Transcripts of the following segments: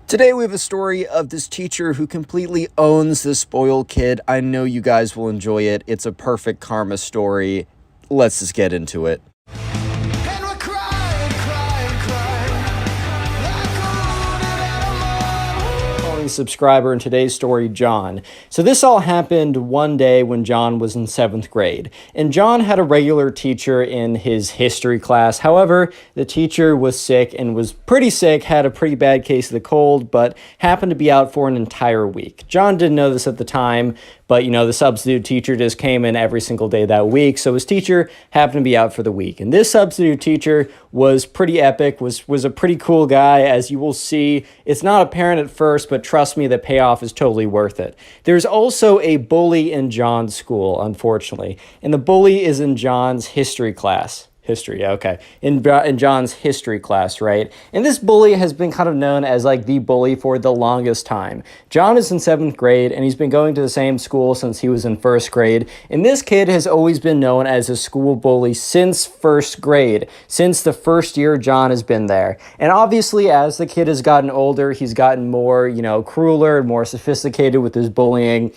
Today we have a story of this teacher who completely owns this spoiled kid. I know you guys will enjoy it. It's a perfect karma story. Let's just get into it. And we're crying, crying, crying, like a wounded animal. Following subscriber in today's story, John. So this all happened one day when John was in 7th grade. And John had a regular teacher in his history class. However, the teacher was sick and was pretty sick, had a pretty bad case of the cold, but happened to be out for an entire week. John didn't know this at the time, but, the substitute teacher just came in every single day that week. So his teacher happened to be out for the week. And this substitute teacher was pretty epic, was a pretty cool guy. As you will see, it's not apparent at first, but trust me, the payoff is totally worth it. There's also a bully in John's school, unfortunately. And the bully is in John's history class. History, okay. In John's history class, right? And this bully has been kind of known as like the bully for the longest time. John is in 7th grade and he's been going to the same school since he was in 1st grade. And this kid has always been known as a school bully since 1st grade, since the first year John has been there. And obviously, as the kid has gotten older, he's gotten more, crueler and more sophisticated with his bullying.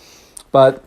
But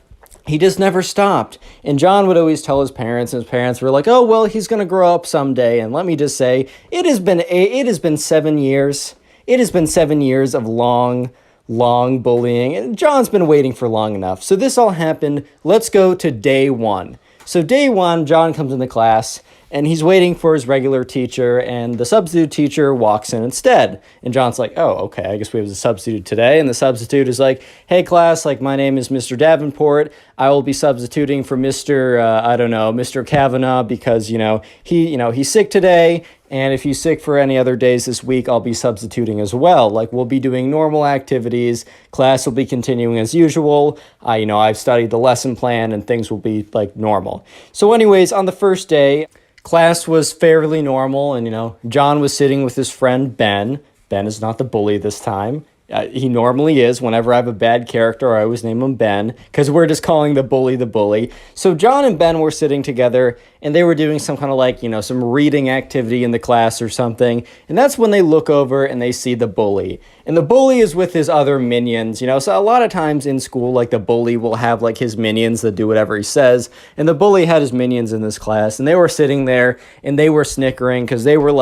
he just never stopped. And John would always tell his parents, and his parents were like, oh, well, he's going to grow up someday. And let me just say, it has been 7 years. It has been 7 years of long bullying. And John's been waiting for long enough. So this all happened. Let's go to day one. So day one, John comes into class and he's waiting for his regular teacher, and the substitute teacher walks in instead. And John's like, oh, okay, I guess we have a substitute today. And the substitute is like, hey, class, my name is Mr. Davenport. I will be substituting for Mr. Kavanaugh because, he's sick today. And if he's sick for any other days this week, I'll be substituting as well. We'll be doing normal activities. Class will be continuing as usual. I've studied the lesson plan and things will be normal. So anyways, on the first day, class was fairly normal, and, John was sitting with his friend, Ben. Ben is not the bully this time. He normally is. Whenever I have a bad character, I always name him Ben, because we're just calling the bully. So John and Ben were sitting together, and they were doing some kind of some reading activity in the class or something. And that's when they look over and they see the bully. And the bully is with his other minions, so a lot of times in school, the bully will have his minions that do whatever he says. And the bully had his minions in this class, and they were sitting there and they were snickering because they were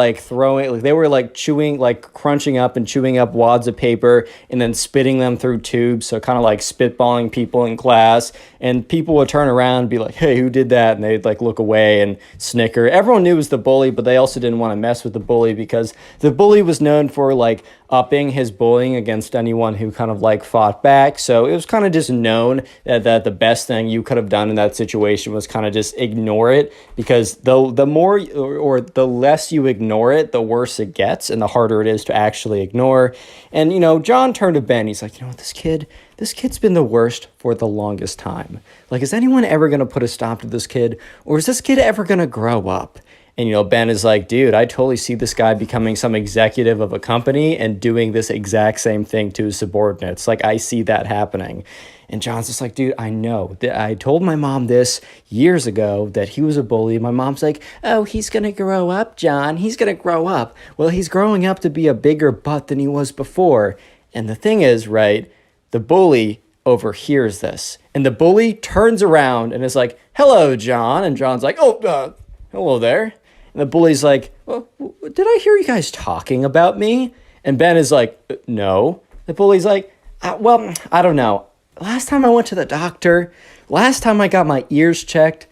crunching up and chewing up wads of paper and then spitting them through tubes. So kind of spitballing people in class, and people would turn around and be like, hey, who did that? And they'd look away and snicker. Everyone knew it was the bully, but they also didn't want to mess with the bully because the bully was known for upping his bullying against anyone who kind of fought back. So it was kind of just known that the best thing you could have done in that situation was kind of just ignore it, because the more or the less you ignore it, the worse it gets and the harder it is to actually ignore. And John turned to Ben. He's like, this kid's been the worst for the longest time. Is anyone ever going to put a stop to this kid, or is this kid ever going to grow up? And, Ben is like, dude, I totally see this guy becoming some executive of a company and doing this exact same thing to his subordinates. I see that happening. And John's just like, dude, I know. I told my mom this years ago that he was a bully. My mom's like, oh, he's going to grow up, John. He's going to grow up. Well, he's growing up to be a bigger butt than he was before. And the thing is, right, the bully overhears this. And the bully turns around and is like, hello, John. And John's like, oh, hello there. And the bully's like, well, did I hear you guys talking about me? And Ben is like, no. The bully's like, well, I don't know. Last time I went to the doctor, last time I got my ears checked,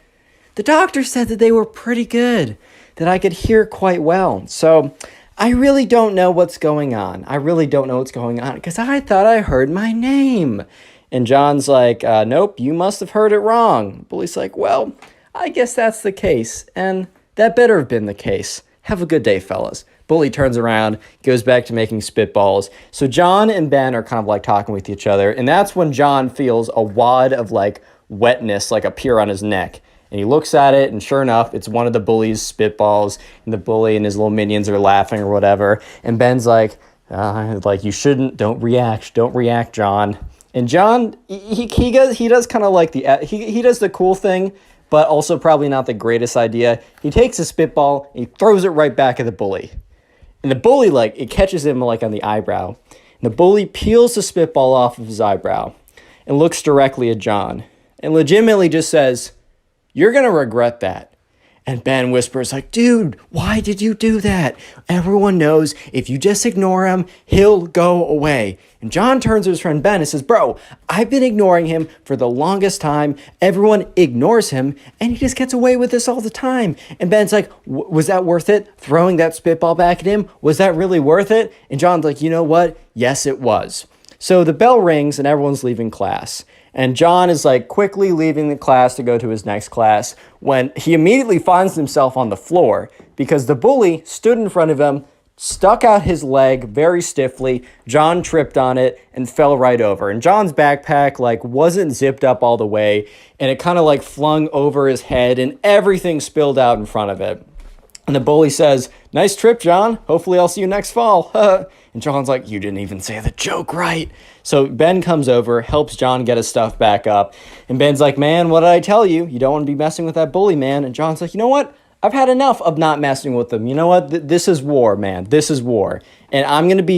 the doctor said that they were pretty good, that I could hear quite well. So I really don't know what's going on. Because I thought I heard my name. And John's like, nope, you must have heard it wrong. The bully's like, well, I guess that's the case. And that better have been the case. Have a good day, fellas. Bully turns around, goes back to making spitballs. So John and Ben are kind of talking with each other. And that's when John feels a wad of wetness appear on his neck. And he looks at it, and sure enough, it's one of the bully's spitballs. And the bully and his little minions are laughing or whatever. And Ben's like, you shouldn't, don't react, John. And John, he does kind of he does the cool thing, but also probably not the greatest idea. He takes a spitball, and he throws it right back at the bully. And the bully, it catches him, on the eyebrow. And the bully peels the spitball off of his eyebrow and looks directly at John and legitimately just says, "You're going to regret that." And Ben whispers like, "Dude, why did you do that? Everyone knows if you just ignore him, he'll go away." And John turns to his friend Ben and says, "Bro, I've been ignoring him for the longest time. Everyone ignores him and he just gets away with this all the time." And Ben's like, "Was that worth it? Throwing that spitball back at him? Was that really worth it?" And John's like, "You know what? Yes, it was." So the bell rings and everyone's leaving class. And John is like quickly leaving the class to go to his next class when he immediately finds himself on the floor because the bully stood in front of him, stuck out his leg very stiffly. John tripped on it and fell right over. And John's backpack like wasn't zipped up all the way and it kind of like flung over his head and everything spilled out in front of it. And the bully says, "Nice trip, John. Hopefully I'll see you next fall." And John's like, "You didn't even say the joke right." So Ben comes over, helps John get his stuff back up. And Ben's like, "Man, what did I tell you? You don't want to be messing with that bully, man." And John's like, "You know what? I've had enough of not messing with them. You know what? This is war, man. This is war. And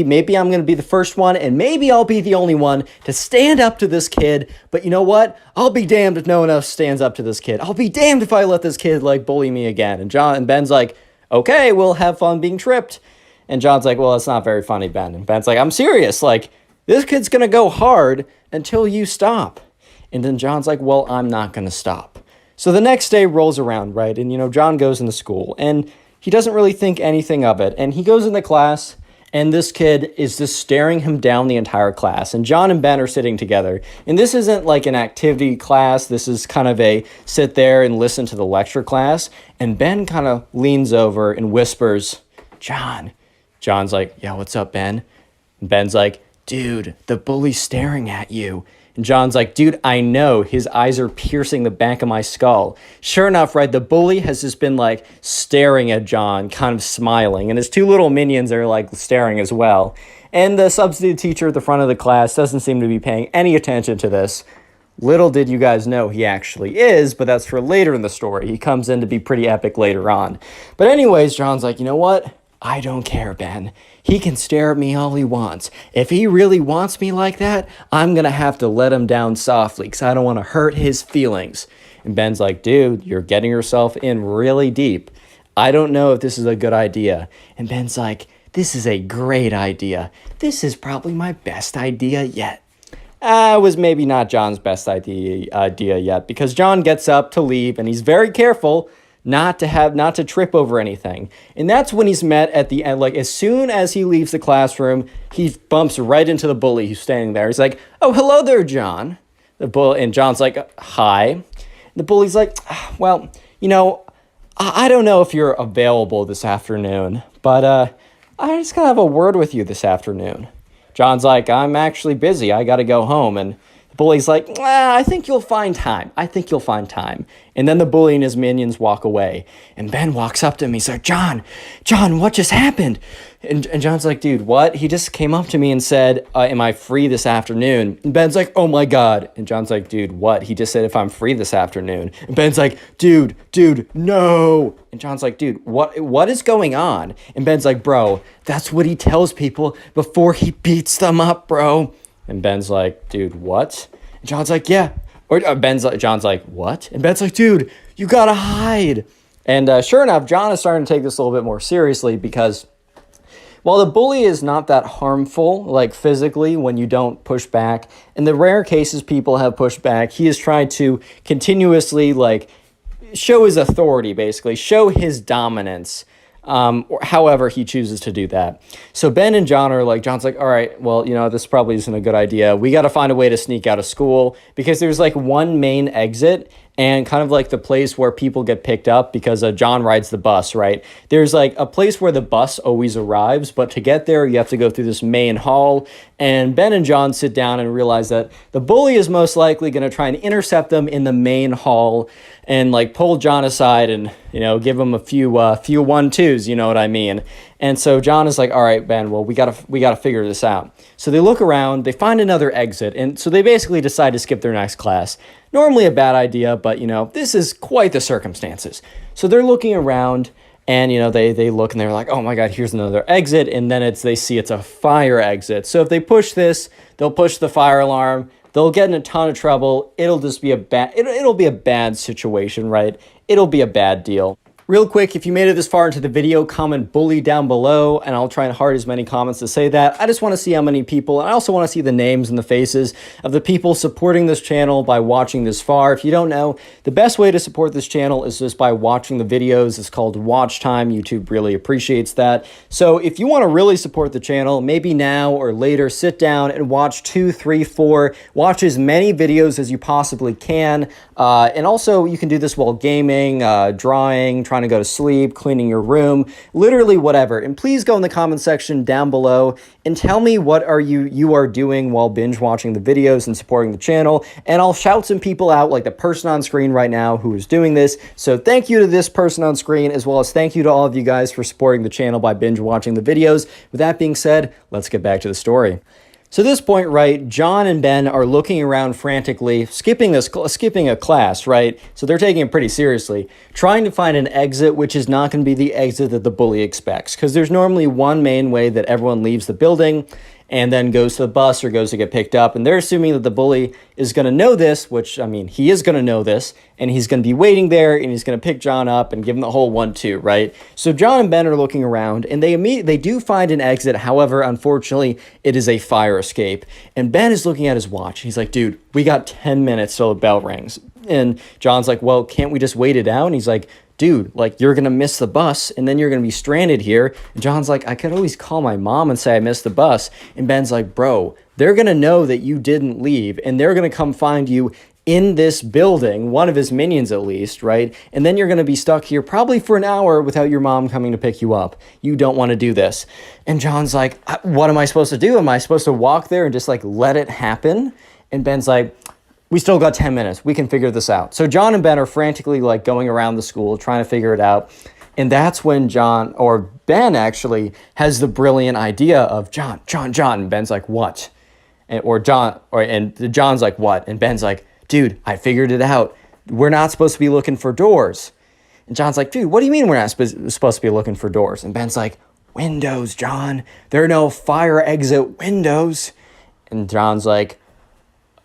maybe I'm going to be the first one, and maybe I'll be the only one to stand up to this kid. But you know what? I'll be damned if no one else stands up to this kid. I'll be damned if I let this kid, like, bully me again." And Ben's like, "Okay, we'll have fun being tripped." And John's like, "Well, it's not very funny, Ben." And Ben's like, "I'm serious. Like, this kid's going to go hard until you stop." And then John's like, "Well, I'm not going to stop." So the next day rolls around, right? And, John goes into school and he doesn't really think anything of it. And he goes into class and this kid is just staring him down the entire class. And John and Ben are sitting together. And this isn't like an activity class. This is kind of a sit there and listen to the lecture class. And Ben kind of leans over and whispers, "John." John's like, "Yeah, what's up, Ben?" And Ben's like, "Dude, the bully's staring at you." And John's like, "Dude, I know. His eyes are piercing the back of my skull." Sure enough, right, the bully has just been like staring at John, kind of smiling. And his two little minions are like staring as well. And the substitute teacher at the front of the class doesn't seem to be paying any attention to this. Little did you guys know he actually is, but that's for later in the story. He comes in to be pretty epic later on. But anyways, John's like, "You know what? I don't care, Ben. He can stare at me all he wants. If he really wants me like that, I'm going to have to let him down softly because I don't want to hurt his feelings." And Ben's like, "Dude, you're getting yourself in really deep. I don't know if this is a good idea." And Ben's like, "This is a great idea. This is probably my best idea yet." It was maybe not John's best idea yet because John gets up to leave and he's very careful not to trip over anything. And that's when he's met at the end. Like, as soon as he leaves the classroom, he bumps right into the bully who's standing there. He's like, "Oh, hello there, John." And John's like, "Hi." The bully's like, "Well, I don't know if you're available this afternoon, but I just gotta have a word with you this afternoon." John's like, "I'm actually busy. I gotta go home." And the bully's like, "I think you'll find time. I think you'll find time." And then the bully and his minions walk away. And Ben walks up to him. He's like, John, what just happened?" And John's like, "Dude, what?" "He just came up to me and said, am I free this afternoon?" And Ben's like, "Oh my God." And John's like, "Dude, what?" "He just said if I'm free this afternoon." And Ben's like, Dude, no." And John's like, "Dude, what is going on?" And Ben's like, "Bro, that's what he tells people before he beats them up, bro." And Ben's like, "Dude, what?" And John's like, "Yeah." Or John's like, "What?" And Ben's like, "Dude, you gotta hide." And sure enough, John is starting to take this a little bit more seriously because while the bully is not that harmful, like physically, when you don't push back, in the rare cases people have pushed back, he is trying to continuously like show his authority, basically, show his dominance. Or however he chooses to do that. So Ben and John are like, John's like, "All right, well, this probably isn't a good idea. We got to find a way to sneak out of school because there's like one main exit and kind of like the place where people get picked up because John rides the bus, right? There's like a place where the bus always arrives, but to get there, you have to go through this main hall. And Ben and John sit down and realize that the bully is most likely going to try and intercept them in the main hall and like pull John aside and, give him a few 1-2s, you know what I mean? And so John is like, "All right, Ben, well, we gotta figure this out." So they look around, they find another exit, and so they basically decide to skip their next class. Normally a bad idea, but this is quite the circumstances. So they're looking around And, they look and they're like, oh my God, here's another exit. And then they see it's a fire exit. So if they push this, they'll push the fire alarm. They'll get in a ton of trouble. It'll just be it'll be a bad situation, right? It'll be a bad deal. Real quick, if you made it this far into the video, comment bully down below, and I'll try and heart as many comments to say that. I just want to see how many people, and I also want to see the names and the faces of the people supporting this channel by watching this far. If you don't know, the best way to support this channel is just by watching the videos. It's called watch time. YouTube really appreciates that. So if you want to really support the channel, maybe now or later, sit down and watch 2, 3, 4, watch as many videos as you possibly can. And also you can do this while gaming, drawing, trying to go to sleep, cleaning your room, literally whatever. And please go in the comment section down below and tell me what you are doing while binge watching the videos and supporting the channel. And I'll shout some people out, like the person on screen right now who is doing this. So thank you to this person on screen, as well as thank you to all of you guys for supporting the channel by binge watching the videos. With that being said, let's get back to the story. So at this point, right, John and Ben are looking around frantically, skipping a class, right? So they're taking it pretty seriously, trying to find an exit, which is not going to be the exit that the bully expects, because there's normally one main way that everyone leaves the building and then goes to the bus or goes to get picked up. And they're assuming that the bully is going to know this, which, I mean, he is going to know this, and he's going to be waiting there, and he's going to pick John up and give him the whole 1-2, right? So John and Ben are looking around, and they do find an exit. However, unfortunately, it is a fire escape. And Ben is looking at his watch. He's like, dude, we got 10 minutes till the bell rings. And John's like, well, can't we just wait it out? And he's like, dude, like, you're going to miss the bus, and then you're going to be stranded here. And John's like, I could always call my mom and say I missed the bus. And Ben's like, bro, they're going to know that you didn't leave, and they're going to come find you in this building, one of his minions at least, right? And then you're going to be stuck here probably for an hour without your mom coming to pick you up. You don't want to do this. And John's like, what am I supposed to do? Am I supposed to walk there and just like let it happen? And Ben's like, we still got 10 minutes. We can figure this out. So John and Ben are frantically like going around the school trying to figure it out. And that's when Ben actually has the brilliant idea of John. And Ben's like, what? And John's like, what? And Ben's like, dude, I figured it out. We're not supposed to be looking for doors. And John's like, dude, what do you mean we're not supposed to be looking for doors? And Ben's like, windows, John. There are no fire exit windows. And John's like,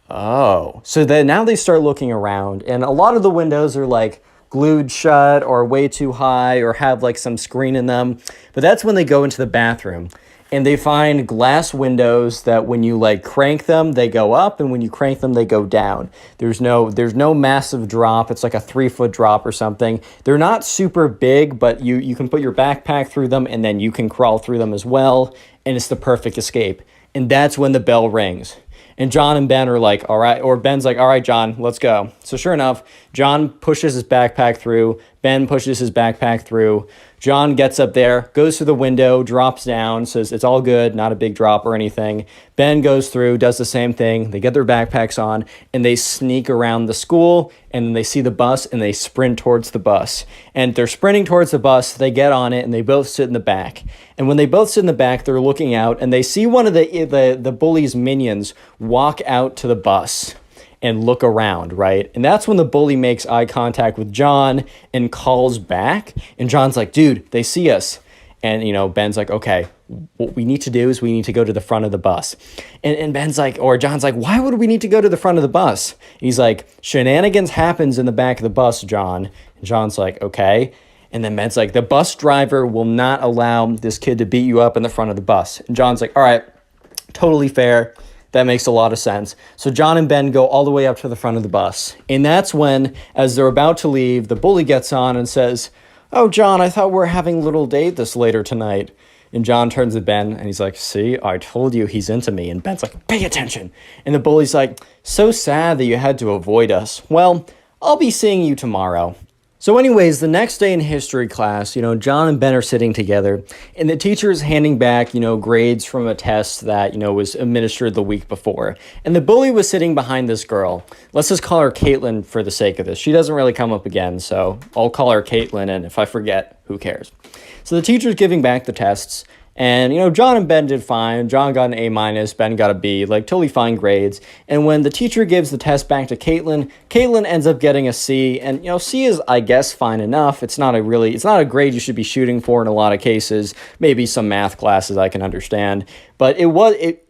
oh. So then now they start looking around, and a lot of the windows are like glued shut or way too high or have like some screen in them. But that's when they go into the bathroom, and they find glass windows that when you like crank them, they go up, and when you crank them, they go down. There's no massive drop. It's like a 3-foot drop or something. They're not super big, but you can put your backpack through them, and then you can crawl through them as well, and it's the perfect escape. And that's when the bell rings. And John and Ben are like, all right, or Ben's like, all right, John, let's go. So sure enough, John pushes his backpack through, Ben pushes his backpack through. John gets up there, goes through the window, drops down, says it's all good, not a big drop or anything. Ben goes through, does the same thing. They get their backpacks on, and they sneak around the school, and then they see the bus, and they sprint towards the bus. And they're sprinting towards the bus, they get on it, and they both sit in the back. And when they both sit in the back, they're looking out, and they see one of the bully's minions walk out to the bus and look around, right? And that's when the bully makes eye contact with John and calls back. And John's like, dude, they see us. And, Ben's like, okay, what we need to do is we need to go to the front of the bus. And Ben's like, or John's like, why would we need to go to the front of the bus? And he's like, shenanigans happens in the back of the bus, John. And John's like, okay. And then Ben's like, the bus driver will not allow this kid to beat you up in the front of the bus. And John's like, all right, totally fair. That makes a lot of sense. So John and Ben go all the way up to the front of the bus. And that's when, as they're about to leave, the bully gets on and says, oh, John, I thought we were having a little date this later tonight. And John turns to Ben and he's like, see, I told you he's into me. And Ben's like, pay attention. And the bully's like, so sad that you had to avoid us. Well, I'll be seeing you tomorrow. So anyways, the next day in history class, John and Ben are sitting together, and the teacher is handing back, grades from a test that, was administered the week before. And the bully was sitting behind this girl. Let's just call her Caitlin for the sake of this. She doesn't really come up again, so I'll call her Caitlin, and if I forget, who cares? So the teacher's giving back the tests, And, John and Ben did fine. John got an A minus, Ben got a B, like totally fine grades. And when the teacher gives the test back to Caitlin, Caitlin ends up getting a C. And, C is, I guess, fine enough. It's not a grade you should be shooting for in a lot of cases. Maybe some math classes I can understand. But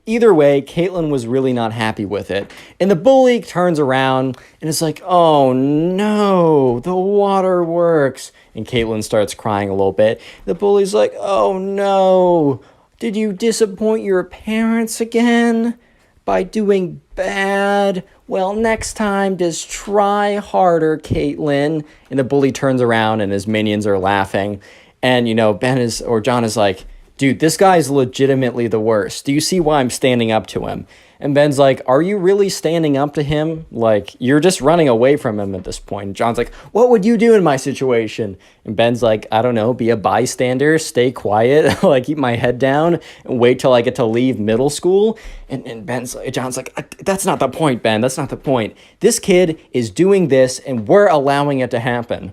either way, Caitlin was really not happy with it. And the bully turns around and is like, oh no, the waterworks. And Caitlin starts crying a little bit. The bully's like, oh no, did you disappoint your parents again by doing bad? Well, next time, just try harder, Caitlin. And the bully turns around and his minions are laughing. And, John is like, dude, this guy's legitimately the worst. Do you see why I'm standing up to him? And Ben's like, are you really standing up to him? Like, you're just running away from him at this point. And John's like, what would you do in my situation? And Ben's like, I don't know, be a bystander, stay quiet, like keep my head down and wait till I get to leave middle school. And John's like, that's not the point, Ben. That's not the point. This kid is doing this and we're allowing it to happen.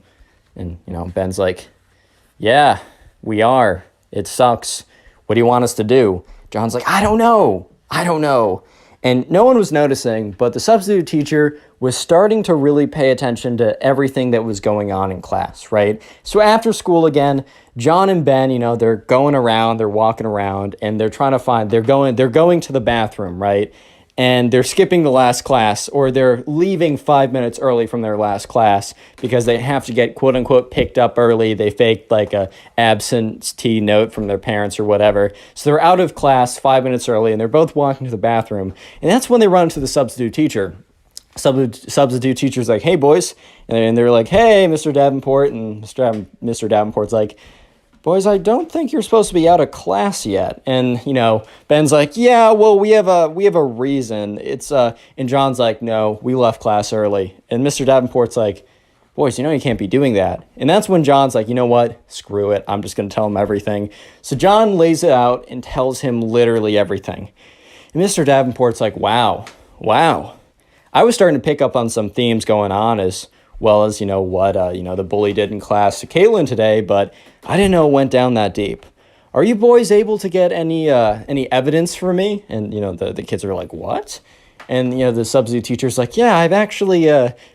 And, Ben's like, yeah, we are. It sucks. What do you want us to do? John's like, I don't know. And no one was noticing, but the substitute teacher was starting to really pay attention to everything that was going on in class, right? So after school again, John and Ben, they're going around, they're walking around, and they're going to the bathroom, right? And they're skipping the last class, or they're leaving 5 minutes early from their last class because they have to get quote unquote picked up early. They faked like a absentee note from their parents or whatever. So they're out of class 5 minutes early and they're both walking to the bathroom. And that's when they run into the substitute teacher. Substitute teacher's like, hey boys. And they're like, hey, Mr. Davenport. And Mr. Davenport's like, boys, I don't think you're supposed to be out of class yet. And, Ben's like, yeah, well, we have a reason. And John's like, no, we left class early. And Mr. Davenport's like, boys, you can't be doing that. And that's when John's like, you know what? Screw it. I'm just going to tell him everything. So John lays it out and tells him literally everything. And Mr. Davenport's like, wow. I was starting to pick up on some themes going on as well as, what, the bully did in class to Caitlin today, but I didn't know it went down that deep. Are you boys able to get any evidence for me? And, the kids are like, what? And, the substitute teacher's like, yeah, I've actually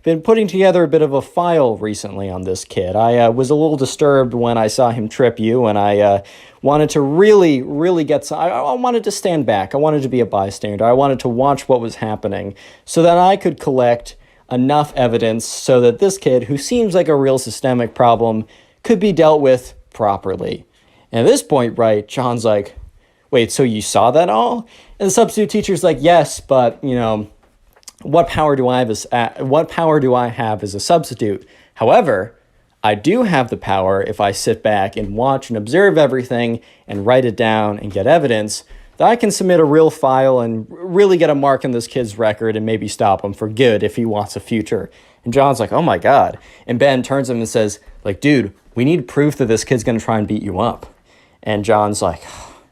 been putting together a bit of a file recently on this kid. I was a little disturbed when I saw him trip you, and I wanted to really, really get some. I wanted to stand back. I wanted to be a bystander. I wanted to watch what was happening so that I could collect enough evidence so that this kid, who seems like a real systemic problem, could be dealt with properly. And at this point, right, John's like, wait, so you saw that all? And the substitute teacher's like, yes, but, what power do I have as a substitute? However, I do have the power if I sit back and watch and observe everything and write it down and get evidence that I can submit a real file and really get a mark on this kid's record and maybe stop him for good if he wants a future. And John's like, oh my God. And Ben turns to him and says, like, dude, we need proof that this kid's going to try and beat you up. And John's like,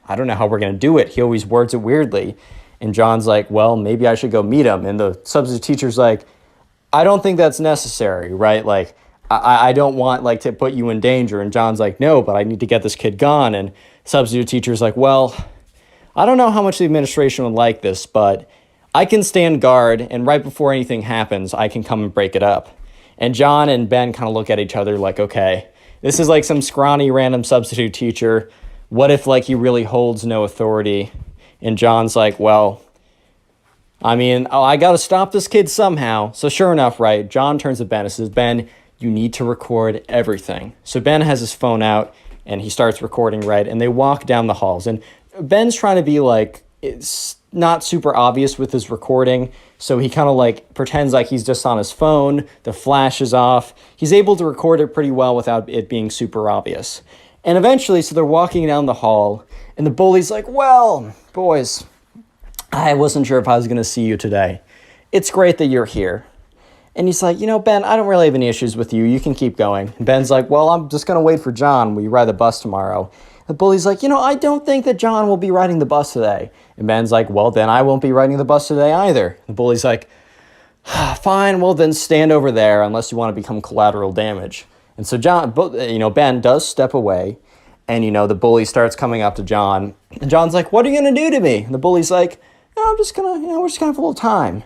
I don't know how we're going to do it. He always words it weirdly. And John's like, well, maybe I should go meet him. And the substitute teacher's like, I don't think that's necessary, right? Like, I don't want like to put you in danger. And John's like, no, but I need to get this kid gone. And substitute teacher's like, well, I don't know how much the administration would like this, but I can stand guard, and right before anything happens, I can come and break it up. And John and Ben kind of look at each other like, okay, this is like some scrawny random substitute teacher. What if like he really holds no authority? And John's like, well, I got to stop this kid somehow. So sure enough, right, John turns to Ben and says, Ben, you need to record everything. So Ben has his phone out and he starts recording, right? And they walk down the halls. And Ben's trying to be like, it's not super obvious with his recording. So he kind of like pretends like he's just on his phone. The flash is off. He's able to record it pretty well without it being super obvious. And eventually, so they're walking down the hall and the bully's like, well, boys, I wasn't sure if I was going to see you today. It's great that you're here. And he's like, Ben, I don't really have any issues with you. You can keep going. And Ben's like, well, I'm just going to wait for John. Will you ride the bus tomorrow? The bully's like, I don't think that John will be riding the bus today. And Ben's like, well, then I won't be riding the bus today either. The bully's like, fine, well, then stand over there unless you want to become collateral damage. And so Ben does step away. And, the bully starts coming up to John. And John's like, what are you going to do to me? And the bully's like, I'm just going to, we're just going to have a little time.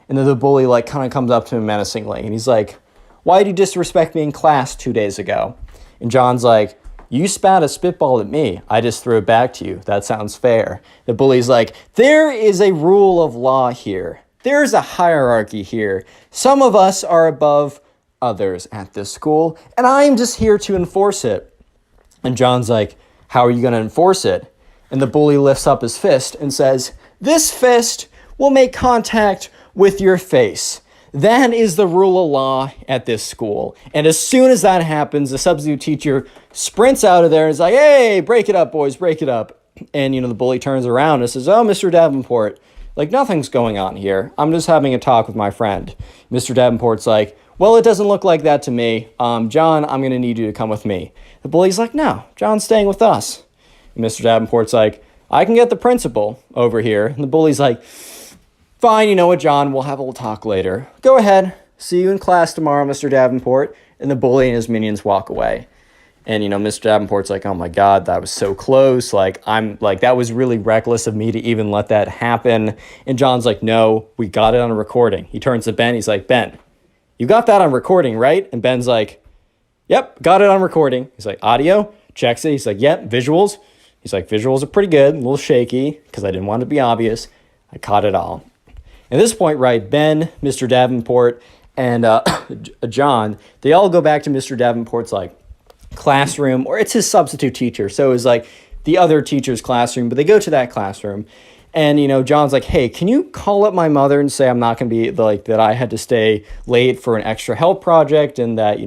And then the bully, like, kind of comes up to him menacingly. And he's like, why did you disrespect me in class 2 days ago? And John's like, you spat a spitball at me. I just threw it back to you. That sounds fair. The bully's like, there is a rule of law here. There's a hierarchy here. Some of us are above others at this school, and I'm just here to enforce it. And John's like, how are you going to enforce it? And the bully lifts up his fist and says, this fist will make contact with your face. That is the rule of law at this school. And as soon as that happens, the substitute teacher sprints out of there and is like, hey, break it up, boys, break it up. And, the bully turns around and says, oh, Mr. Davenport, like, nothing's going on here. I'm just having a talk with my friend. Mr. Davenport's like, well, it doesn't look like that to me. John, I'm going to need you to come with me. The bully's like, no, John's staying with us. And Mr. Davenport's like, I can get the principal over here. And the bully's like, fine, you know what, John, we'll have a little talk later. Go ahead. See you in class tomorrow, Mr. Davenport. And the bully and his minions walk away. And, Mr. Davenport's like, oh my God, that was so close. That was really reckless of me to even let that happen. And John's like, no, we got it on a recording. He turns to Ben. He's like, Ben, you got that on recording, right? And Ben's like, yep, got it on recording. He's like, audio? Checks it. He's like, yep, visuals. He's like, visuals are pretty good, a little shaky, because I didn't want it to be obvious. I caught it all. At this point, right, Ben, Mr. Davenport, and John, they all go back to Mr. Davenport's, classroom, or it's his substitute teacher. So it's, the other teacher's classroom, but they go to that classroom. And, John's like, hey, can you call up my mother and say I'm not going to be, that I had to stay late for an extra help project and that,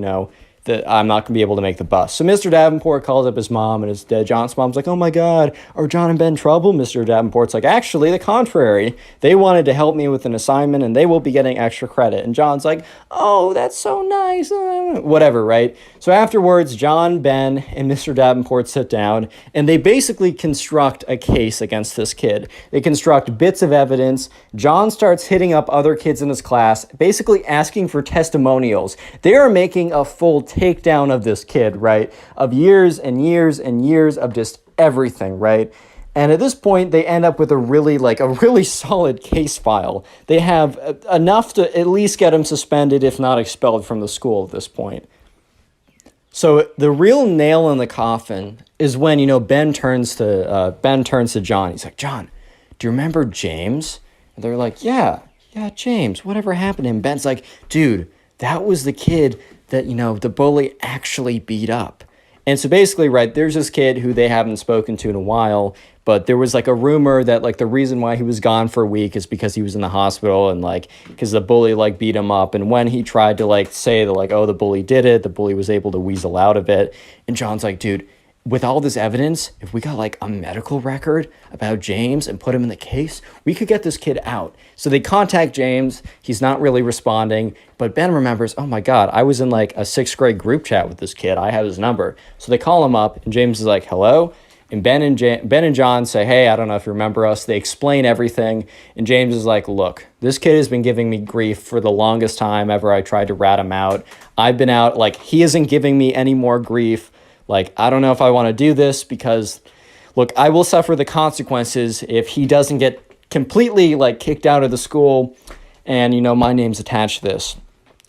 that I'm not going to be able to make the bus. So Mr. Davenport calls up his mom, and John's mom's like, oh my God, are John and Ben in trouble? Mr. Davenport's like, actually, the contrary. They wanted to help me with an assignment, and they will be getting extra credit. And John's like, oh, that's so nice. Whatever, right? So afterwards, John, Ben, and Mr. Davenport sit down, and they basically construct a case against this kid. They construct bits of evidence. John starts hitting up other kids in his class, basically asking for testimonials. They are making a full takedown of this kid, right? Of years and years and years of just everything, right? And at this point, they end up with a really solid case file. They have enough to at least get him suspended, if not expelled from the school at this point. So the real nail in the coffin is when, Ben turns to John. He's like, John, do you remember James? And they're like, yeah, James, whatever happened to him? Ben's like, dude, that was the kid that, the bully actually beat up. And so basically, right, there's this kid who they haven't spoken to in a while, but there was a rumor that the reason why he was gone for a week is because he was in the hospital and because the bully beat him up. And when he tried to say that oh, the bully did it, the bully was able to weasel out of it. And John's like, dude, with all this evidence, if we got a medical record about James and put him in the case, we could get this kid out. So they contact James. He's not really responding, but Ben remembers, oh my God, I was in a sixth grade group chat with this kid. I have his number. So they call him up and James is like, hello. And Ben and John say, hey, I don't know if you remember us. They explain everything. And James is like, look, this kid has been giving me grief for the longest time ever I tried to rat him out. I've been out, he isn't giving me any more grief. I don't know if I want to do this because, look, I will suffer the consequences if he doesn't get completely, kicked out of the school and, my name's attached to this.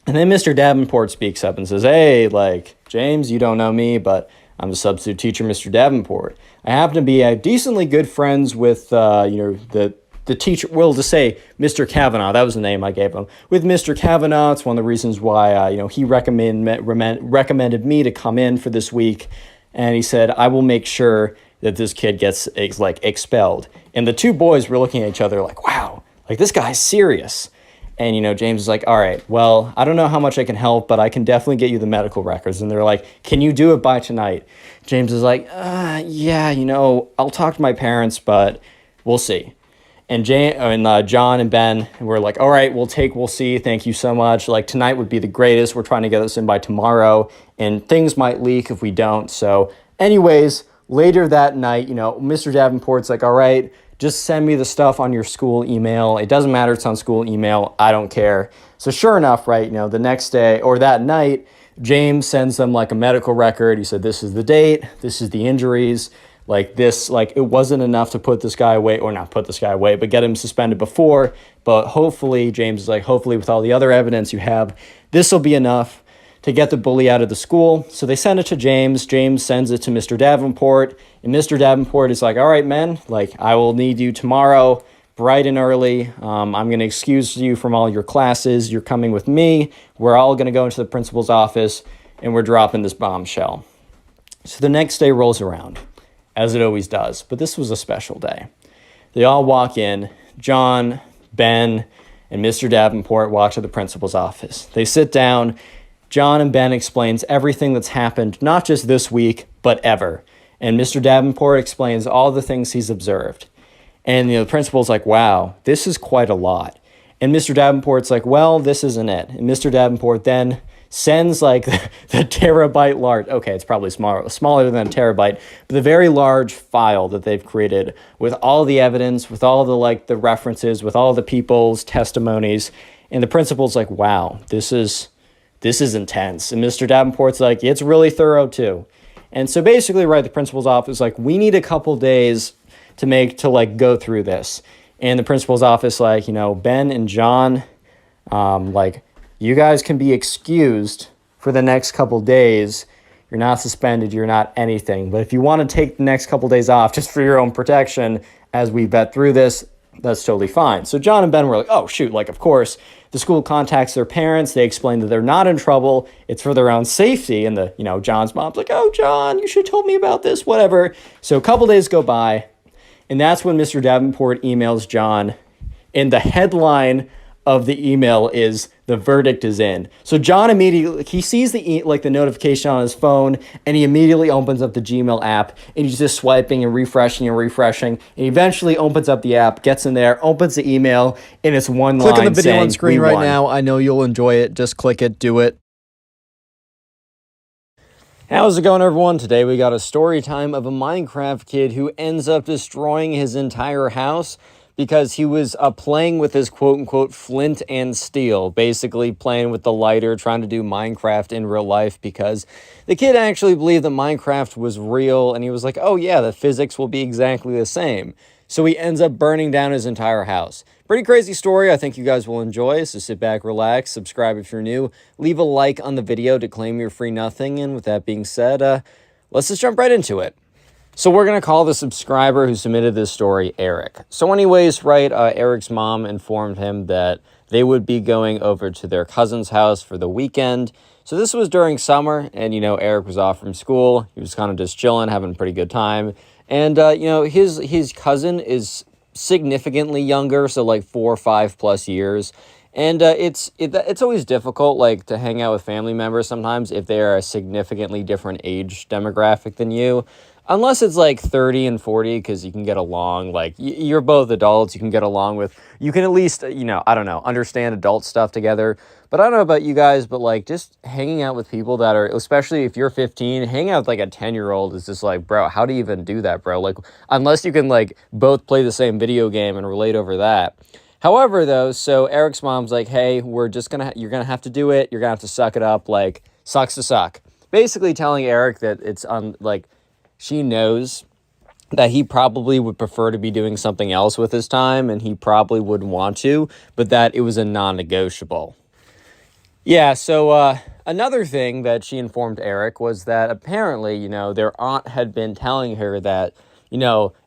And then Mr. Davenport speaks up and says, hey, James, you don't know me, but I'm the substitute teacher, Mr. Davenport. I happen to be decently good friends with, the teacher, well, to say Mr. Kavanaugh, that was the name I gave him. With Mr. Kavanaugh, it's one of the reasons why, he recommended me to come in for this week. And he said, I will make sure that this kid gets, expelled. And the two boys were looking at each other wow, this guy's serious. And, James is like, all right, well, I don't know how much I can help, but I can definitely get you the medical records. And they're like, can you do it by tonight? James is like, yeah, I'll talk to my parents, but we'll see. And John and Ben were like, all right, we'll see. Thank you so much. Tonight would be the greatest. We're trying to get this in by tomorrow, and things might leak if we don't. So anyways, later that night, Mr. Davenport's like, all right, just send me the stuff on your school email. It doesn't matter. It's on school email. I don't care. So sure enough, right, the next day or that night, James sends them like a medical record. He said, this is the date, this is the injuries, like this, like it wasn't enough to put this guy away, or not put this guy away, but get him suspended before. But hopefully, James is like, hopefully with all the other evidence you have, this will be enough to get the bully out of the school. So they send it to James. James sends it to Mr. Davenport. And Mr. Davenport is like, all right, men, like I will need you tomorrow bright and early. I'm going to excuse you from all your classes. You're coming with me. We're all going to go into the principal's office and we're dropping this bombshell. So the next day rolls around, as it always does. But this was a special day. They all walk in. John, Ben, and Mr. Davenport walk to the principal's office. They sit down. John and Ben explains everything that's happened, not just this week, but ever. And Mr. Davenport explains all the things he's observed. And the principal's like, wow, this is quite a lot. And Mr. Davenport's like, well, this isn't it. And Mr. Davenport then sends like the terabyte large, okay, it's probably smaller than a terabyte, but the very large file that they've created with all the evidence, with all the like the references, with all the people's testimonies. And the principal's like, wow, this is intense. And Mr. Davenport's like, it's really thorough too. And so basically, right, the principal's office, like, we need a couple days to go through this. And the principal's office, like, Ben and John, like, you guys can be excused for the next couple days. You're not suspended, you're not anything. But if you want to take the next couple days off just for your own protection as we vet through this, that's totally fine. So John and Ben were like, oh, shoot, like, of course. The school contacts their parents. They explain that they're not in trouble. It's for their own safety. And John's mom's like, oh, John, you should have told me about this, whatever. So a couple days go by. And that's when Mr. Davenport emails John. And the headline of the email is, the verdict is in. So John immediately, he sees the notification on his phone, and he immediately opens up the Gmail app, and he's just swiping and refreshing, and he eventually opens up the app, gets in there, opens the email, and it's one line saying, click on the video on screen right won. now. I know you'll enjoy it. Just click it, do it. How's it going, everyone? Today we got a story time of a Minecraft kid who ends up destroying his entire house because he was playing with his quote-unquote flint and steel, basically playing with the lighter, trying to do Minecraft in real life because the kid actually believed that Minecraft was real, and he was like, oh yeah, the physics will be exactly the same. So he ends up burning down his entire house. Pretty crazy story. I think you guys will enjoy, so sit back, relax, subscribe if you're new, leave a like on the video to claim your free nothing, and with that being said, let's just jump right into it. So we're going to call the subscriber who submitted this story Eric. So anyways, right, Eric's mom informed him that they would be going over to their cousin's house for the weekend. So this was during summer, and, Eric was off from school. He was kind of just chilling, having a pretty good time. And, his cousin is significantly younger, so like 4 or 5 plus years. And it's always difficult, like, to hang out with family members sometimes if they are a significantly different age demographic than you. Unless it's like 30 and 40, because you can get along, like, you're both adults, you can get along with, you can at least, understand adult stuff together. But I don't know about you guys, but, like, just hanging out with people that are, especially if you're 15, hanging out with, like, a 10-year-old is just like, bro, how do you even do that, bro? Like, unless you can, like, both play the same video game and relate over that. However, though, so Eric's mom's like, hey, you're gonna have to do it, you're gonna have to suck it up, like, sucks to suck. Basically telling Eric that it's, she knows that he probably would prefer to be doing something else with his time, and he probably wouldn't want to, but that it was a non-negotiable. Yeah, so another thing that she informed Eric was that apparently, their aunt had been telling her that,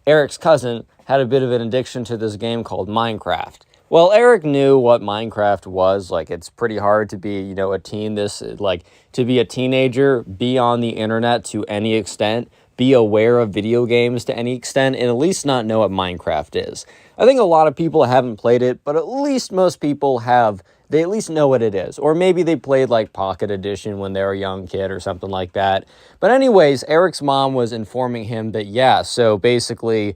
Eric's cousin had a bit of an addiction to this game called Minecraft. Well, Eric knew what Minecraft was. Like, it's pretty hard to be, to be a teenager, be on the internet to any extent, be aware of video games to any extent, and at least not know what Minecraft is. I think a lot of people haven't played it, but at least most people have. They at least know what it is. Or maybe they played, like, Pocket Edition when they were a young kid or something like that. But anyways, Eric's mom was informing him that, yeah, so basically,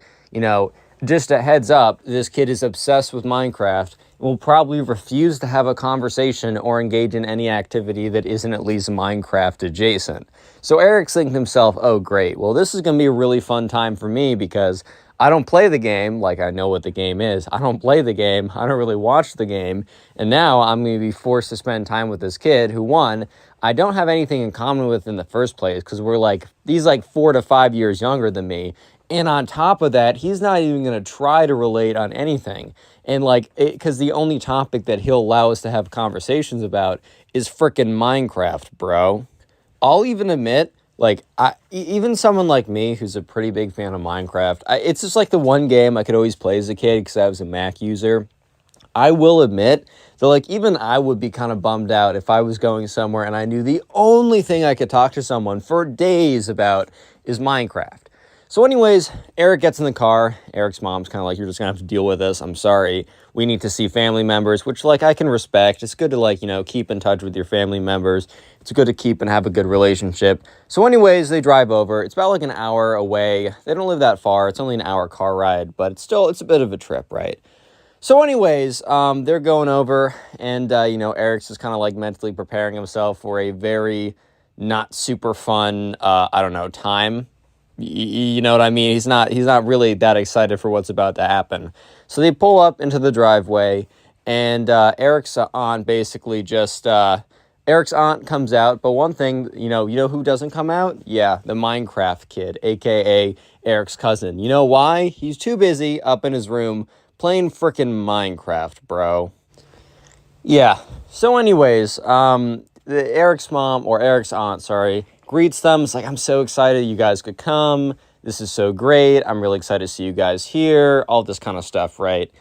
just a heads up, this kid is obsessed with Minecraft and will probably refuse to have a conversation or engage in any activity that isn't at least Minecraft adjacent. So Eric's thinking to himself, oh, great. Well, this is going to be a really fun time for me because I don't play the game, like I know what the game is. I don't play the game. I don't really watch the game. And now I'm going to be forced to spend time with this kid who, one, I don't have anything in common with in the first place because we're like, he's like 4 to 5 years younger than me. And on top of that, he's not even going to try to relate on anything. And like, because the only topic that he'll allow us to have conversations about is frickin' Minecraft, bro. I'll even admit, like, even someone like me who's a pretty big fan of Minecraft, it's just like the one game I could always play as a kid because I was a Mac user. I will admit that, like, even I would be kind of bummed out if I was going somewhere and I knew the only thing I could talk to someone for days about is Minecraft. So anyways, Eric gets in the car. Eric's mom's kind of like, you're just going to have to deal with this. I'm sorry. We need to see family members, which, like, I can respect. It's good to, like, you know, keep in touch with your family members. It's good to keep and have a good relationship. So anyways, they drive over. It's about, like, an hour away. They don't live that far. It's only an hour car ride, but it's a bit of a trip, right? So anyways, they're going over, and, you know, Eric's just kind of, like, mentally preparing himself for a very not super fun, I don't know, time. You know what I mean? He's not really that excited for what's about to happen. So they pull up into the driveway, and Eric's aunt basically just Eric's aunt comes out. But one thing, you know who doesn't come out? Yeah, the Minecraft kid, aka Eric's cousin. You know why? He's too busy up in his room playing frickin' Minecraft, bro. Yeah. So anyways, Eric's mom, or Eric's aunt, sorry, greets them. It's like, I'm so excited you guys could come. This is so great. I'm really excited to see you guys here. All this kind of stuff, right?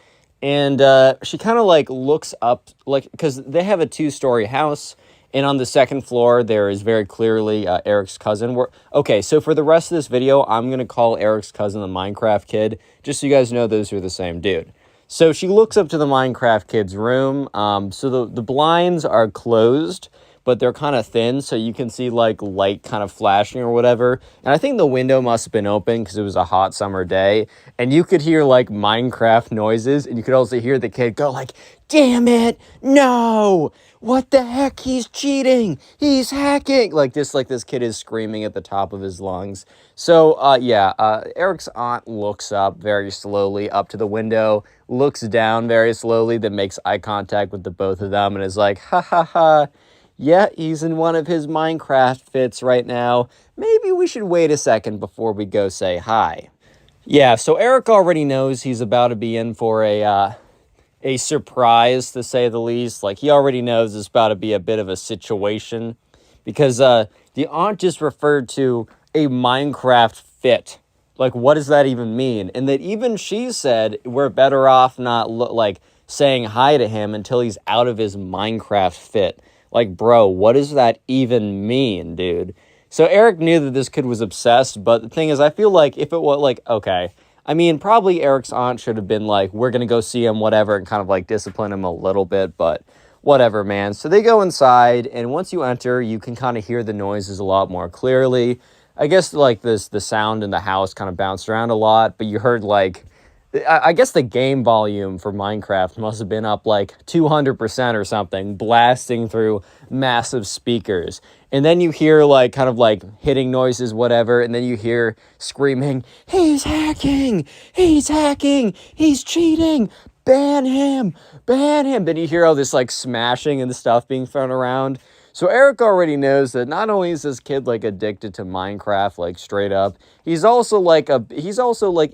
And she kind of like looks up, like, because they have a 2-story house. And on the second floor, there is very clearly Eric's cousin. Okay, so for the rest of this video, I'm going to call Eric's cousin the Minecraft kid, just so you guys know those are the same dude. So she looks up to the Minecraft kid's room. So the blinds are closed, but they're kind of thin, so you can see, like, light kind of flashing or whatever. And I think the window must have been open because it was a hot summer day. And you could hear, like, Minecraft noises, and you could also hear the kid go, like, damn it, no! What the heck? He's cheating! He's hacking! Like this kid is screaming at the top of his lungs. So, Eric's aunt looks up very slowly up to the window, looks down very slowly, then makes eye contact with the both of them, and is like, ha ha ha. Yeah, he's in one of his Minecraft fits right now. Maybe we should wait a second before we go say hi. Yeah, so Eric already knows he's about to be in for a surprise, to say the least. Like, he already knows it's about to be a bit of a situation. Because the aunt just referred to a Minecraft fit. Like, what does that even mean? And that even she said we're better off not, saying hi to him until he's out of his Minecraft fit. Like, bro, what does that even mean, dude? So Eric knew that this kid was obsessed, but the thing is, I feel like if it was, like, okay, I mean, probably Eric's aunt should have been like, we're going to go see him, whatever, and kind of, like, discipline him a little bit, but whatever, man. So they go inside, and once you enter, you can kind of hear the noises a lot more clearly. I guess, like, the sound in the house kind of bounced around a lot, but you heard, like, I guess the game volume for Minecraft must have been up like 200% or something, blasting through massive speakers. And then you hear like kind of like hitting noises, whatever, and then you hear screaming, he's hacking, he's hacking, he's cheating, ban him, ban him. Then you hear all this like smashing and the stuff being thrown around. So Eric already knows that not only is this kid like addicted to Minecraft, like straight up, he's also like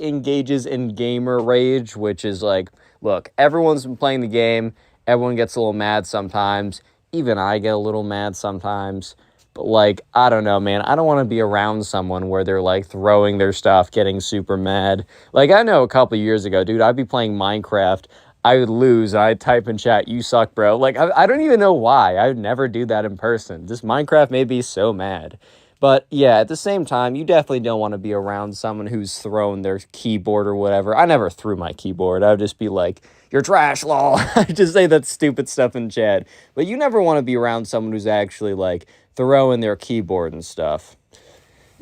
engages in gamer rage, which is like, look, everyone's been playing the game, everyone gets a little mad sometimes, even I get a little mad sometimes, but like, I don't know, man, I don't want to be around someone where they're like throwing their stuff, getting super mad. Like, I know a couple years ago, dude, I'd be playing Minecraft, I would lose, I'd type in chat, you suck, bro. Like, I don't even know why. I would never do that in person. This Minecraft made me so mad. But, yeah, at the same time, you definitely don't want to be around someone who's thrown their keyboard or whatever. I never threw my keyboard. I would just be like, you're trash, lol. I just say that stupid stuff in chat. But you never want to be around someone who's actually, like, throwing their keyboard and stuff.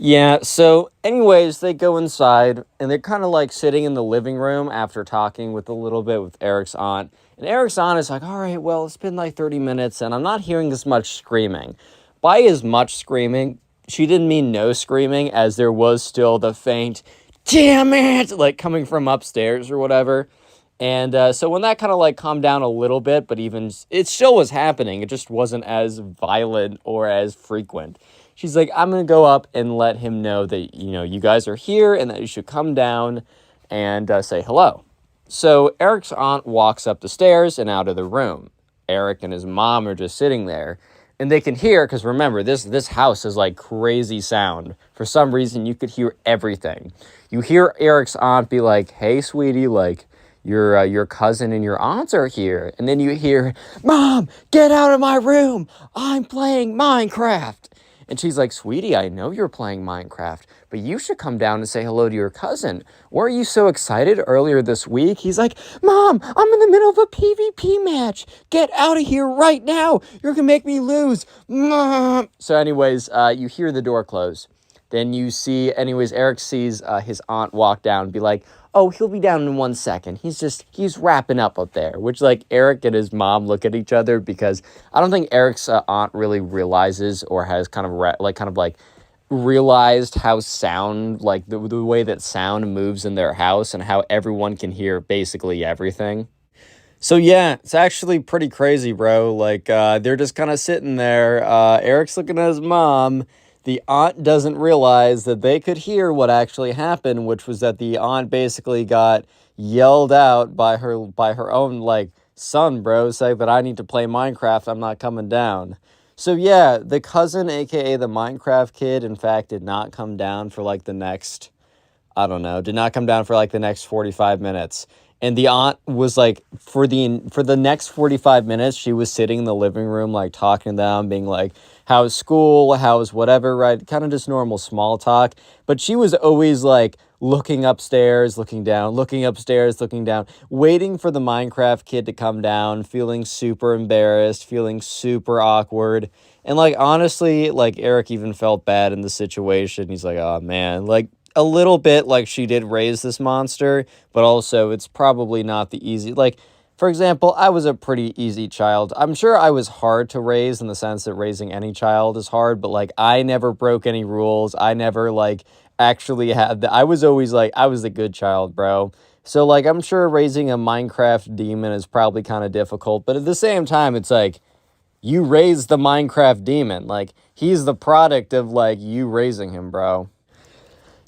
Yeah, so anyways, they go inside, and they're kind of like sitting in the living room after talking with a little bit with Eric's aunt. And Eric's aunt is like, all right, well, it's been like 30 minutes, and I'm not hearing as much screaming. By as much screaming, she didn't mean no screaming, as there was still the faint, damn it, like coming from upstairs or whatever. And so when that kind of like calmed down a little bit, but even it still was happening, it just wasn't as violent or as frequent. She's like, I'm going to go up and let him know that, you guys are here and that you should come down and say hello. So Eric's aunt walks up the stairs and out of the room. Eric and his mom are just sitting there. And they can hear, because remember, this house is like crazy sound. For some reason, you could hear everything. You hear Eric's aunt be like, hey, sweetie, like, your cousin and your aunts are here. And then you hear, Mom, get out of my room. I'm playing Minecraft. And she's like, sweetie, I know you're playing Minecraft, but you should come down and say hello to your cousin. Weren't you so excited earlier this week? He's like, Mom, I'm in the middle of a PvP match. Get out of here right now. You're going to make me lose. Mom. So anyways, you hear the door close. Then you see, Eric sees his aunt walk down and be like, oh, he'll be down in 1 second. He's wrapping up there, which like Eric and his mom look at each other because I don't think Eric's aunt really realizes or has kind of realized how sound, like the way that sound moves in their house and how everyone can hear basically everything. So yeah, it's actually pretty crazy, bro. Like, they're just kind of sitting there. Eric's looking at his mom. The aunt doesn't realize that they could hear what actually happened, which was that the aunt basically got yelled out by her own, like, son, bro, saying that I need to play Minecraft, I'm not coming down. So yeah, the cousin, aka the Minecraft kid, in fact, did not come down for, like, the next 45 minutes. And the aunt was like, for the next 45 minutes, she was sitting in the living room, like talking to them, being like, how's school, how's whatever, right? Kind of just normal small talk. But she was always like looking upstairs, looking down, looking upstairs, looking down, waiting for the Minecraft kid to come down, feeling super embarrassed, feeling super awkward. And like, honestly, like Eric even felt bad in the situation. He's like, oh man, like, a little bit like she did raise this monster, but also it's probably not the easy, like, for example, I was a pretty easy child. I'm sure I was hard to raise in the sense that raising any child is hard, but like I never broke any rules. I never like actually had I was always like, I was the good child, bro. So like, I'm sure raising a Minecraft demon is probably kind of difficult, but at the same time, it's like, you raised the Minecraft demon. Like, he's the product of like you raising him, bro.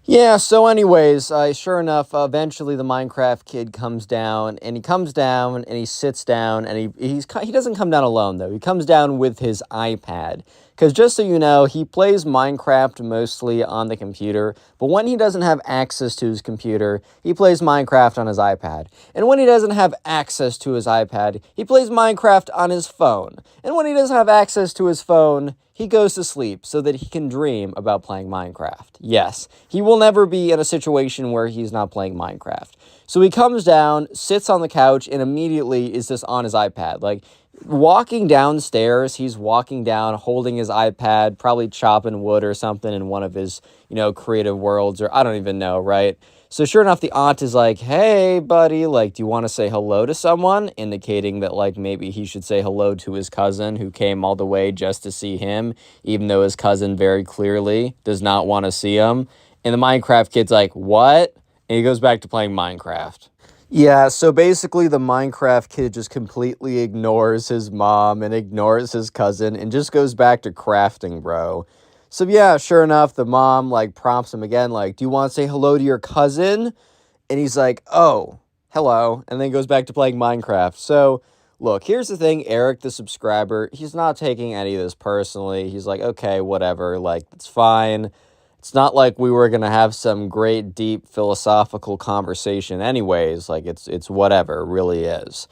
Yeah, so anyways, sure enough, eventually the Minecraft kid comes down, and he sits down, and he doesn't come down alone, though. He comes down with his iPad, because just so you know, he plays Minecraft mostly on the computer, but when he doesn't have access to his computer, he plays Minecraft on his iPad. And when he doesn't have access to his iPad, he plays Minecraft on his phone. And when he doesn't have access to his phone, he goes to sleep so that he can dream about playing Minecraft. Yes, he will never be in a situation where he's not playing Minecraft. So he comes down, sits on the couch, and immediately is just on his iPad. Like, walking downstairs, he's walking down, holding his iPad, probably chopping wood or something in one of his, creative worlds, or I don't even know, right? So sure enough, the aunt is like, hey, buddy, like, do you want to say hello to someone? Indicating that, like, maybe he should say hello to his cousin who came all the way just to see him, even though his cousin very clearly does not want to see him. And the Minecraft kid's like, what? And he goes back to playing Minecraft. Yeah, so basically the Minecraft kid just completely ignores his mom and ignores his cousin and just goes back to crafting, bro. So yeah, sure enough, the mom, like, prompts him again, like, do you want to say hello to your cousin? And he's like, oh, hello, and then goes back to playing Minecraft. So, look, here's the thing, Eric, the subscriber, he's not taking any of this personally. He's like, okay, whatever, like, it's fine. It's not like we were going to have some great, deep, philosophical conversation anyways. Like, it's whatever, it really is.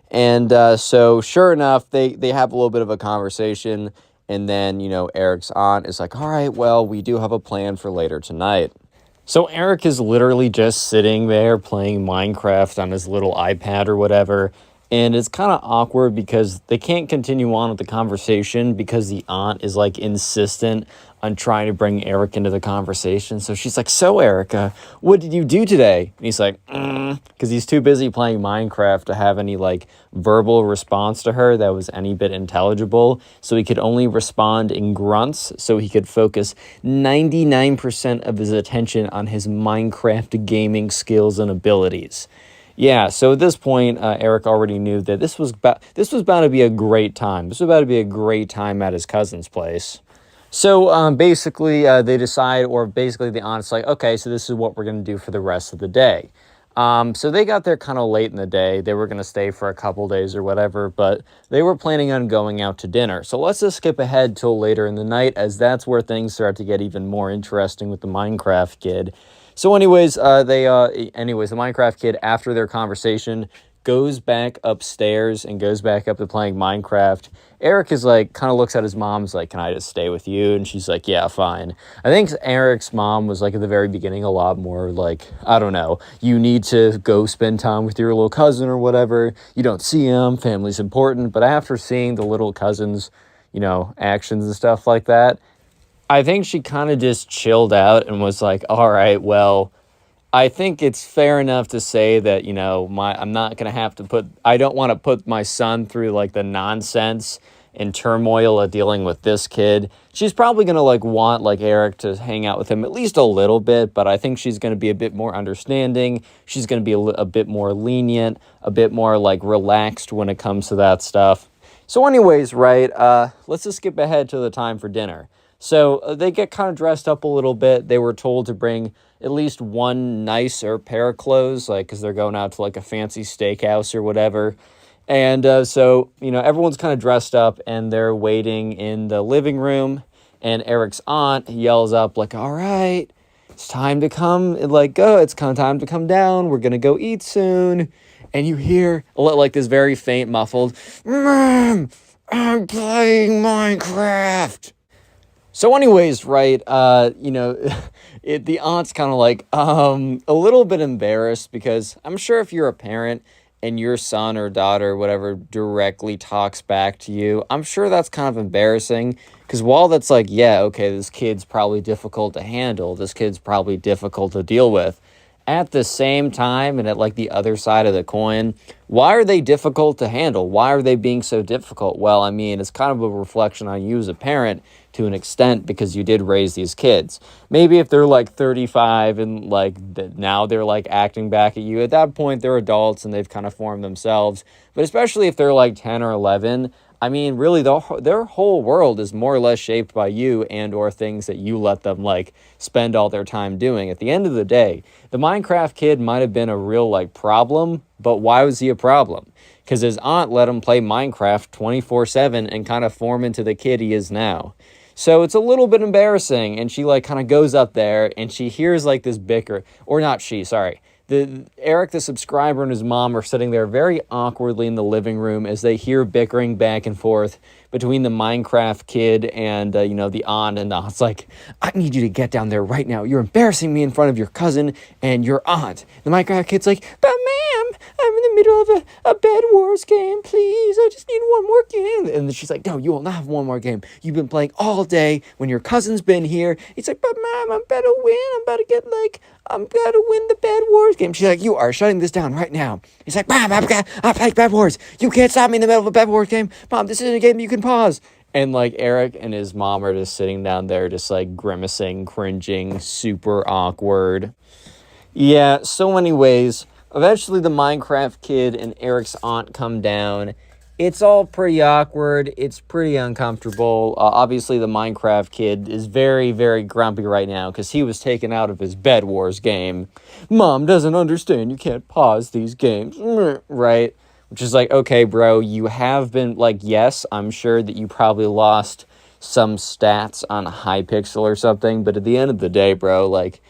And so, sure enough, they have a little bit of a conversation. And then, Eric's aunt is like, all right, well, we do have a plan for later tonight. So Eric is literally just sitting there playing Minecraft on his little iPad or whatever. And it's kind of awkward because they can't continue on with the conversation because the aunt is like insistent on trying to bring Eric into the conversation. So she's like, "So Erica, what did you do today?" And he's like, because he's too busy playing Minecraft to have any like verbal response to her that was any bit intelligible. So he could only respond in grunts so he could focus 99% of his attention on his Minecraft gaming skills and abilities. Yeah, so at this point, Eric already knew that this was about to be a great time. This was about to be a great time at his cousin's place. So basically, they decide, or basically the aunt's like, okay, so this is what we're going to do for the rest of the day. So they got there kind of late in the day. They were going to stay for a couple days or whatever, but they were planning on going out to dinner. So let's just skip ahead till later in the night, as that's where things start to get even more interesting with the Minecraft kid. So anyways, the Minecraft kid, after their conversation, goes back upstairs and goes back up to playing Minecraft. Eric is like, kind of looks at his mom's like, "Can I just stay with you?" And she's like, "Yeah, fine." I think Eric's mom was like at the very beginning a lot more like, I don't know, you need to go spend time with your little cousin or whatever. You don't see him, family's important. But after seeing the little cousin's, actions and stuff like that, I think she kind of just chilled out and was like, all right, well, I think it's fair enough to say that, I'm not going to have to I don't want to put my son through like the nonsense and turmoil of dealing with this kid. She's probably going to like want like Eric to hang out with him at least a little bit, but I think she's going to be a bit more understanding. She's going to be a bit more lenient, a bit more like relaxed when it comes to that stuff. So anyways, right, let's just skip ahead to the time for dinner. So they get kind of dressed up a little bit. They were told to bring at least one nicer pair of clothes, like, because they're going out to like a fancy steakhouse or whatever. And so, everyone's kind of dressed up and they're waiting in the living room. And Eric's aunt yells up like, "All right, it's time to come, go. It's kind of time to come down. We're going to go eat soon." And you hear like this very faint muffled, "Mom, I'm playing Minecraft." So anyways, right, the aunt's kind of like a little bit embarrassed because I'm sure if you're a parent and your son or daughter or whatever directly talks back to you, I'm sure that's kind of embarrassing because while that's like, yeah, okay, this kid's probably difficult to handle, this kid's probably difficult to deal with, at the same time and at like the other side of the coin, why are they difficult to handle? Why are they being so difficult? Well, I mean, it's kind of a reflection on you as a parent to an extent because you did raise these kids. Maybe if they're like 35 and like now they're like acting back at you, at that point they're adults and they've kind of formed themselves. But especially if they're like 10 or 11, I mean, really, their whole world is more or less shaped by you and or things that you let them, like, spend all their time doing. At the end of the day, the Minecraft kid might have been a real, like, problem, but why was he a problem? Because his aunt let him play Minecraft 24/7 and kind of form into the kid he is now. So it's a little bit embarrassing, and she, like, kind of goes up there, and she hears, like, this bicker, or not she, sorry. Eric, the subscriber, and his mom are sitting there very awkwardly in the living room as they hear bickering back and forth between the Minecraft kid and, the aunt. And the aunt's like, "I need you to get down there right now. You're embarrassing me in front of your cousin and your aunt." The Minecraft kid's like, "But ma'am, I'm in the middle of a Bed Wars game. Please, I just need one more game." And then she's like, "No, you will not have one more game. You've been playing all day when your cousin's been here." He's like, "But ma'am, I'm about to win. I'm about to win the Bed Wars game." She's like, "You are shutting this down right now." He's like, "Mom, I play Bed Wars. You can't stop me in the middle of a Bed Wars game. Mom, this isn't a game you can pause." And like Eric and his mom are just sitting down there just like grimacing, cringing, super awkward. Yeah, so anyways, eventually the Minecraft kid and Eric's aunt come down. It's all pretty awkward. It's pretty uncomfortable. Obviously, the Minecraft kid is very, very grumpy right now because he was taken out of his Bed Wars game. "Mom doesn't understand. You can't pause these games." Right? Which is like, okay, bro, you have been, like, yes, I'm sure that you probably lost some stats on Hypixel or something, but at the end of the day, bro, like,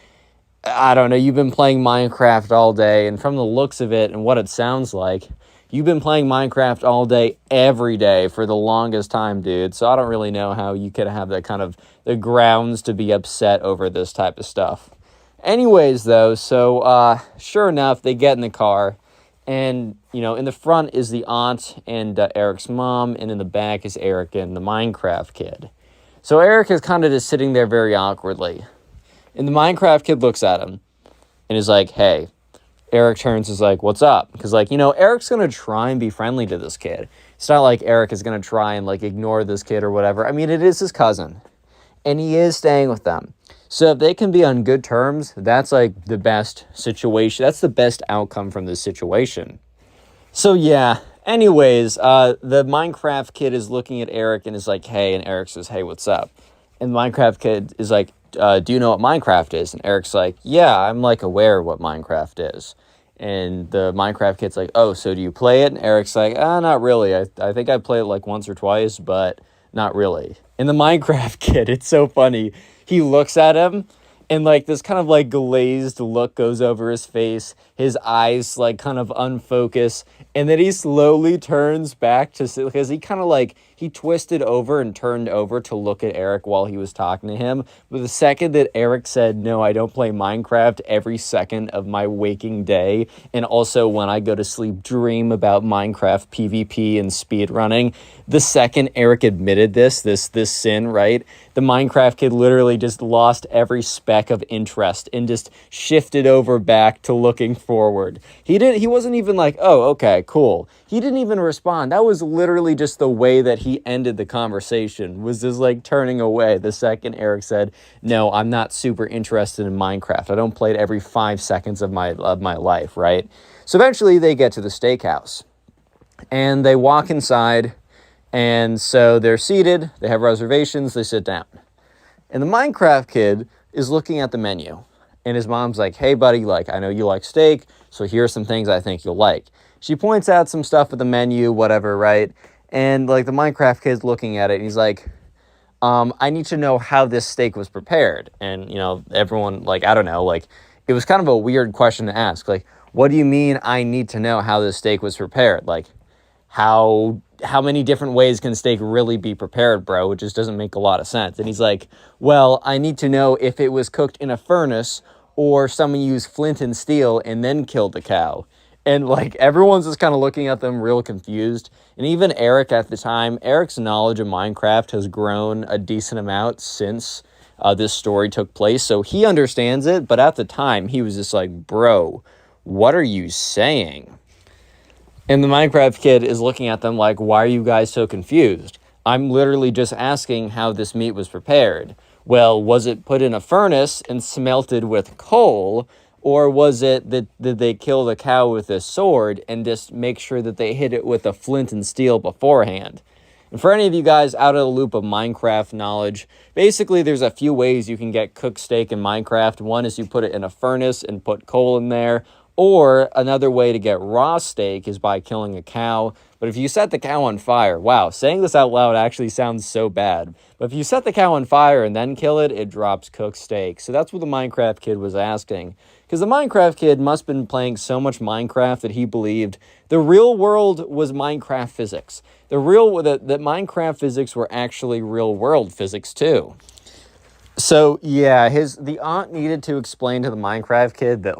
I don't know, you've been playing Minecraft all day, and from the looks of it and what it sounds like, you've been playing Minecraft all day, every day, for the longest time, dude. So I don't really know how you could have that kind of the grounds to be upset over this type of stuff. Anyways, though, so sure enough, they get in the car, And, in the front is the aunt and Eric's mom, and in the back is Eric and the Minecraft kid. So Eric is kind of just sitting there very awkwardly. And the Minecraft kid looks at him and is like, hey. Eric turns and is like, what's up? Because, Eric's going to try and be friendly to this kid. It's not like Eric is going to try and, ignore this kid or whatever. I mean, it is his cousin. And he is staying with them. So if they can be on good terms, that's, the best situation. That's the best outcome from this situation. So, yeah. Anyways, the Minecraft kid is looking at Eric and is like, hey. And Eric says, hey, what's up? And the Minecraft kid is like, do you know what Minecraft is? And Eric's like, yeah, I'm, aware what Minecraft is. And the Minecraft kid's like, oh, so do you play it? And Eric's like, not really. I think I played it, once or twice, but not really. And the Minecraft kid, it's so funny. He looks at him, and, this kind of, glazed look goes over his face. His eyes, kind of unfocus. And then he slowly turns back because he kind of, he twisted over and turned over to look at Eric while he was talking to him. But the second that Eric said, no, I don't play Minecraft every second of my waking day, and also when I go to sleep, dream about Minecraft PvP and speedrunning, the second Eric admitted this sin, right? The Minecraft kid literally just lost every speck of interest and just shifted over back to looking forward. He wasn't even like, oh, okay, cool. He didn't even respond. That was literally just the way that he ended the conversation, was just turning away the second Eric said, no, I'm not super interested in Minecraft. I don't play it every 5 seconds of my life, right? So eventually they get to the steakhouse and they walk inside. And so they're seated, they have reservations, they sit down. And the Minecraft kid is looking at the menu. And his mom's like, hey, buddy, I know you like steak, so here are some things I think you'll like. She points out some stuff at the menu, whatever, right? And, the Minecraft kid's looking at it, and he's like, I need to know how this steak was prepared. And, everyone, I don't know, it was kind of a weird question to ask. What do you mean I need to know how this steak was prepared? How many different ways can steak really be prepared, bro? It just doesn't make a lot of sense. And he's like, well, I need to know if it was cooked in a furnace or someone used flint and steel and then killed the cow. And everyone's just kind of looking at them real confused. And even Eric at the time, Eric's knowledge of Minecraft has grown a decent amount since this story took place. So he understands it. But at the time, he was just like, bro, what are you saying? And the Minecraft kid is looking at them like, why are you guys so confused? I'm literally just asking how this meat was prepared. Well, was it put in a furnace and smelted with coal? Or was it that they kill the cow with a sword and just make sure that they hit it with a flint and steel beforehand? And for any of you guys out of the loop of Minecraft knowledge, basically there's a few ways you can get cooked steak in Minecraft. One is you put it in a furnace and put coal in there. Or another way to get raw steak is by killing a cow. But if you set the cow on fire, wow, saying this out loud actually sounds so bad. But if you set the cow on fire and then kill it, it drops cooked steak. So that's what the Minecraft kid was asking. Because the Minecraft kid must have been playing so much Minecraft that he believed the real world was Minecraft physics. That Minecraft physics were actually real world physics too. So yeah, the aunt needed to explain to the Minecraft kid that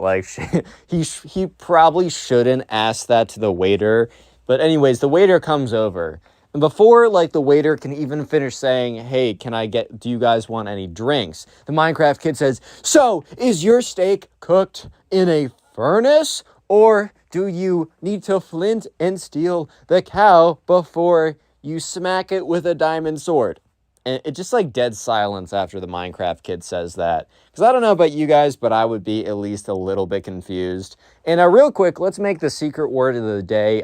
he probably shouldn't ask that to the waiter. But anyways, the waiter comes over, and before the waiter can even finish saying, "Hey, do you guys want any drinks?" The Minecraft kid says, "So, is your steak cooked in a furnace, or do you need to flint and steel the cow before you smack it with a diamond sword?" And it's just dead silence after the Minecraft kid says that. Because I don't know about you guys, but I would be at least a little bit confused. And real quick, let's make the secret word of the day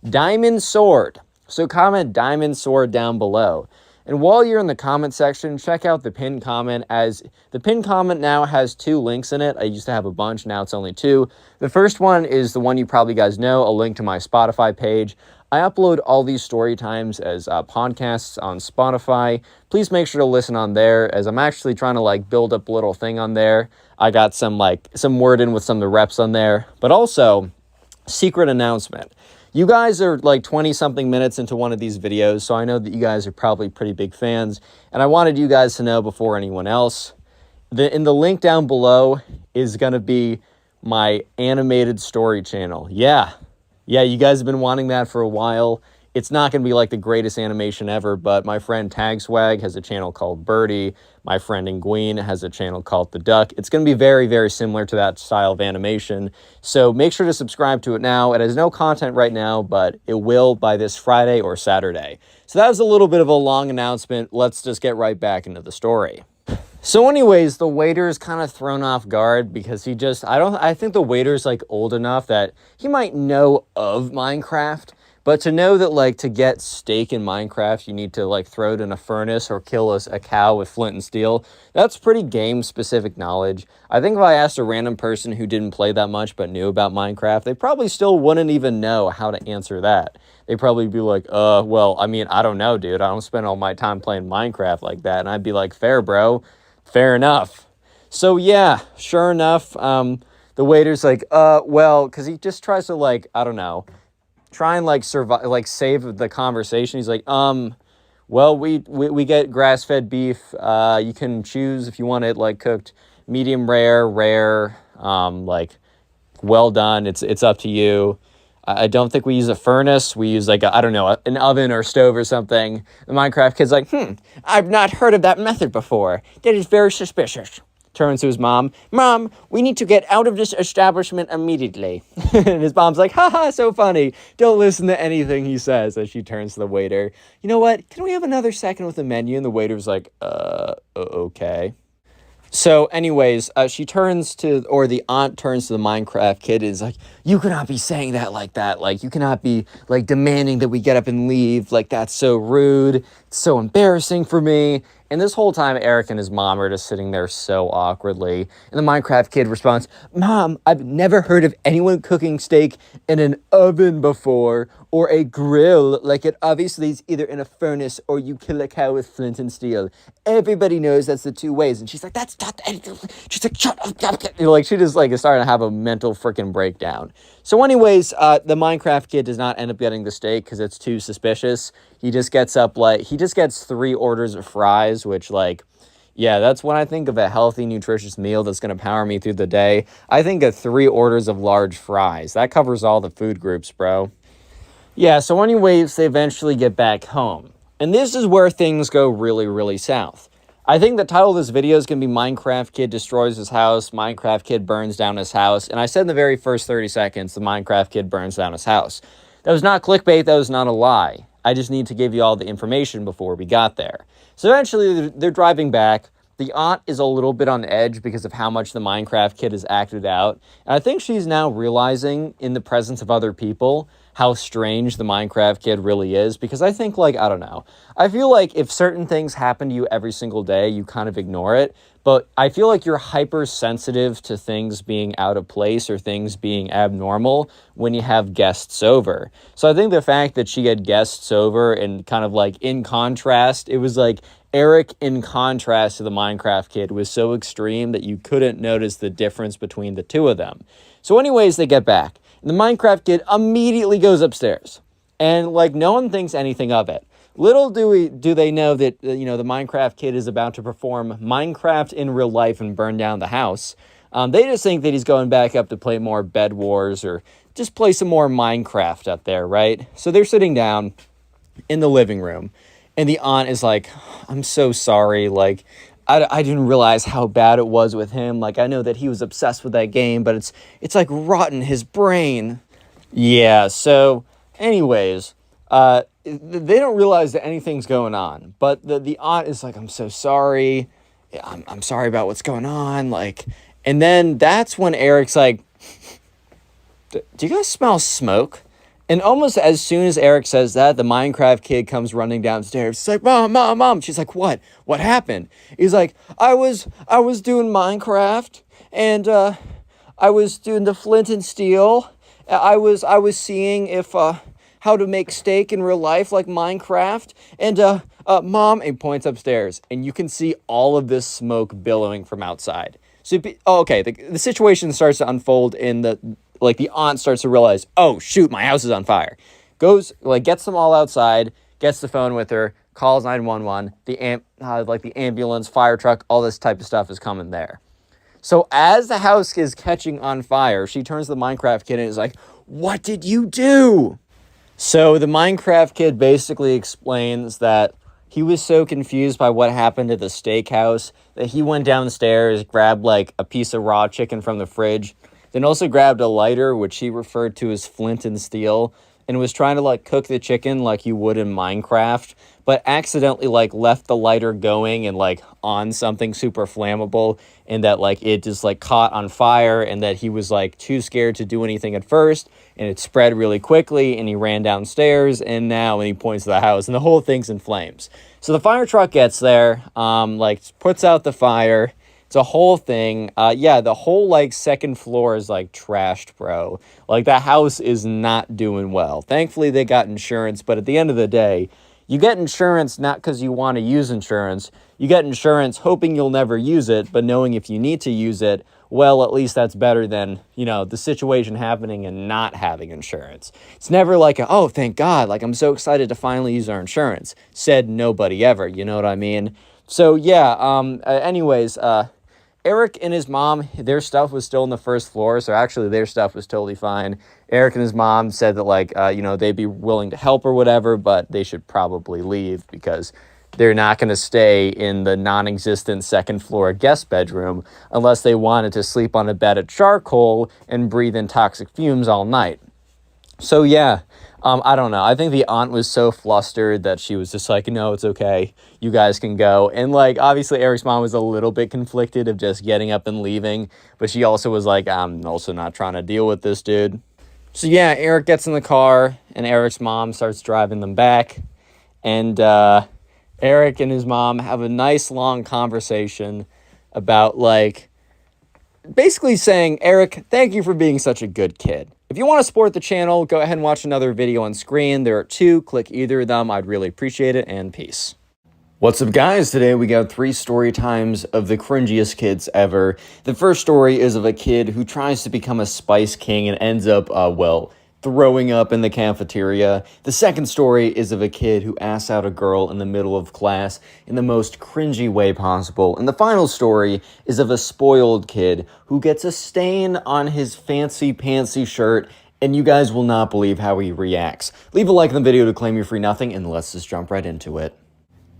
diamond sword. So comment diamond sword down below. And while you're in the comment section, check out the pinned comment, as the pinned comment now has 2 links in it. I used to have a bunch, now it's only 2. The first one is the one you probably guys know, a link to my Spotify page. I upload all these story times as podcasts on Spotify. Please make sure to listen on there, as I'm actually trying to build up a little thing on there. I got some word in with some of the reps on there. But also, secret announcement. You guys are 20-something minutes into one of these videos, so I know that you guys are probably pretty big fans. And I wanted you guys to know before anyone else, in the link down below is going to be my animated story channel. Yeah. Yeah, you guys have been wanting that for a while. It's not going to be like the greatest animation ever, but my friend Tag Swag has a channel called Birdie. My friend Nguyen has a channel called The Duck. It's going to be very, very similar to that style of animation. So make sure to subscribe to it now. It has no content right now, but it will by this Friday or Saturday. So that was a little bit of a long announcement. Let's just get right back into the story. So anyways, the waiter is kind of thrown off guard because I think the waiter's like old enough that he might know of Minecraft, but to know that like to get steak in Minecraft, you need to like throw it in a furnace or kill a cow with flint and steel. That's pretty game specific knowledge. I think if I asked a random person who didn't play that much but knew about Minecraft, they probably still wouldn't even know how to answer that. They'd probably be like, well, I mean, I don't know, dude. I don't spend all my time playing Minecraft like that. And I'd be like, fair, bro. Fair enough. So yeah, sure enough, the waiter's like, well, because he just tries to like, I don't know, try and like survive, like save the conversation. He's like, well, we get grass-fed beef. You can choose if you want it like cooked medium rare, like well done. It's up to you. I don't think we use a furnace. We use like, I don't know, an oven or stove or something. The Minecraft kid's like, I've not heard of that method before. That is very suspicious. Turns to his mom. Mom, we need to get out of this establishment immediately. And his mom's like, haha, so funny. Don't listen to anything he says as she turns to the waiter. You know what? Can we have another second with the menu? And the waiter's like, okay. So anyways, she turns to, or the aunt turns to the Minecraft kid and is like, you cannot be saying that like that. Like, you cannot be, like, demanding that we get up and leave. Like, that's so rude. It's so embarrassing for me. And this whole time, Eric and his mom are just sitting there so awkwardly. And the Minecraft kid responds, Mom, I've never heard of anyone cooking steak in an oven before, or a grill. Like, it obviously is either in a furnace or you kill a cow with flint and steel. Everybody knows that's the two ways. And she's like, that's not, she's like, shut up. You know, like, she just, like, is starting to have a mental freaking breakdown. So anyways, the Minecraft kid does not end up getting the steak because it's too suspicious. He just gets 3 orders of fries, which, like, yeah, that's when I think of a healthy, nutritious meal that's going to power me through the day. I think of 3 orders of large fries. That covers all the food groups, bro. Yeah, so anyways, they eventually get back home. And this is where things go really, really south. I think the title of this video is going to be Minecraft Kid Destroys His House, Minecraft Kid Burns Down His House. And I said in the very first 30 seconds, the Minecraft Kid burns down his house. That was not clickbait, that was not a lie. I just need to give you all the information before we got there. So eventually, they're driving back. The aunt is a little bit on edge because of how much the Minecraft kid has acted out. And I think she's now realizing, in the presence of other people, how strange the Minecraft kid really is. Because I think, like, I don't know. I feel like if certain things happen to you every single day, you kind of ignore it. But I feel like you're hypersensitive to things being out of place or things being abnormal when you have guests over. So I think the fact that she had guests over and kind of like in contrast, it was like Eric in contrast to the Minecraft kid was so extreme that you couldn't notice the difference between the two of them. So anyways, they get back. And the Minecraft kid immediately goes upstairs. And like no one thinks anything of it. Little do they know that, the Minecraft kid is about to perform Minecraft in real life and burn down the house. They just think that he's going back up to play more Bed Wars or just play some more Minecraft up there, right? So they're sitting down in the living room, and the aunt is like, I'm so sorry, like, I didn't realize how bad it was with him. Like, I know that he was obsessed with that game, but it's like rotten his brain. Yeah, so anyways, they don't realize that anything's going on, but the aunt is like, I'm so sorry. I'm sorry about what's going on. Like, and then that's when Eric's like, do you guys smell smoke? And almost as soon as Eric says that, the Minecraft kid comes running downstairs. He's like, Mom. She's like, what? What happened? He's like, I was doing Minecraft, and I was doing the flint and steel. I was seeing if how to make steak in real life like Minecraft. And Mom, and points upstairs, and you can see all of this smoke billowing from outside. So, okay, the situation starts to unfold in the aunt starts to realize, oh shoot, my house is on fire. Goes, gets them all outside, gets the phone with her, calls 911, the ambulance, fire truck, all this type of stuff is coming there. So as the house is catching on fire, she turns to the Minecraft kid and is like, "What did you do?" So the Minecraft kid basically explains that he was so confused by what happened at the steakhouse that he went downstairs, grabbed like a piece of raw chicken from the fridge, then also grabbed a lighter, which he referred to as flint and steel, and was trying to like cook the chicken like you would in Minecraft, but accidentally like left the lighter going and like on something super flammable, and that like it just like caught on fire, and that he was like too scared to do anything at first, and it spread really quickly, and he ran downstairs, and now, and he points to the house, and the whole thing's in flames. So the fire truck gets there, like puts out the fire. It's a whole thing. Yeah, the whole like second floor is like trashed, bro. Like the house is not doing well. Thankfully they got insurance, but at the end of the day, you get insurance not because you want to use insurance. You get insurance hoping you'll never use it, but knowing if you need to use it, well, at least that's better than, you know, the situation happening and not having insurance. It's never like, oh, thank God, like I'm so excited to finally use our insurance. Said nobody ever, you know what I mean? So yeah, anyways, Eric and his mom, their stuff was still on the first floor, so actually their stuff was totally fine. Eric and his mom said that, like, you know, they'd be willing to help or whatever, but they should probably leave because they're not going to stay in the non-existent second floor guest bedroom unless they wanted to sleep on a bed of charcoal and breathe in toxic fumes all night. So yeah, I don't know. I think the aunt was so flustered that she was just like, no, it's okay. You guys can go. And like, obviously Eric's mom was a little bit conflicted of just getting up and leaving, but she also was like, I'm also not trying to deal with this dude. So yeah, Eric gets in the car and Eric's mom starts driving them back. And Eric and his mom have a nice long conversation about like, basically saying, Eric, thank you for being such a good kid. If you want to support the channel, go ahead and watch another video on screen. There are two. Click either of them. I'd really appreciate it, and peace. What's up, guys? Today we got 3 story times of the cringiest kids ever. The first story is of a kid who tries to become a Spice King and ends up, well, throwing up in the cafeteria. The second story is of a kid who asks out a girl in the middle of class in the most cringy way possible. And the final story is of a spoiled kid who gets a stain on his fancy pantsy shirt, and you guys will not believe how he reacts. Leave a like on the video to claim your free nothing, and let's just jump right into it.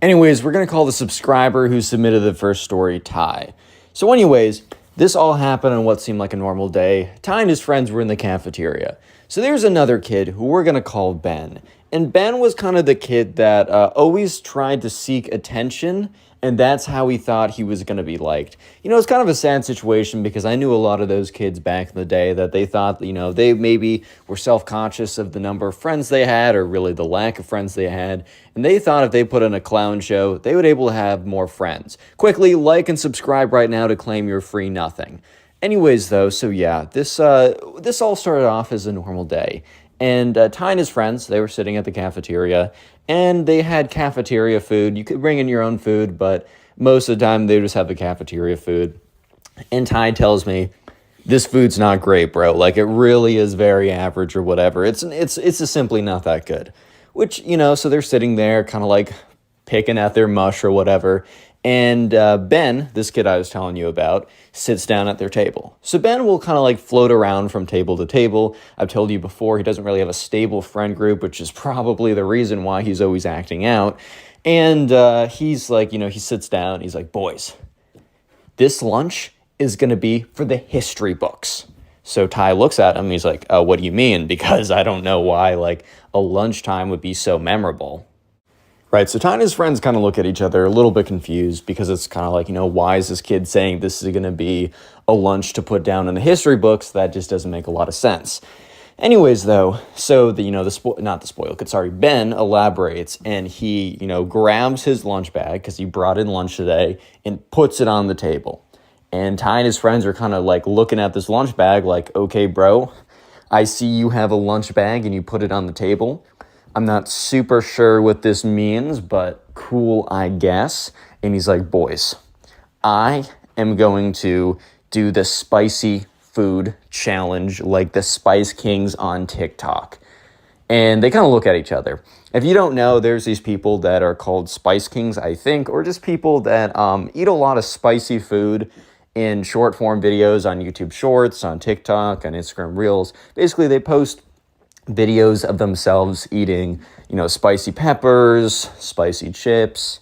Anyways, we're going to call the subscriber who submitted the first story Ty. So anyways, this all happened on what seemed like a normal day. Ty and his friends were in the cafeteria. So there's another kid who we're going to call Ben. And Ben was kind of the kid that always tried to seek attention, and that's how he thought he was going to be liked. You know, it's kind of a sad situation because I knew a lot of those kids back in the day that they thought, you know, they maybe were self-conscious of the number of friends they had, or really the lack of friends they had, and they thought if they put on a clown show, they would be able to have more friends. Quickly, like and subscribe right now to claim your free nothing. Anyways, though, so yeah, this all started off as a normal day. And Ty and his friends, they were sitting at the cafeteria, and they had cafeteria food. You could bring in your own food, but most of the time they just have the cafeteria food. And Ty tells me, this food's not great, bro. Like, it really is very average or whatever. It's just simply not that good. Which, you know, so they're sitting there kind of like picking at their mush or whatever. And Ben, this kid I was telling you about, sits down at their table. So Ben will kind of like float around from table to table. I've told you before, he doesn't really have a stable friend group, which is probably the reason why he's always acting out. And he's like, you know, he sits down. He's like, boys, this lunch is going to be for the history books. So Ty looks at him. He's like, what do you mean? Because I don't know why like a lunchtime would be so memorable. Right, so Ty and his friends kind of look at each other a little bit confused because it's kind of like, you know, why is this kid saying this is going to be a lunch to put down in the history books? That just doesn't make a lot of sense. Anyways, though, so the, you know, Ben elaborates, and he, you know, grabs his lunch bag because he brought in lunch today and puts it on the table. And Ty and his friends are kind of like looking at this lunch bag like, okay, bro, I see you have a lunch bag and you put it on the table. I'm not super sure what this means, but cool, I guess. And he's like, boys, I am going to do the spicy food challenge like the Spice Kings on TikTok. And they kind of look at each other. If you don't know, there's these people that are called Spice Kings, I think, or just people that eat a lot of spicy food in short form videos on YouTube Shorts, on TikTok, on Instagram Reels. Basically, they post videos of themselves eating, spicy peppers, spicy chips,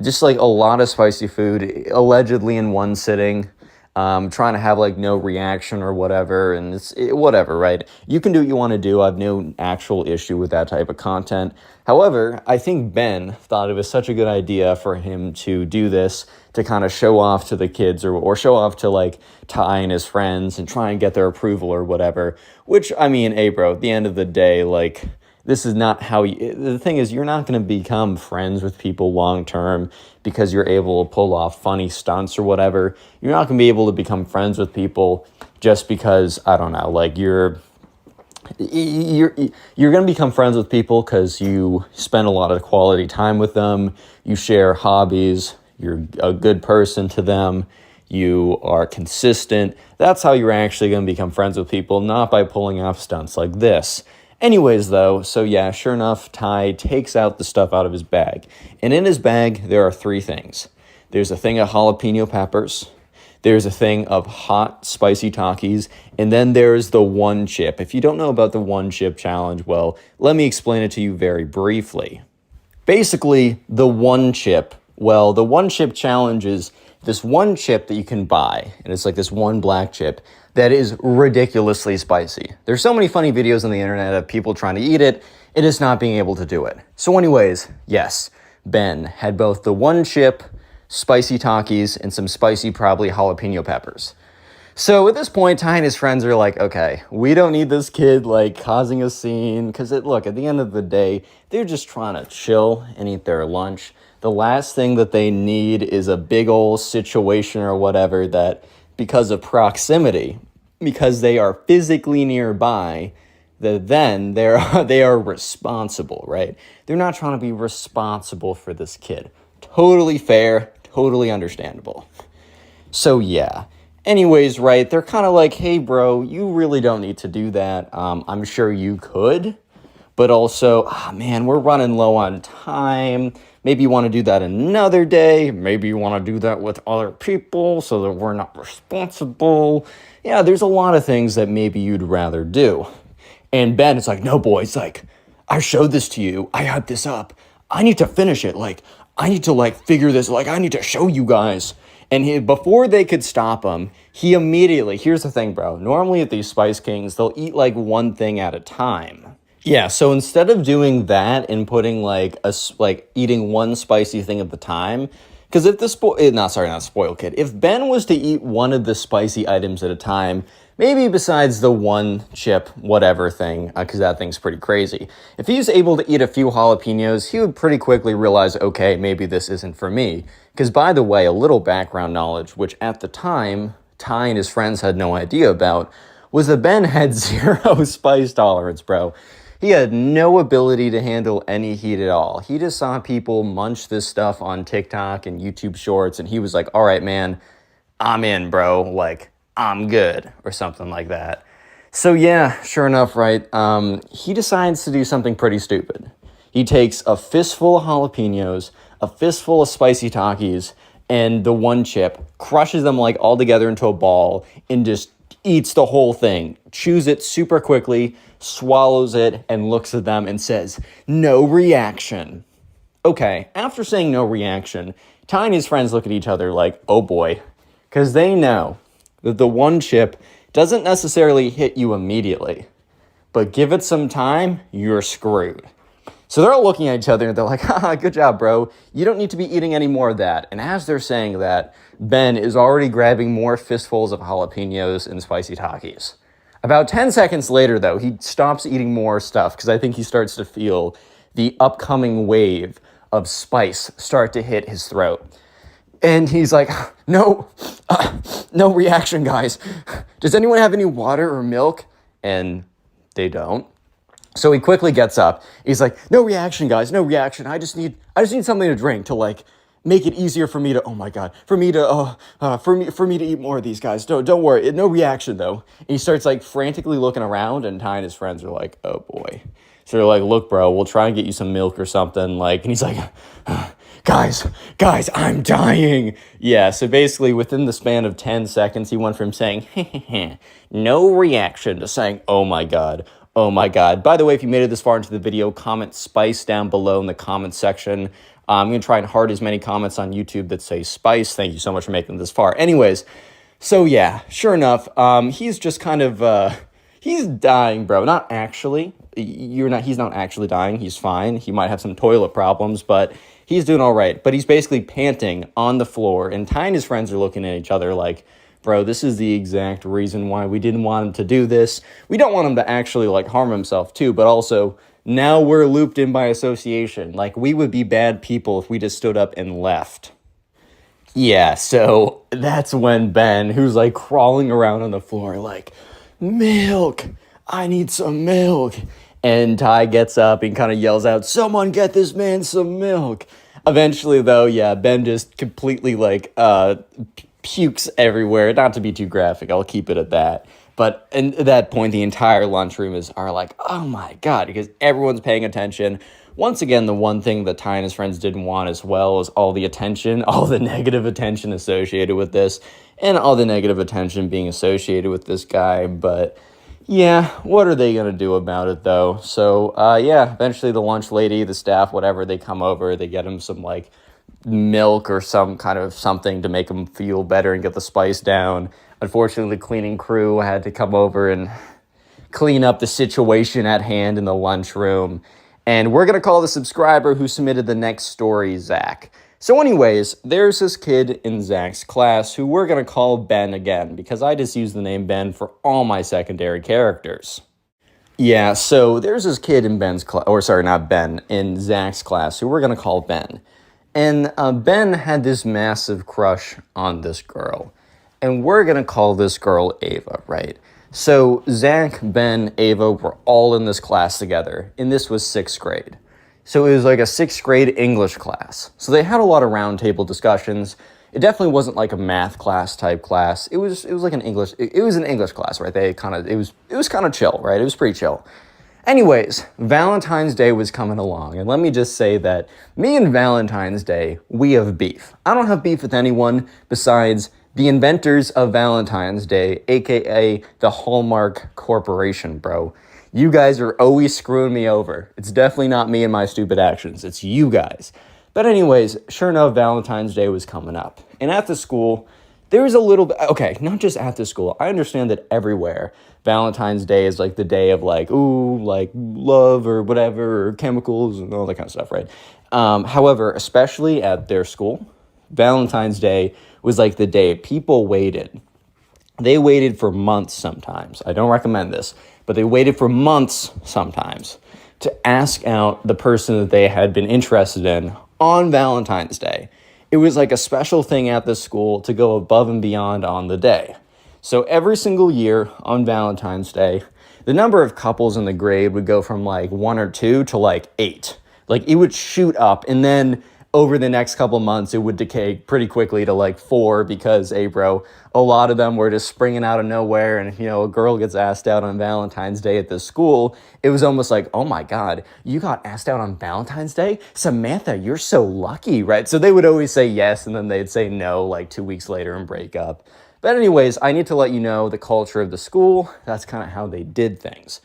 just like a lot of spicy food, allegedly in one sitting, trying to have like no reaction or whatever, and whatever, right? You can do what you want to do. I have no actual issue with that type of content. However, I think Ben thought it was such a good idea for him to do this to kind of show off to the kids or show off to like Ty and his friends and try and get their approval or whatever, which, I mean, hey bro, at the end of the day, like, this is not how the thing is, you're not going to become friends with people long term because you're able to pull off funny stunts or whatever. You're not going to be able to become friends with people just because, I don't know, like you're going to become friends with people because you spend a lot of quality time with them, you share hobbies, you're a good person to them, you are consistent. That's how you're actually going to become friends with people, not by pulling off stunts like this. Anyways, though, so yeah, sure enough, Ty takes out the stuff out of his bag. And in his bag, there are 3 things. There's a thing of jalapeno peppers, there's a thing of hot, spicy Takis, and then there's the one chip. If you don't know about the one chip challenge, well, let me explain it to you very briefly. Basically, the one chip challenge is this one chip that you can buy, and it's like this one black chip that is ridiculously spicy. There's so many funny videos on the internet of people trying to eat it and just not being able to do it. So anyways, yes, Ben had both the one chip, spicy Takis, and some spicy, probably jalapeno peppers. So at this point, Ty and his friends are like, okay, we don't need this kid like causing a scene, because look, at the end of the day, they're just trying to chill and eat their lunch. The last thing that they need is a big old situation or whatever that, because of proximity, because they are physically nearby, then they are responsible, right? They're not trying to be responsible for this kid. Totally fair, totally understandable. So yeah. Anyways, right, they're kind of like, hey, bro, you really don't need to do that. I'm sure you could, but also, man, we're running low on time. Maybe you want to do that another day. Maybe you want to do that with other people so that we're not responsible. Yeah, there's a lot of things that maybe you'd rather do. And Ben is like, no, boys, like, I showed this to you. I had this up. I need to finish it. Like, I need to, like, figure this. Like, I need to show you guys. And before they could stop him, he immediately, here's the thing, bro. Normally at these Spice Kings, they'll eat, like, one thing at a time. Yeah, so instead of doing that and putting eating one spicy thing at the time, because if if Ben was to eat one of the spicy items at a time, maybe besides the one chip whatever thing, because that thing's pretty crazy. If he's able to eat a few jalapenos, he would pretty quickly realize, okay, maybe this isn't for me. Because by the way, a little background knowledge, which at the time Ty and his friends had no idea about, was that Ben had 0 spice tolerance, bro. He had no ability to handle any heat at all. He just saw people munch this stuff on TikTok and YouTube Shorts, and he was like, all right, man, I'm in, bro. Like, I'm good, or something like that. So yeah, sure enough, right, he decides to do something pretty stupid. He takes a fistful of jalapenos, a fistful of spicy Takis, and the one chip, crushes them like all together into a ball, and just eats the whole thing, chews it super quickly, swallows it, and looks at them and says, no reaction. Okay, after saying no reaction, Ty and his friends look at each other like, oh boy, because they know that the one chip doesn't necessarily hit you immediately, but give it some time, you're screwed. So they're all looking at each other and they're like, haha, good job, bro. You don't need to be eating any more of that. And as they're saying that, Ben is already grabbing more fistfuls of jalapenos and spicy Takis. About 10 seconds later, though, he stops eating more stuff because I think he starts to feel the upcoming wave of spice start to hit his throat. And he's like, no reaction, guys. Does anyone have any water or milk? And they don't. So he quickly gets up. He's like, no reaction, guys, no reaction. I just need something to drink to like make it easier for me to, oh my God, for me to eat more of these guys. Don't worry, no reaction though. And he starts like frantically looking around, and Ty and his friends are like, oh boy. So they're like, look, bro, we'll try and get you some milk or something. Like, and he's like, guys, I'm dying. Yeah, so basically within the span of 10 seconds, he went from saying, no reaction to saying, oh my God. Oh my God. By the way, if you made it this far into the video, comment spice down below in the comment section. I'm going to try and heart as many comments on YouTube that say spice. Thank you so much for making it this far. Anyways, so yeah, sure enough, he's just kind of, he's dying, bro. Not actually. He's not actually dying. He's fine. He might have some toilet problems, but he's doing all right. But he's basically panting on the floor, and Ty and his friends are looking at each other like, bro, this is the exact reason why we didn't want him to do this. We don't want him to actually, like, harm himself, too, but also, now we're looped in by association. Like, we would be bad people if we just stood up and left. Yeah, so that's when Ben, who's, like, crawling around on the floor, like, milk, I need some milk. And Ty gets up and kind of yells out, someone get this man some milk. Eventually, though, yeah, Ben just completely, like, pukes everywhere. Not to be too graphic, I'll keep it at that. But at that point, the entire lunchroom are like, oh my God, because everyone's paying attention. Once again, the one thing that Ty and his friends didn't want as well is all the attention, all the negative attention associated with this, and all the negative attention being associated with this guy. But yeah, what are they going to do about it, though? So, yeah, eventually the lunch lady, the staff, whatever, they come over, they get him some, like, milk or some kind of something to make him feel better and get the spice down. Unfortunately, the cleaning crew had to come over and clean up the situation at hand in the lunchroom. And we're going to call the subscriber who submitted the next story Zach. So anyways, there's this kid in Zach's class who we're going to call Ben again, because I just use the name Ben for all my secondary characters. Yeah, so there's this kid in Ben's class, or sorry, not Ben, in Zach's class who we're going to call Ben. And Ben had this massive crush on this girl. And we're going to call this girl Ava, right? So Zach, Ben, Ava were all in this class together. And this was 6th grade. So it was like a 6th grade English class. So they had a lot of roundtable discussions. It definitely wasn't like a math class type class. It was like an English, it was an English class, right? It was kind of chill, right? It was pretty chill. Anyways, Valentine's Day was coming along, and let me just say that me and Valentine's Day, we have beef. I don't have beef with anyone besides the inventors of Valentine's Day, aka the Hallmark Corporation, bro. You guys are always screwing me over. It's definitely not me and my stupid actions. It's you guys. But anyways, sure enough, Valentine's Day was coming up. And at the school, there was a little bit, okay, not just at the school. I understand that everywhere, Valentine's Day is like the day of like, ooh, like love or whatever, or chemicals and all that kind of stuff, right? However, especially at their school, Valentine's Day was like the day people waited. They waited for months sometimes. I don't recommend this, but they waited for months sometimes to ask out the person that they had been interested in on Valentine's Day. It was like a special thing at the school to go above and beyond on the day. So every single year on Valentine's Day, the number of couples in the grade would go from like 1 or 2 to like 8. Like it would shoot up, and then over the next couple months, it would decay pretty quickly to like 4 because, hey bro, a lot of them were just springing out of nowhere. And, you know, a girl gets asked out on Valentine's Day at the school. It was almost like, oh my God, you got asked out on Valentine's Day? Samantha, you're so lucky, right? So they would always say yes, and then they'd say no like 2 weeks later and break up. But anyways, I need to let you know the culture of the school. That's kind of how they did things.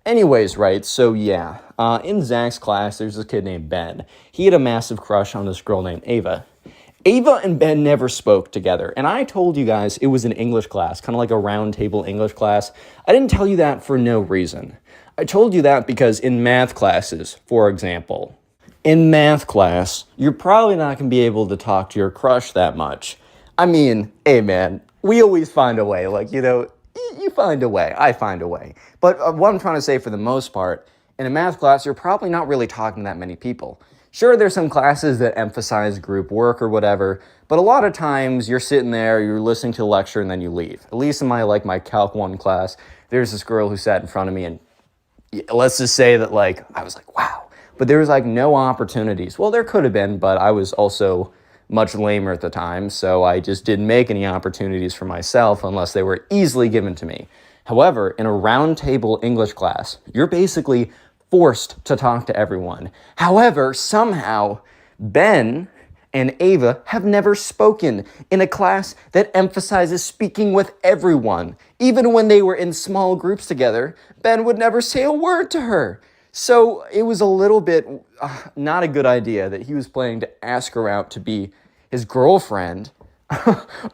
Anyways, right, so yeah, in Zach's class, there's this kid named Ben. He had a massive crush on this girl named Ava. Ava and Ben never spoke together, and I told you guys it was an English class, kind of like a round table English class. I didn't tell you that for no reason. I told you that because in math classes, for example, in math class, you're probably not going to be able to talk to your crush that much. I mean, hey man, we always find a way, like, you know, you find a way, I find a way. But what I'm trying to say for the most part, in a math class, you're probably not really talking to that many people. Sure, there's some classes that emphasize group work or whatever, but a lot of times you're sitting there, you're listening to a lecture, and then you leave. At least in my Calc 1 class, there's this girl who sat in front of me, and let's just say that, like, I was like, wow. But there was, like, no opportunities. Well, there could have been, but I was also much lamer at the time, so I just didn't make any opportunities for myself unless they were easily given to me. However, in a round table English class, you're basically forced to talk to everyone. However, somehow, Ben and Ava have never spoken in a class that emphasizes speaking with everyone. Even when they were in small groups together, Ben would never say a word to her. So it was a little bit not a good idea that he was planning to ask her out to be his girlfriend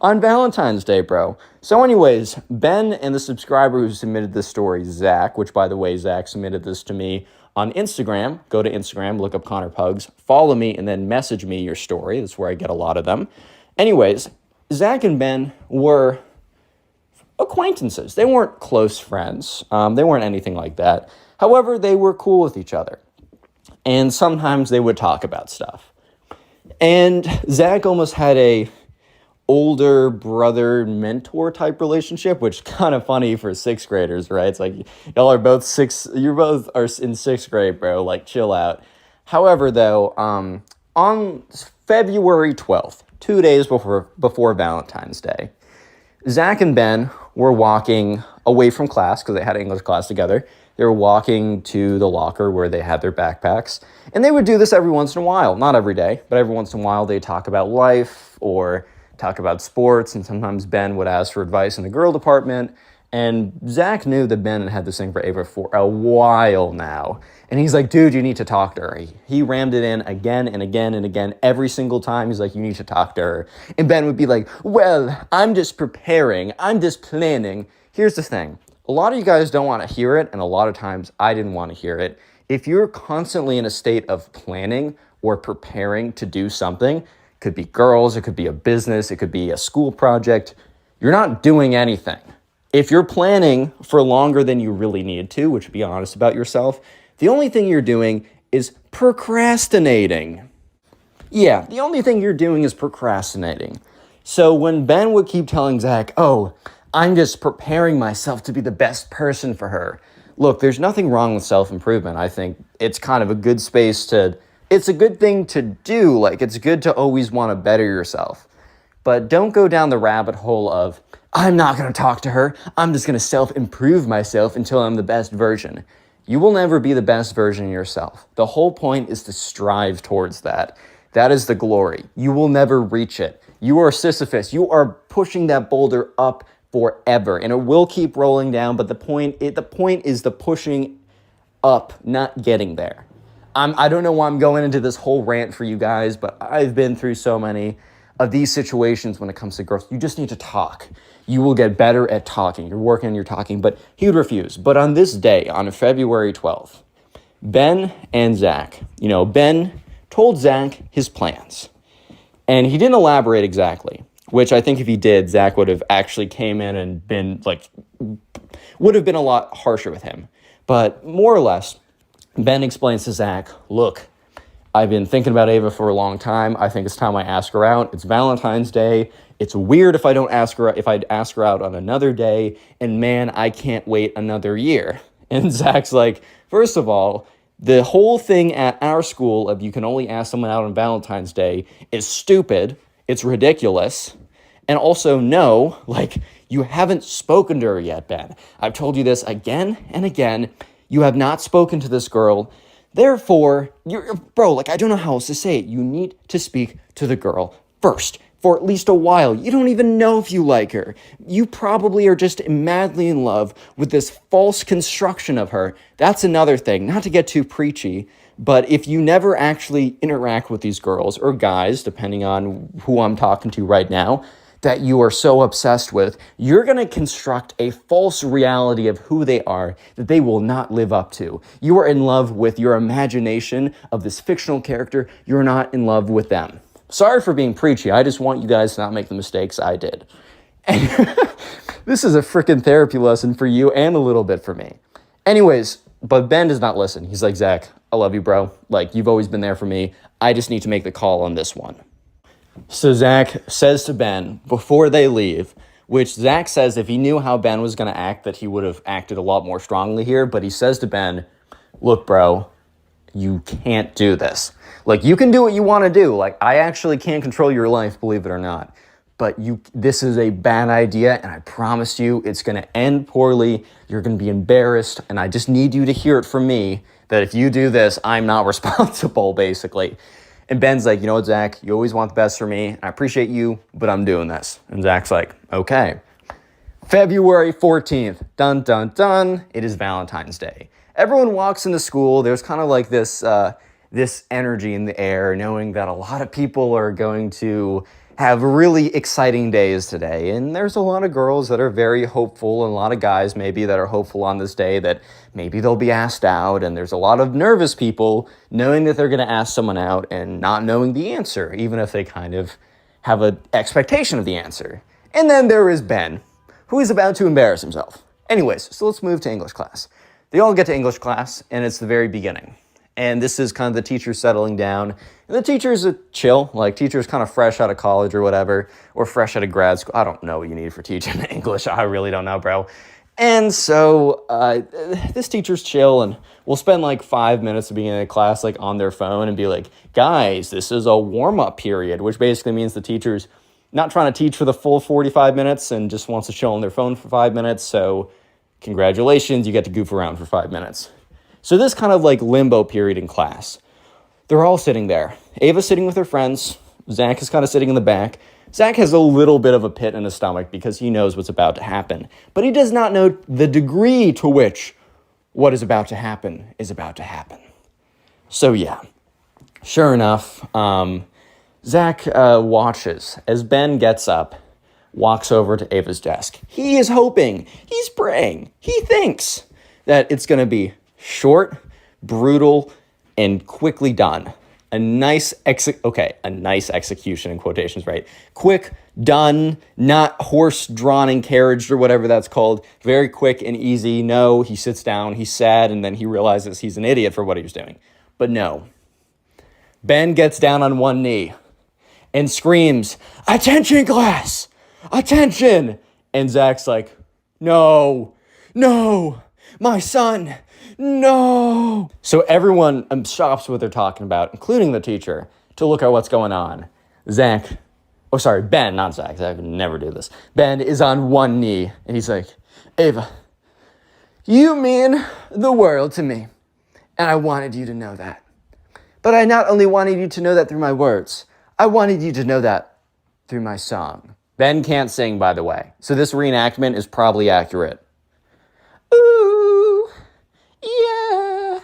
on Valentine's Day, bro. So anyways, Ben and the subscriber who submitted this story, Zach, which by the way, Zach submitted this to me on Instagram. Go to Instagram, look up Connor Pugs, follow me, and then message me your story. That's where I get a lot of them. Anyways, Zach and Ben were acquaintances. They weren't close friends. They weren't anything like that. However, they were cool with each other. And sometimes they would talk about stuff. And Zach almost had a older brother mentor type relationship, which is kind of funny for sixth graders, right? It's like y'all are both you both are in sixth grade, bro. Like, chill out. However, though, on February 12th, 2 days before Valentine's Day, Zach and Ben were walking away from class because they had English class together. They were walking to the locker where they had their backpacks. And they would do this every once in a while. Not every day, but every once in a while they talk about life or talk about sports. And sometimes Ben would ask for advice in the girl department. And Zach knew that Ben had had this thing for Ava for a while now. And he's like, dude, you need to talk to her. He rammed it in again and again and again. Every single time he's like, you need to talk to her. And Ben would be like, well, I'm just preparing. I'm just planning. Here's the thing. A lot of you guys don't want to hear it, and a lot of times I didn't want to hear it. If you're constantly in a state of planning or preparing to do something, it could be girls, it could be a business, it could be a school project, you're not doing anything. If you're planning for longer than you really need to, which be honest about yourself, the only thing you're doing is procrastinating. Yeah, the only thing you're doing is procrastinating. So when Ben would keep telling Zach, oh, I'm just preparing myself to be the best person for her. Look, there's nothing wrong with self-improvement. I think it's kind of a good it's a good thing to do. Like, it's good to always want to better yourself. But don't go down the rabbit hole of, I'm not going to talk to her. I'm just going to self-improve myself until I'm the best version. You will never be the best version of yourself. The whole point is to strive towards that. That is the glory. You will never reach it. You are Sisyphus. You are pushing that boulder up forever, and it will keep rolling down, but the point is the pushing up, not getting there. I don't know why I'm going into this whole rant for you guys, but I've been through so many of these situations when it comes to girls. You just need to talk. You will get better at talking. You're working on your talking, but he would refuse. But on this day, on February 12th, Ben and Zach, Ben told Zach his plans, and he didn't elaborate exactly. Which I think if he did, Zach would have actually came in and would have been a lot harsher with him. But more or less, Ben explains to Zach, look, I've been thinking about Ava for a long time. I think it's time I ask her out. It's Valentine's Day. It's weird if I'd ask her out on another day. And man, I can't wait another year. And Zach's like, first of all, the whole thing at our school of you can only ask someone out on Valentine's Day is stupid. It's ridiculous. And also, no, you haven't spoken to her yet, Ben. I've told you this again and again. You have not spoken to this girl. Therefore, I don't know how else to say it. You need to speak to the girl first for at least a while. You don't even know if you like her. You probably are just madly in love with this false construction of her. That's another thing, not to get too preachy, but if you never actually interact with these girls or guys, depending on who I'm talking to right now, that you are so obsessed with, you're going to construct a false reality of who they are that they will not live up to. You are in love with your imagination of this fictional character. You're not in love with them. Sorry for being preachy. I just want you guys to not make the mistakes I did. And this is a freaking therapy lesson for you and a little bit for me. Anyways, but Ben does not listen. He's like, Zach, I love you, bro. You've always been there for me. I just need to make the call on this one. So Zach says to Ben before they leave, which Zach says if he knew how Ben was going to act, that he would have acted a lot more strongly here. But he says to Ben, look, bro, you can't do this. You can do what you want to do. I actually can't control your life, believe it or not. But this is a bad idea, and I promise you it's going to end poorly. You're going to be embarrassed, and I just need you to hear it from me that if you do this, I'm not responsible, basically. And Ben's like, you know what, Zach, you always want the best for me. I appreciate you, but I'm doing this. And Zach's like, okay. February 14th, dun, dun, dun, it is Valentine's Day. Everyone walks into school. There's kind of like this energy in the air, knowing that a lot of people are going to have really exciting days today. And there's a lot of girls that are very hopeful, and a lot of guys maybe that are hopeful on this day that maybe they'll be asked out. And there's a lot of nervous people knowing that they're going to ask someone out and not knowing the answer, even if they kind of have an expectation of the answer. And then there is Ben, who is about to embarrass himself. Anyways, so let's move to English class. They all get to English class, and it's the very beginning. And this is kind of the teacher settling down. And the teacher's a chill, like teacher's kind of fresh out of college or whatever, or fresh out of grad school. I don't know what you need for teaching English. I really don't know, bro. And so this teacher's chill, and we'll spend like 5 minutes at the beginning of class like on their phone and be like, guys, this is a warm-up period, which basically means the teacher's not trying to teach for the full 45 minutes and just wants to chill on their phone for 5 minutes. So congratulations, you get to goof around for 5 minutes. So this kind of like limbo period in class. They're all sitting there. Ava's sitting with her friends. Zach is kind of sitting in the back. Zach has a little bit of a pit in his stomach because he knows what's about to happen. But he does not know the degree to which what is about to happen is about to happen. So yeah, sure enough, Zach watches as Ben gets up, walks over to Ava's desk. He is hoping, he's praying, he thinks that it's going to be short, brutal, and quickly done. A nice execution in quotations, right? Quick, done, not horse-drawn and carriaged or whatever that's called. Very quick and easy. No, he sits down, he's sad, and then he realizes he's an idiot for what he was doing. But no. Ben gets down on one knee and screams, "Attention, class! Attention!" And Zach's like, no, my son, no. So everyone stops what they're talking about, including the teacher, to look at what's going on. Ben, not Zach. Zach would never do this. Ben is on one knee, and he's like, Ava, you mean the world to me, and I wanted you to know that. But I not only wanted you to know that through my words, I wanted you to know that through my song. Ben can't sing, by the way, so this reenactment is probably accurate. Ooh, yeah,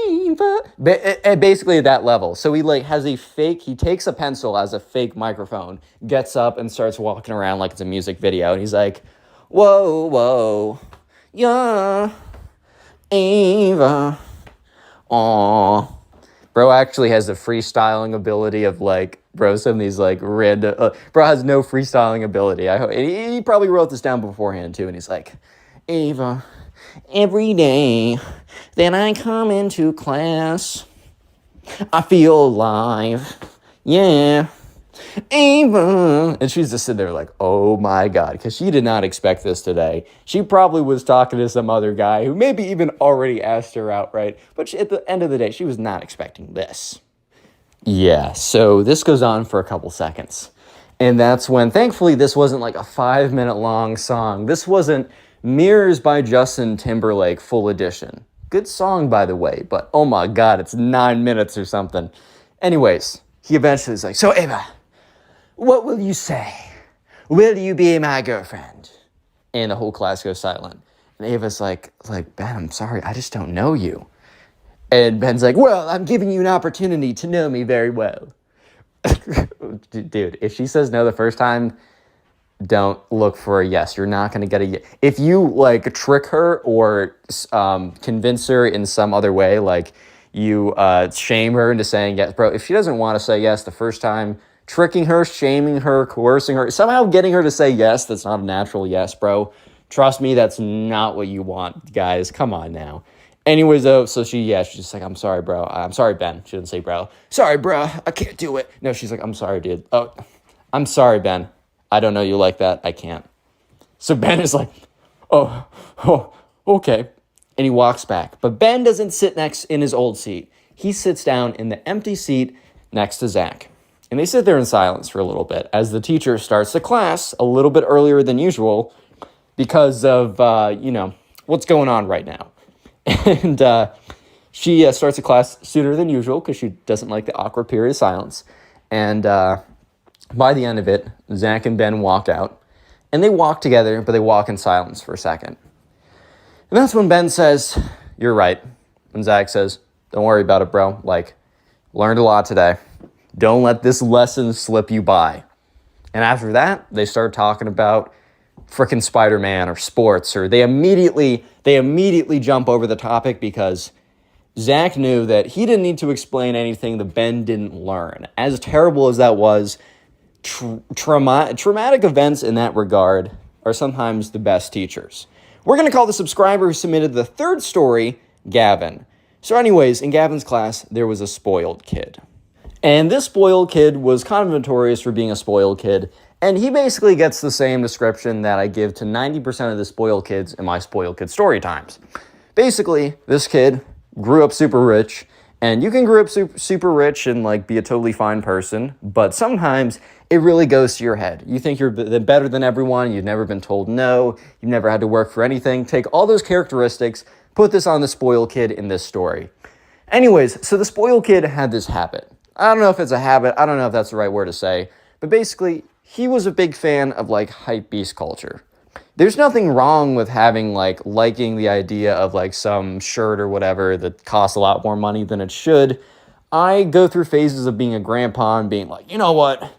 Ava. Basically at that level. So he he takes a pencil as a fake microphone, gets up and starts walking around like it's a music video. And he's like, whoa, yeah, Ava, aw. Bro actually has the freestyling ability of some of these bro has no freestyling ability. He probably wrote this down beforehand too, and he's like, Ava, every day that I come into class, I feel alive. Yeah, Ava. And she's just sitting there like, oh my God, because she did not expect this today. She probably was talking to some other guy who maybe even already asked her out, right? But at the end of the day, she was not expecting this. Yeah, so this goes on for a couple seconds. And that's when, thankfully, this wasn't like a 5-minute long song. This wasn't Mirrors by Justin Timberlake full edition. Good song, by the way, but oh my God, it's 9 minutes or something. Anyways, he eventually is like, so Ava, what will you say? Will you be my girlfriend? And the whole class goes silent. And Ava's like, Ben, I'm sorry, I just don't know you. And Ben's like, well, I'm giving you an opportunity to know me very well. Dude, if she says no the first time, don't look for a yes. You're not going to get a yes. If you trick her or convince her in some other way, you shame her into saying yes, bro, if she doesn't want to say yes the first time, tricking her, shaming her, coercing her, somehow getting her to say yes, that's not a natural yes, bro. Trust me, that's not what you want, guys. Come on now. Anyways, though, so she's just like, I'm sorry, bro. I'm sorry, Ben. She didn't say bro. Sorry, bro. I can't do it. No, she's like, I'm sorry, dude. Oh, I'm sorry, Ben. I don't know you like that. I can't. So Ben is like, oh, okay. And he walks back. But Ben doesn't sit next in his old seat. He sits down in the empty seat next to Zach. And they sit there in silence for a little bit as the teacher starts the class a little bit earlier than usual because of, what's going on right now. And She starts the class sooner than usual because she doesn't like the awkward period of silence. And by the end of it, Zach and Ben walk out. And they walk together, but they walk in silence for a second. And that's when Ben says, "You're right." And Zach says, "Don't worry about it, bro. Like, learned a lot today. Don't let this lesson slip you by." And after that, they start talking about frickin' Spider-Man or sports, or they immediately jump over the topic because Zach knew that he didn't need to explain anything that Ben didn't learn. As terrible as that was, traumatic events in that regard are sometimes the best teachers. We're going to call the subscriber who submitted the third story Gavin. So anyways, in Gavin's class, there was a spoiled kid. And this spoiled kid was kind of notorious for being a spoiled kid. And he basically gets the same description that I give to 90% of the spoiled kids in my spoiled kid story times. Basically, this kid grew up super rich. And you can grow up super rich and like be a totally fine person, but sometimes it really goes to your head. You think you're better than everyone. You've never been told no. You've never had to work for anything. Take all those characteristics, put this on the spoiled kid in this story. Anyways, so the spoiled kid had this habit. I don't know if it's a habit. I don't know if that's the right word to say, but basically he was a big fan of like hype beast culture. There's nothing wrong with having liking the idea of like some shirt or whatever that costs a lot more money than it should. I go through phases of being a grandpa and being like, you know what?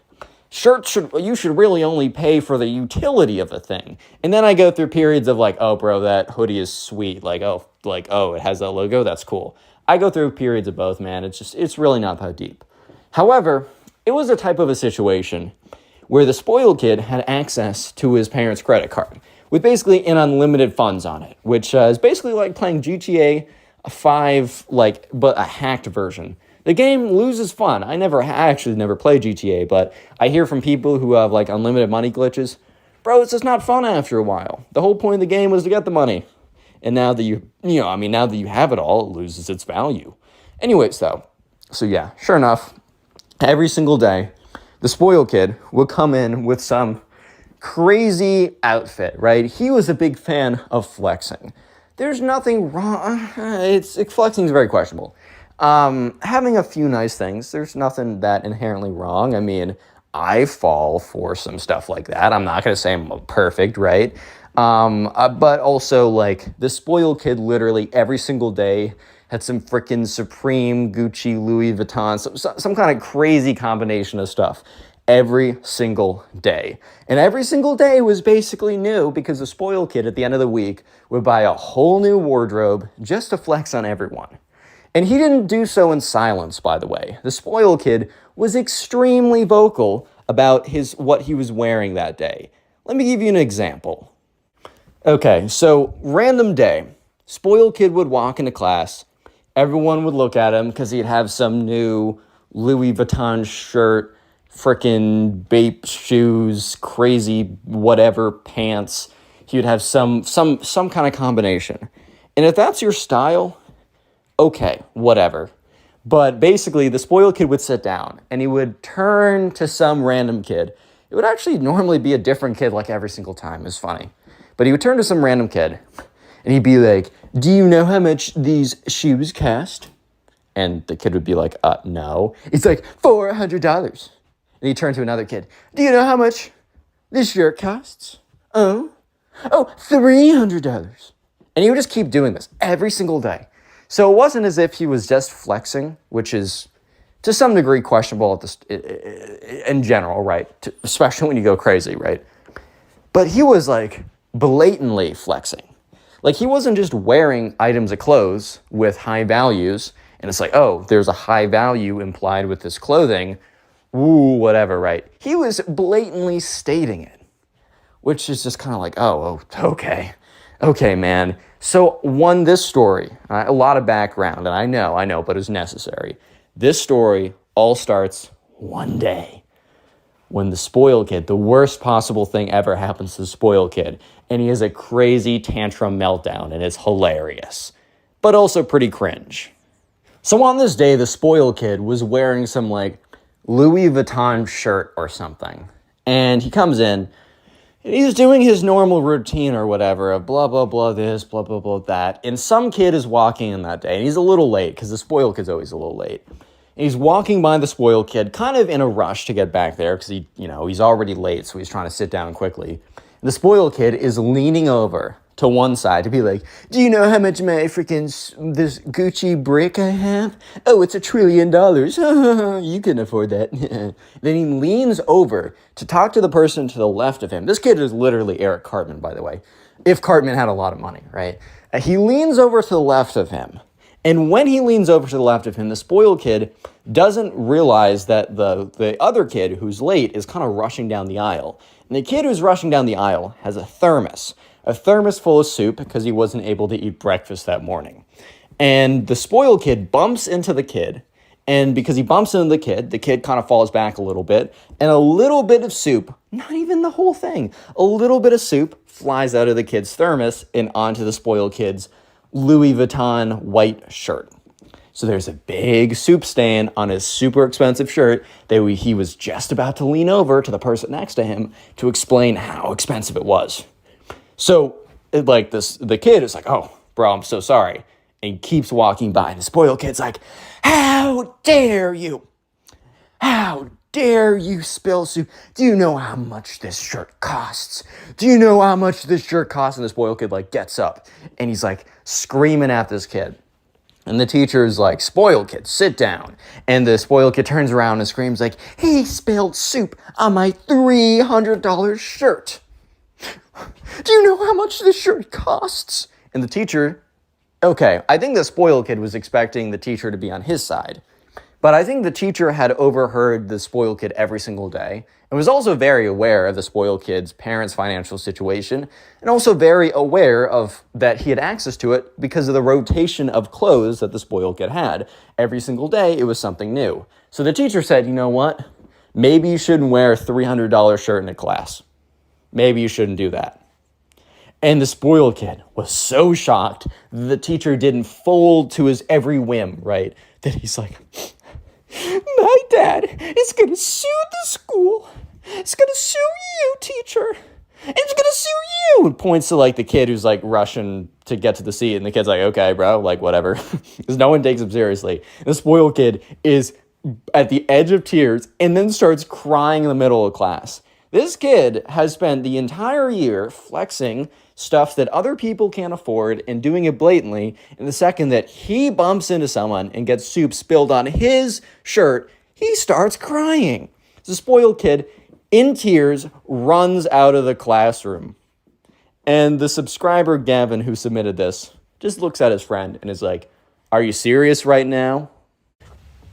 You should really only pay for the utility of a thing. And then I go through periods of like, oh bro, that hoodie is sweet. Oh, it has that logo. That's cool. I go through periods of both, man. It's really not that deep. However, it was a type of a situation where the spoiled kid had access to his parents' credit card with basically an unlimited funds on it, which is basically like playing GTA 5, but a hacked version. The game loses fun. I actually never played GTA, but I hear from people who have like unlimited money glitches, bro, it's just not fun after a while. The whole point of the game was to get the money. And now that now that you have it all, it loses its value. Anyways, though, so yeah, sure enough, every single day, the spoiled kid would come in with some crazy outfit, right? He was a big fan of flexing. There's nothing wrong. Flexing is very questionable. Having a few nice things, there's nothing that inherently wrong. I mean, I fall for some stuff like that. I'm not going to say I'm perfect, right? But also, like, the spoiled kid literally every single day had some freaking Supreme, Gucci, Louis Vuitton, some kind of crazy combination of stuff every single day. And every single day was basically new because the spoiled kid at the end of the week would buy a whole new wardrobe just to flex on everyone. And he didn't do so in silence, by the way. The spoiled kid was extremely vocal about what he was wearing that day. Let me give you an example. Okay, so random day. Spoiled kid would walk into class. Everyone would look at him because he'd have some new Louis Vuitton shirt, frickin' Bape shoes, crazy whatever pants. He would have some kind of combination. And if that's your style, okay, whatever. But basically, the spoiled kid would sit down and he would turn to some random kid. It would actually normally be a different kid like every single time. It's funny. But he would turn to some random kid and he'd be like, "Do you know how much these shoes cost?" And the kid would be like, no. It's like, $400. And he'd turn to another kid. "Do you know how much this shirt costs?" Oh, $300. And he would just keep doing this every single day. So it wasn't as if he was just flexing, which is to some degree questionable in general, right? Especially when you go crazy, right? But he was like blatantly flexing. Like he wasn't just wearing items of clothes with high values, and it's like, oh, there's a high value implied with this clothing. Ooh, whatever, right? He was blatantly stating it, which is just kind of like, oh, okay. Okay, man. So this story, a lot of background, and I know, but it's necessary. This story all starts one day when the spoiled kid, the worst possible thing ever happens to the spoiled kid, and he has a crazy tantrum meltdown, and it's hilarious, but also pretty cringe. So on this day, the spoiled kid was wearing some like Louis Vuitton shirt or something, and he comes in, And he's doing his normal routine or whatever of blah, blah, blah this, blah, blah, blah that. And some kid is walking in that day. And he's a little late because the spoiled kid's always a little late. And he's walking by the spoiled kid kind of in a rush to get back there because he's already late. So he's trying to sit down quickly. And the spoiled kid is leaning over to one side to be like, do you know how much my this Gucci brick I have? Oh, it's $1 trillion. You can afford that. Then he leans over to talk to the person to the left of him. This kid is literally Eric Cartman, by the way. If Cartman had a lot of money, right? He leans over to the left of him. And when he leans over to the left of him, the spoiled kid doesn't realize that the other kid who's late is kind of rushing down the aisle. And the kid who's rushing down the aisle has a thermos full of soup because he wasn't able to eat breakfast that morning. And the spoiled kid bumps into the kid. And because he bumps into the kid kind of falls back a little bit. And a little bit of soup, not even the whole thing, a little bit of soup flies out of the kid's thermos and onto the spoiled kid's Louis Vuitton white shirt. So there's a big soup stain on his super expensive shirt that he was just about to lean over to the person next to him to explain how expensive it was. So the kid is like, oh, bro, I'm so sorry. And he keeps walking by. And the spoiled kid's like, how dare you? How dare you spill soup? Do you know how much this shirt costs? Do you know how much this shirt costs? And the spoiled kid gets up and he's screaming at this kid. And the teacher's like, spoiled kid, sit down. And the spoiled kid turns around and screams he spilled soup on my $300 shirt. Do you know how much this shirt costs? And the teacher, okay, I think the spoiled kid was expecting the teacher to be on his side. But I think the teacher had overheard the spoiled kid every single day and was also very aware of the spoiled kid's parents' financial situation and also very aware of that he had access to it because of the rotation of clothes that the spoiled kid had. Every single day, it was something new. So the teacher said, you know what? Maybe you shouldn't wear a $300 shirt in a class. Maybe you shouldn't do that. And the spoiled kid was so shocked that the teacher didn't fold to his every whim, right? That he's like, my dad is going to sue the school. It's going to sue you, teacher. It's going to sue you. And points to the kid who's rushing to get to the seat. And the kid's like, okay, bro, whatever. Because no one takes him seriously. And the spoiled kid is at the edge of tears and then starts crying in the middle of class. This kid has spent the entire year flexing stuff that other people can't afford and doing it blatantly. And the second that he bumps into someone and gets soup spilled on his shirt, he starts crying. The spoiled kid, in tears, runs out of the classroom. And the subscriber, Gavin, who submitted this, just looks at his friend and is like, are you serious right now?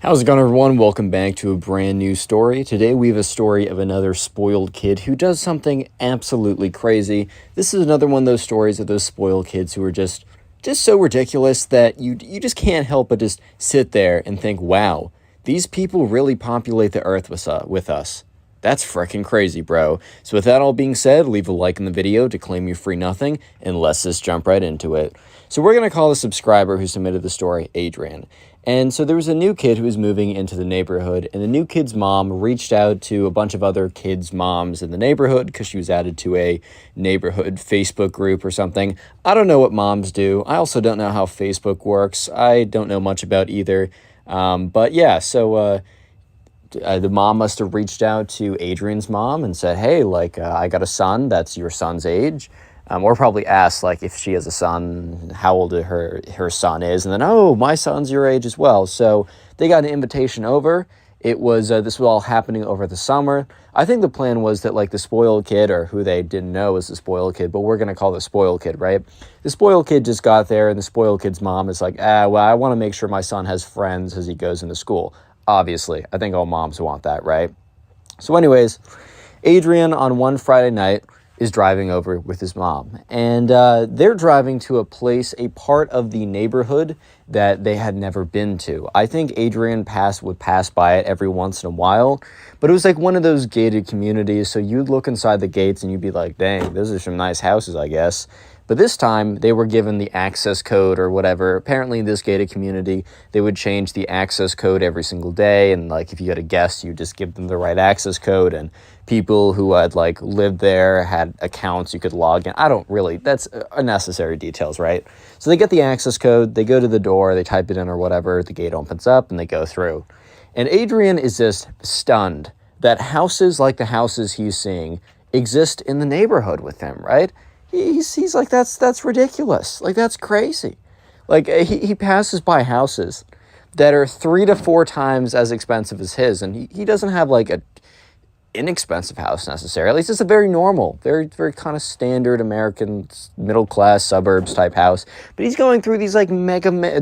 How's it going, everyone? Welcome back to a brand new story. Today we have a story of another spoiled kid who does something absolutely crazy. This is another one of those stories of those spoiled kids who are just so ridiculous that you just can't help but just sit there and think, wow, these people really populate the earth with us. That's freaking crazy, bro. So with that all being said, leave a like in the video to claim your free nothing, and let's just jump right into it. So we're going to call the subscriber who submitted the story Adrian. And so there was a new kid who was moving into the neighborhood, and the new kid's mom reached out to a bunch of other kids' moms in the neighborhood because she was added to a neighborhood Facebook group or something. I don't know what moms do. I also don't know how Facebook works. I don't know much about either. But yeah, so the mom must have reached out to Adrian's mom and said, hey, I got a son that's your son's age. Or probably asked, if she has a son, how old her son is. And then, oh, my son's your age as well. So they got an invitation over. It was, this was all happening over the summer. I think the plan was that, the spoiled kid, or who they didn't know was the spoiled kid, but we're going to call the spoiled kid, right? The spoiled kid just got there, and the spoiled kid's mom is like, well, I want to make sure my son has friends as he goes into school. Obviously, I think all moms want that, right? So anyways, Adrian on one Friday night is driving over with his mom. And they're driving to a part of the neighborhood that they had never been to. I think Adrian would pass by it every once in a while, but it was one of those gated communities, so you'd look inside the gates and you'd be like, dang, those are some nice houses, I guess. But this time, they were given the access code or whatever. Apparently, in this gated community, they would change the access code every single day. And, like, if you had a guest, you just give them the right access code. And people who had, like, lived there had accounts you could log in. That's unnecessary details, right? So they get the access code, they go to the door, they type it in or whatever, the gate opens up, and they go through. And Adrian is just stunned that houses like the houses he's seeing exist in the neighborhood with him, right? He's like, that's ridiculous. Like, that's crazy. Like, he passes by houses that are 3 to 4 times as expensive as his, and he doesn't have, like, a inexpensive house necessarily. At least it's a very normal, very, very kind of standard American middle-class suburbs type house. But he's going through these, like,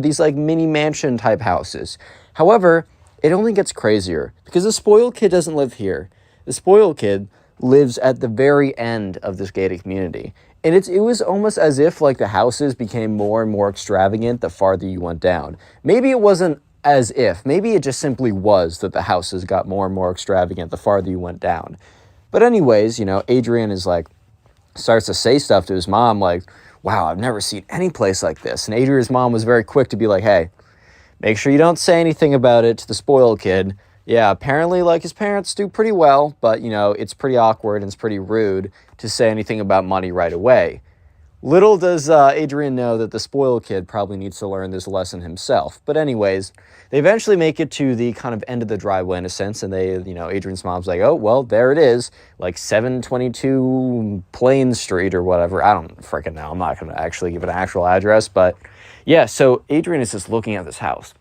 these, like, mini mansion type houses. However, it only gets crazier because the spoiled kid doesn't live here. The spoiled kid lives at the very end of this gated community. And it was almost as if, like, the houses became more and more extravagant the farther you went down. Maybe it wasn't as if. Maybe it just simply was that the houses got more and more extravagant the farther you went down. But anyways, Adrian is like, starts to say stuff to his mom like, wow, I've never seen any place like this. And Adrian's mom was very quick to be like, hey, make sure you don't say anything about it to the spoiled kid. Yeah, apparently, like, his parents do pretty well, but, it's pretty awkward and it's pretty rude to say anything about money right away. Little does Adrian know that the spoiled kid probably needs to learn this lesson himself. But anyways, they eventually make it to the kind of end of the driveway in a sense, and they, Adrian's mom's like, oh, well, there it is, like 722 Plain Street or whatever. I don't freaking know. I'm not going to actually give an actual address, but yeah, so Adrian is just looking at this house,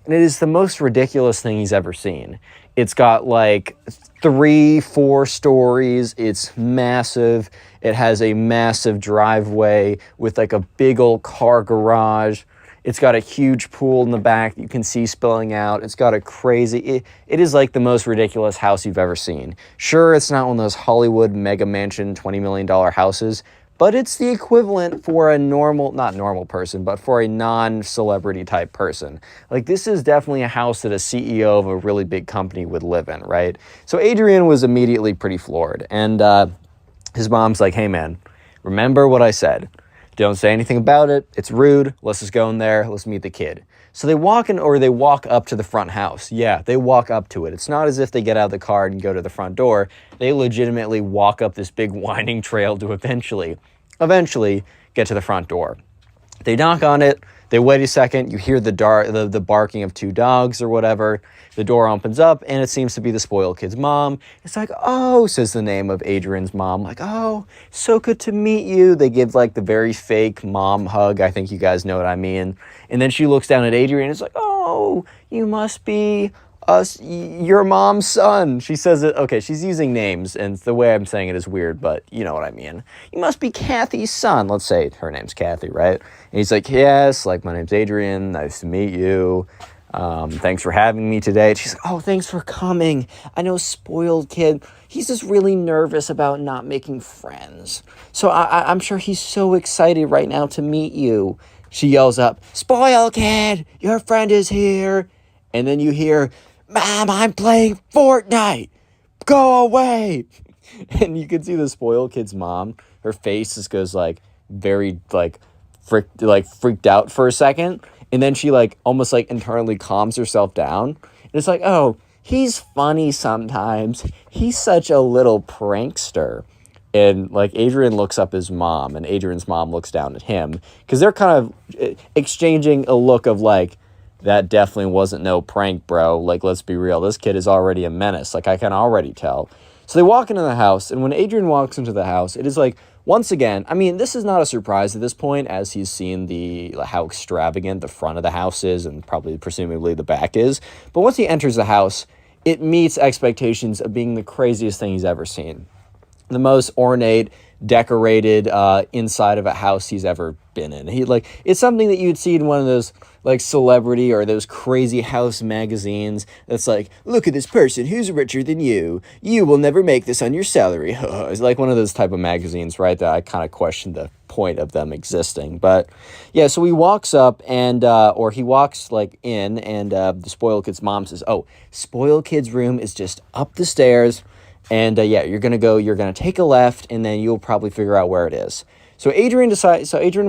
and it is the most ridiculous thing he's ever seen. It's got like 3-4 stories. It's massive. It has a massive driveway with like a big old car garage. It's got a huge pool in the back that you can see spilling out. It's got a crazy... It is like the most ridiculous house you've ever seen. Sure, it's not one of those Hollywood mega mansion $20 million houses, but it's the equivalent for a not normal person, but for a non-celebrity type person. Like, this is definitely a house that a CEO of a really big company would live in, right? So Adrian was immediately pretty floored. And his mom's like, hey, man, remember what I said. Don't say anything about it. It's rude. Let's just go in there. Let's meet the kid. So they walk up to the front house. Yeah, they walk up to it. It's not as if they get out of the car and go to the front door. They legitimately walk up this big winding trail to eventually get to the front door. They knock on it. They wait a second. You hear the barking of 2 dogs or whatever. The door opens up, and it seems to be the spoiled kid's mom. It's like, oh, says the name of Adrian's mom. Like, oh, so good to meet you. They give, like, the very fake mom hug. I think you guys know what I mean. And then she looks down at Adrian and is like, oh, you must be your mom's son. She says it, okay, she's using names, and the way I'm saying it is weird, but you know what I mean. You must be Kathy's son. Let's say her name's Kathy, right? And he's like, yes, like, my name's Adrian. Nice to meet you. Thanks for having me today. She's like, oh, thanks for coming. I know, spoiled kid. He's just really nervous about not making friends. So I'm sure he's so excited right now to meet you. She yells up, spoiled kid, your friend is here. And then you hear, Mom, I'm playing Fortnite. Go away. And you can see the spoiled kid's mom. Her face just goes like very freaked out for a second. And then she like almost like internally calms herself down. And it's like, oh, he's funny sometimes. He's such a little prankster. And like Adrian looks up his mom, and Adrian's mom looks down at him, because they're kind of exchanging a look of like, that definitely wasn't no prank, bro. Like, let's be real. This kid is already a menace. Like, I can already tell. So they walk into the house, and when Adrian walks into the house, it is like, once again, I mean, this is not a surprise at this point, as he's seen how extravagant the front of the house is, and probably presumably the back is. But once he enters the house, it meets expectations of being the craziest thing he's ever seen. The most ornate, decorated inside of a house he's ever been in. It's something that you'd see in one of those like celebrity or those crazy house magazines that's like, look at this person who's richer than you. You will never make this on your salary. It's like one of those type of magazines, right? That I kind of question the point of them existing. But yeah, so he walks up and he walks like in, and the spoiled kid's mom says, oh, spoiled kid's room is just up the stairs. And yeah, you're going to take a left, and then you'll probably figure out where it is. So Adrian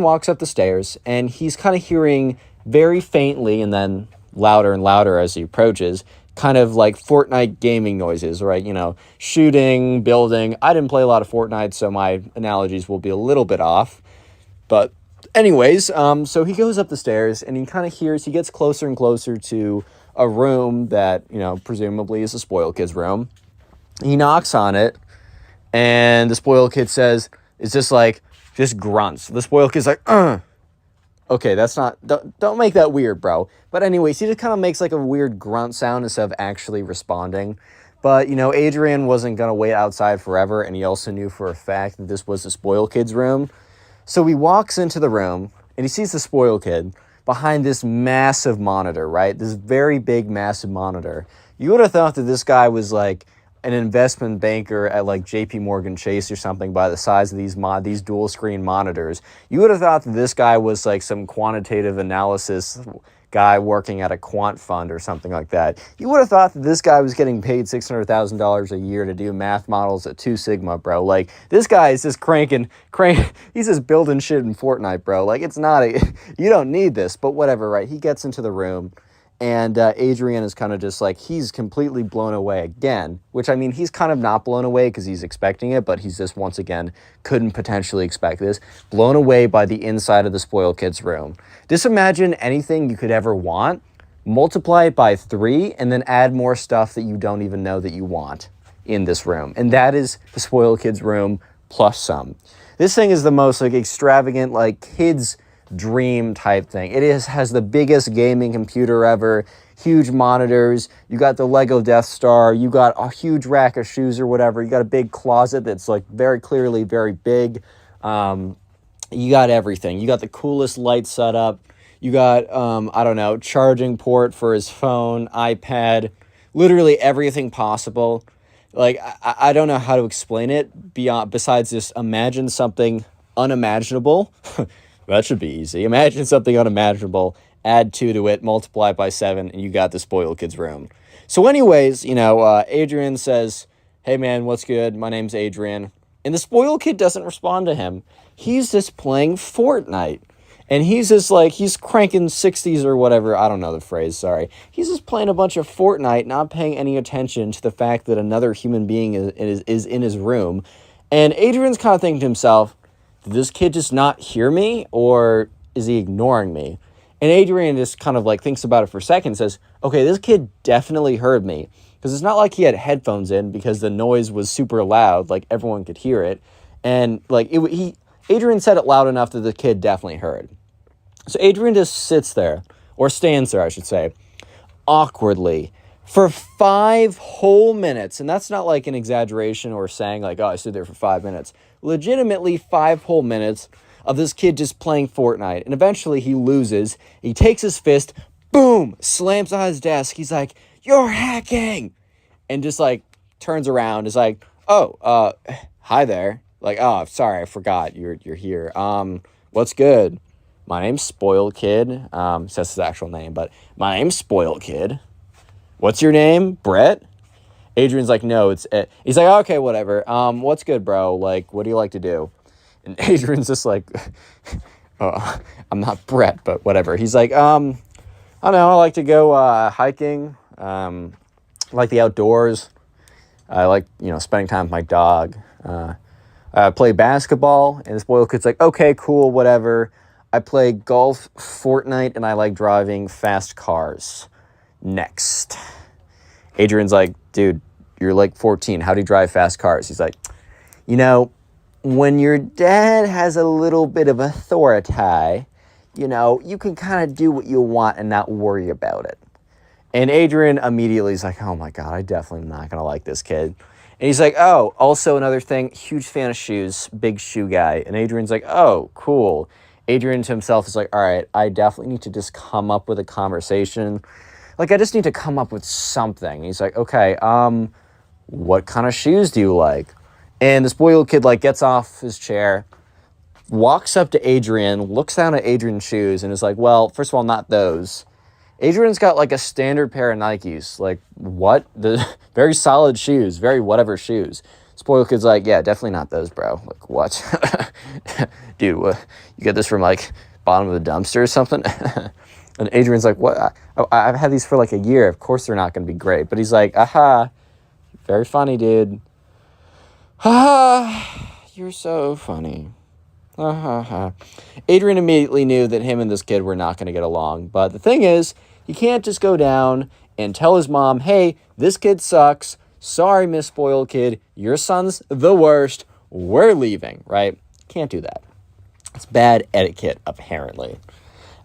walks up the stairs, and he's kind of hearing very faintly and then louder and louder as he approaches, kind of like Fortnite gaming noises, right? You know, shooting, building. I didn't play a lot of Fortnite, so my analogies will be a little bit off. But anyways, so he goes up the stairs, and he gets closer and closer to a room that, you know, presumably is a spoiled kid's room. He knocks on it, and the spoiled kid says, it's just grunts. The spoiled kid's like, okay, don't make that weird, bro. But anyways, he just kind of makes like a weird grunt sound instead of actually responding. But, you know, Adrian wasn't going to wait outside forever, and he also knew for a fact that this was the spoiled kid's room. So he walks into the room, and he sees the spoiled kid behind this massive monitor, right? This very big, massive monitor. You would have thought that this guy was like an investment banker at like JP Morgan Chase or something by the size of these dual screen monitors. You would have thought that this guy was like some quantitative analysis guy working at a quant fund or something like that. You would have thought that this guy was getting paid $600,000 a year to do math models at 2 Sigma, bro. Like, this guy is just he's just building shit in Fortnite, bro. Like, you don't need this, but whatever, right? He gets into the room, and Adrian is kind of just like, he's completely blown away again, which, I mean, he's kind of not blown away because he's expecting it, but he's just, once again, couldn't potentially expect this. Blown away by the inside of the spoiled kid's room. Just imagine anything you could ever want, multiply it by 3, and then add more stuff that you don't even know that you want in this room. And that is the spoiled kid's room plus some. This thing is the most like extravagant, like kids' dream type thing. Has the biggest gaming computer ever, huge monitors, you got the Lego Death Star, you got a huge rack of shoes or whatever, you got a big closet that's like very clearly very big. You got everything. You got the coolest light setup. You got, I don't know, charging port for his phone, iPad, literally everything possible. Like, I don't know how to explain it besides just imagine something unimaginable. That should be easy. Imagine something unimaginable, add 2 to it, multiply it by 7, and you got the spoiled kid's room. So anyways, you know, Adrian says, hey man, what's good? My name's Adrian. And the spoiled kid doesn't respond to him. He's just playing Fortnite. And he's just like, he's cranking 60s or whatever. I don't know the phrase, sorry. He's just playing a bunch of Fortnite, not paying any attention to the fact that another human being is in his room. And Adrian's kind of thinking to himself, did this kid just not hear me? Or is he ignoring me? And Adrian just kind of like thinks about it for a second and says, okay, this kid definitely heard me. Because it's not like he had headphones in because the noise was super loud, like everyone could hear it. And like Adrian said it loud enough that the kid definitely heard. So Adrian just sits there, or stands there, I should say, awkwardly for 5 whole minutes. And that's not like an exaggeration or saying like, oh, I stood there for 5 minutes. Legitimately 5 whole minutes of this kid just playing Fortnite. And eventually he loses. He takes his fist, boom, slams on his desk. He's like, you're hacking. And just like turns around, is like, oh, hi there. Like, oh, sorry, I forgot you're here. What's good? My name's Spoiled Kid. Says his actual name, but my name's Spoiled Kid. What's your name? Brett? Adrian's like, no, it's Ed. He's like, okay, whatever. What's good, bro? Like, what do you like to do? And Adrian's just like, oh, I'm not Brett, but whatever. He's like, I don't know, I like to go hiking. I like the outdoors. I like, you know, spending time with my dog. I play basketball, and the spoiled kid's like, okay, cool, whatever. I play golf, Fortnite, and I like driving fast cars. Next. Adrian's like, dude, you're like 14. How do you drive fast cars? He's like, you know, when your dad has a little bit of authority, you know, you can kind of do what you want and not worry about it. And Adrian immediately is like, oh my God, I definitely am not going to like this kid. And he's like, oh, also another thing, huge fan of shoes, big shoe guy. And Adrian's like, oh, cool. Adrian to himself is like, all right, I definitely need to just come up with a conversation. Like, I just need to come up with something. He's like, okay, what kind of shoes do you like? And the spoiled kid, like, gets off his chair, walks up to Adrian, looks down at Adrian's shoes, and is like, well, first of all, not those. Adrian's got, like, a standard pair of Nikes. Like, what? The very solid shoes, very whatever shoes. Spoiled kid's like, yeah, definitely not those, bro. Like, what? Dude, what? You get this from, like, bottom of the dumpster or something? And Adrian's like, what? I've had these for, like, a year. Of course they're not going to be great. But he's like, aha, very funny, dude. Ah, you're so funny. Adrian immediately knew that him and this kid were not going to get along. But the thing is, he can't just go down and tell his mom, hey, this kid sucks. Sorry, Miss Spoiled Kid. Your son's the worst. We're leaving, right? Can't do that. It's bad etiquette, apparently.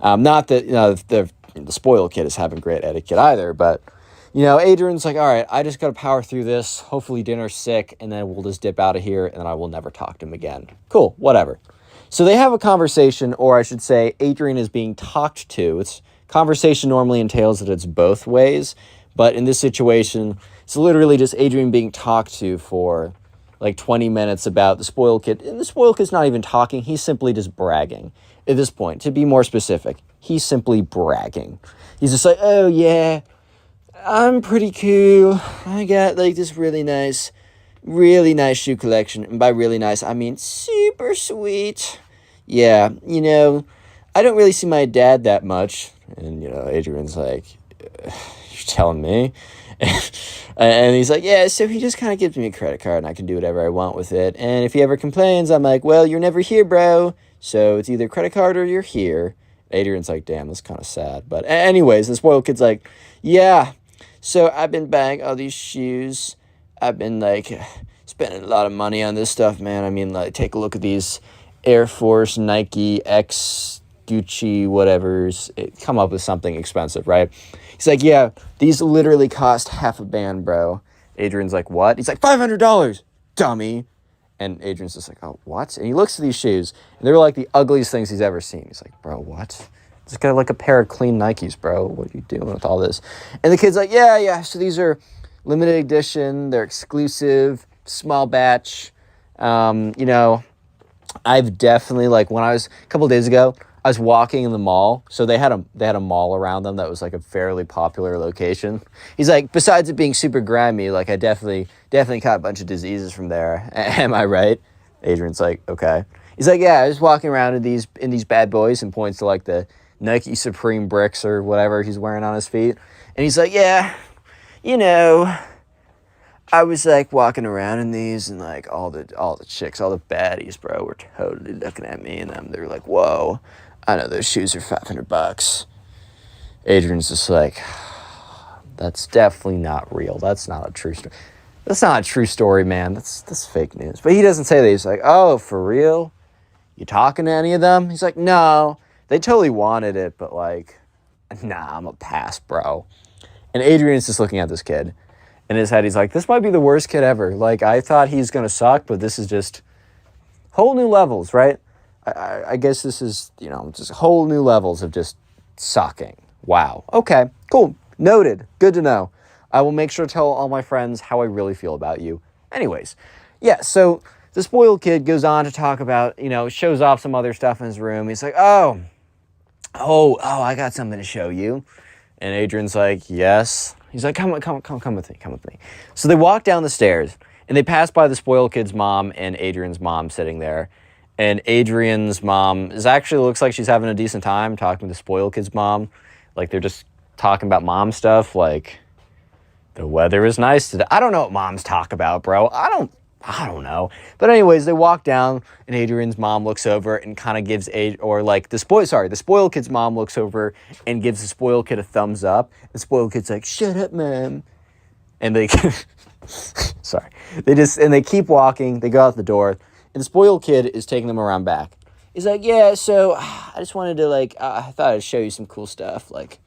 Not that, the Spoiled Kid is having great etiquette either, but, Adrian's like, all right, I just got to power through this. Hopefully dinner's sick, and then we'll just dip out of here, and then I will never talk to him again. Cool, whatever. So they have a conversation, or I should say Adrian is being talked to. Conversation normally entails that it's both ways, but in this situation, it's literally just Adrian being talked to for like 20 minutes about the Spoiled Kid. And the Spoiled Kid's not even talking, he's simply just bragging. At this point, to be more specific, he's simply bragging. He's just like, oh yeah, I'm pretty cool. I got like this really nice shoe collection. And by really nice, I mean super sweet. Yeah, I don't really see my dad that much. And, Adrian's like, you're telling me? And he's like, yeah, so he just kind of gives me a credit card and I can do whatever I want with it. And if he ever complains, I'm like, well, you're never here, bro. So it's either credit card or you're here. Adrian's like, damn, that's kind of sad. But anyways, the Spoiled Kid's like, yeah, so I've been buying all these shoes. I've been like spending a lot of money on this stuff, man. I mean, like, take a look at these Air Force, Nike, X, Gucci, whatever's. Come up with something expensive, right? He's like, yeah, these literally cost half a band, bro. Adrian's like, what? He's like, $500, dummy. And Adrian's just like, oh, what? And he looks at these shoes, and they're like the ugliest things he's ever seen. He's like, bro, what? Just got like a pair of clean Nikes, bro. What are you doing with all this? And the kid's like, yeah, so these are limited edition. They're exclusive, small batch. I've definitely, like, when I was, a couple days ago, I was walking in the mall. So they had a mall around them that was like a fairly popular location. He's like, besides it being super grimy, like I definitely caught a bunch of diseases from there. Am I right? Adrian's like, okay. He's like, yeah, I was walking around in these bad boys, and points to like the Nike Supreme bricks or whatever he's wearing on his feet. And he's like, yeah, I was like walking around in these, and like all the chicks, all the baddies, bro, were totally looking at me, and they were like, whoa, I know those shoes are $500. Adrian's just like, that's definitely not real. That's not a true story. That's not a true story, man. That's fake news. But he doesn't say that. He's like, oh, for real? You talking to any of them? He's like, no, they totally wanted it, but like, nah, I'm a pass, bro. And Adrian's just looking at this kid. In his head, he's like, this might be the worst kid ever. Like, I thought he's going to suck, but this is just whole new levels, right? I guess this is, just whole new levels of just sucking. Wow. Okay, cool. Noted. Good to know. I will make sure to tell all my friends how I really feel about you. Anyways, yeah, so the Spoiled Kid goes on to talk about, shows off some other stuff in his room. He's like, oh, I got something to show you. And Adrian's like, yes. He's like, come with me. So they walk down the stairs, and they pass by the Spoiled Kid's mom and Adrian's mom sitting there. And Adrian's mom looks like she's having a decent time talking to the Spoiled Kid's mom. Like, they're just talking about mom stuff, like, the weather is nice today. I don't know what moms talk about, bro. I don't know. But anyways, they walk down, and Adrian's mom looks over and kind of gives the Spoiled Kid's mom looks over and gives the Spoiled Kid a thumbs up. The Spoiled Kid's like, shut up, mom. And they, they keep walking. They go out the door, and the Spoiled Kid is taking them around back. He's like, yeah, so I just wanted to, I thought I'd show you some cool stuff. Like,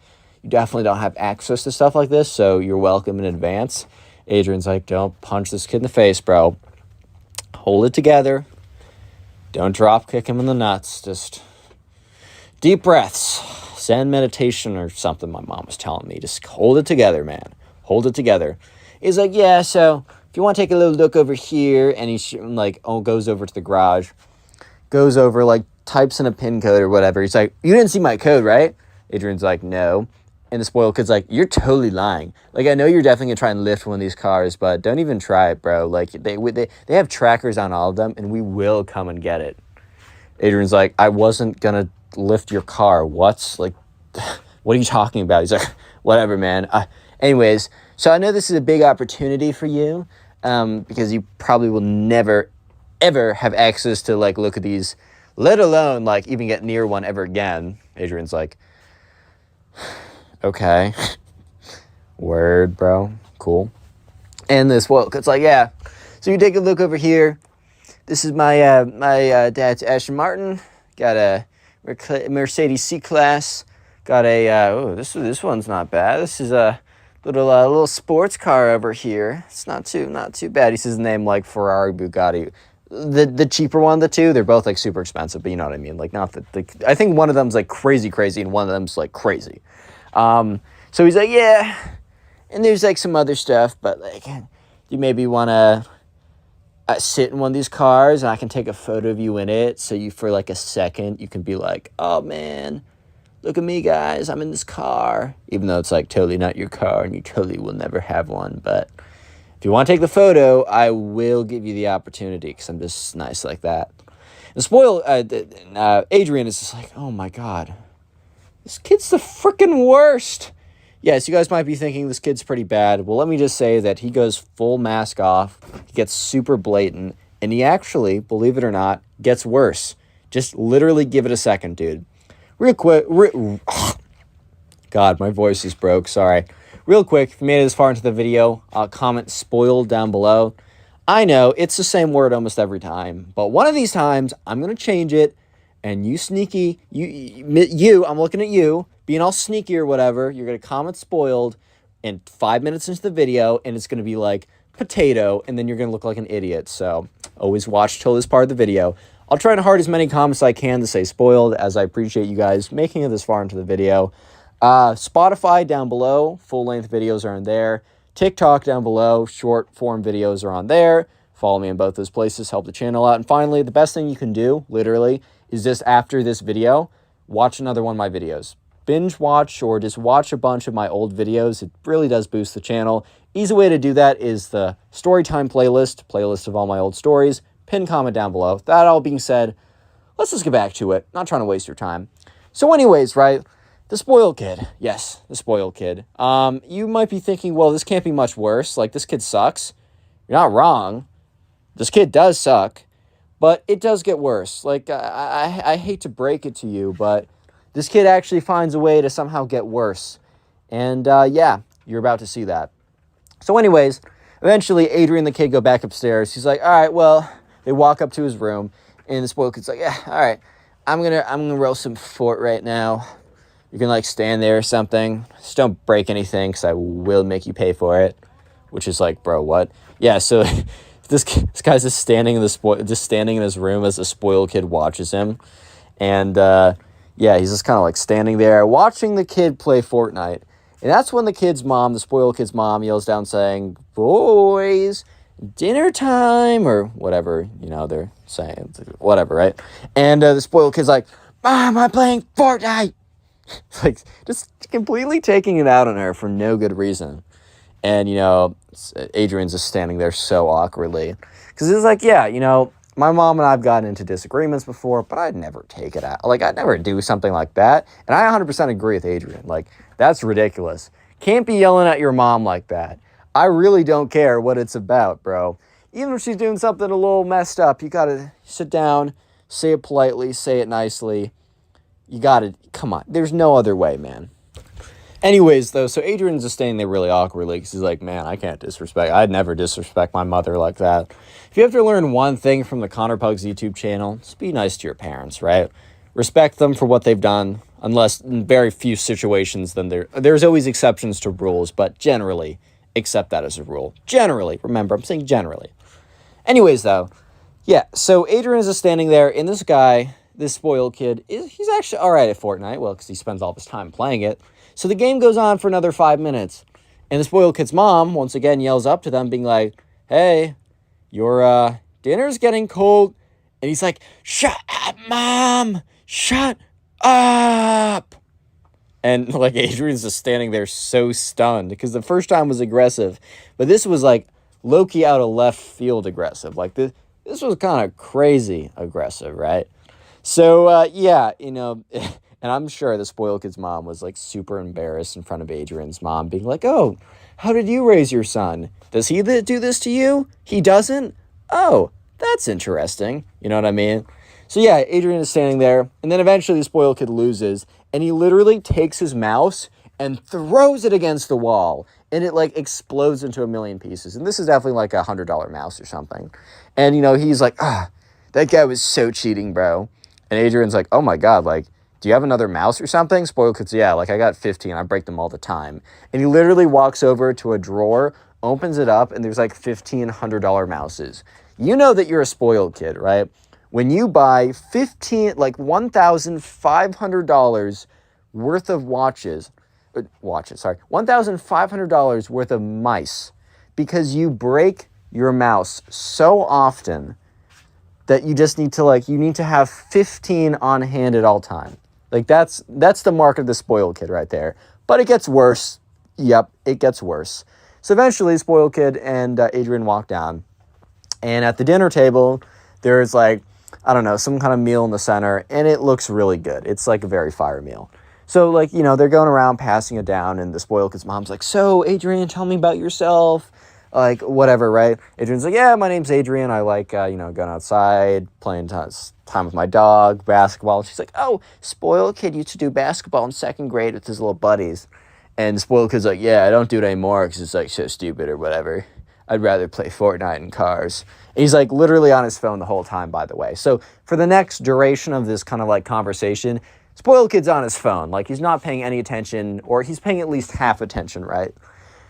you definitely don't have access to stuff like this, so you're welcome in advance. Adrian's like, don't punch this kid in the face, bro. Hold it together. Don't drop kick him in the nuts. Just deep breaths. Zen meditation or something my mom was telling me. Just hold it together, man. Hold it together. He's like, yeah, so if you want to take a little look over here, and he goes over to the garage. Goes over, types in a PIN code or whatever. He's like, you didn't see my code, right? Adrian's like, no. And the spoiled kid's like, you're totally lying. Like, I know you're definitely going to try and lift one of these cars, but don't even try it, bro. Like, they have trackers on all of them, and we will come and get it. Adrian's like, I wasn't going to lift your car. What? Like, what are you talking about? He's like, whatever, man. Anyways, so I know this is a big opportunity for you because you probably will never, ever have access to, like, look at these, let alone, like, even get near one ever again. Adrian's like, okay. Word, bro. Cool. And this, well, it's like, yeah. So you take a look over here. This is my dad's Aston Martin. Got a Mercedes C-Class. Got a, this one's not bad. This is a little sports car over here. It's not too bad. He says the name like Ferrari, Bugatti. The cheaper one of the two, they're both like super expensive, but you know what I mean? Like not the I think one of them's like crazy and one of them's like crazy. So he's like, yeah. And there's like some other stuff, but like you maybe want to sit in one of these cars and I can take a photo of you in it. So you, for like a second, you can be like, oh man, look at me guys, I'm in this car. Even though it's like totally not your car and you totally will never have one. But if you want to take the photo, I will give you the opportunity because I'm just nice like that. And spoiled, Adrian is just like, oh my God, this kid's the freaking worst. Yes, you guys might be thinking this kid's pretty bad. Well, let me just say that he goes full mask off. He gets super blatant. And he actually, believe it or not, gets worse. Just literally give it a second, dude. Real quick. God, my voice is broke. Sorry. Real quick, if you made it this far into the video, comment spoiled down below. I know, it's the same word almost every time. But one of these times, I'm going to change it. And you sneaky, you, I'm looking at you, being all sneaky or whatever, you're going to comment spoiled in 5 minutes into the video, and it's going to be like potato, and then you're going to look like an idiot. So always watch till this part of the video. I'll try to heart as many comments as I can to say spoiled, as I appreciate you guys making it this far into the video. Spotify down below, full-length videos are in there. TikTok down below, short-form videos are on there. Follow me in both those places, help the channel out. And finally, the best thing you can do, literally, is just after this video, watch another one of my videos. Binge watch or just watch a bunch of my old videos. It really does boost the channel. Easy way to do that is the Storytime playlist of all my old stories. Pin comment down below. That all being said, let's just get back to it. Not trying to waste your time. So anyways, right, the spoiled kid. Yes, the spoiled kid. You might be thinking, well, this can't be much worse. Like, this kid sucks. You're not wrong. This kid does suck. But it does get worse. Like, I hate to break it to you, but this kid actually finds a way to somehow get worse. And, yeah, you're about to see that. So anyways, eventually, Adrian the kid go back upstairs. He's like, all right, well, they walk up to his room, and the spoiled kid's like, yeah, all right, I'm gonna roast some fort right now. You can, like, stand there or something. Just don't break anything, because I will make you pay for it. Which is like, bro, what? Yeah, so... This guy's just standing in his room as the spoiled kid watches him, and yeah, he's just kind of like standing there watching the kid play Fortnite, and that's when the spoiled kid's mom, yells down saying, "Boys, dinner time," or whatever they're saying, whatever, right? And the spoiled kid's like, "Mom, I'm playing Fortnite," like just completely taking it out on her for no good reason. And, Adrian's just standing there so awkwardly. Because it's like, yeah, my mom and I have gotten into disagreements before, but I'd never take it out. Like, I'd never do something like that. And I 100% agree with Adrian. Like, that's ridiculous. Can't be yelling at your mom like that. I really don't care what it's about, bro. Even if she's doing something a little messed up, you gotta sit down, say it politely, say it nicely. You gotta, come on. There's no other way, man. Anyways, though, so Adrian's just standing there really awkwardly because he's like, man, I can't disrespect. I'd never disrespect my mother like that. If you have to learn one thing from the Pugs YouTube channel, just be nice to your parents, right? Respect them for what they've done, unless in very few situations, then there's always exceptions to rules, but generally, accept that as a rule. Generally, remember, I'm saying generally. Anyways, though, yeah, so Adrian is just standing there, and this guy, this spoiled kid, he's actually all right at Fortnite, well, because he spends all his time playing it. So the game goes on for another 5 minutes. And the spoiled kid's mom, once again, yells up to them, being like, hey, your dinner's getting cold. And he's like, shut up, Mom! Shut up! And, like, Adrian's just standing there so stunned because the first time was aggressive. But this was, like, low-key out of left field aggressive. Like, this was kind of crazy aggressive, right? So, yeah, and I'm sure the spoiled kid's mom was, like, super embarrassed in front of Adrian's mom, being like, oh, how did you raise your son? Does he do this to you? He doesn't? Oh, that's interesting. You know what I mean? So, yeah, Adrian is standing there, and then eventually the spoiled kid loses, and he literally takes his mouse and throws it against the wall, and it, like, explodes into a million pieces. And this is definitely, like, $100 mouse or something. And, he's like, that guy was so cheating, bro. And Adrian's like, oh, my God, like, do you have another mouse or something? Spoiled kid's, yeah, like, I got 15. I break them all the time. And he literally walks over to a drawer, opens it up, and there's, like, $1,500 mouses. You know that you're a spoiled kid, right? When you buy $1,500 worth of $1,500 worth of mice because you break your mouse so often that you just need to, like, you need to have 15 on hand at all time. Like, that's the mark of the spoiled kid right there. But it gets worse. Yep, it gets worse. So eventually, spoiled kid and Adrian walk down. And at the dinner table, there's, like, I don't know, some kind of meal in the center, and it looks really good. It's like a very fire meal. So, like, they're going around passing it down, and the spoiled kid's mom's like, so, Adrian, tell me about yourself. Like, whatever, right? Adrian's like, yeah, my name's Adrian. I like, going outside, playing time with my dog, basketball. She's like, oh, spoiled kid used to do basketball in second grade with his little buddies. And the spoiled kid's like, yeah, I don't do it anymore because it's, like, so stupid or whatever. I'd rather play Fortnite in cars. And he's, like, literally on his phone the whole time, by the way. So for the next duration of this kind of, like, conversation, spoiled kid's on his phone. Like, he's not paying any attention, or he's paying at least half attention, right?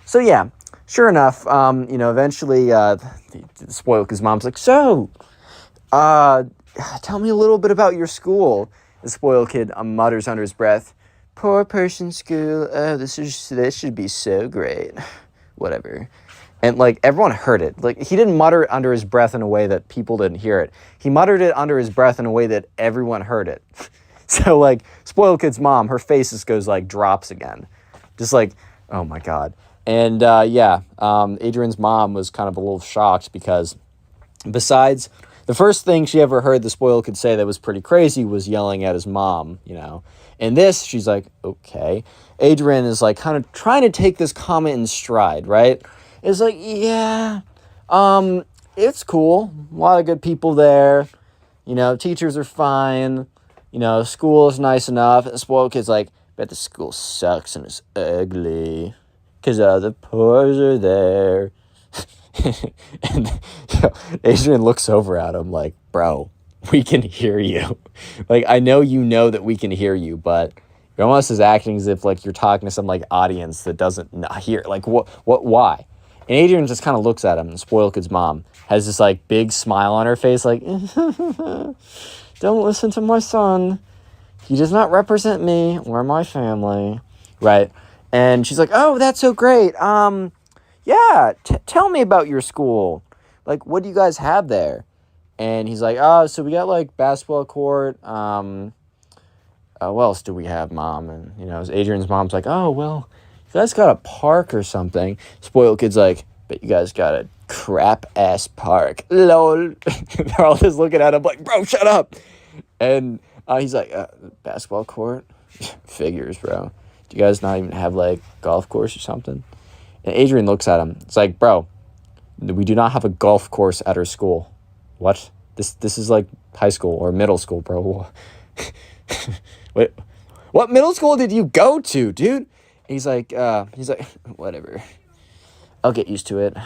So, yeah, sure enough, eventually the spoiled kid's mom's like, so, tell me a little bit about your school. The spoiled kid mutters under his breath, poor person school. Oh, this should be so great. Whatever. And, like, everyone heard it. Like, he didn't mutter it under his breath in a way that people didn't hear it. He muttered it under his breath in a way that everyone heard it. So, like, spoiled kid's mom, her face just goes, like, drops again. Just like, oh, my God. And, Adrian's mom was kind of a little shocked because besides the first thing she ever heard the spoiled kid say that was pretty crazy was yelling at his mom, And this, she's like, okay. Adrian is, like, kind of trying to take this comment in stride, right? It's like, yeah, it's cool. A lot of good people there. Teachers are fine. School is nice enough. And the spoiled kid's like, bet the school sucks and is ugly. Because the poors are there. And Adrian looks over at him like, bro, we can hear you. Like, I know that we can hear you, but you're almost as acting as if, like, you're talking to some, like, audience that doesn't not hear. Like, why? And Adrian just kind of looks at him, and the spoiled kid's mom has this, like, big smile on her face, like, don't listen to my son. He does not represent me or my family, right? And she's like, oh, that's so great. Yeah, tell me about your school. Like, what do you guys have there? And he's like, oh, so we got, like, basketball court. What else do we have, Mom? And, Adrian's mom's like, oh, well, you guys got a park or something. Spoiled kid's like, but you guys got a crap-ass park. Lol. They're all just looking at him like, bro, shut up. And he's like, basketball court? Figures, bro. Do you guys not even have, like, golf course or something? And Adrian looks at him. It's like, bro, we do not have a golf course at our school. What? This is like high school or middle school, bro. Wait, what middle school did you go to, dude? And he's like, whatever. I'll get used to it.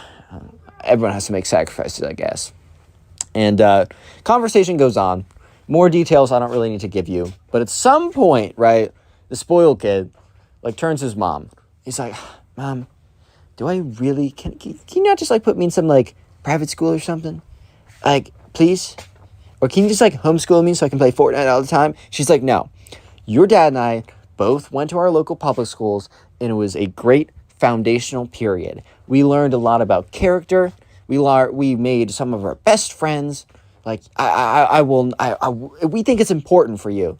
Everyone has to make sacrifices, I guess. And conversation goes on. More details I don't really need to give you. But at some point, right, the spoiled kid, like, turns to his mom. He's like, Mom, do I really, can you not just, like, put me in some, like, private school or something? Like, please? Or can you just, like, homeschool me so I can play Fortnite all the time? She's like, no. Your dad and I both went to our local public schools, and it was a great foundational period. We learned a lot about character. We made some of our best friends. Like, we think it's important for you.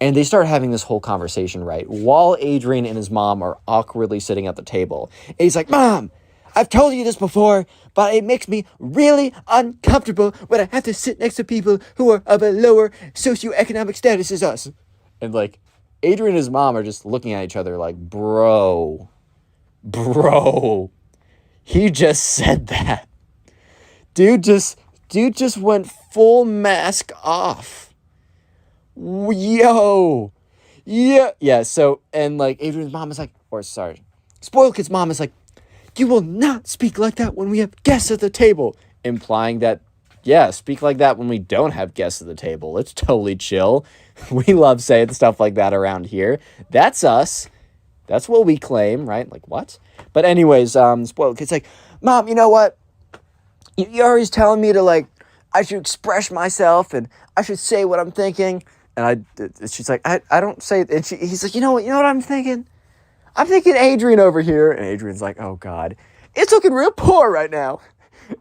And they start having this whole conversation, right? While Adrian and his mom are awkwardly sitting at the table. And he's like, Mom, I've told you this before, but it makes me really uncomfortable when I have to sit next to people who are of a lower socioeconomic status as us. And like, Adrian and his mom are just looking at each other like, bro, he just said that. Dude just went full mask off. Yo. Yeah, so, and like, Adrian's mom is like, Spoiled Kid's mom is like, you will not speak like that when we have guests at the table. Implying that, yeah, speak like that when we don't have guests at the table. It's totally chill. We love saying stuff like that around here. That's us. That's what we claim, right? Like, what? But anyways, Spoiled Kid's like, Mom, you know what? You're always telling me to, like, I should express myself and I should say what I'm thinking. And she's like, I don't say, and he's like, you know what I'm thinking? I'm thinking Adrian over here. And Adrian's like, oh God, it's looking real poor right now.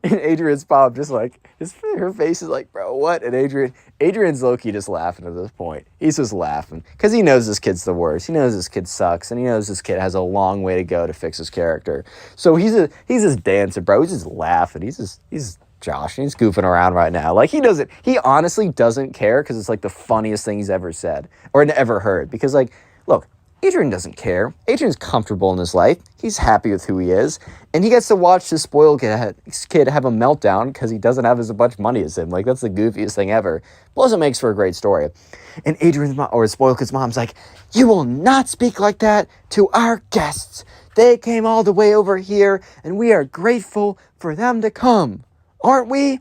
And Adrian's mom just like, her face is like, bro, what? And Adrian's low-key just laughing at this point. He's just laughing because he knows this kid's the worst. He knows this kid sucks, and he knows this kid has a long way to go to fix his character. So he's just dancing, bro. He's just laughing. He's Josh, and he's goofing around right now. Like, he honestly doesn't care because it's like the funniest thing he's ever said or ever heard. Because like, look, Adrian doesn't care. Adrian's comfortable in his life. He's happy with who he is. And he gets to watch this spoiled kid have a meltdown because he doesn't have as much money as him. Like, that's the goofiest thing ever. Plus, it makes for a great story. And Adrian's mom, or Spoiled Kid's mom's like, you will not speak like that to our guests. They came all the way over here, and we are grateful for them to come. Aren't we?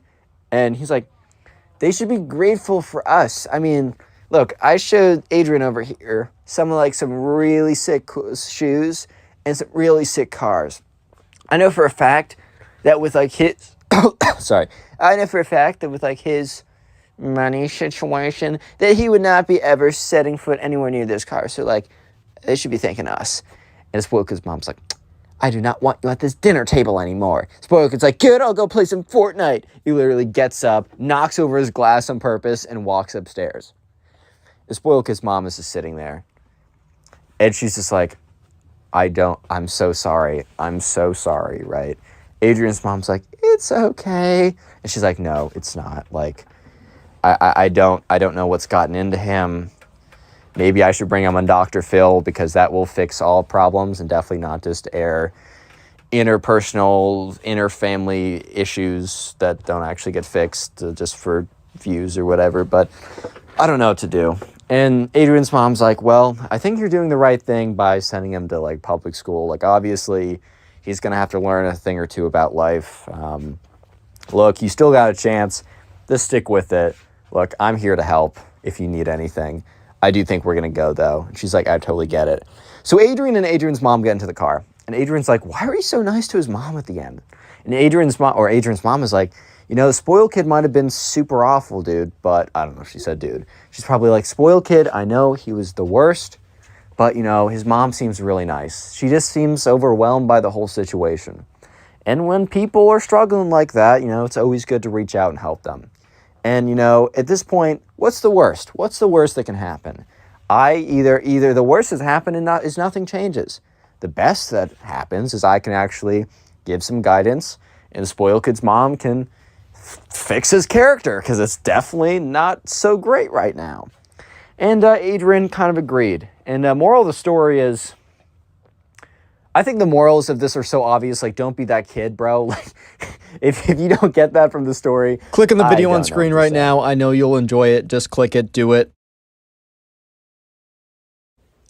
And he's like, they should be grateful for us. I mean, look, I showed Adrian over here some really sick shoes and some really sick cars. I know for a fact that with like his his money situation that he would not be ever setting foot anywhere near this car. So like, they should be thanking us. And Spoiled Kid's mom's like, I do not want you at this dinner table anymore. Spoiled Kid's like, good, I'll go play some Fortnite. He literally gets up, knocks over his glass on purpose, and walks upstairs. The Spoiled Kid's mom is just sitting there. And she's just like, I'm so sorry, right? Adrian's mom's like, it's okay. And she's like, no, it's not. Like, I don't know what's gotten into him. Maybe I should bring him on Dr. Phil because that will fix all problems and definitely not just air interpersonal, inter-family issues that don't actually get fixed just for views or whatever. But I don't know what to do. And Adrian's mom's like, well, I think you're doing the right thing by sending him to like public school. Like, obviously, he's going to have to learn a thing or two about life. Look, you still got a chance. Just stick with it. Look, I'm here to help if you need anything. I do think we're going to go, though. And she's like, I totally get it. So Adrian and Adrian's mom get into the car. And Adrian's like, why are you so nice to his mom at the end? And Adrian's mom is like, you know, the Spoiled Kid might have been super awful, dude. But I don't know if she said dude. She's probably like, Spoiled Kid, I know he was the worst. But, you know, his mom seems really nice. She just seems overwhelmed by the whole situation. And when people are struggling like that, you know, it's always good to reach out and help them. And, you know, at this point, what's the worst? What's the worst that can happen? Either the worst has happened and nothing changes. The best that happens is I can actually give some guidance and Spoiled Kid's mom can fix his character because it's definitely not so great right now. And Adrian kind of agreed. And the moral of the story is, I think the morals of this are so obvious. Like, don't be that kid, bro. Like, if you don't get that from the story, Click on the video on screen right now. I know you'll enjoy it. Just click it, do it.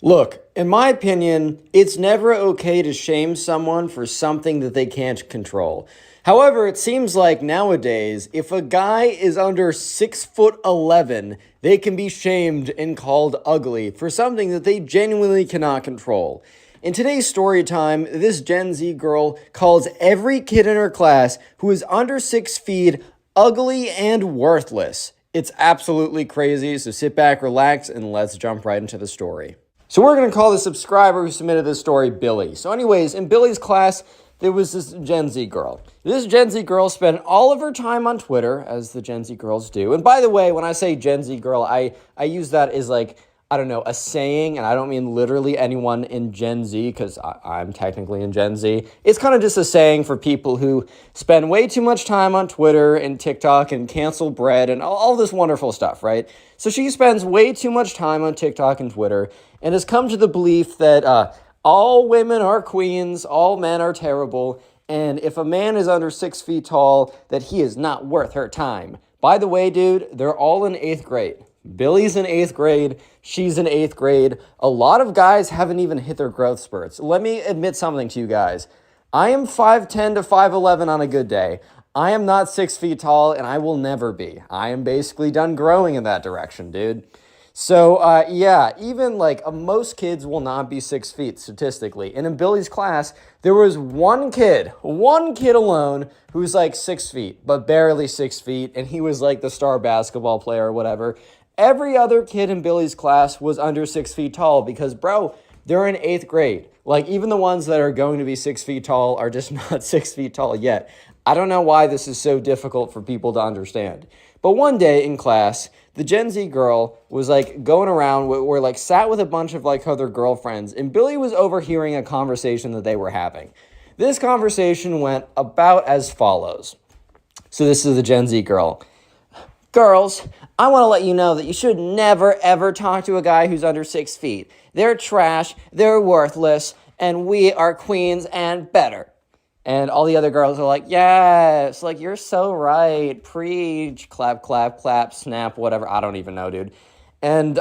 Look, in my opinion, it's never okay to shame someone for something that they can't control. However, it seems like nowadays, if a guy is under 6'11", they can be shamed and called ugly for something that they genuinely cannot control. In today's story time, this Gen Z girl calls every kid in her class who is under 6 feet ugly and worthless. It's absolutely crazy, so sit back, relax, and let's jump right into the story. So we're going to call the subscriber who submitted this story Billy. So anyways, in Billy's class, there was this Gen Z girl. This Gen Z girl spent all of her time on Twitter, as the Gen Z girls do. And by the way, when I say Gen Z girl, I use that as like I don't know, a saying, and I don't mean literally anyone in Gen Z, because I'm technically in Gen Z. It's kind of just a saying for people who spend way too much time on Twitter and TikTok and cancel bread and all this wonderful stuff, right? So she spends way too much time on TikTok and Twitter and has come to the belief that all women are queens, all men are terrible, and if a man is under 6 feet tall, that he is not worth her time. By the way, dude, they're all in 8th grade. Billy's in 8th grade. She's in 8th grade. A lot of guys haven't even hit their growth spurts. Let me admit something to you guys. I am 5'10 to 5'11 on a good day. I am not 6 feet tall, and I will never be. I am basically done growing in that direction, dude. So, yeah, even like most kids will not be 6 feet statistically. And in Billy's class, there was one kid alone who's like 6 feet, but barely 6 feet. And he was like the star basketball player or whatever. Every other kid in Billy's class was under 6 feet tall because, bro, they're in 8th grade. Like, even the ones that are going to be 6 feet tall are just not 6 feet tall yet. I don't know why this is so difficult for people to understand. But one day in class, the Gen Z girl was like going around, we're like sat with a bunch of like other girlfriends, and Billy was overhearing a conversation that they were having. This conversation went about as follows. So this is the Gen Z girl. Girls, I want to let you know that you should never, ever talk to a guy who's under 6 feet. They're trash, they're worthless, and we are queens and better. And all the other girls are like, yes, like, you're so right. Preach, clap, clap, clap, snap, whatever. I don't even know, dude. And,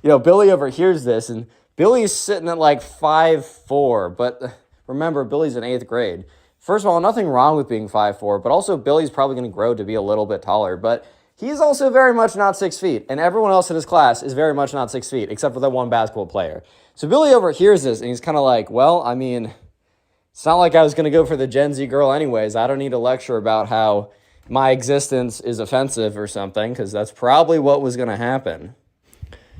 Billy overhears this, and Billy's sitting at like 5'4", but remember, Billy's in 8th grade. First of all, nothing wrong with being 5'4", but also Billy's probably going to grow to be a little bit taller, but he's also very much not 6 feet, and everyone else in his class is very much not 6 feet, except for that one basketball player. So Billy overhears this, and he's kind of like, well, I mean, it's not like I was going to go for the Gen Z girl anyways. I don't need a lecture about how my existence is offensive or something, because that's probably what was going to happen.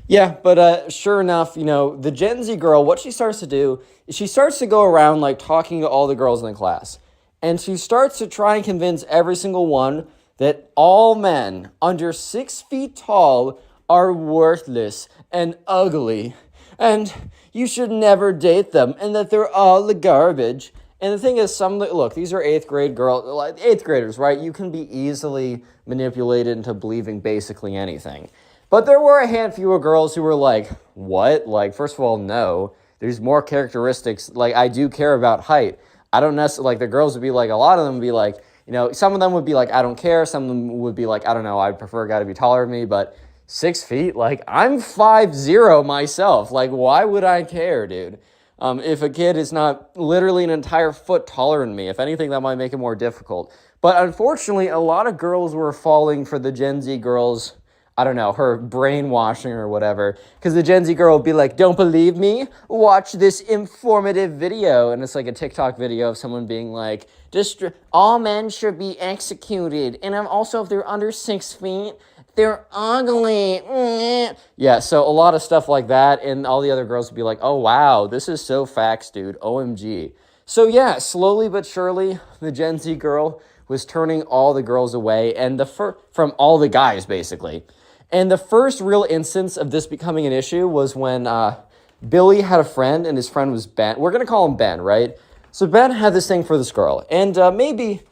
Yeah, but sure enough, the Gen Z girl, what she starts to do is she starts to go around like talking to all the girls in the class. And she starts to try and convince every single one that all men under 6 feet tall are worthless and ugly. And you should never date them, and that they're all the garbage. And the thing is, look, these are 8th grade girls, 8th graders, right? You can be easily manipulated into believing basically anything. But there were a handful of girls who were like, what? Like, first of all, no. There's more characteristics. Like, I do care about height. I don't necessarily, like, the girls would be like, a lot of them would be like, some of them would be like, I don't care. Some of them would be like, I don't know, I'd prefer a guy to be taller than me, but 6 feet, like, I'm 5'0" myself. Like, why would I care, dude? If a kid is not literally an entire foot taller than me, if anything, that might make it more difficult. But unfortunately, a lot of girls were falling for the Gen Z girls, I don't know, her brainwashing or whatever. Because the Gen Z girl would be like, don't believe me? Watch this informative video. And it's like a TikTok video of someone being like, all men should be executed. And also, if they're under 6 feet, they're ugly. Yeah, so a lot of stuff like that, and all the other girls would be like, oh, wow, this is so facts, dude. OMG. So yeah, slowly but surely, the Gen Z girl was turning all the girls away, and from all the guys, basically. And the first real instance of this becoming an issue was when Billy had a friend, and his friend was Ben. We're going to call him Ben, right? So Ben had this thing for this girl, and maybe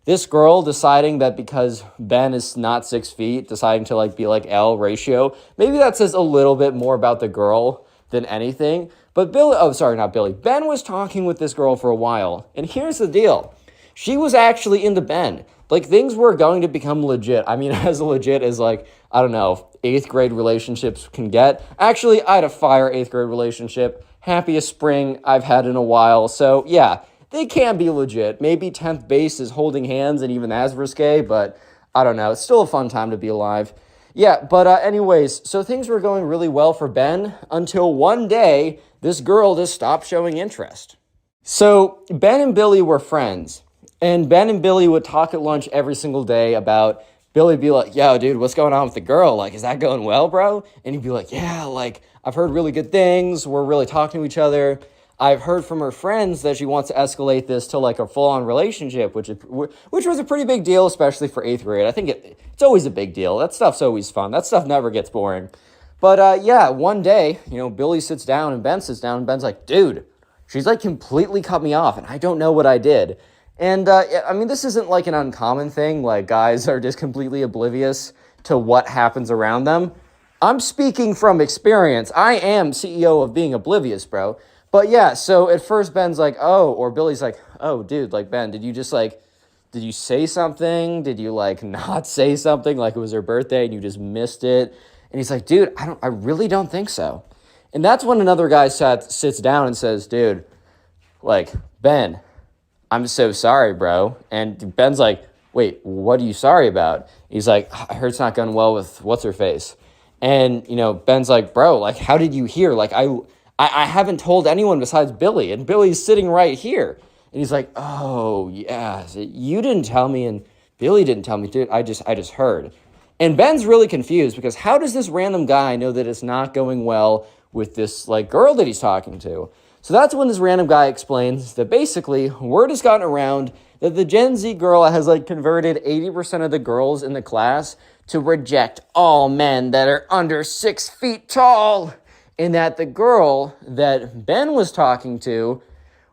this girl deciding that because Ben is not 6 feet, deciding to like be like L ratio, maybe that says a little bit more about the girl than anything. But Ben was talking with this girl for a while, and here's the deal. She was actually into Ben. Like, things were going to become legit. I mean, as legit as, like, I don't know, 8th grade relationships can get. Actually, I had a fire 8th grade relationship. Happiest spring I've had in a while. So, yeah, they can be legit. Maybe 10th base is holding hands and even that's risque, but I don't know. It's still a fun time to be alive. Yeah, but anyways, so things were going really well for Ben until one day this girl just stopped showing interest. So Ben and Billy were friends, and Ben and Billy would talk at lunch every single day about Billy be like, yo, dude, what's going on with the girl? Like, is that going well, bro? And he'd be like, yeah, like, I've heard really good things. We're really talking to each other. I've heard from her friends that she wants to escalate this to like a full-on relationship, which was a pretty big deal, especially for 8th grade. I think it's always a big deal. That stuff's always fun. That stuff never gets boring. But yeah, one day, Billy sits down and Ben sits down and Ben's like, dude, she's like completely cut me off and I don't know what I did. And I mean, this isn't like an uncommon thing, like guys are just completely oblivious to what happens around them. I'm speaking from experience. I am CEO of being oblivious, bro. But yeah, so at first Ben's like, oh, or Billy's like, oh, dude, like, Ben, did you say something? Did you like not say something? Like it was her birthday and you just missed it? And he's like, dude, I really don't think so. And that's when another guy sits down and says, dude, like, Ben, I'm so sorry, bro. And Ben's like, wait, what are you sorry about? He's like, I heard it's not going well with what's-her-face. And, Ben's like, bro, like, how did you hear? Like, I haven't told anyone besides Billy, and Billy's sitting right here. And he's like, oh, yeah, you didn't tell me, and Billy didn't tell me, dude. I just heard. And Ben's really confused because how does this random guy know that it's not going well with this, like, girl that he's talking to? So that's when this random guy explains that basically word has gotten around that the Gen Z girl has like converted 80% of the girls in the class to reject all men that are under 6 feet tall. And that the girl that Ben was talking to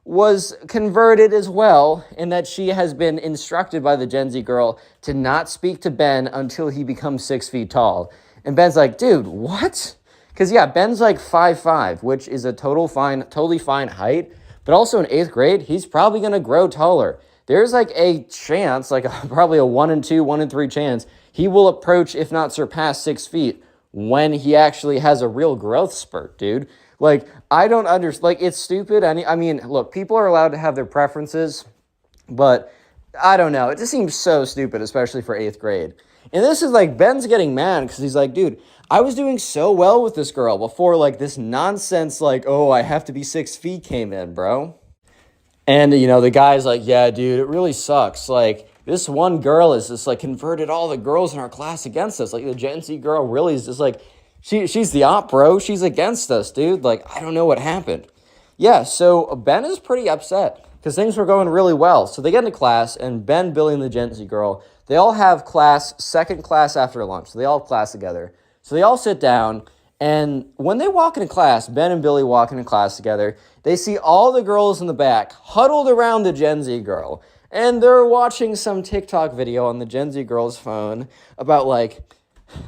was converted as well, and that she has been instructed by the Gen Z girl to not speak to Ben until he becomes 6 feet tall. And Ben's like, dude, what? Because, yeah, Ben's like 5'5", which is a totally fine height. But also in 8th grade, he's probably going to grow taller. There's like a chance, like probably a 1 in 2, 1 in 3 chance, he will approach, if not surpass 6 feet when he actually has a real growth spurt, dude. Like, I don't understand. Like, it's stupid. I mean, look, people are allowed to have their preferences, but I don't know. It just seems so stupid, especially for 8th grade. And this is like, Ben's getting mad because he's like, dude, I was doing so well with this girl before, like, this nonsense, like, oh, I have to be 6 feet came in, bro. And, the guy's like, yeah, dude, it really sucks. Like, this one girl is just, like, converted all the girls in our class against us. Like, the Gen Z girl really is just, like, she's the op, bro. She's against us, dude. Like, I don't know what happened. Yeah, so Ben is pretty upset because things were going really well. So they get into class, and Ben, Billy, and the Gen Z girl, they all have second class after lunch. So they all have class together. So they all sit down, and when they walk into class, Ben and Billy walk into class together, they see all the girls in the back huddled around the Gen Z girl. And they're watching some TikTok video on the Gen Z girl's phone about, like,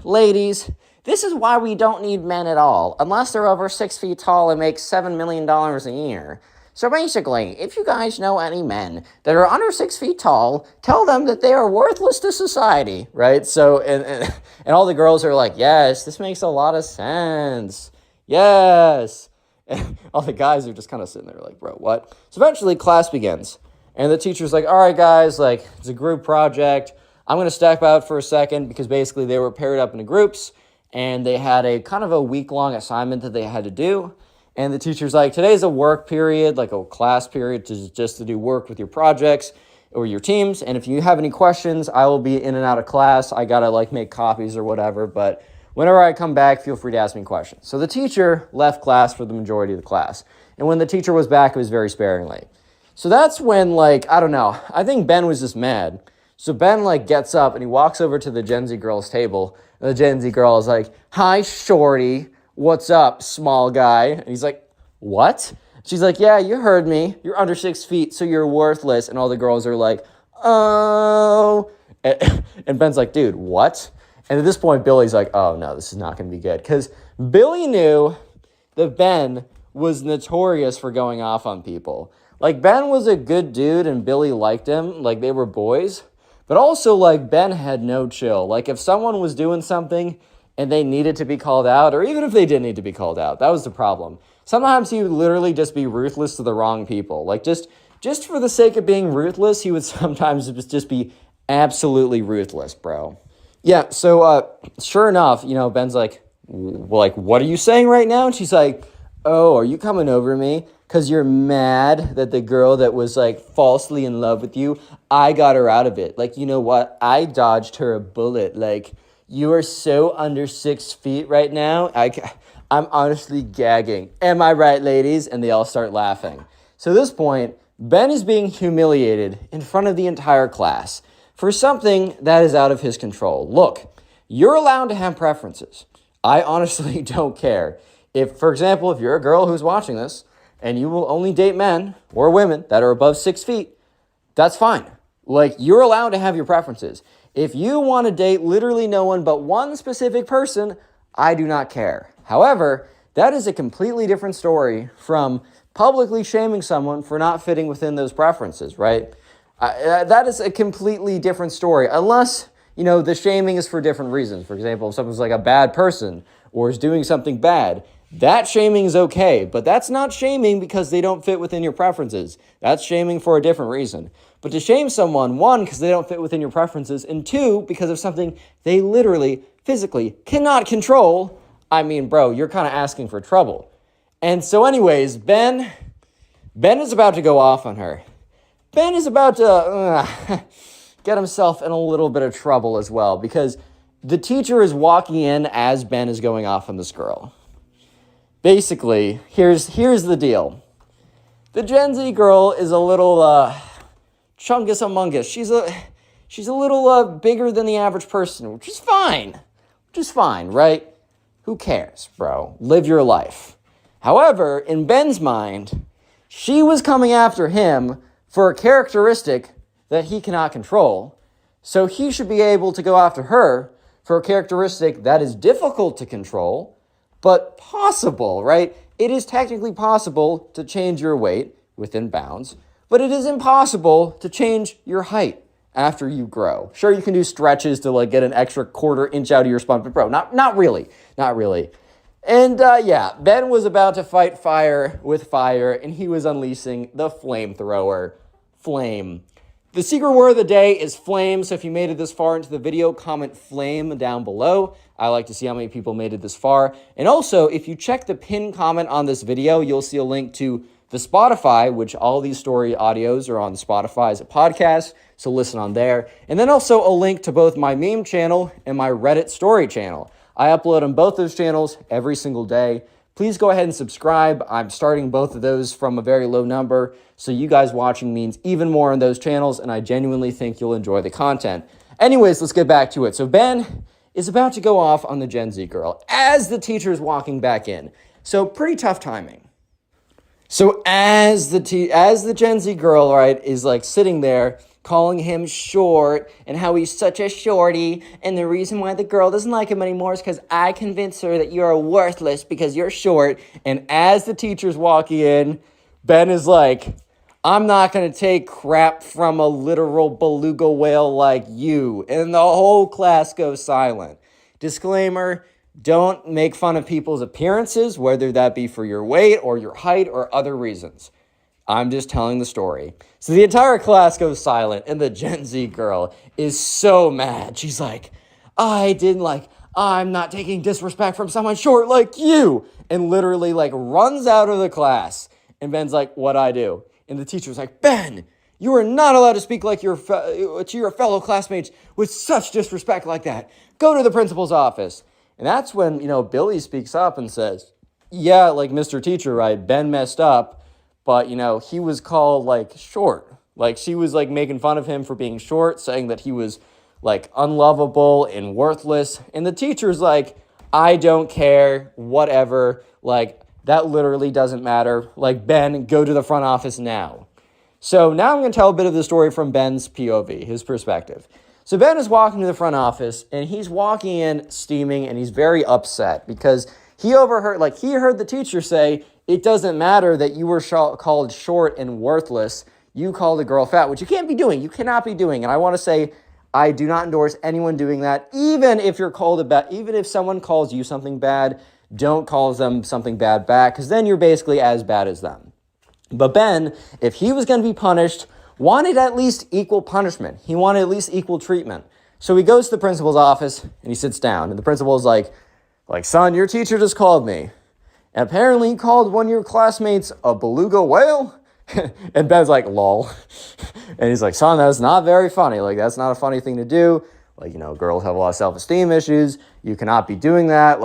ladies, this is why we don't need men at all, unless they're over 6 feet tall and make $7 million a year. So basically, if you guys know any men that are under 6 feet tall, tell them that they are worthless to society, right? So, and all the girls are like, yes, this makes a lot of sense. Yes. And all the guys are just kind of sitting there like, bro, what? So eventually class begins. And the teacher's like, all right, guys, like, it's a group project. I'm going to step out for a second because basically they were paired up into groups and they had a kind of a week-long assignment that they had to do. And the teacher's like, today's a work period, like a class period just to do work with your projects or your teams. And if you have any questions, I will be in and out of class. I got to like make copies or whatever. But whenever I come back, feel free to ask me questions. So the teacher left class for the majority of the class. And when the teacher was back, it was very sparingly. So that's when, like, I don't know. I think Ben was just mad. So Ben, like, gets up and he walks over to the Gen Z girl's table. And the Gen Z girl is like, hi, shorty. What's up, small guy? And he's like, what? She's like, yeah, you heard me. You're under 6 feet, so you're worthless. And all the girls are like, oh. And Ben's like, dude, what? And at this point, Billy's like, oh, no, this is not going to be good. Because Billy knew that Ben was notorious for going off on people. Like, Ben was a good dude and Billy liked him. Like, they were boys. But also, like, Ben had no chill. Like, if someone was doing something and they needed to be called out, or even if they didn't need to be called out, that was the problem. Sometimes he would literally just be ruthless to the wrong people. Like, just for the sake of being ruthless, he would sometimes just be absolutely ruthless, bro. Yeah, so sure enough, Ben's like, what are you saying right now? And she's like, oh, are you coming over me? Because you're mad that the girl that was, like, falsely in love with you, I got her out of it. Like, you know what? I dodged her a bullet. Like, you are so under 6 feet right now. I'm honestly gagging. Am I right, ladies? And they all start laughing. So at this point, Ben is being humiliated in front of the entire class for something that is out of his control. Look, you're allowed to have preferences. I honestly don't care. If, for example, if you're a girl who's watching this and you will only date men or women that are above 6 feet, that's fine. Like, you're allowed to have your preferences. If you want to date literally no one but one specific person, I do not care. However, that is a completely different story from publicly shaming someone for not fitting within those preferences, right? That is a completely different story, unless, the shaming is for different reasons. For example, if someone's like a bad person or is doing something bad, that shaming is okay, but that's not shaming because they don't fit within your preferences. That's shaming for a different reason. But to shame someone, one, because they don't fit within your preferences, and two, because of something they literally, physically cannot control, I mean, bro, you're kind of asking for trouble. And so anyways, Ben is about to go off on her. Ben is about to get himself in a little bit of trouble as well, because the teacher is walking in as Ben is going off on this girl. Basically, here's the deal. The Gen Z girl is a little chungus amungus. She's a little bigger than the average person, which is fine. Right? Who cares, bro? Live your life. However, in Ben's mind, she was coming after him for a characteristic that he cannot control, so he should be able to go after her for a characteristic that is difficult to control, but possible, right? It is technically possible to change your weight within bounds, but it is impossible to change your height after you grow. Sure, you can do stretches to like get an extra quarter inch out of your spine, but bro, not really. And Ben was about to fight fire with fire, and he was unleashing the flamethrower. Flame. The secret word of the day is flame, so if you made it this far into the video, comment flame down below. I like to see how many people made it this far. And also, if you check the pinned comment on this video, you'll see a link to the Spotify, which all these story audios are on Spotify as a podcast, so listen on there. And then also a link to both my meme channel and my Reddit story channel. I upload on both those channels every single day. Please go ahead and subscribe. I'm starting both of those from a very low number, so you guys watching means even more on those channels, and I genuinely think you'll enjoy the content. Anyways, let's get back to it. So Ben is about to go off on the Gen Z girl as the teacher is walking back in. So pretty tough timing. So as the Gen Z girl, right, is like sitting there calling him short and how he's such a shorty, and the reason why the girl doesn't like him anymore is because I convinced her that you're worthless because you're short. And as the teacher's walking in, Ben is like, I'm not going to take crap from a literal beluga whale like you. And the whole class goes silent. Disclaimer, don't make fun of people's appearances, whether that be for your weight or your height or other reasons. I'm just telling the story. So the entire class goes silent, and the Gen Z girl is so mad. She's like, I'm not taking disrespect from someone short like you. And literally like runs out of the class. And Ben's like, what'd I do? And the teacher's like, Ben, you are not allowed to speak like to your fellow classmates with such disrespect like that. Go to the principal's office. And that's when, Billy speaks up and says, yeah, like Mr. Teacher, right? Ben messed up. But, he was called, short. She was, making fun of him for being short, saying that he was, unlovable and worthless. And the teacher's like, I don't care, whatever. That literally doesn't matter. Ben, go to the front office now. So now I'm going to tell a bit of the story from Ben's POV, his perspective. So Ben is walking to the front office, and he's walking in steaming, and he's very upset because he heard the teacher say, it doesn't matter that you were called short and worthless. You called the girl fat, which you can't be doing. You cannot be doing. And I want to say, I do not endorse anyone doing that. Even if even if someone calls you something bad, don't call them something bad back, because then you're basically as bad as them. But Ben, if he was going to be punished, wanted at least equal punishment. He wanted at least equal treatment. So he goes to the principal's office and he sits down. And the principal is like, son, your teacher just called me. And apparently he called one of your classmates a beluga whale. And Ben's like, lol. And he's like, son, that's not very funny. That's not a funny thing to do. Girls have a lot of self-esteem issues. You cannot be doing that.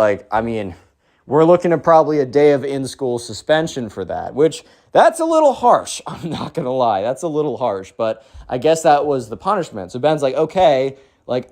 We're looking at probably a day of in-school suspension for that, which that's a little harsh. I'm not going to lie. That's a little harsh, but I guess that was the punishment. So Ben's like, okay,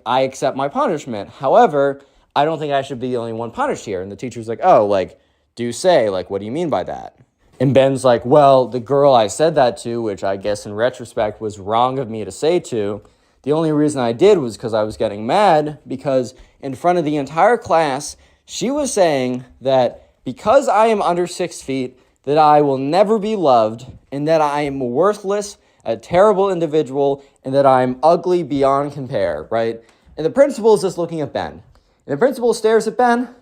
I accept my punishment. However, I don't think I should be the only one punished here. And the teacher's like, oh, like, do say, like, what do you mean by that? And Ben's like, well, the girl I said that to, which I guess in retrospect was wrong of me to say to, the only reason I did was because I was getting mad because in front of the entire class, she was saying that because I am under 6 feet, that I will never be loved and that I am worthless, a terrible individual, and that I'm ugly beyond compare, right? And the principal is just looking at Ben. And the principal stares at Ben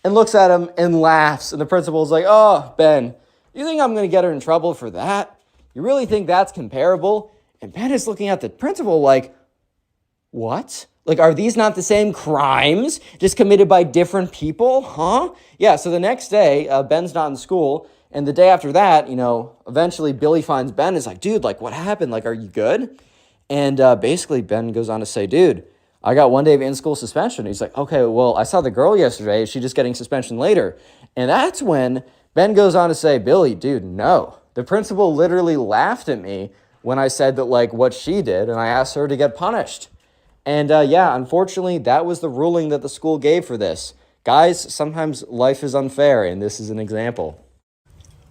and looks at him and laughs. And the principal's like, oh, Ben, you think I'm going to get her in trouble for that? You really think that's comparable? And Ben is looking at the principal like, what? Like, are these not the same crimes just committed by different people? Huh? Yeah, so the next day, Ben's not in school. And the day after that, eventually Billy finds Ben and is like, dude, like, what happened? Like, are you good? And basically Ben goes on to say, dude, I got 1 day of in-school suspension. He's like, okay, well, I saw the girl yesterday. Is she just getting suspension later? And that's when Ben goes on to say, Billy, dude, no. The principal literally laughed at me when I said that, like, what she did, and I asked her to get punished. And yeah, unfortunately, that was the ruling that the school gave for this. Guys, sometimes life is unfair, and this is an example.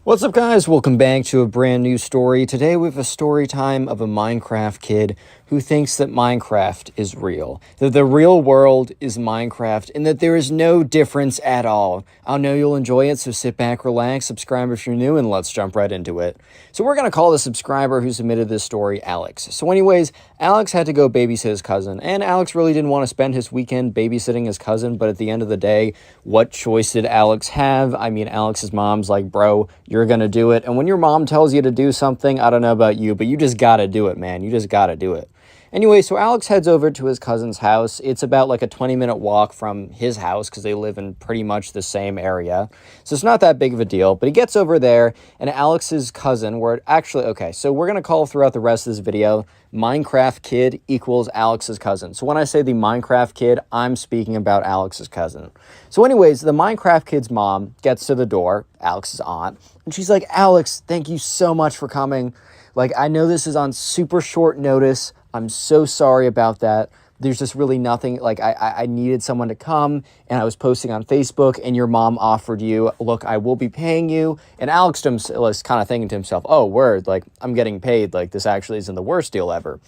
What's up, guys? Welcome back to a brand new story. Today we have a story time of a Minecraft kid who thinks that Minecraft is real, that the real world is Minecraft, and that there is no difference at all. I know you'll enjoy it, so sit back, relax, subscribe if you're new, and let's jump right into it. So we're going to call the subscriber who submitted this story Alex. So anyways, Alex had to go babysit his cousin, and Alex really didn't want to spend his weekend babysitting his cousin, but at the end of the day, what choice did Alex have? I mean, Alex's mom's like, bro, you're going to do it. And when your mom tells you to do something, I don't know about you, but you just got to do it, man. You just got to do it. Anyway, so Alex heads over to his cousin's house. It's about like a 20-minute walk from his house because they live in pretty much the same area. So it's not that big of a deal, but he gets over there and Alex's cousin, okay, so we're going to call throughout the rest of this video, Minecraft kid equals Alex's cousin. So when I say the Minecraft kid, I'm speaking about Alex's cousin. So anyways, the Minecraft kid's mom gets to the door, Alex's aunt, and she's like, Alex, thank you so much for coming. Like, I know this is on super short notice. I'm so sorry about that. There's just really nothing, like I needed someone to come and I was posting on Facebook and your mom offered you, look, I will be paying you. And Alex was kind of thinking to himself, oh, word, like I'm getting paid. Like this actually isn't the worst deal ever.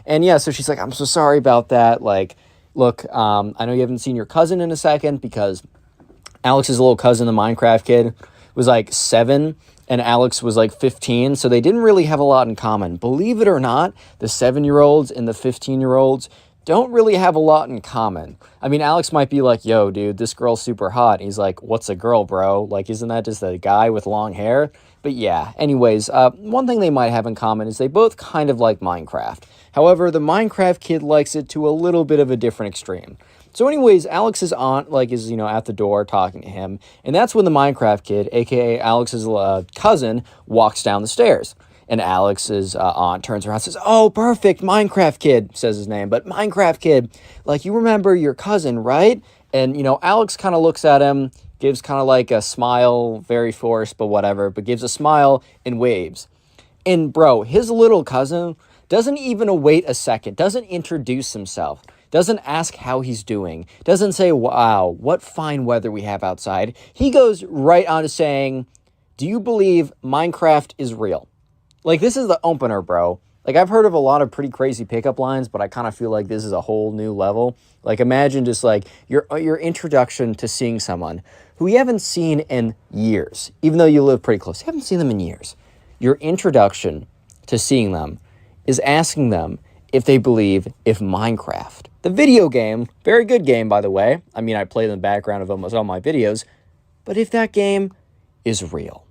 And yeah, so she's like, I'm so sorry about that. Like, look, I know you haven't seen your cousin in a second because Alex's little cousin, the Minecraft kid, was like 7 and Alex was like 15, so they didn't really have a lot in common. Believe it or not, the 7-year-olds and the 15-year-olds don't really have a lot in common. I mean, Alex might be like, yo, dude, this girl's super hot. And he's like, what's a girl, bro? Like, isn't that just a guy with long hair? But yeah, anyways, one thing they might have in common is they both kind of like Minecraft. However, the Minecraft kid likes it to a little bit of a different extreme. So anyways, Alex's aunt is, at the door talking to him. And that's when the Minecraft kid, aka Alex's cousin, walks down the stairs. And Alex's aunt turns around and says, oh, perfect, Minecraft kid, says his name. But Minecraft kid, like, you remember your cousin, right? And, Alex kind of looks at him, gives kind of like a smile, very forced, but whatever, but gives a smile and waves. And bro, his little cousin doesn't even wait a second, doesn't introduce himself. Doesn't ask how he's doing. Doesn't say, wow, what fine weather we have outside. He goes right on to saying, do you believe Minecraft is real? Like, this is the opener, bro. Like, I've heard of a lot of pretty crazy pickup lines, but I kind of feel like this is a whole new level. Like, imagine just like your introduction to seeing someone who you haven't seen in years, even though you live pretty close. You haven't seen them in years. Your introduction to seeing them is asking them if they believe if Minecraft, the video game, very good game, by the way. I mean, I play in the background of almost all my videos, but if that game is real.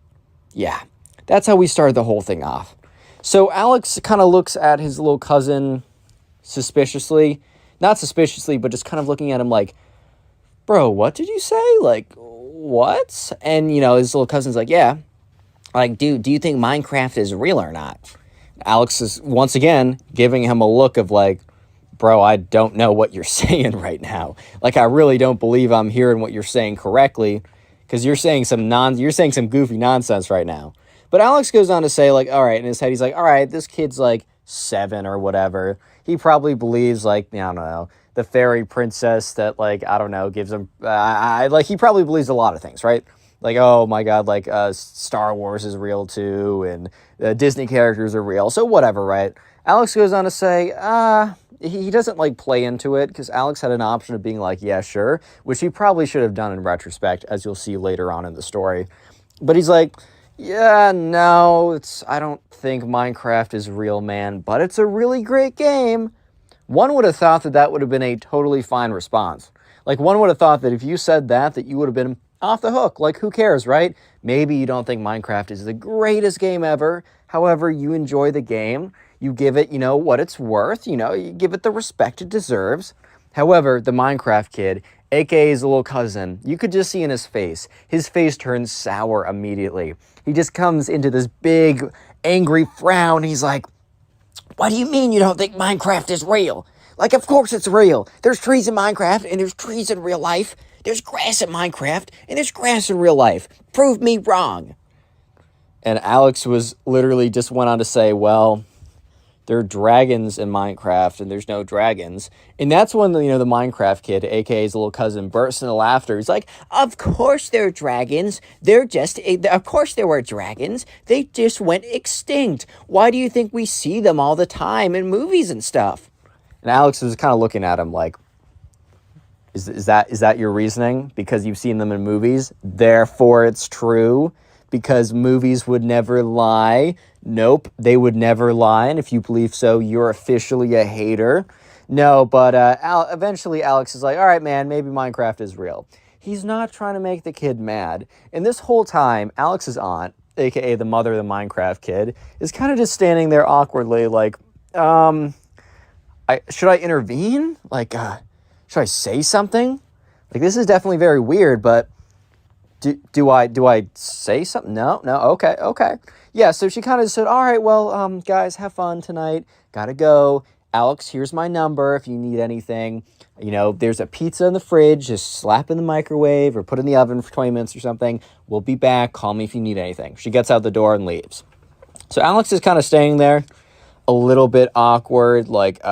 Yeah, that's how we started the whole thing off. So Alex kind of looks at his little cousin suspiciously, not suspiciously, but just kind of looking at him like, bro, what did you say? Like, what? And, his little cousin's like, yeah, like, dude, do you think Minecraft is real or not? Alex is, once again, giving him a look of like, bro, I don't know what you're saying right now. Like, I really don't believe I'm hearing what you're saying correctly because you're saying some goofy nonsense right now. But Alex goes on to say, like, all right, in his head, he's like, all right, this kid's like 7 or whatever. he probably believes, like, I don't know, the fairy princess that, like, I don't know, gives him, like, he probably believes a lot of things, right? Like, oh my God, like, Star Wars is real too, and Disney characters are real, so whatever, right? Alex goes on to say, he doesn't, like, play into it, because Alex had an option of being like, yeah, sure, which he probably should have done in retrospect, as you'll see later on in the story. But he's like, yeah, no, I don't think Minecraft is real, man, but it's a really great game. One would have thought that that would have been a totally fine response. Like, one would have thought that if you said that you would have been off the hook. Like, who cares, right? Maybe you don't think Minecraft is the greatest game ever. However, you enjoy the game. You give it, what it's worth. You give it the respect it deserves. However, the Minecraft kid, aka his little cousin, you could just see in his face turns sour immediately. He just comes into this big, angry frown. He's like, what do you mean you don't think Minecraft is real? Like, of course it's real. There's trees in Minecraft, and there's trees in real life. There's grass in Minecraft, and there's grass in real life. Prove me wrong. And Alex was literally just went on to say, well, there are dragons in Minecraft, and there's no dragons. And that's when, the Minecraft kid, aka his little cousin, bursts into laughter. He's like, of course there are dragons. Of course there were dragons. They just went extinct. Why do you think we see them all the time in movies and stuff? And Alex was kind of looking at him like, is that your reasoning? Because you've seen them in movies, therefore it's true? Because movies would never lie? Nope, they would never lie, and if you believe so, you're officially a hater. No, but eventually Alex is like, all right, man, maybe Minecraft is real. He's not trying to make the kid mad. And this whole time, Alex's aunt, aka the mother of the Minecraft kid, is kind of just standing there awkwardly like, should I intervene? Like, should I say something? Like, this is definitely very weird, but do I say something? No, okay. Yeah, so she kind of said, all right, well, guys, have fun tonight. Gotta go. Alex, here's my number if you need anything. There's a pizza in the fridge. Just slap in the microwave or put in the oven for 20 minutes or something. We'll be back. Call me if you need anything. She gets out the door and leaves. So Alex is kind of staying there, a little bit awkward, like,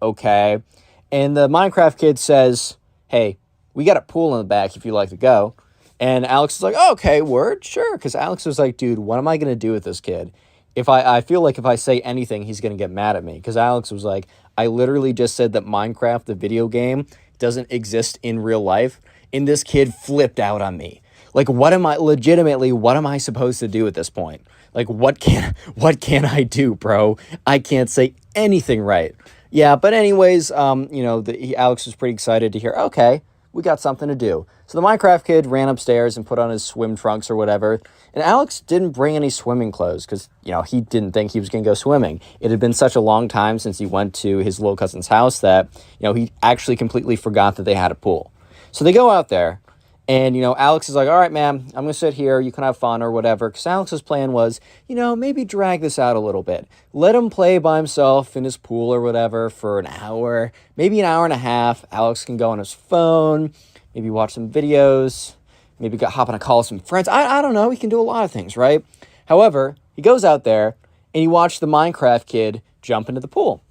okay. And the Minecraft kid says, hey, we got a pool in the back if you'd like to go. And Alex is like, oh, okay, word, sure. Because Alex was like, dude, what am I going to do with this kid? If I feel like if I say anything, he's going to get mad at me. Because Alex was like, I literally just said that Minecraft, the video game, doesn't exist in real life. And this kid flipped out on me. Like, what am I supposed to do at this point? Like, what can I do, bro? I can't say anything right. Yeah, but anyways, Alex was pretty excited to hear, okay, we got something to do. So the Minecraft kid ran upstairs and put on his swim trunks or whatever. And Alex didn't bring any swimming clothes because, he didn't think he was going to go swimming. It had been such a long time since he went to his little cousin's house that, he actually completely forgot that they had a pool. So they go out there. And, Alex is like, all right, man, I'm going to sit here. You can have fun or whatever. Because Alex's plan was, maybe drag this out a little bit. Let him play by himself in his pool or whatever for an hour, maybe an hour and a half. Alex can go on his phone, maybe watch some videos, maybe hop on a call with some friends. I don't know. He can do a lot of things, right? However, he goes out there and he watched the Minecraft kid jump into the pool.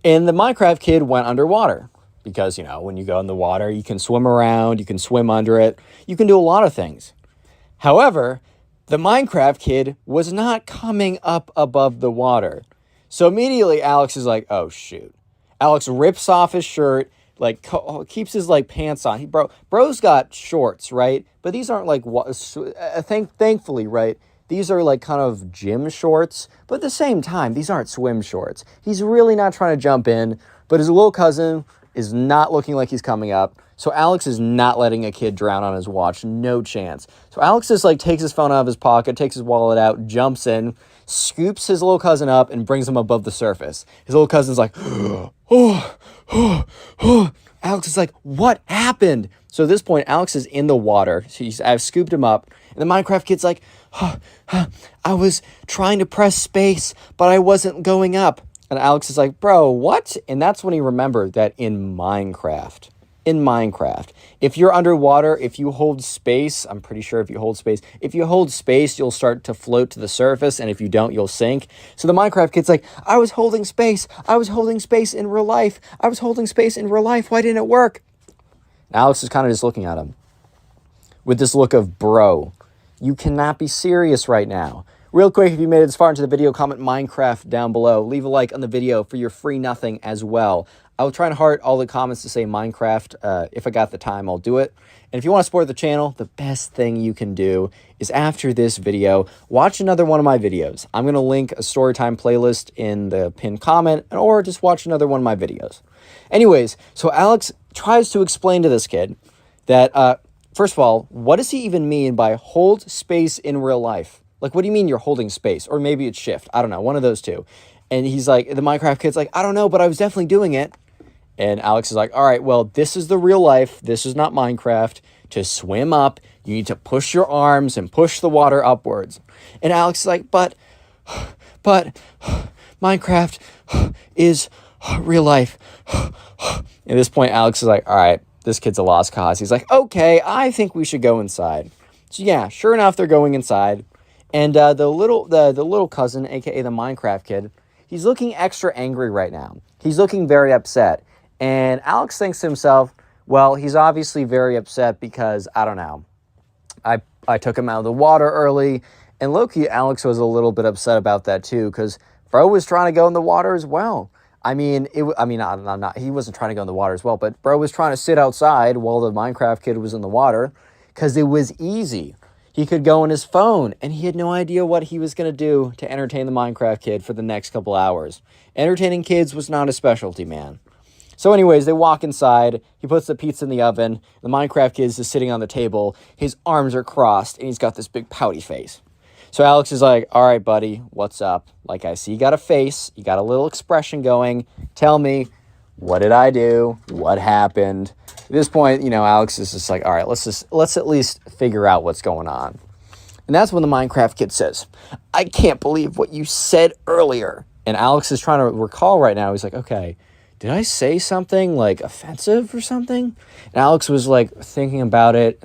And the Minecraft kid went underwater. Because, when you go in the water, you can swim around, you can swim under it, you can do a lot of things. However, the Minecraft kid was not coming up above the water. So immediately Alex is like, oh, shoot. Alex rips off his shirt, keeps his, pants on. Bro's got shorts, right? But these aren't, thankfully, right? These are, kind of gym shorts. But at the same time, these aren't swim shorts. He's really not trying to jump in. But his little cousin is not looking like he's coming up. So Alex is not letting a kid drown on his watch. No chance. So Alex just takes his phone out of his pocket, takes his wallet out, jumps in, scoops his little cousin up, and brings him above the surface. His little cousin's like, Alex is like, what happened? So at this point, Alex is in the water. I've scooped him up. And the Minecraft kid's like, I was trying to press space, but I wasn't going up. And Alex is like, bro, what? And that's when he remembered that in Minecraft, in Minecraft. If you're underwater, if you hold space, I'm pretty sure if you hold space, you'll start to float to the surface, and if you don't, you'll sink. So the Minecraft kid's like, I was holding space in real life. Why didn't it work? And Alex is kind of just looking at him with this look of, bro, you cannot be serious right now. Real quick, if you made it this far into the video, comment Minecraft down below. Leave a like on the video for your free nothing as well. I will try and heart all the comments to say Minecraft. If I got the time, I'll do it. And if you want to support the channel, the best thing you can do is after this video, watch another one of my videos. I'm going to link a Storytime playlist in the pinned comment, or just watch another one of my videos. Anyways, so Alex tries to explain to this kid that, first of all, what does he even mean by hold space in real life? Like, what do you mean you're holding space? Or maybe it's shift. I don't know, one of those two. And he's like, the Minecraft kid's like, I don't know, but I was definitely doing it. And Alex is like, all right, well, this is the real life. This is not Minecraft. To swim up, you need to push your arms and push the water upwards. And Alex is like, but Minecraft is real life. At this point, Alex is like, all right, this kid's a lost cause. He's like, okay, I think we should go inside. So yeah, sure enough, they're going inside. And the little cousin, aka the Minecraft kid, he's looking extra angry right now. He's looking very upset. And Alex thinks to himself, well, he's obviously very upset because, I don't know, I took him out of the water early. And low-key, Alex was a little bit upset about that too, because bro was trying to go in the water as well. I mean, he wasn't trying to go in the water as well, but bro was trying to sit outside while the Minecraft kid was in the water because it was easy. He could go on his phone, and he had no idea what he was going to do to entertain the Minecraft kid for the next couple hours. Entertaining kids was not his specialty, man. So anyways, they walk inside. He puts the pizza in the oven. The Minecraft kid is just sitting on the table. His arms are crossed, and he's got this big pouty face. So Alex is like, all right, buddy, what's up? Like, I see you got a face. You got a little expression going. Tell me, what did I do? What happened? At this point, you know, Alex is just like, all right, let's at least figure out what's going on. And that's when the Minecraft kid says, I can't believe what you said earlier. And Alex is trying to recall right now. He's like, okay, did I say something like offensive or something? And Alex was like thinking about it.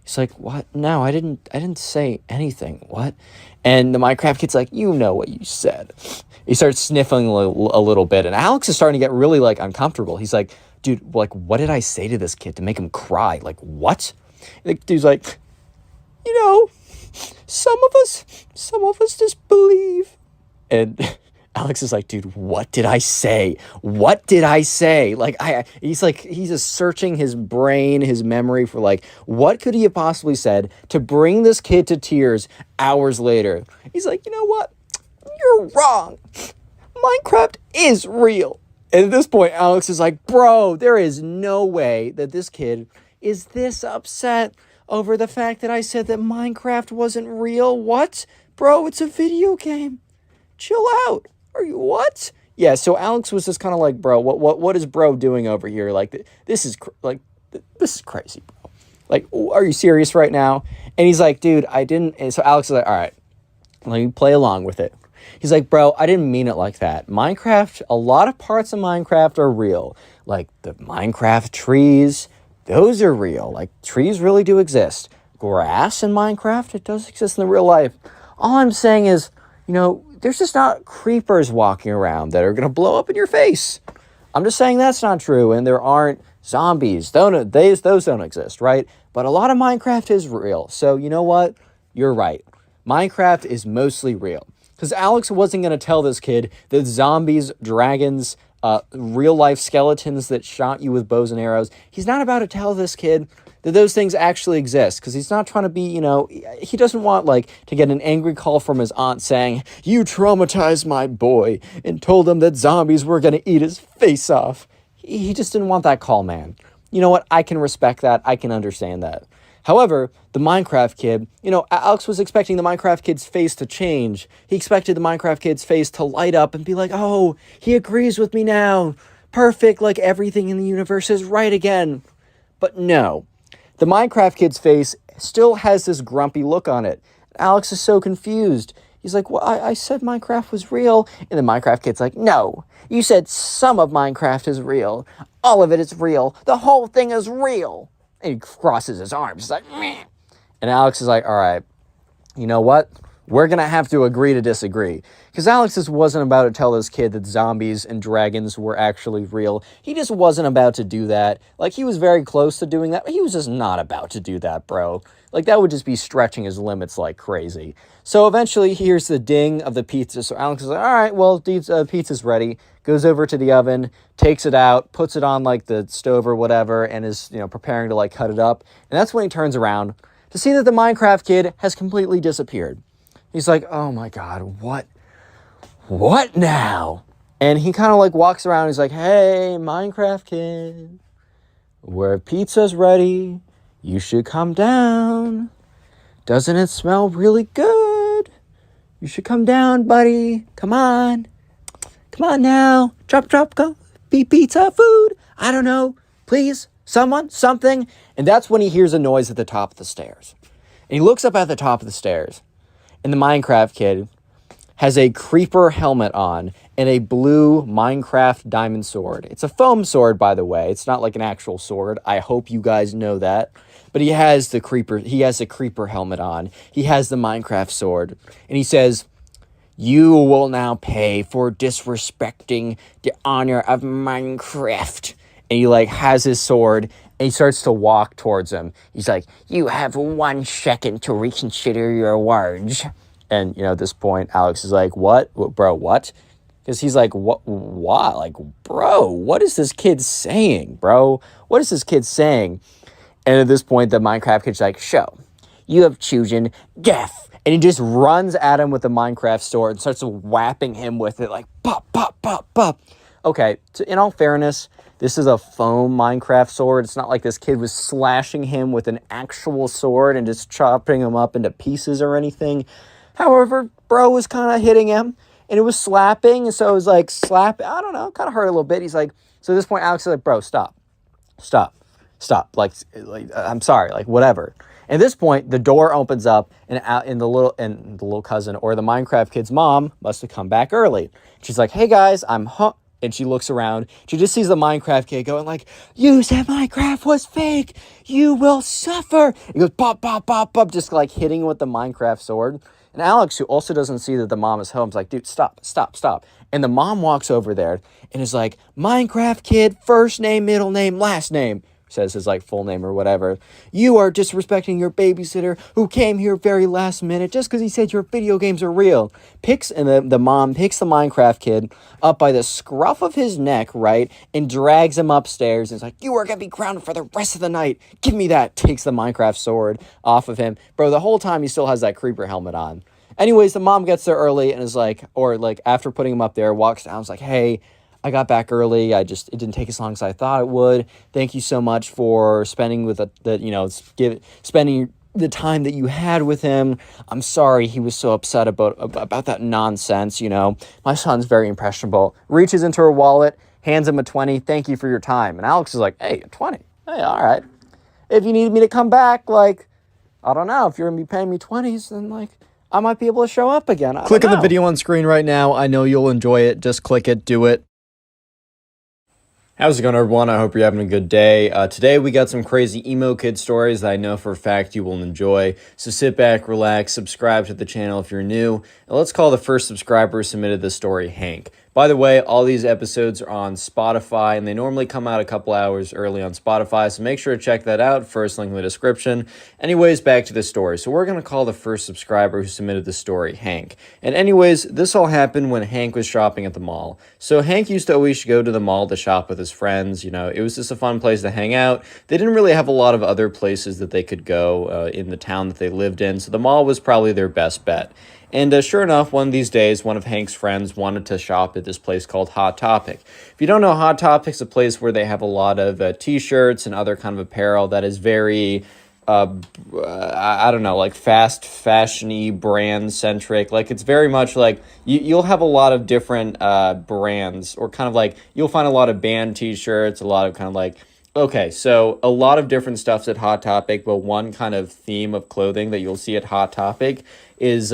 He's like, what? No, I didn't say anything. What? And the Minecraft kid's like, you know what you said. He starts sniffling a little bit, and Alex is starting to get really like uncomfortable. He's like, dude, like, what did I say to this kid to make him cry? Like, what? And the dude's like, you know, some of us just believe. And Alex is like, dude, what did I say? What did I say? Like, he's just searching his brain, his memory for like, what could he have possibly said to bring this kid to tears hours later? He's like, you know what? You're wrong. Minecraft is real. And at this point, Alex is like, bro, there is no way that this kid is this upset over the fact that I said that Minecraft wasn't real. What? Bro, it's a video game. Chill out. Are you what? Yeah, so Alex was just kind of like, bro, what is bro doing over here? Like, this is crazy, bro. Like, are you serious right now? And he's like, dude, I didn't. And so Alex is like, all right, let me play along with it. He's like, bro, I didn't mean it like that. Minecraft, a lot of parts of Minecraft are real. Like the Minecraft trees, those are real. Like trees really do exist. Grass in Minecraft, it does exist in the real life. All I'm saying is, you know, there's just not creepers walking around that are going to blow up in your face. I'm just saying that's not true. And there aren't zombies. Those don't exist, right? But a lot of Minecraft is real. So you know what? You're right. Minecraft is mostly real. Because Alex wasn't going to tell this kid that zombies, dragons, real-life skeletons that shot you with bows and arrows, he's not about to tell this kid that those things actually exist. Because he's not trying to be, you know, he doesn't want, like, to get an angry call from his aunt saying, you traumatized my boy and told him that zombies were going to eat his face off. He just didn't want that call, man. You know what? I can respect that. I can understand that. However, the Minecraft kid, you know, Alex was expecting the Minecraft kid's face to change. He expected the Minecraft kid's face to light up and be like, oh, he agrees with me now. Perfect, like everything in the universe is right again. But no, the Minecraft kid's face still has this grumpy look on it. Alex is so confused. He's like, well, I said Minecraft was real. And the Minecraft kid's like, no, you said some of Minecraft is real. All of it is real. The whole thing is real. And he crosses his arms. He's like, meh. And Alex is like, all right, you know what? We're going to have to agree to disagree. Because Alex just wasn't about to tell this kid that zombies and dragons were actually real. He just wasn't about to do that. Like, he was very close to doing that, but he was just not about to do that, bro. Like, that would just be stretching his limits like crazy. So eventually, he hears the ding of the pizza. So Alex is like, all right, well, pizza's ready. Goes over to the oven, takes it out, puts it on, like, the stove or whatever, and is, preparing to, like, cut it up. And that's when he turns around to see that the Minecraft kid has completely disappeared. He's like, oh my God, what now? And he kind of like walks around. He's like, hey, Minecraft kid, where pizza's ready, you should come down. Doesn't it smell really good? You should come down, buddy. Come on. Come on now. Drop, go. Be pizza food. I don't know. Please, someone, something. And that's when he hears a noise at the top of the stairs. And he looks up at the top of the stairs. And the Minecraft kid has a creeper helmet on and a blue Minecraft diamond sword. It's a foam sword, by the way. It's not like an actual sword. I hope you guys know that. But he has the creeper helmet on. He has the Minecraft sword. And he says, you will now pay for disrespecting the honor of Minecraft. And he like has his sword and he starts to walk towards him. He's like, you have 1 second to reconsider your words. And, at this point, Alex is like, what? Bro, what? Because he's like, what? Like, bro, what is this kid saying, bro? What is this kid saying? And at this point, the Minecraft kid's like, show, you have chosen death. And he just runs at him with the Minecraft sword and starts whapping him with it like, pop, pop, pop, pop. Okay, so in all fairness, this is a foam Minecraft sword. It's not like this kid was slashing him with an actual sword and just chopping him up into pieces or anything. However, bro was kind of hitting him, and it was slapping, and so it was like I don't know, kind of hurt a little bit. He's like, so at this point, Alex is like, bro, stop. Like, I'm sorry, like, whatever. At this point, the door opens up, and the little cousin or the Minecraft kid's mom must have come back early. She's like, hey guys, I'm home. And she looks around. She just sees the Minecraft kid going like, you said Minecraft was fake. You will suffer. He goes, pop, pop, pop, pop, just like hitting with the Minecraft sword. And Alex, who also doesn't see that the mom is home, is like, dude, stop. And the mom walks over there and is like, Minecraft kid, first name, middle name, last name. Says his like full name or whatever. You are disrespecting your babysitter who came here very last minute just because he said your video games are real. The mom picks the Minecraft kid up by the scruff of his neck, right, and drags him upstairs and is like, you are gonna be grounded for the rest of the night. Give me that. Takes the Minecraft sword off of him. Bro, the whole time he still has that creeper helmet on. Anyways, the mom gets there early and is like, or like after putting him up there, walks down, is like, hey, I got back early. It didn't take as long as I thought it would. Thank you so much for spending spending the time that you had with him. I'm sorry he was so upset about that nonsense. My son's very impressionable. Reaches into her wallet, hands him a 20. Thank you for your time. And Alex is like, hey, a 20. Hey, all right. If you need me to come back, like, I don't know. If you're gonna be paying me 20s, then like, I might be able to show up again. Click on the video on screen right now. I know you'll enjoy it. Just click it. Do it. How's it going, everyone? I hope you're having a good day. Today we got some crazy emo kid stories that I know for a fact you will enjoy. So sit back, relax, subscribe to the channel if you're new, and let's call the first subscriber who submitted this story Hank. By the way, all these episodes are on Spotify, and they normally come out a couple hours early on Spotify, so make sure to check that out. First link in the description. Anyways, back to the story. So we're going to call the first subscriber who submitted the story Hank. And anyways, this all happened when Hank was shopping at the mall. So Hank used to always go to the mall to shop with his friends. It was just a fun place to hang out. They didn't really have a lot of other places that they could go in the town that they lived in, so the mall was probably their best bet. And sure enough, one of these days, one of Hank's friends wanted to shop at this place called Hot Topic. If you don't know, Hot Topic's a place where they have a lot of t-shirts and other kind of apparel that is very, I don't know, like fast fashion-y, brand-centric. Like, it's very much like, you'll have a lot of different brands, or kind of like, you'll find a lot of band t-shirts, a lot of kind of like, okay, so a lot of different stuffs at Hot Topic, but one kind of theme of clothing that you'll see at Hot Topic is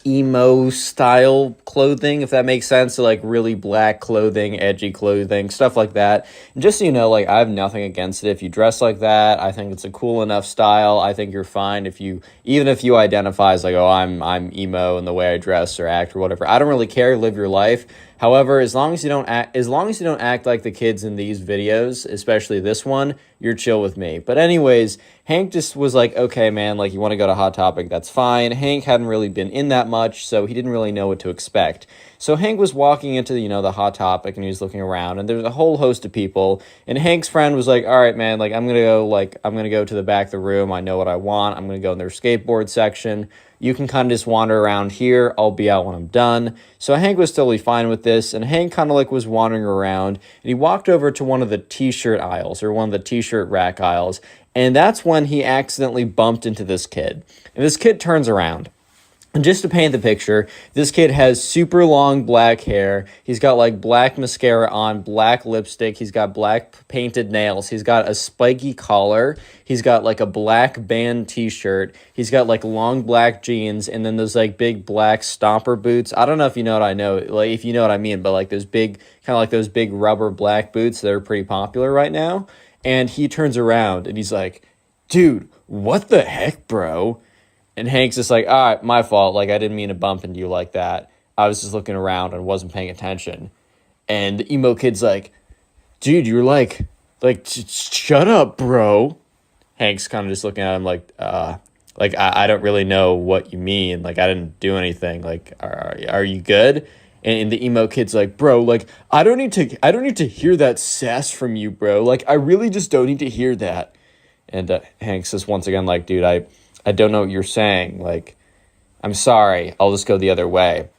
emo style clothing, if that makes sense. So like really black clothing, edgy clothing, stuff like that. And just so you know, like I have nothing against it if you dress like that. I think it's a cool enough style. I think you're fine if you, even if you identify as like, oh, I'm emo in the way I dress or act or whatever. I don't really care. Live your life. However, as long as you don't act like the kids in these videos, especially this one, you're chill with me. But anyways, Hank just was like, okay, man, like you want to go to Hot Topic, that's fine. Hank hadn't really been in that much, so he didn't really know what to expect. So Hank was walking into, the Hot Topic, and he was looking around, and there's a whole host of people, and Hank's friend was like, all right, man, like I'm going to go to the back of the room. I know what I want. I'm going to go in their skateboard section. You can kind of just wander around here. I'll be out when I'm done. So Hank was totally fine with this, and Hank kind of like was wandering around, and he walked over to one of the t-shirt aisles, or one of the t-shirt rack aisles, and that's when he accidentally bumped into this kid. And this kid turns around. And just to paint the picture, this kid has super long black hair. He's got like black mascara on, black lipstick. He's got black painted nails. He's got a spiky collar. He's got like a black band t-shirt. He's got like long black jeans, and then those like big black stomper boots. I don't know if you know what I know, like if you know what I mean, but like those big, kind of like those big rubber black boots that are pretty popular right now. And he turns around and he's like, dude, what the heck, bro? And Hank's just like, all right, my fault. Like, I didn't mean to bump into you like that. I was just looking around and wasn't paying attention. And the emo kid's like, dude, you're like, shut up, bro. Hank's kind of just looking at him like, I don't really know what you mean. Like, I didn't do anything. Like, are you good? And the emo kid's like, bro, like, I don't need to hear that sass from you, bro. Like, I really just don't need to hear that. And Hank says once again, like, dude, I don't know what you're saying. Like, I'm sorry. I'll just go the other way.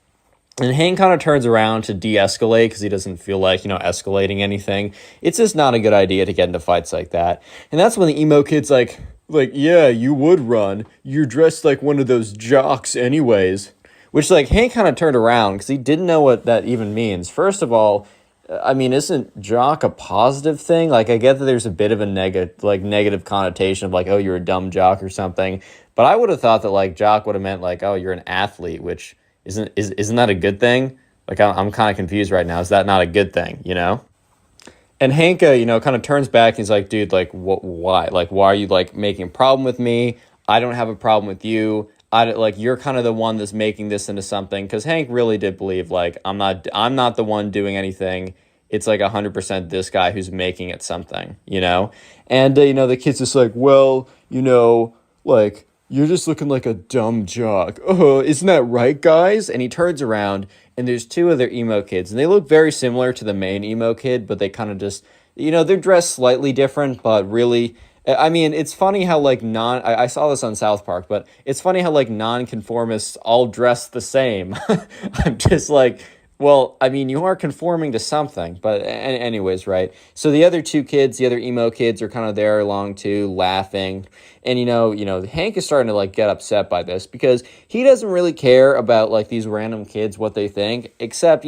And Hank kind of turns around to de-escalate because he doesn't feel like, escalating anything. It's just not a good idea to get into fights like that. And that's when the emo kid's like, yeah, you would run. You're dressed like one of those jocks anyways. Which, like, Hank kind of turned around because he didn't know what that even means. First of all, I mean, isn't jock a positive thing? Like, I get that there's a bit of a negative connotation of like, oh, you're a dumb jock or something. But I would have thought that like jock would have meant like, oh, you're an athlete, which isn't that a good thing? Like, I'm kind of confused right now. Is that not a good thing? And Hank, kind of turns back and he's like, dude, like, why? Like, why are you like making a problem with me? I don't have a problem with you. You're kind of the one that's making this into something, because Hank really did believe like I'm not the one doing anything. It's like 100% this guy who's making it something, And the kid's just like, well, like you're just looking like a dumb jock. Oh, isn't that right, guys? And he turns around and there's two other emo kids, and they look very similar to the main emo kid, but they kind of just they're dressed slightly different, but really. I mean, it's funny how, like, I saw this on South Park, but it's funny how, like, non-conformists all dress the same. I'm just like, well, I mean, you are conforming to something, but anyways, right? So the other two kids, the other emo kids are kind of there along too, laughing. And, Hank is starting to, like, get upset by this because he doesn't really care about, like, these random kids, what they think, except,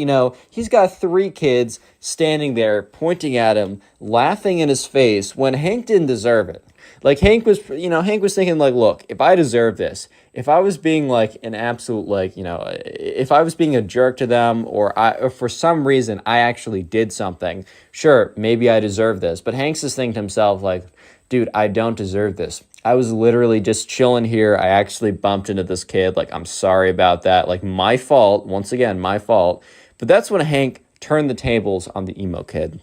he's got three kids standing there pointing at him, laughing in his face when Hank didn't deserve it. Like, Hank was thinking, like, look, if I deserve this, if I was being, like, an absolute, like, if I was being a jerk to them, or for some reason I actually did something, sure, maybe I deserve this. But Hank's just thinking to himself, like, dude, I don't deserve this. I was literally just chilling here. I actually bumped into this kid. Like, I'm sorry about that. Like, my fault. Once again, my fault. But that's when Hank turned the tables on the emo kid.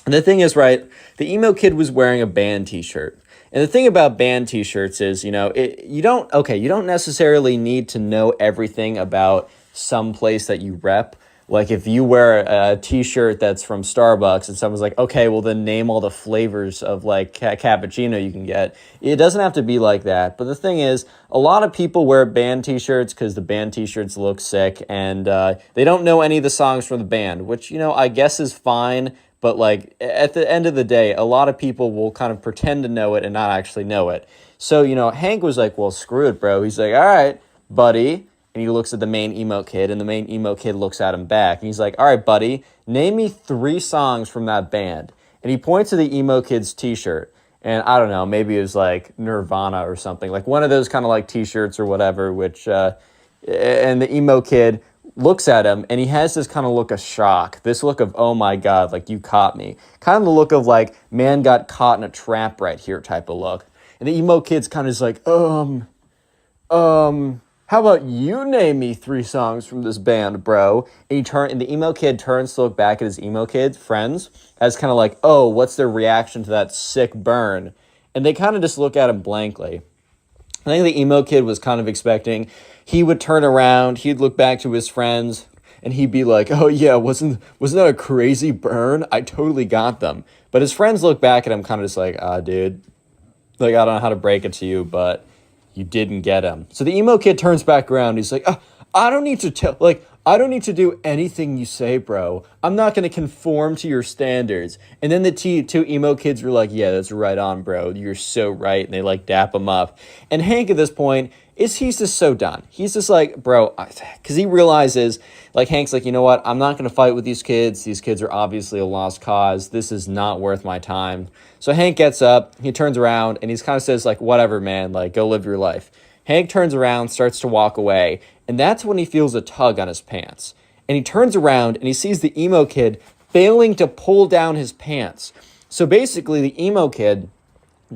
And the thing is, right, the emo kid was wearing a band t-shirt. And the thing about band t-shirts is, you don't necessarily need to know everything about some place that you rep. Like, if you wear a t-shirt that's from Starbucks and someone's like, okay, well, then name all the flavors of, like, cappuccino you can get. It doesn't have to be like that. But the thing is, a lot of people wear band t-shirts because the band t-shirts look sick, and they don't know any of the songs from the band, which, I guess is fine. But, like, at the end of the day, a lot of people will kind of pretend to know it and not actually know it. So, Hank was like, well, screw it, bro. He's like, all right, buddy. And he looks at the main emo kid, and the main emo kid looks at him back. And he's like, all right, buddy, name me 3 songs from that band. And he points to the emo kid's t-shirt. And I don't know, maybe it was like Nirvana or something. Like one of those kind of like t-shirts or whatever, which And the emo kid looks at him, and he has this kind of look of shock, this look of, oh my God, like, you caught me. Kind of the look of, like, man got caught in a trap right here type of look. And the emo kid's kind of just like, how about you name me 3 songs from this band, bro? And the emo kid turns to look back at his emo kid friends as kind of like, oh, what's their reaction to that sick burn? And they kind of just look at him blankly. I think the emo kid was kind of expecting he would turn around, he'd look back to his friends, and he'd be like, oh yeah, wasn't that a crazy burn? I totally got them. But his friends look back at him kind of just like, dude, like, I don't know how to break it to you, but you didn't get him. So the emo kid turns back around. He's like, I don't need to do anything you say, bro. I'm not going to conform to your standards. And then the 2 emo kids were like, yeah, that's right on, bro. You're so right. And they like dap him up. And Hank at this point he's just so done. He's just like, bro, because he realizes, like, Hank's like, you know what? I'm not going to fight with these kids. These kids are obviously a lost cause. This is not worth my time. So Hank gets up, he turns around, and he kind of says, like, whatever, man, like, go live your life. Hank turns around, starts to walk away, and that's when he feels a tug on his pants. And he turns around, and he sees the emo kid failing to pull down his pants. So basically, the emo kid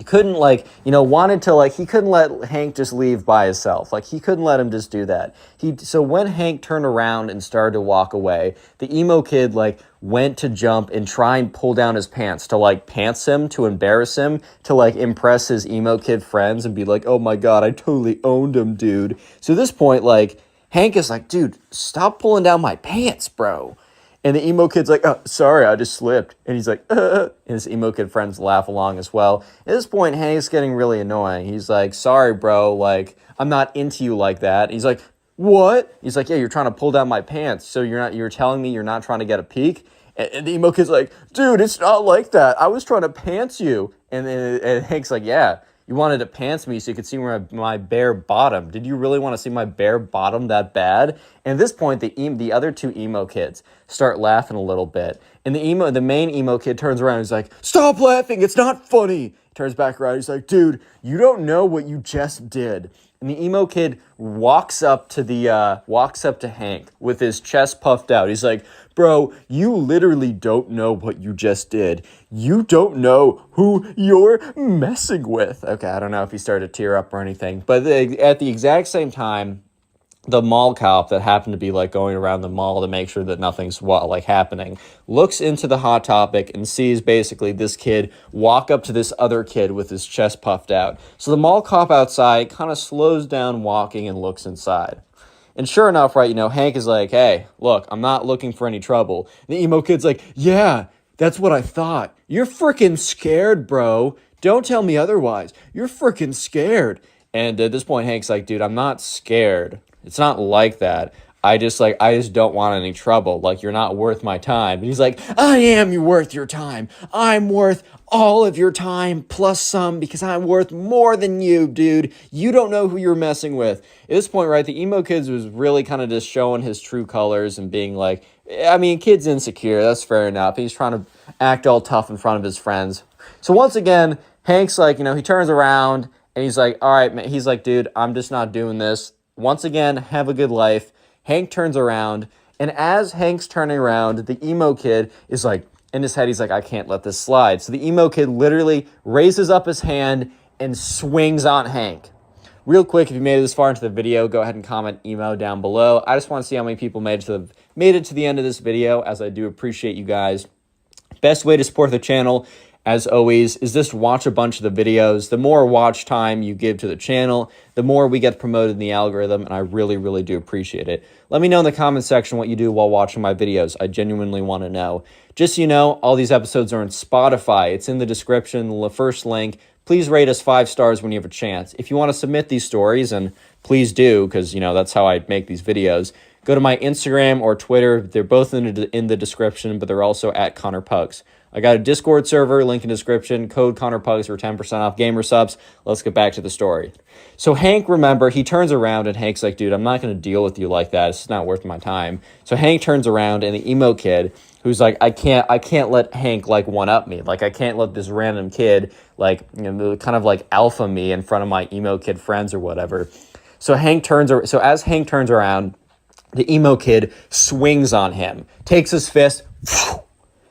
couldn't, like, wanted to, like, he couldn't let Hank just leave by himself. Like, he couldn't let him just do that. So when Hank turned around and started to walk away, the emo kid, like, went to jump and try and pull down his pants to, like, pants him, to embarrass him, to, like, impress his emo kid friends and be like, oh my God, I totally owned him, dude. So at this point, like, Hank is like, dude, stop pulling down my pants, bro. And the emo kid's like, oh, sorry, I just slipped. And he's like, And his emo kid friends laugh along as well. At this point, Hank's getting really annoying. He's like, sorry, bro, like, I'm not into you like that. He's like, what? He's like, yeah, you're trying to pull down my pants. So you're telling me you're not trying to get a peek? And the emo kid's like, dude, it's not like that. I was trying to pants you. And Hank's like, yeah, you wanted to pants me so you could see my bare bottom. Did you really want to see my bare bottom that bad? And at this point, the other 2 emo kids start laughing a little bit. And the main emo kid turns around and he's like, stop laughing, it's not funny. He turns back around, he's like, dude, you don't know what you just did. And the emo kid walks up to Hank with his chest puffed out. He's like, bro, you literally don't know what you just did. You don't know who you're messing with. Okay, I don't know if he started to tear up or anything. But at the exact same time, the mall cop that happened to be, like, going around the mall to make sure that nothing's, like, happening, looks into the Hot Topic and sees basically this kid walk up to this other kid with his chest puffed out. So the mall cop outside kind of slows down walking and looks inside. And sure enough, right, Hank is like, hey, look, I'm not looking for any trouble. And the emo kid's like, yeah, that's what I thought. You're freaking scared, bro. Don't tell me otherwise. You're freaking scared. And at this point, Hank's like, dude, I'm not scared. It's not like that. I just don't want any trouble. Like, you're not worth my time. And he's like, I am worth your time. I'm worth all of your time plus some because I'm worth more than you, dude. You don't know who you're messing with. At this point, right, the emo kid was really kind of just showing his true colors and being like, I mean, kid's insecure. That's fair enough. He's trying to act all tough in front of his friends. So once again, Hank's like, he turns around and he's like, all right, man. He's like, dude, I'm just not doing this. Once again, have a good life. Hank turns around, and as Hank's turning around, the emo kid is like, in his head, he's like, I can't let this slide. So the emo kid literally raises up his hand and swings on Hank. Real quick, if you made it this far into the video, go ahead and comment emo down below. I just want to see how many people made it to the end of this video, as I do appreciate you guys. Best way to support the channel, as always, is just watch a bunch of the videos. The more watch time you give to the channel, the more we get promoted in the algorithm, and I really, really do appreciate it. Let me know in the comment section what you do while watching my videos. I genuinely want to know. Just so you know, all these episodes are on Spotify. It's in the description, the first link. Please rate us 5 stars when you have a chance. If you want to submit these stories, and please do, because, that's how I make these videos, go to my Instagram or Twitter. They're both in the description, but they're also at Connor Pugs. I got a Discord server, link in description, code ConnorPugs for 10% off gamer subs. Let's get back to the story. So Hank, remember, he turns around and Hank's like, dude, I'm not going to deal with you like that. It's not worth my time. So Hank turns around and the emo kid, who's like, I can't let Hank, like, one-up me. Like, I can't let this random kid, like, kind of like alpha me in front of my emo kid friends or whatever. So as Hank turns around, the emo kid swings on him, takes his fist.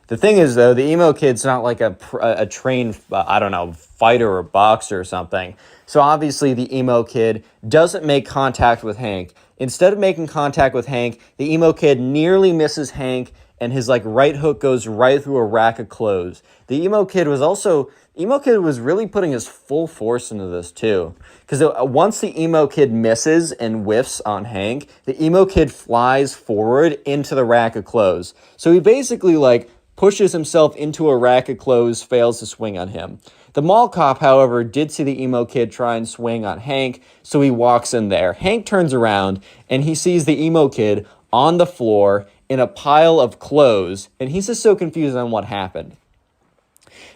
The thing is, though, the emo kid's not like a trained, I don't know, fighter or boxer or something. So obviously the emo kid doesn't make contact with Hank. Instead of making contact with Hank, the emo kid nearly misses Hank, and his like right hook goes right through a rack of clothes. The emo kid was really putting his full force into this too. Because once the emo kid misses and whiffs on Hank, the emo kid flies forward into the rack of clothes. So he basically like pushes himself into a rack of clothes, fails to swing on him. The mall cop, however, did see the emo kid try and swing on Hank, so he walks in there. Hank turns around, and he sees the emo kid on the floor in a pile of clothes, and he's just so confused on what happened.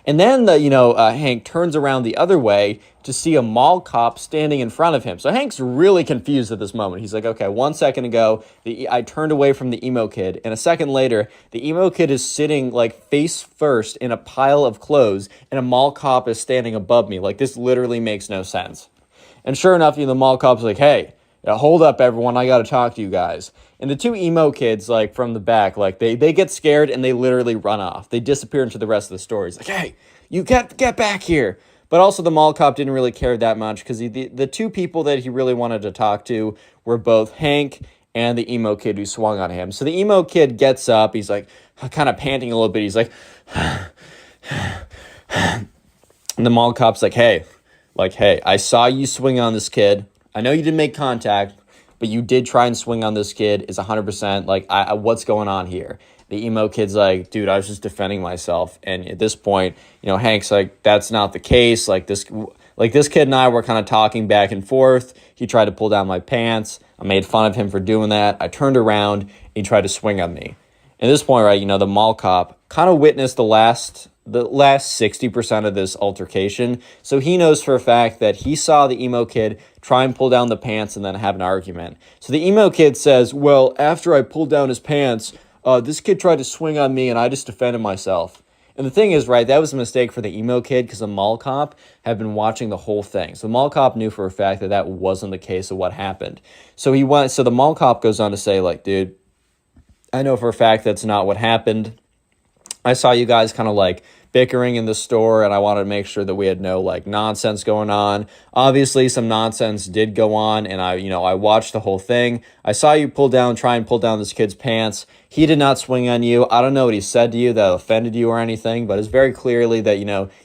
And then Hank turns around the other way to see a mall cop standing in front of him. So Hank's really confused at this moment. He's like, okay, 1 second ago, I turned away from the emo kid. And a second later, the emo kid is sitting like face first in a pile of clothes, and a mall cop is standing above me. Like, this literally makes no sense. And sure enough, the mall cop's like, hey, hold up, everyone, I gotta talk to you guys. And the two emo kids, like, from the back, like, they get scared and they literally run off. They disappear into the rest of the story. It's like, hey, you get back here. But also the mall cop didn't really care that much, because the two people that he really wanted to talk to were both Hank and the emo kid who swung on him. So the emo kid gets up. He's, like, kind of panting a little bit. He's like, and the mall cop's like, hey, I saw you swing on this kid. I know you didn't make contact, but you did try and swing on this kid. It's 100%. Like, what's going on here? The emo kid's like, dude, I was just defending myself. And at this point, Hank's like, that's not the case. This kid and I were kind of talking back and forth. He tried to pull down my pants. I made fun of him for doing that. I turned around and he tried to swing on me. At this point, right, the mall cop kind of witnessed the last 60% of this altercation. So he knows for a fact that he saw the emo kid try and pull down the pants and then have an argument. So the emo kid says, well, after I pulled down his pants, this kid tried to swing on me and I just defended myself. And the thing is, right, that was a mistake for the emo kid, because the mall cop had been watching the whole thing. So the mall cop knew for a fact that wasn't the case of what happened. So the mall cop goes on to say, like, dude, I know for a fact that's not what happened. I saw you guys kind of like bickering in the store, and I wanted to make sure that we had no like nonsense going on. Obviously, some nonsense did go on, and I watched the whole thing. I saw you try and pull down this kid's pants. He did not swing on you. I don't know what he said to you that offended you or anything, but it's very clearly that,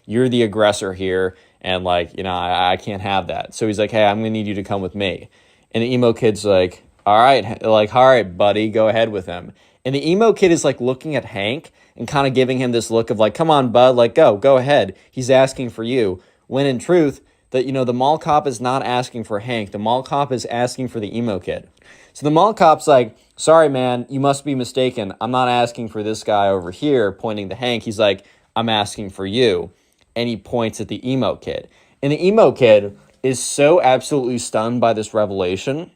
you're the aggressor here, and I can't have that. So he's like, hey, I'm going to need you to come with me. And the emo kid's like, all right, buddy, go ahead with him. And the emo kid is like looking at Hank and kind of giving him this look of like, come on, bud, like, go ahead. He's asking for you. When in truth, the mall cop is not asking for Hank. The mall cop is asking for the emo kid. So the mall cop's like, sorry, man, you must be mistaken. I'm not asking for this guy over here, pointing to Hank. He's like, I'm asking for you. And he points at the emo kid. And the emo kid is so absolutely stunned by this revelation.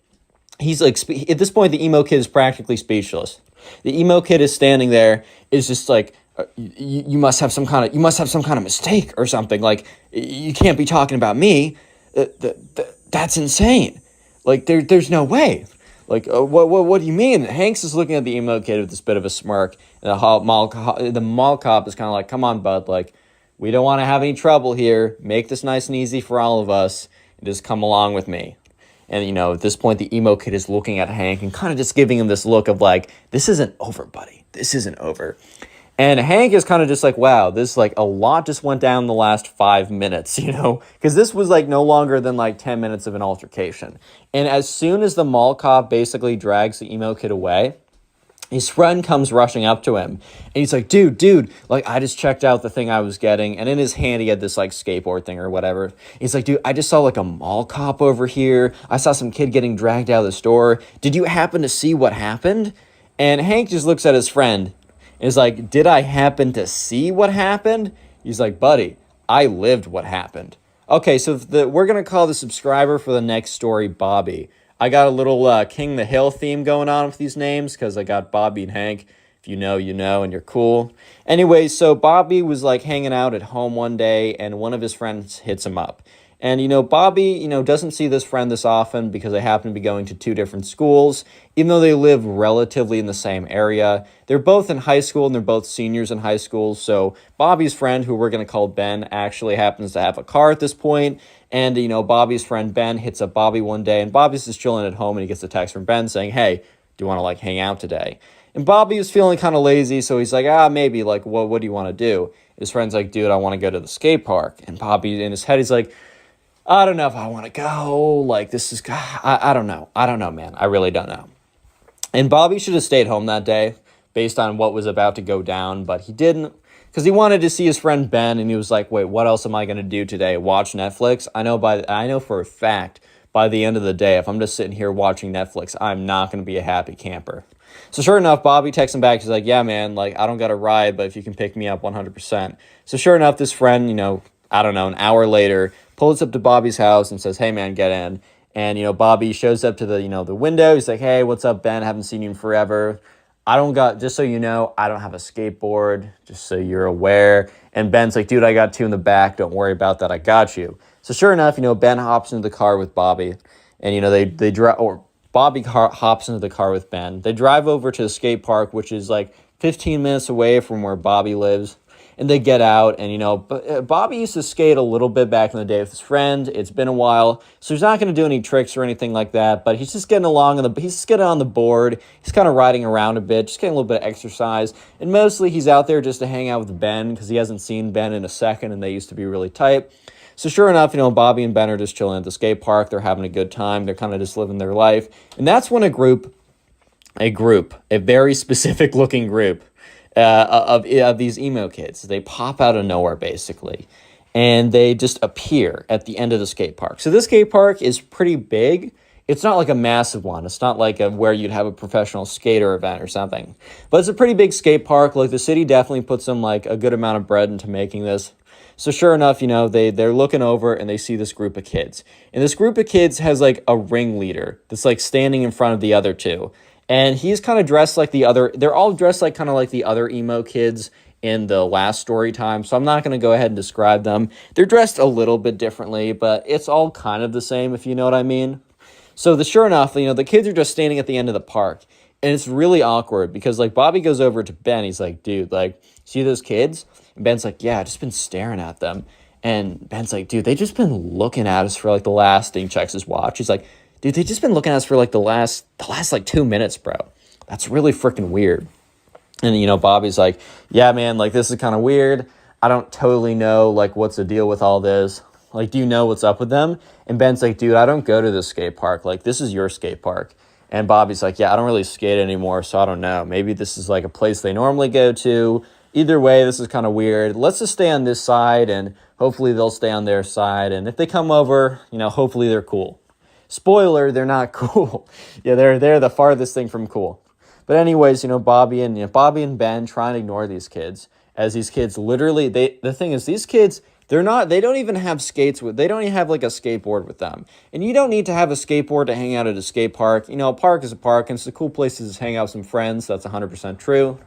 He's like, at this point, the emo kid is practically speechless. The emo kid is standing there, is just like, you must have some kind of mistake or something. Like, you can't be talking about me. That's insane. Like, there's no way. Like, what do you mean? Hanks is looking at the emo kid with this bit of a smirk, and the mall cop is kind of like, come on, bud. Like, we don't want to have any trouble here. Make this nice and easy for all of us. And just come along with me. And, at this point, the emo kid is looking at Hank and kind of just giving him this look of like, this isn't over, buddy. This isn't over. And Hank is kind of just like, wow, this like a lot just went down in the last 5 minutes, because this was like no longer than like 10 minutes of an altercation. And as soon as the mall cop basically drags the emo kid away, his friend comes rushing up to him, and he's like, dude, like, I just checked out the thing I was getting, and in his hand, he had this, like, skateboard thing or whatever. He's like, dude, I just saw, like, a mall cop over here. I saw some kid getting dragged out of the store. Did you happen to see what happened? And Hank just looks at his friend and is like, did I happen to see what happened? He's like, buddy, I lived what happened. Okay, so we're going to call the subscriber for the next story Bobby. I got a little King the Hill theme going on with these names because I got Bobby and Hank. If you know, you know, and you're cool. Anyway, so Bobby was like hanging out at home one day, and one of his friends hits him up. And, Bobby, doesn't see this friend this often because they happen to be going to two different schools, even though they live relatively in the same area. They're both in high school and they're both seniors in high school. So Bobby's friend, who we're going to call Ben, actually happens to have a car at this point. And, Bobby's friend Ben hits up Bobby one day, and Bobby's just chilling at home, and he gets a text from Ben saying, hey, do you want to hang out today? And Bobby was feeling kind of lazy, so he's like, maybe, what do you want to do? His friend's like, dude, I want to go to the skate park. And Bobby, in his head, he's like, I don't know if I want to go. This is, I don't know. I don't know, man. I really don't know. And Bobby should have stayed home that day based on what was about to go down, but he didn't because he wanted to see his friend Ben, and he was like, wait, what else am I going to do today? Watch Netflix? I know for a fact by the end of the day, if I'm just sitting here watching Netflix, I'm not going to be a happy camper. So sure enough, Bobby texts him back. He's like, yeah, man, I don't got a ride, but if you can pick me up 100%. So sure enough, this friend, I don't know, an hour later, pulls up to Bobby's house and says, hey, man, get in. And, Bobby shows up to the window. He's like, hey, what's up, Ben? Haven't seen you in forever. Just so you know, I don't have a skateboard, just so you're aware. And Ben's like, dude, I got two in the back. Don't worry about that. I got you. So sure enough, Ben hops into the car with Bobby. And, they drive, or Bobby hops into the car with Ben. They drive over to the skate park, which is 15 minutes away from where Bobby lives. And they get out, and, Bobby used to skate a little bit back in the day with his friend. It's been a while, so he's not going to do any tricks or anything like that, but he's just getting along, he's just getting on the board. He's kind of riding around a bit, just getting a little bit of exercise. And mostly he's out there just to hang out with Ben because he hasn't seen Ben in a second, and they used to be really tight. So sure enough, Bobby and Ben are just chilling at the skate park. They're having a good time. They're kind of just living their life. And that's when a very specific looking group, of these emo kids. They pop out of nowhere, basically, and they just appear at the end of the skate park. So this skate park is pretty big. It's not a massive one. It's not where you'd have a professional skater event or something. But it's a pretty big skate park. The city definitely put some a good amount of bread into making this. So sure enough, they're looking over and they see this group of kids. And this group of kids has a ringleader that's standing in front of the other two. And he's kind of dressed like the other, they're all dressed kind of like the other emo kids in the last story time. So I'm not going to go ahead and describe them. They're dressed a little bit differently, but it's all kind of the same, if you know what I mean. So sure enough, the kids are just standing at the end of the park. And it's really awkward because Bobby goes over to Ben. He's like, dude, see those kids? And Ben's like, yeah, I've just been staring at them. And Ben's like, dude, they just been looking at us for the last, and he checks his watch. He's like, dude, they just been looking at us for the last 2 minutes, bro. That's really freaking weird. And, Bobby's like, yeah, man, this is kind of weird. I don't totally know, what's the deal with all this? Do you know what's up with them? And Ben's like, dude, I don't go to this skate park. This is your skate park. And Bobby's like, yeah, I don't really skate anymore, so I don't know. Maybe this is a place they normally go to. Either way, this is kind of weird. Let's just stay on this side, and hopefully they'll stay on their side. And if they come over, hopefully they're cool. Spoiler, they're not cool. Yeah, they're the farthest thing from cool. But anyways, Bobby and Ben try and ignore these kids, as these kids literally, the thing is, these kids, they don't even have skates they don't even have a skateboard with them. And you don't need to have a skateboard to hang out at a skate park. A park is a park, and it's a cool place to just hang out with some friends. That's 100% true.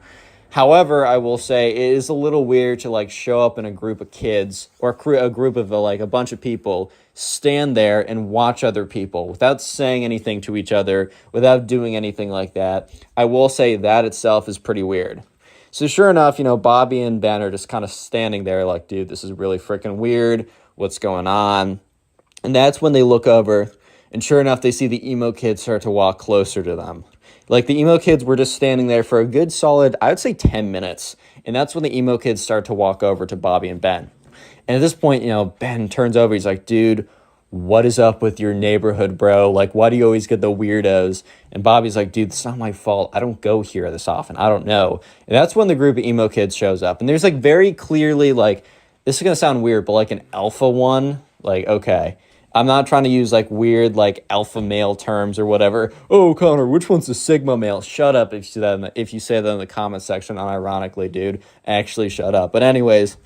However, I will say it is a little weird to show up in a group of kids or a group of a bunch of people, stand there and watch other people without saying anything to each other, without doing anything like that. I will say that itself is pretty weird. So sure enough, Bobby and Ben are just kind of standing there dude, this is really freaking weird. What's going on? And that's when they look over, and sure enough, they see the emo kids start to walk closer to them. The emo kids were just standing there for a good solid, I would say 10 minutes. And that's when the emo kids start to walk over to Bobby and Ben. And at this point, Ben turns over. He's like, dude, what is up with your neighborhood, bro? Why do you always get the weirdos? And Bobby's like, dude, it's not my fault. I don't go here this often. I don't know. And that's when the group of emo kids shows up. And there's very clearly this is going to sound weird, but an alpha one. Okay. I'm not trying to use weird alpha male terms or whatever. Oh, Connor, which one's the sigma male? Shut up if you say that in the comment section unironically, dude. Actually, shut up. But anyways,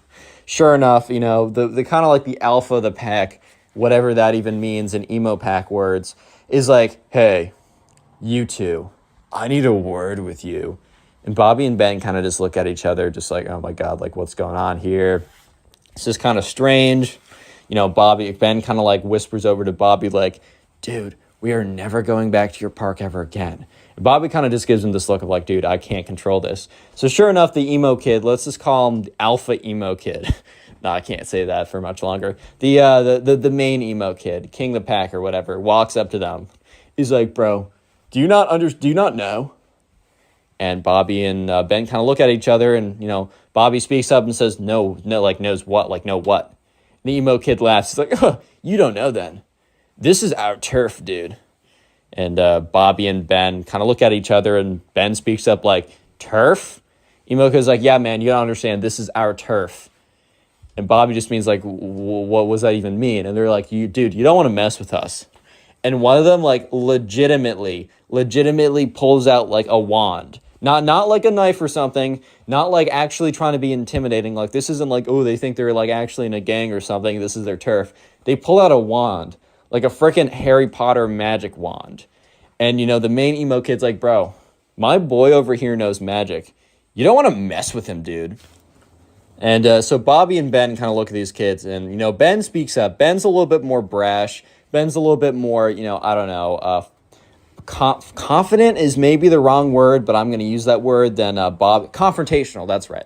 sure enough, the kind of the alpha of the pack, whatever that even means in emo pack words, is hey, you two, I need a word with you. And Bobby and Ben kind of just look at each other just oh my God, what's going on here? It's just kind of strange. Ben kind of like whispers over to Bobby like, dude, we are never going back to your park ever again. And Bobby kind of just gives him this look of like, dude, I can't control this. So sure enough, the emo kid, let's just call him the alpha emo kid. No, I can't say that for much longer. The main emo kid, King the Pack or whatever, walks up to them. He's like, bro, do you not know? And Bobby and Ben kind of look at each other, and Bobby speaks up and says, no, like knows what, like no what. And the emo kid laughs. He's like, oh, you don't know then. This is our turf, dude. And Bobby and Ben kind of look at each other, and Ben speaks up like, turf? Emo kid's like, yeah, man, you don't understand. This is our turf. And Bobby just means like, what does that even mean? And they're like, you don't want to mess with us. And one of them like legitimately pulls out like a wand. Not like a knife or something, not like actually trying to be intimidating. Like this isn't like, oh, they think they're like actually in a gang or something. This is their turf. They pull out a wand, like a freaking Harry Potter magic wand. And the main emo kid's like, bro, my boy over here knows magic. You don't want to mess with him, dude. And so Bobby and Ben kind of look at these kids, and, Ben speaks up. Ben's a little bit more brash. Ben's a little bit more, I don't know, confident is maybe the wrong word, but I'm going to use that word than confrontational, that's right.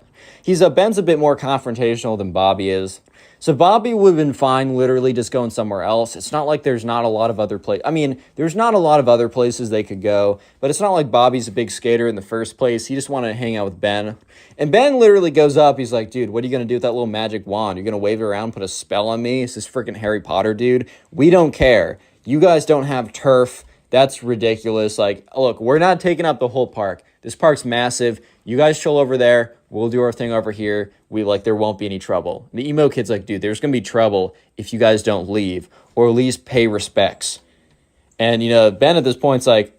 Ben's a bit more confrontational than Bobby is. So Bobby would have been fine literally just going somewhere else. It's not like there's not a lot of other places. I mean, there's not a lot of other places they could go, but it's not like Bobby's a big skater in the first place. He just wanted to hang out with Ben. And Ben literally goes up. He's like, dude, what are you going to do with that little magic wand? You're going to wave it around, put a spell on me? It's this freaking Harry Potter, dude. We don't care. You guys don't have turf. That's ridiculous. Like, look, we're not taking up the whole park. This park's massive. You guys chill over there. We'll do our thing over here. There won't be any trouble. The emo kid's like, dude, there's going to be trouble if you guys don't leave or at least pay respects. And, Ben at this point's like,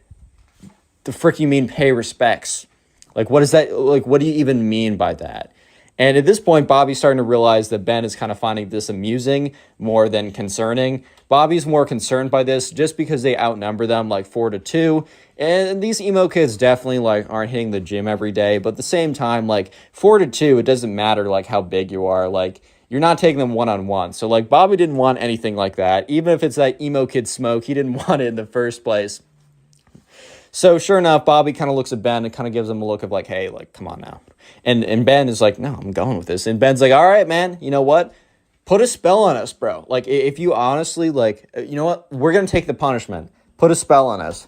the frick you mean pay respects? Like, what is that? Like, what do you even mean by that? And at this point, Bobby's starting to realize that Ben is kind of finding this amusing more than concerning. Bobby's more concerned by this just because they outnumber them like 4-2. And these emo kids definitely like aren't hitting the gym every day. But at the same time, like 4-2, it doesn't matter like how big you are. Like you're not taking them one-on-one. So like Bobby didn't want anything like that. Even if it's that emo kid smoke, he didn't want it in the first place. So sure enough, Bobby kind of looks at Ben and kind of gives him a look of like, hey, like, come on now. And Ben is like, no, I'm going with this. And Ben's like, all right, man, you know what? Put a spell on us, bro. Like, if you honestly, like, you know what? We're going to take the punishment. Put a spell on us.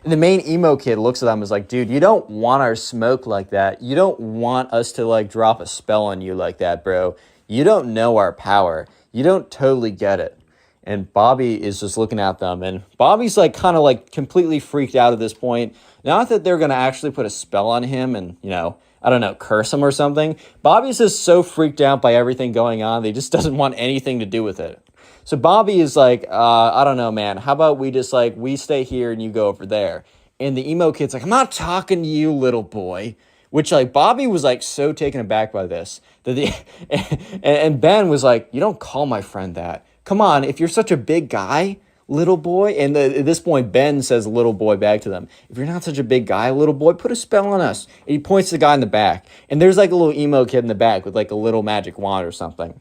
And the main emo kid looks at them and is like, dude, you don't want our smoke like that. You don't want us to, like, drop a spell on you like that, bro. You don't know our power. You don't totally get it. And Bobby is just looking at them. And Bobby's like kind of like completely freaked out at this point. Not that they're going to actually put a spell on him and, I don't know, curse him or something. Bobby's just so freaked out by everything going on. He just doesn't want anything to do with it. So Bobby is like, I don't know, man. How about we just like, we stay here and you go over there. And the emo kid's like, I'm not talking to you, little boy. Which like Bobby was like so taken aback by this. And Ben was like, you don't call my friend that. Come on, if you're such a big guy, little boy, and at this point, Ben says little boy back to them. If you're not such a big guy, little boy, put a spell on us. And he points to the guy in the back. And there's like a little emo kid in the back with like a little magic wand or something.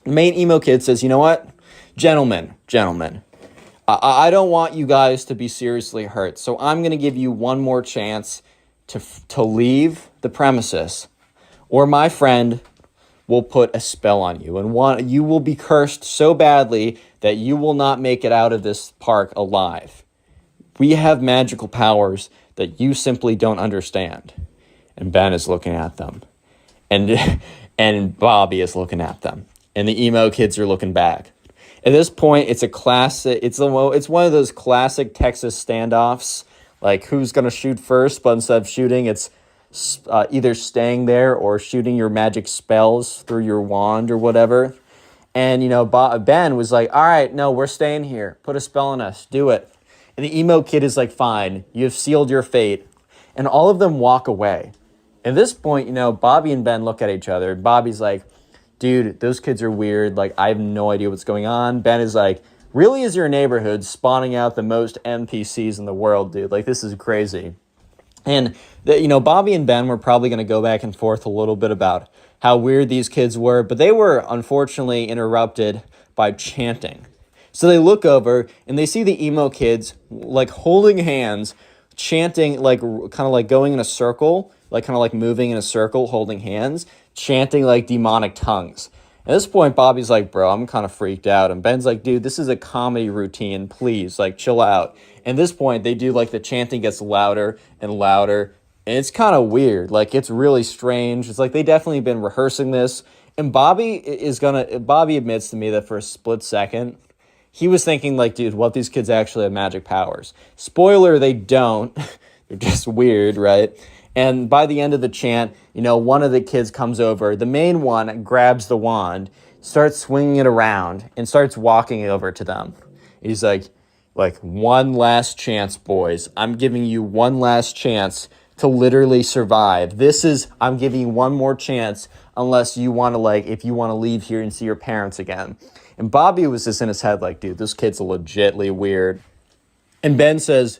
The main emo kid says, you know what? Gentlemen, I don't want you guys to be seriously hurt. So I'm going to give you one more chance to leave the premises. Or my friend will put a spell on you, and you will be cursed so badly that you will not make it out of this park alive. We have magical powers that you simply don't understand. And Ben is looking at them, and Bobby is looking at them, and the emo kids are looking back. At this point, it's a classic. It's one of those classic Texas standoffs, like who's gonna shoot first, but instead of shooting, it's either staying there or shooting your magic spells through your wand or whatever. And, Ben was like, all right, no, we're staying here. Put a spell on us. Do it. And the emo kid is like, fine, you've sealed your fate. And all of them walk away. At this point, Bobby and Ben look at each other. Bobby's like, dude, those kids are weird. Like, I have no idea what's going on. Ben is like, really is your neighborhood spawning out the most NPCs in the world, dude? Like, this is crazy. And, Bobby and Ben were probably going to go back and forth a little bit about how weird these kids were, but they were unfortunately interrupted by chanting. So they look over and they see the emo kids like holding hands, chanting, like kind of like going in a circle, like kind of like moving in a circle, holding hands, chanting like demonic tongues. At this point, Bobby's like, bro, I'm kind of freaked out. And Ben's like, dude, this is a comedy routine. Please, like, chill out. And at this point, they do, like, the chanting gets louder and louder. And it's kind of weird. Like, it's really strange. It's like they definitely been rehearsing this. And Bobby admits to me that for a split second, he was thinking, like, dude, what if these kids actually have magic powers? Spoiler, they don't. They're just weird, right? And by the end of the chant, you know, one of the kids comes over. The main one grabs the wand, starts swinging it around, and starts walking over to them. He's like, one last chance, boys. I'm giving you one last chance to literally survive. I'm giving you one more chance unless you want to, like, if you want to leave here and see your parents again. And Bobby was just in his head like, dude, this kid's legitly weird. And Ben says,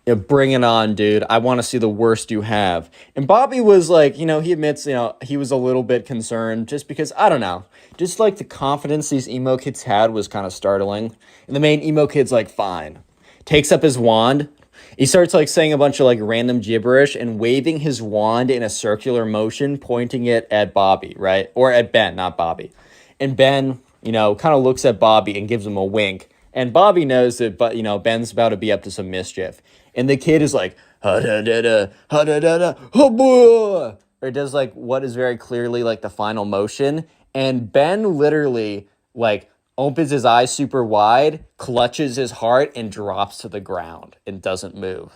you know, bring it on, dude. I want to see the worst you have. And Bobby was like, you know, he admits, you know, he was a little bit concerned just because, I don't know, just like the confidence these emo kids had was kind of startling. And the main emo kid's like, fine. Takes up his wand. He starts like saying a bunch of like random gibberish and waving his wand in a circular motion, pointing it at Bobby, right? Or at Ben, not Bobby. And Ben, you know, kind of looks at Bobby and gives him a wink. And Bobby knows that, but you know, Ben's about to be up to some mischief. And the kid is like, ha-da-da-da, ha-da-da-da, ha-boah, or does like what is very clearly like the final motion. And Ben literally like opens his eyes super wide, clutches his heart, and drops to the ground and doesn't move.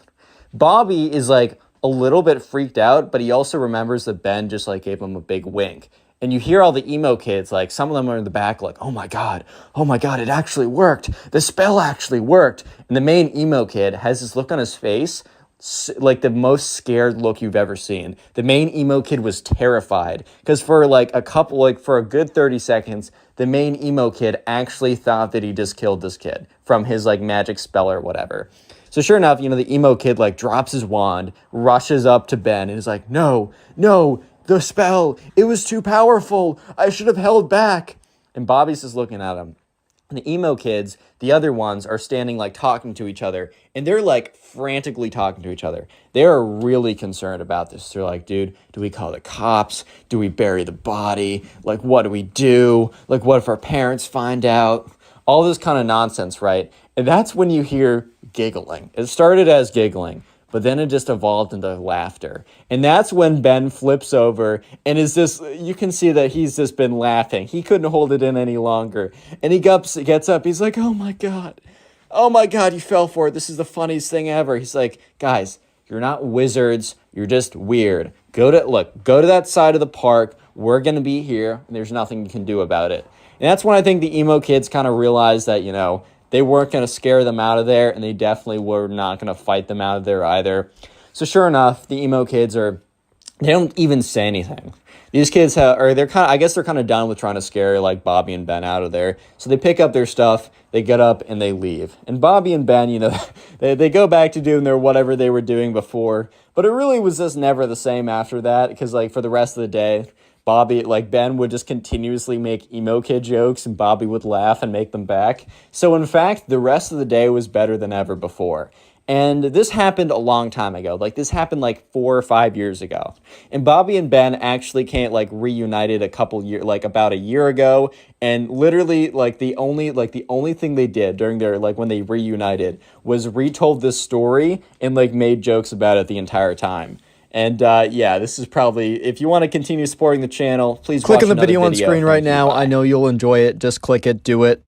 Bobby is like a little bit freaked out, but he also remembers that Ben just like gave him a big wink. And you hear all the emo kids, like some of them are in the back like, oh my God, it actually worked. The spell actually worked. And the main emo kid has this look on his face, like the most scared look you've ever seen. The main emo kid was terrified because for a good 30 seconds, the main emo kid actually thought that he just killed this kid from his like magic spell or whatever. So sure enough, you know, the emo kid like drops his wand, rushes up to Ben and is like, no, the spell, it was too powerful. I should have held back. And Bobby's just looking at him. And the emo kids, the other ones, are standing like talking to each other. And they're like frantically talking to each other. They're really concerned about this. They're like, dude, do we call the cops? Do we bury the body? Like, what do we do? Like, what if our parents find out? All this kind of nonsense, right? And that's when you hear giggling. It started as giggling, but then it just evolved into laughter. And that's when Ben flips over and you can see that he's just been laughing. He couldn't hold it in any longer. And he gets up, he's like, oh my God, you fell for it. This is the funniest thing ever. He's like, guys, you're not wizards, you're just weird. Go to that side of the park. We're gonna be here, and there's nothing you can do about it. And that's when I think the emo kids kind of realized that, you know, they weren't going to scare them out of there, and they definitely were not going to fight them out of there either. So sure enough, the emo kids they don't even say anything. These kids they're kind of done with trying to scare like Bobby and Ben out of there. So they pick up their stuff, they get up, and they leave. And Bobby and Ben, you know, they go back to doing their whatever they were doing before. But it really was just never the same after that, because like for the rest of the day, Ben would just continuously make emo kid jokes and Bobby would laugh and make them back. So in fact, the rest of the day was better than ever before. And this happened a long time ago. Like this happened like 4 or 5 years ago. And Bobby and Ben actually reunited about a year ago. And literally the only thing they did during their when they reunited was retold this story and made jokes about it the entire time. And this is probably, if you want to continue supporting the channel, please click watch on the another video on screen right now. Bye. I know you'll enjoy it. Just click it. Do it.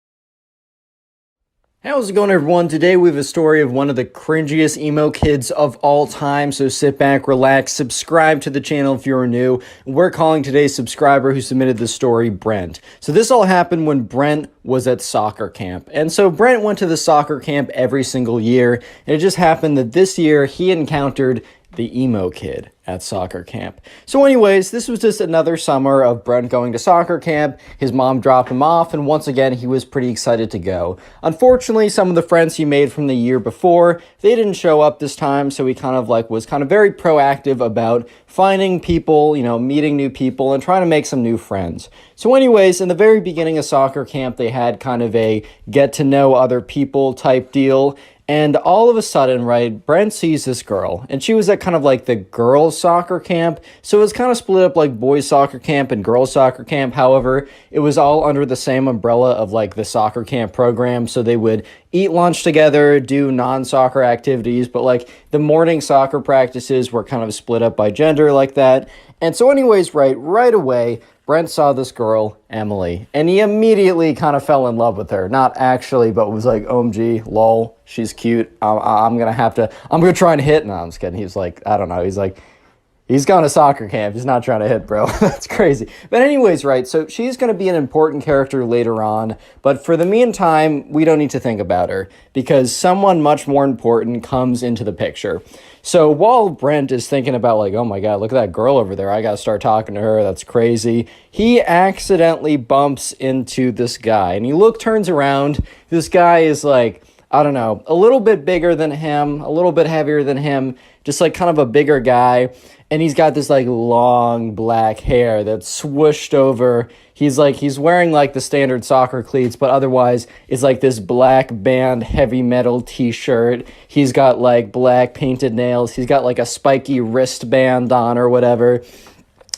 How's it going, everyone? Today we have a story of one of the cringiest emo kids of all time. So sit back, relax, subscribe to the channel if you're new. We're calling today's subscriber who submitted the story Brent. So this all happened when Brent was at soccer camp. And so Brent went to the soccer camp every single year. And it just happened that this year he encountered the emo kid at soccer camp. So anyways, this was just another summer of Brent going to soccer camp. His mom dropped him off, and once again, he was pretty excited to go. Unfortunately, some of the friends he made from the year before, they didn't show up this time, so he was very proactive about finding people, meeting new people, and trying to make some new friends. So anyways, in the very beginning of soccer camp, they had kind of a get to know other people type deal. And all of a sudden, right, Brent sees this girl, and she was at kind of like the girls' soccer camp. So it was kind of split up like boys' soccer camp and girls' soccer camp. However, it was all under the same umbrella of like the soccer camp program. So they would eat lunch together, do non-soccer activities, but like the morning soccer practices were kind of split up by gender like that. And so anyways, right away, Brent saw this girl, Emily, and he immediately kind of fell in love with her. Not actually, but was like, OMG, lol, she's cute. I'm going to try and hit. No, I'm just kidding. He's like, I don't know. He's like, he's going to soccer camp. He's not trying to hit, bro. That's crazy. But anyways, right, so she's going to be an important character later on. But for the meantime, we don't need to think about her because someone much more important comes into the picture. So while Brent is thinking about like, oh my God, look at that girl over there. I got to start talking to her. That's crazy. He accidentally bumps into this guy and turns around. This guy is like, I don't know, a little bit bigger than him, a little bit heavier than him, just like kind of a bigger guy. And he's got this like long black hair that's swooshed over. He's wearing like the standard soccer cleats, but otherwise it's like this black band heavy metal t-shirt. He's got like black painted nails. He's got like a spiky wristband on or whatever.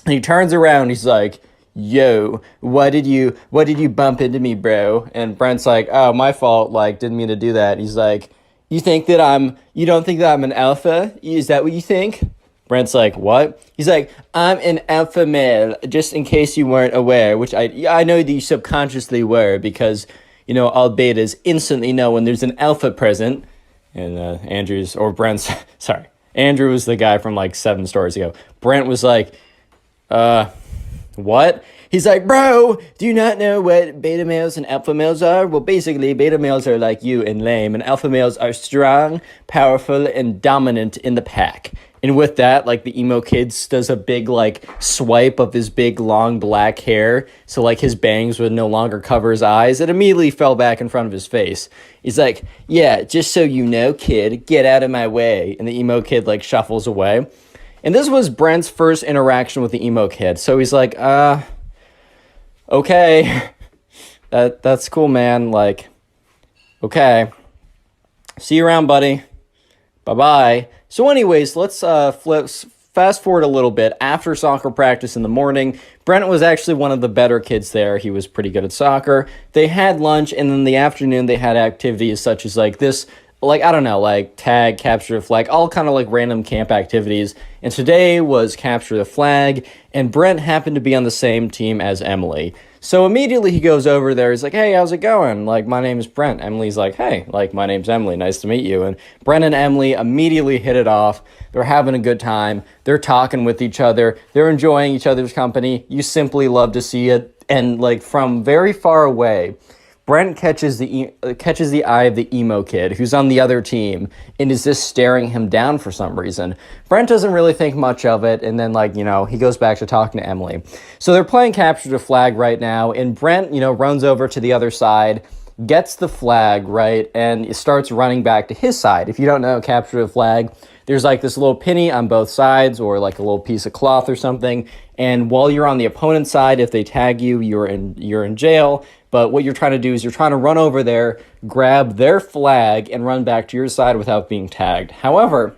And he turns around. He's like, yo, what did you bump into me, bro? And Brent's like, oh, my fault. Like, didn't mean to do that. He's like, you don't think that I'm an alpha? Is that what you think? Brent's like, what? He's like, I'm an alpha male, just in case you weren't aware, which I know that you subconsciously were because, all betas instantly know when there's an alpha present. And Andrew was the guy from like 7 stories ago. Brent was like, what? He's like, bro, do you not know what beta males and alpha males are? Well, basically, beta males are like you and lame, and alpha males are strong, powerful, and dominant in the pack. And with that, like the emo kid does a big like swipe of his big long black hair. So like his bangs would no longer cover his eyes. It immediately fell back in front of his face. He's like, yeah, just so you know, kid, get out of my way. And the emo kid like shuffles away. And this was Brent's first interaction with the emo kid. So he's like, okay, that's cool, man. Like, okay, see you around, buddy. Bye-bye. So anyways, let's fast forward a little bit. After soccer practice in the morning, Brent was actually one of the better kids there. He was pretty good at soccer. They had lunch, and in the afternoon, they had activities such as like this, like, I don't know, like tag, capture the flag, all kind of like random camp activities. And today was capture the flag, and Brent happened to be on the same team as Emily. So immediately he goes over there. He's like, hey, how's it going? Like, my name is Brent. Emily's like, hey, like, my name's Emily. Nice to meet you. And Brent and Emily immediately hit it off. They're having a good time. They're talking with each other. They're enjoying each other's company. You simply love to see it. And like from very far away, Brent catches the eye of the emo kid who's on the other team and is just staring him down for some reason. Brent doesn't really think much of it, and then he goes back to talking to Emily. So they're playing capture the flag right now, and Brent, runs over to the other side, gets the flag, right, and starts running back to his side. If you don't know capture the flag, there's like this little penny on both sides or like a little piece of cloth or something, and while you're on the opponent's side, if they tag you, you're in jail. But what you're trying to do is you're trying to run over there, grab their flag, and run back to your side without being tagged. However,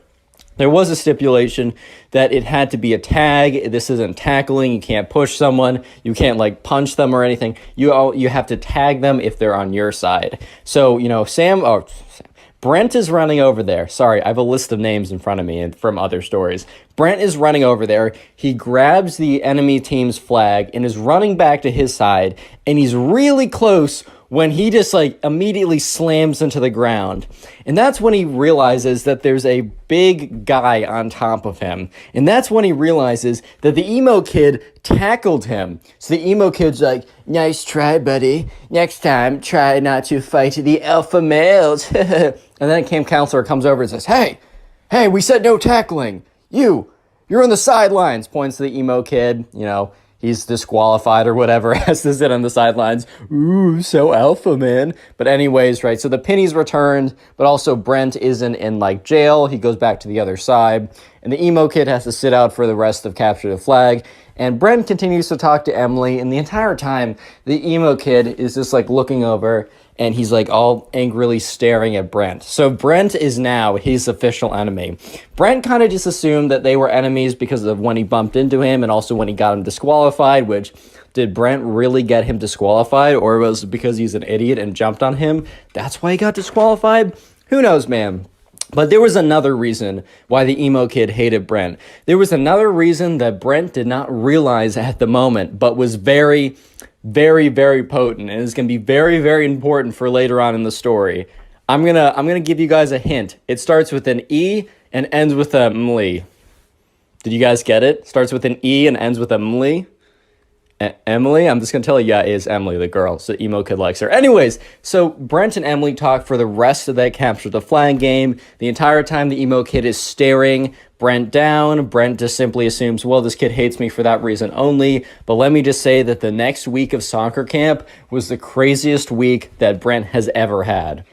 there was a stipulation that it had to be a tag. This isn't tackling. You can't push someone. You can't punch them or anything. You have to tag them if they're on your side. So, Brent is running over there. Sorry, I have a list of names in front of me and from other stories. Brent is running over there. He grabs the enemy team's flag and is running back to his side. And he's really close when he just immediately slams into the ground. And that's when he realizes that there's a big guy on top of him. And that's when he realizes that the emo kid tackled him. So the emo kid's like, nice try, buddy. Next time, try not to fight the alpha males. And then a camp counselor comes over and says, hey, we said no tackling. You're You're on the sidelines, points to the emo kid, he's disqualified or whatever, has to sit on the sidelines. Ooh, so alpha, man. But anyways, right, so the penny's returned, but also Brent isn't in, jail. He goes back to the other side, and the emo kid has to sit out for the rest of Capture the Flag. And Brent continues to talk to Emily, and the entire time, the emo kid is just, looking over, and he's, all angrily staring at Brent. So Brent is now his official enemy. Brent kind of just assumed that they were enemies because of when he bumped into him, and also when he got him disqualified, which, did Brent really get him disqualified, or was it because he's an idiot and jumped on him? That's why he got disqualified? Who knows, man? But there was another reason why the emo kid hated Brent. There was another reason that Brent did not realize at the moment, but was very, very, very potent, and is going to be very, very important for later on in the story. I'm gonna give you guys a hint. It starts with an E and ends with a Emily. Did you guys get it? Starts with an E and ends with a Emily. Emily? I'm just going to tell you, yeah, it is Emily, the girl. So emo kid likes her. Anyways, so Brent and Emily talk for the rest of that Capture the Flag game. The entire time the emo kid is staring Brent down. Brent just simply assumes, well, this kid hates me for that reason only. But let me just say that the next week of soccer camp was the craziest week that Brent has ever had.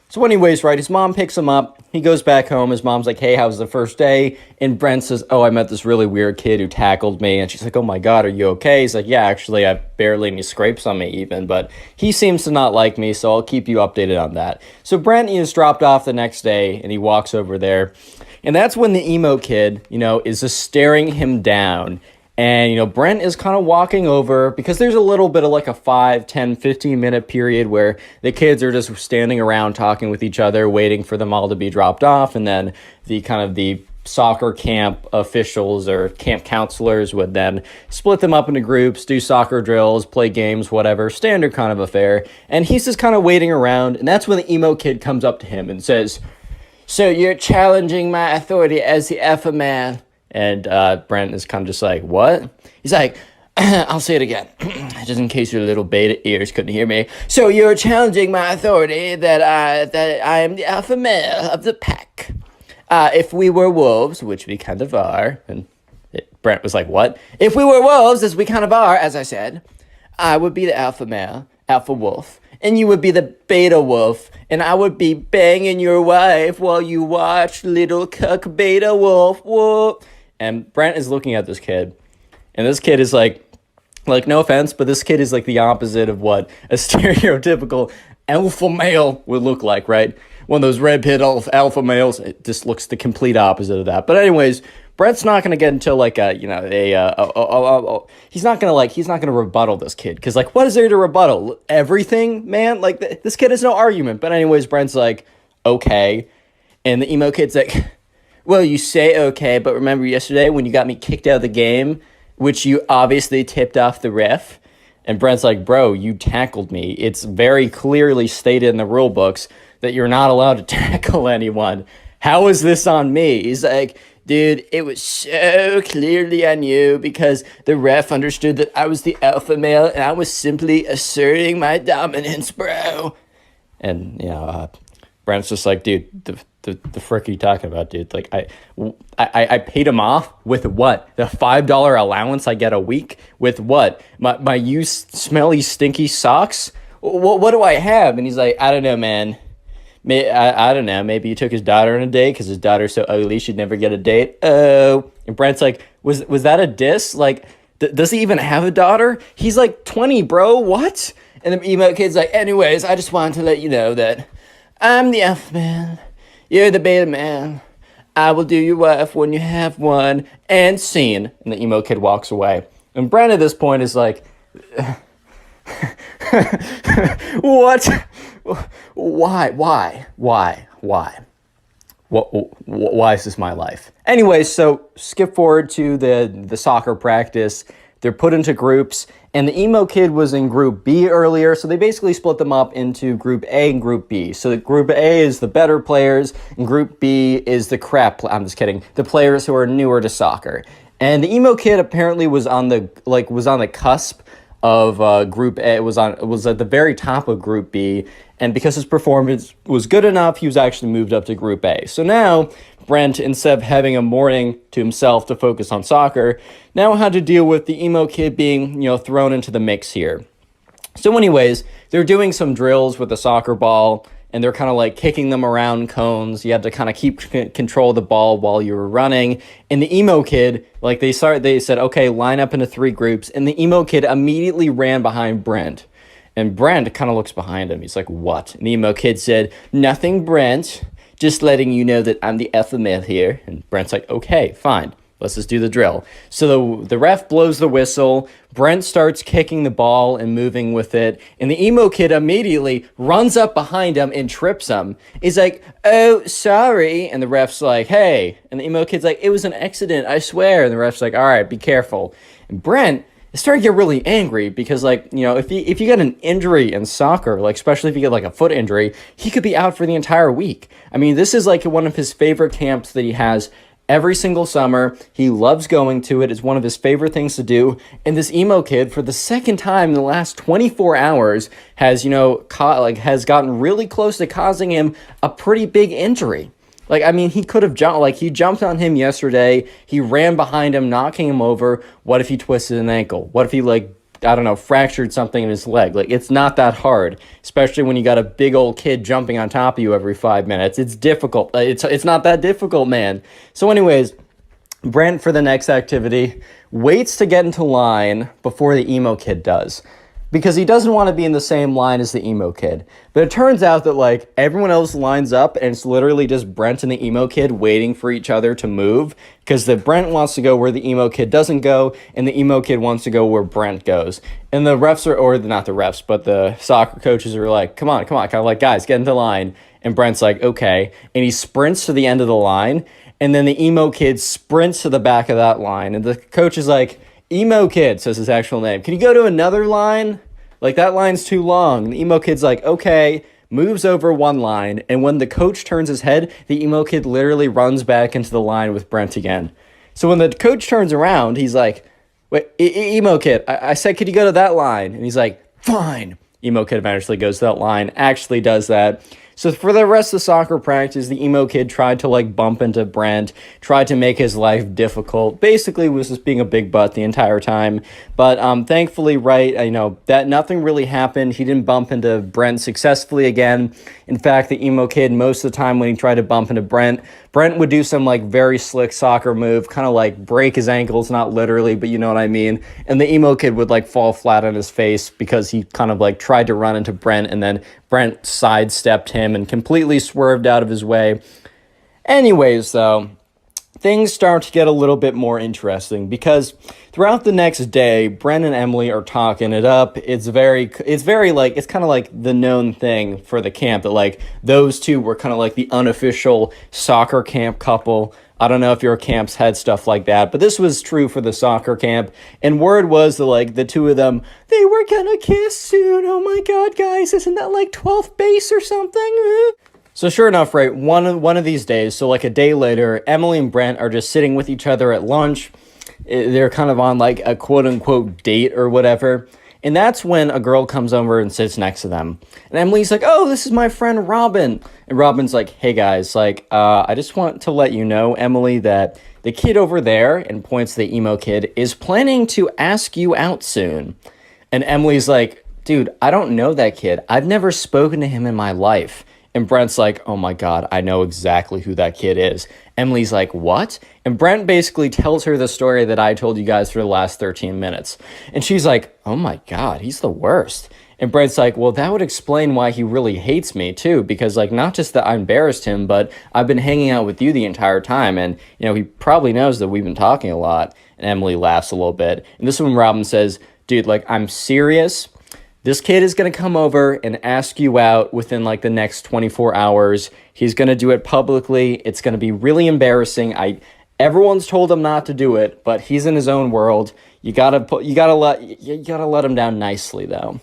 So anyways, right, his mom picks him up. He goes back home. His mom's like, hey, how was the first day? And Brent says, oh, I met this really weird kid who tackled me. And she's like, oh my God, are you okay? He's like, yeah, actually, I have barely any scrapes on me even. But he seems to not like me, so I'll keep you updated on that. So Brent is dropped off the next day, and he walks over there. And that's when the emo kid, is just staring him down. And, Brent is kind of walking over because there's a little bit of a 5, 10, 15-minute period where the kids are just standing around talking with each other, waiting for them all to be dropped off. And then the soccer camp officials or camp counselors would then split them up into groups, do soccer drills, play games, whatever, standard kind of affair. And he's just kind of waiting around. And that's when the emo kid comes up to him and says, so you're challenging my authority as the alpha man. And Brent is kind of just like, what? He's like, I'll say it again, just in case your little beta ears couldn't hear me. So you're challenging my authority that I am the alpha male of the pack. If we were wolves, which we kind of are, and Brent was like, what? If we were wolves, as we kind of are, as I said, I would be the alpha male, alpha wolf, and you would be the beta wolf, and I would be banging your wife while you watch little cuck beta wolf. Whoa. And Brent is looking at this kid, and this kid is like, no offense, but this kid is the opposite of what a stereotypical alpha male would look like, right? One of those red pit alpha males. It just looks the complete opposite of that. But anyways, Brent's not gonna get into he's not gonna rebuttal this kid because what is there to rebuttal? Everything, man. This kid has no argument. But anyways, Brent's like, okay, and the emo kid's like, well, you say okay, but remember yesterday when you got me kicked out of the game, which you obviously tipped off the ref? And Brent's like, bro, you tackled me. It's very clearly stated in the rule books that you're not allowed to tackle anyone. How is this on me? He's like, dude, it was so clearly on you because the ref understood that I was the alpha male and I was simply asserting my dominance, bro. And, Brent's just like, dude, the frick are you talking about, dude? I paid him off with what? The $5 allowance I get a week? With what? My used smelly, stinky socks? What do I have? And he's like, I don't know, man. I don't know. Maybe he took his daughter on a date because his daughter's so ugly she'd never get a date. Oh. And Brent's like, was that a diss? Does he even have a daughter? He's 20, bro. What? And the emo kid's like, anyways, I just wanted to let you know that I'm the alpha man. You're the beta man. I will do your wife when you have one. And scene. And the emo kid walks away. And Brent at this point is like, what? Why? Why is this my life? Anyway, so skip forward to the soccer practice. They're put into groups, and the emo kid was in Group B earlier, so they basically split them up into Group A and Group B. So Group A is the better players, and Group B is the I'm just kidding, the players who are newer to soccer. And the emo kid apparently was on the cusp of Group A. It was at the very top of Group B, and because his performance was good enough, he was actually moved up to Group A. So now Brent, instead of having a morning to himself to focus on soccer, now had to deal with the emo kid being, thrown into the mix here. So anyways, they're doing some drills with the soccer ball, and they're kind of like kicking them around cones. You had to kind of keep control of the ball while you were running. And the emo kid, like they said, okay, line up into 3 groups. And the emo kid immediately ran behind Brent. And Brent kind of looks behind him. He's like, what? And the emo kid said, nothing, Brent. Just letting you know that I'm the alpha male here. And Brent's like, okay, fine. Let's just do the drill. So the ref blows the whistle. Brent starts kicking the ball and moving with it. And the emo kid immediately runs up behind him and trips him. He's like, oh, sorry. And the ref's like, hey. And the emo kid's like, it was an accident, I swear. And the ref's like, all right, be careful. And Brent started to get really angry because, if you get an injury in soccer, especially if you get a foot injury, he could be out for the entire week. I mean, this is one of his favorite camps that he has every single summer. He loves going to it. It's one of his favorite things to do. And this emo kid, for the second time in the last 24 hours, has, has gotten really close to causing him a pretty big injury. He could have jumped, he jumped on him yesterday. He ran behind him, knocking him over. What if he twisted an ankle? What if he, fractured something in his leg? It's not that hard, especially when you got a big old kid jumping on top of you every 5 minutes. It's difficult. It's not that difficult, man. So anyways, Brent, for the next activity, waits to get into line before the emo kid does, because he doesn't want to be in the same line as the emo kid. But it turns out that, everyone else lines up, and it's literally just Brent and the emo kid waiting for each other to move, because the Brent wants to go where the emo kid doesn't go, and the emo kid wants to go where Brent goes. And the refs not the refs, but the soccer coaches are like, come on, kind of guys, get into line. And Brent's like, okay. And he sprints to the end of the line, and then the emo kid sprints to the back of that line. And the coach is like, emo kid, says his actual name, can you go to another line? That line's too long. And the emo kid's like, okay, moves over one line. And when the coach turns his head, the emo kid literally runs back into the line with Brent again. So when the coach turns around, he's like, wait, emo kid, I said, could you go to that line? And he's like, fine. Emo kid eventually goes to that line, actually does that. So for the rest of soccer practice, the emo kid tried to bump into Brent, tried to make his life difficult, basically was just being a big butt the entire time. But thankfully, that nothing really happened. He didn't bump into Brent successfully again. In fact, the emo kid, most of the time when he tried to bump into Brent would do some very slick soccer move, kind of break his ankles, not literally, but you know what I mean. And the emo kid would fall flat on his face because he kind of tried to run into Brent, and then Brent sidestepped him and completely swerved out of his way. Anyways, though, things start to get a little bit more interesting because throughout the next day, Brent and Emily are talking it up. It's kind of the known thing for the camp that those two were kind of the unofficial soccer camp couple. I don't know if your camps had stuff like that, but this was true for the soccer camp. And word was that the two of them, they were gonna kiss soon. Oh my God, guys, isn't that 12th base or something? So sure enough, right, one of these days, so a day later, Emily and Brent are just sitting with each other at lunch. They're kind of on a quote unquote date or whatever. And that's when a girl comes over and sits next to them. And Emily's like, oh, this is my friend Robin. And Robin's like, hey guys, I just want to let you know, Emily, that the kid over there, and points to the emo kid, is planning to ask you out soon. And Emily's like, dude, I don't know that kid. I've never spoken to him in my life. And Brent's like, oh my God, I know exactly who that kid is. Emily's like, what? And Brent basically tells her the story that I told you guys for the last 13 minutes. And she's like, oh my God, he's the worst. And Brent's like, well, that would explain why he really hates me too, because not just that I embarrassed him, but I've been hanging out with you the entire time. And, he probably knows that we've been talking a lot. And Emily laughs a little bit. And this is when Robin says, dude, I'm serious. This kid is going to come over and ask you out within the next 24 hours. He's going to do it publicly. It's going to be really embarrassing. Everyone's told him not to do it, but he's in his own world. You gotta let him down nicely though.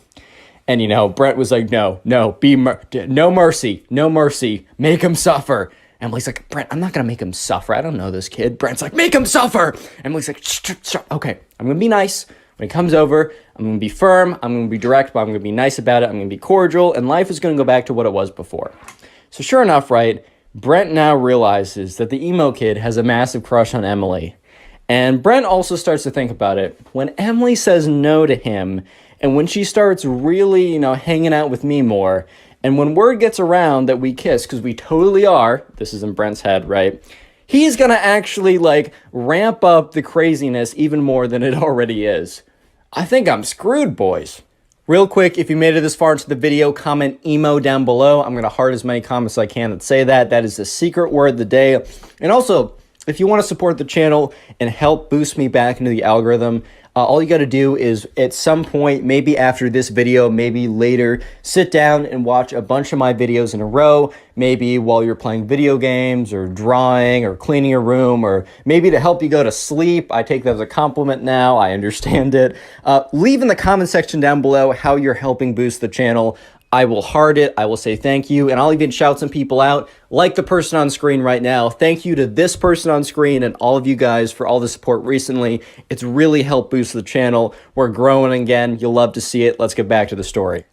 And Brent was like, no mercy, make him suffer. Emily's like, Brent, I'm not gonna make him suffer. I don't know this kid. Brent's like, make him suffer. Emily's like, shh. Okay, I'm gonna be nice. When he comes over, I'm going to be firm, I'm going to be direct, but I'm going to be nice about it, I'm going to be cordial, and life is going to go back to what it was before. So sure enough, right, Brent now realizes that the emo kid has a massive crush on Emily. And Brent also starts to think about it. When Emily says no to him, and when she starts really, hanging out with me more, and when word gets around that we kiss, because we totally are, this is in Brent's head, right? He's gonna actually, ramp up the craziness even more than it already is. I think I'm screwed, boys. Real quick, if you made it this far into the video, comment emo down below. I'm gonna heart as many comments as I can that say that. That is the secret word of the day. And also, if you want to support the channel and help boost me back into the algorithm, all you got to do is at some point, maybe after this video, maybe later, sit down and watch a bunch of my videos in a row, maybe while you're playing video games or drawing or cleaning your room, or maybe to help you go to sleep. I take that as a compliment now. I understand it. Leave in the comment section down below how you're helping boost the channel. I will heart it, I will say thank you, and I'll even shout some people out, like the person on screen right now. Thank you to this person on screen and all of you guys for all the support recently. It's really helped boost the channel. We're growing again. You'll love to see it. Let's get back to the story.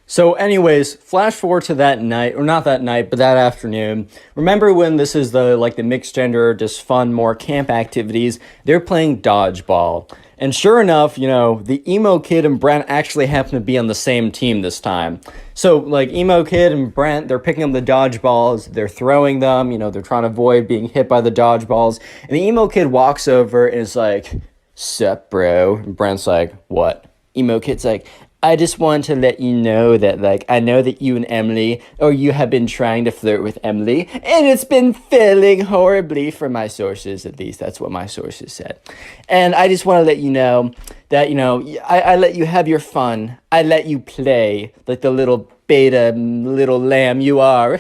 So anyways, flash forward to that night, or not that night, but that afternoon. Remember when this is the mixed gender, just fun, more camp activities, they're playing dodgeball. And sure enough, the emo kid and Brent actually happen to be on the same team this time. So, emo kid and Brent, they're picking up the dodgeballs, they're throwing them, they're trying to avoid being hit by the dodgeballs. And the emo kid walks over and is like, "Sup, bro?" And Brent's like, "What?" Emo kid's like, "I just want to let you know that, I know that you and Emily, or you have been trying to flirt with Emily, and it's been failing horribly from my sources, at least that's what my sources said. And I just want to let you know that, I let you have your fun. I let you play like the little beta little lamb you are.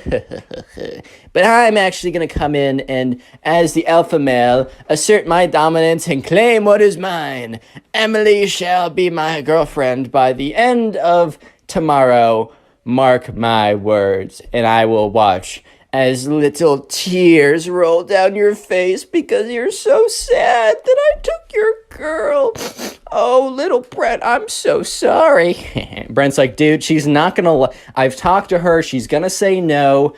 But I'm actually going to come in and, as the alpha male, assert my dominance and claim what is mine. Emily shall be my girlfriend by the end of tomorrow. Mark my words, and I will watch as little tears roll down your face because you're so sad that I took your girl. Oh, little Brent, I'm so sorry." Brent's like, "Dude, she's not gonna, I've talked to her, she's gonna say no.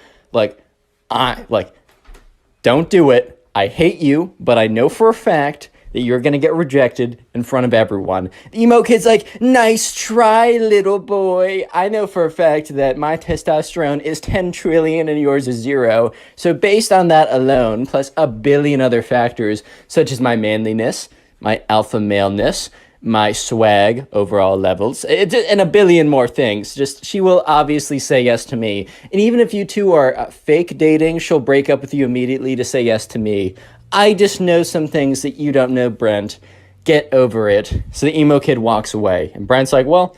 Don't do it. I hate you, but I know for a fact that you're gonna get rejected in front of everyone." The emo kid's like, "Nice try, little boy. I know for a fact that my testosterone is 10 trillion and yours is 0. So based on that alone, plus a billion other factors, such as my manliness, my alpha maleness, my swag, overall levels, and a billion more things. She will obviously say yes to me. And even if you two are fake dating, she'll break up with you immediately to say yes to me. I just know some things that you don't know, Brent. Get over it." So the emo kid walks away. And Brent's like, "Well,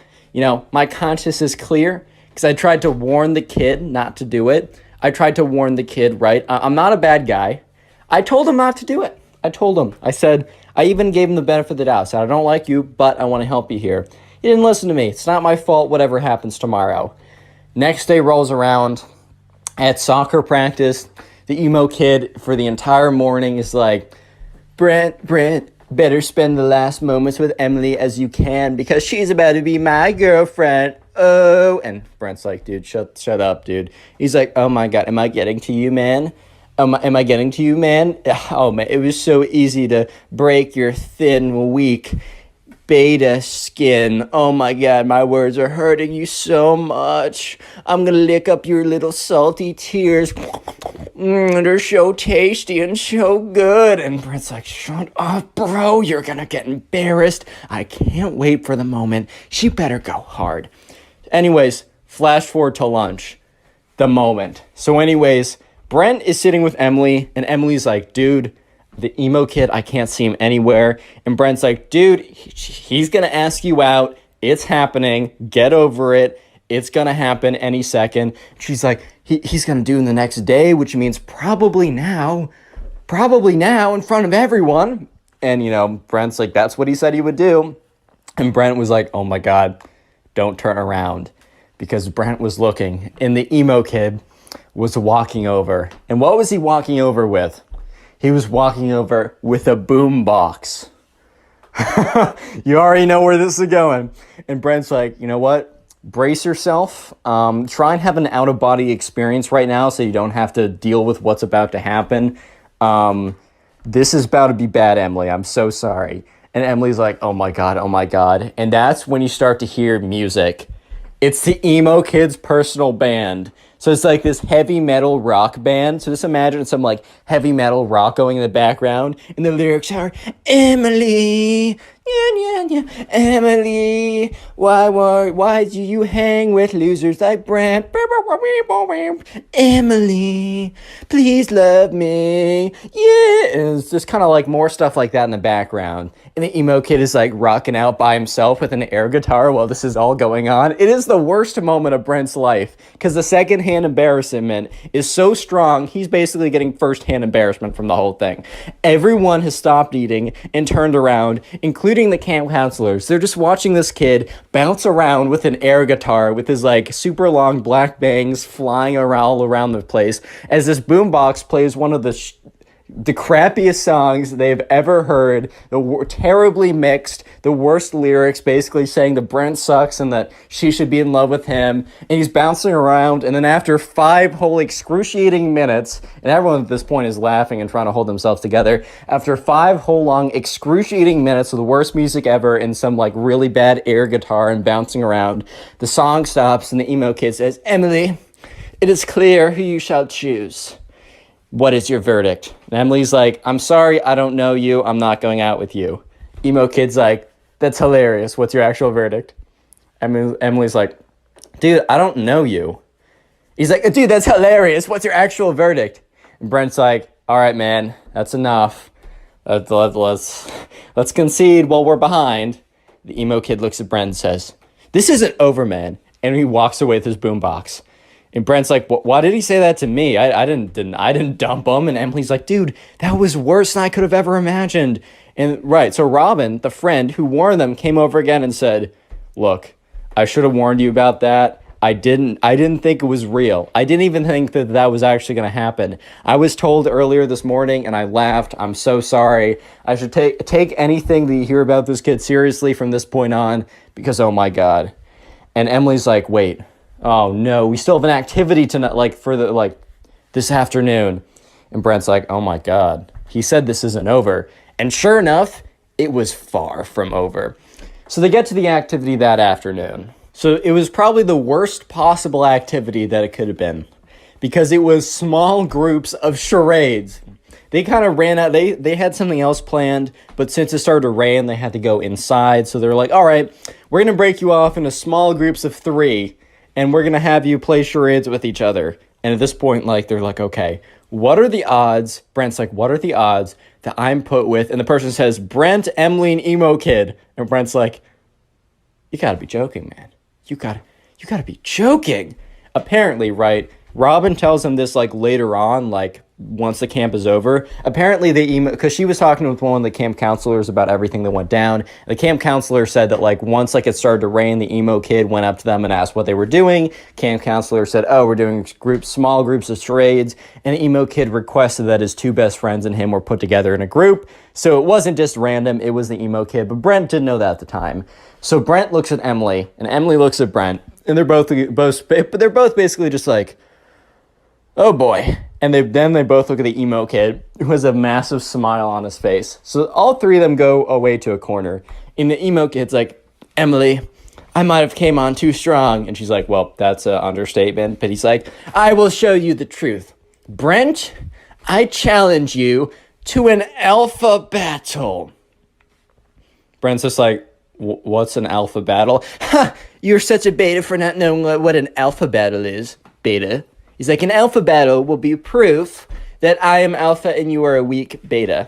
my conscience is clear because I tried to warn the kid not to do it. I tried to warn the kid, right? I'm not a bad guy. I told him not to do it. I told him. I said, I even gave him the benefit of the doubt. I said, I don't like you, but I want to help you here. He didn't listen to me. It's not my fault, whatever happens tomorrow." Next day rolls around. At soccer practice, the emo kid for the entire morning is like, Brent, better spend the last moments with Emily as you can because she's about to be my girlfriend. Oh, and Brent's like, "Dude, shut up, dude." He's like, "Oh my God, am I getting to you, man? Am I getting to you, man? Oh man, it was so easy to break your thin, weak beta skin. Oh my God, my words are hurting you so much. I'm gonna lick up your little salty tears. They're so tasty and so good." And Brent's like, "Shut up, bro. You're gonna get embarrassed. I can't wait for the moment. She better go hard." Anyways, flash forward to lunch. The moment. So anyways, Brent is sitting with Emily, and Emily's like, "Dude, the emo kid, I can't see him anywhere." And Brent's like, "Dude, he's gonna ask you out. It's happening. Get over it. It's gonna happen any second." She's like, he's gonna do it the next day, which means probably now in front of everyone. And, Brent's like, that's what he said he would do. And Brent was like, "Oh my God, don't turn around." Because Brent was looking, and the emo kid was walking over. And what was he walking over with? He was walking over with a boom box. You already know where this is going. And Brent's like, "You know what? brace yourself. Try and have an out-of-body experience right now so you don't have to deal with what's about to happen. This is about to be bad, Emily. I'm so sorry. And Emily's like, oh my God, oh my God. And that's when you start to hear music. It's the emo kid's personal band. So it's like this heavy metal rock band. So just imagine some like heavy metal rock going in the background. And the lyrics are, Emily, yeah, yeah, yeah, Emily, why do you hang with losers like Brent? Emily, please love me. Yeah. And it's just kind of like more stuff like that in the background. And the emo kid is like rocking out by himself with an air guitar while this is all going on. It is the worst moment of Brent's life because the secondhand embarrassment is so strong, he's basically getting firsthand embarrassment from the whole thing. Everyone has stopped eating and turned around, including the camp counselors. They're just watching this kid bounce around with an air guitar with his like super long black bangs flying around all around the place as this boombox plays one of the crappiest songs they've ever heard, terribly mixed, the worst lyrics, basically saying that Brent sucks and that she should be in love with him, and he's bouncing around, and then after 5 whole excruciating minutes, and everyone at this point is laughing and trying to hold themselves together, after 5 whole long excruciating minutes of the worst music ever and some like really bad air guitar and bouncing around, the song stops and the emo kid says, Emily, it is clear who you shall choose. What is your verdict? And Emily's like, I'm sorry, I don't know you. I'm not going out with you. Emo kid's like, that's hilarious. What's your actual verdict? Emily's like, dude, I don't know you. He's like, dude, that's hilarious. What's your actual verdict? And Brent's like, all right, man, that's enough. Let's concede while we're behind. The emo kid looks at Brent and says, this isn't over, man. And he walks away with his boombox. And Brent's like, why did he say that to me? I didn't dump him. And Emily's like, dude, that was worse than I could have ever imagined. And right, so Robin, the friend who warned them, came over again and said, look, I should have warned you about that. I didn't think it was real. I didn't even think that was actually going to happen. I was told earlier this morning and I laughed. I'm so sorry. I should take anything that you hear about this kid seriously from this point on because, oh my God. And Emily's like, wait. Oh no, we still have an activity tonight, this afternoon. And Brent's like, oh my God, he said this isn't over. And sure enough, it was far from over. So they get to the activity that afternoon. So it was probably the worst possible activity that it could have been because it was small groups of charades. They kind of ran out. They had something else planned, but since it started to rain, they had to go inside. So they're like, all right, we're going to break you off into small groups of 3. And we're going to have you play charades with each other. And at this point, they're like, okay, what are the odds? Brent's like, what are the odds that I'm put with? And the person says, Brent, Emily, and emo kid. And Brent's like, you got to be joking, man. You got to be joking. Apparently, right, Robin tells him this, later on, once the camp is over. Apparently, because she was talking with one of the camp counselors about everything that went down. The camp counselor said that, once, it started to rain, the emo kid went up to them and asked what they were doing. Camp counselor said, oh, we're doing small groups of charades. And the emo kid requested that his 2 best friends and him were put together in a group. So it wasn't just random, it was the emo kid. But Brent didn't know that at the time. So Brent looks at Emily, and Emily looks at Brent. And they're both basically just like, oh boy. And then they both look at the emo kid, who has a massive smile on his face. So all 3 of them go away to a corner. And the emo kid's like, Emily, I might have came on too strong. And she's like, well, that's an understatement. But he's like, I will show you the truth. Brent, I challenge you to an alpha battle. Brent's just like, what's an alpha battle? Ha! You're such a beta for not knowing what an alpha battle is. Beta. He's like, an alpha battle will be proof that I am alpha and you are a weak beta.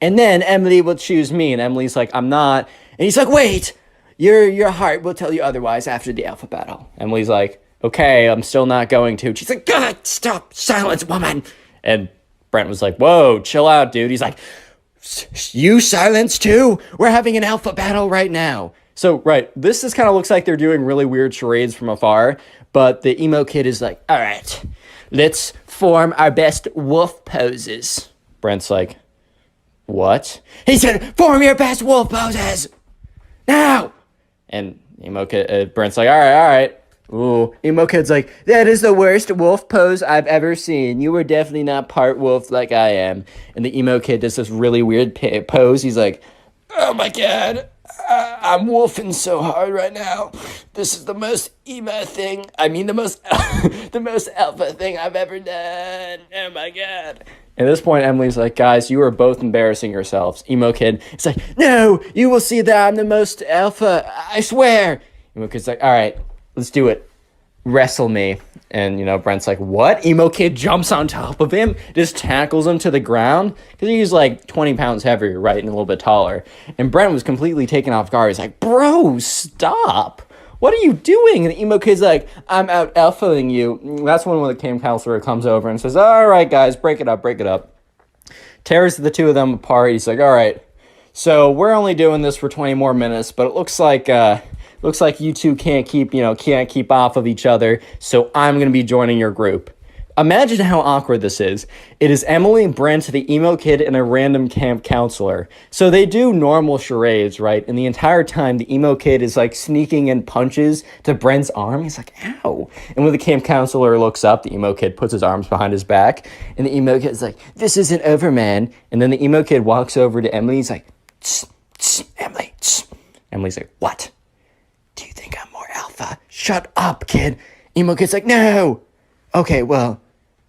And then Emily will choose me. And Emily's like, I'm not. And he's like, wait, your heart will tell you otherwise after the alpha battle. Emily's like, okay, I'm still not going to. She's like, God, stop, silence, woman. And Brent was like, whoa, chill out, dude. He's like, you silence too? We're having an alpha battle right now. So, right, this just kind of looks like they're doing really weird charades from afar. But the emo kid is like, all right, let's form our best wolf poses. Brent's like, what? He said, form your best wolf poses now. And Emo kid, Brent's like, all right. Ooh, emo kid's like, that is the worst wolf pose I've ever seen. You were definitely not part wolf like I am. And the emo kid does this really weird pose. He's like, oh my god, I'm wolfing so hard right now. This is the most emo thing. I mean, the most the most alpha thing I've ever done. Oh my god. At this point, Emily's like, guys, you are both embarrassing yourselves. Emo kid, it's like, no, you will see that I'm the most alpha. I swear. Emo kid's like, all right, let's do it. Wrestle me. And, Brent's like, what? Emo kid jumps on top of him, just tackles him to the ground. Because he's like 20 pounds heavier, right? And a little bit taller. And Brent was completely taken off guard. He's like, bro, stop. What are you doing? And the emo kid's like, I'm out alphaing you. That's when the camp counselor comes over and says, all right, guys, break it up. Tears the two of them apart. He's like, all right, so we're only doing this for 20 more minutes, but it looks like you two can't keep off of each other, so I'm going to be joining your group. Imagine how awkward this is. It is Emily, Brent, the emo kid, and a random camp counselor. So they do normal charades, right? And the entire time, the emo kid is like sneaking in punches to Brent's arm. He's like, ow. And when the camp counselor looks up, the emo kid puts his arms behind his back. And the emo kid's like, this isn't over, man. And then the emo kid walks over to Emily. He's like, tss, tss, Emily, tss. Emily's like, what? Do you think I'm more alpha? Shut up, kid. Emo kid's like, no.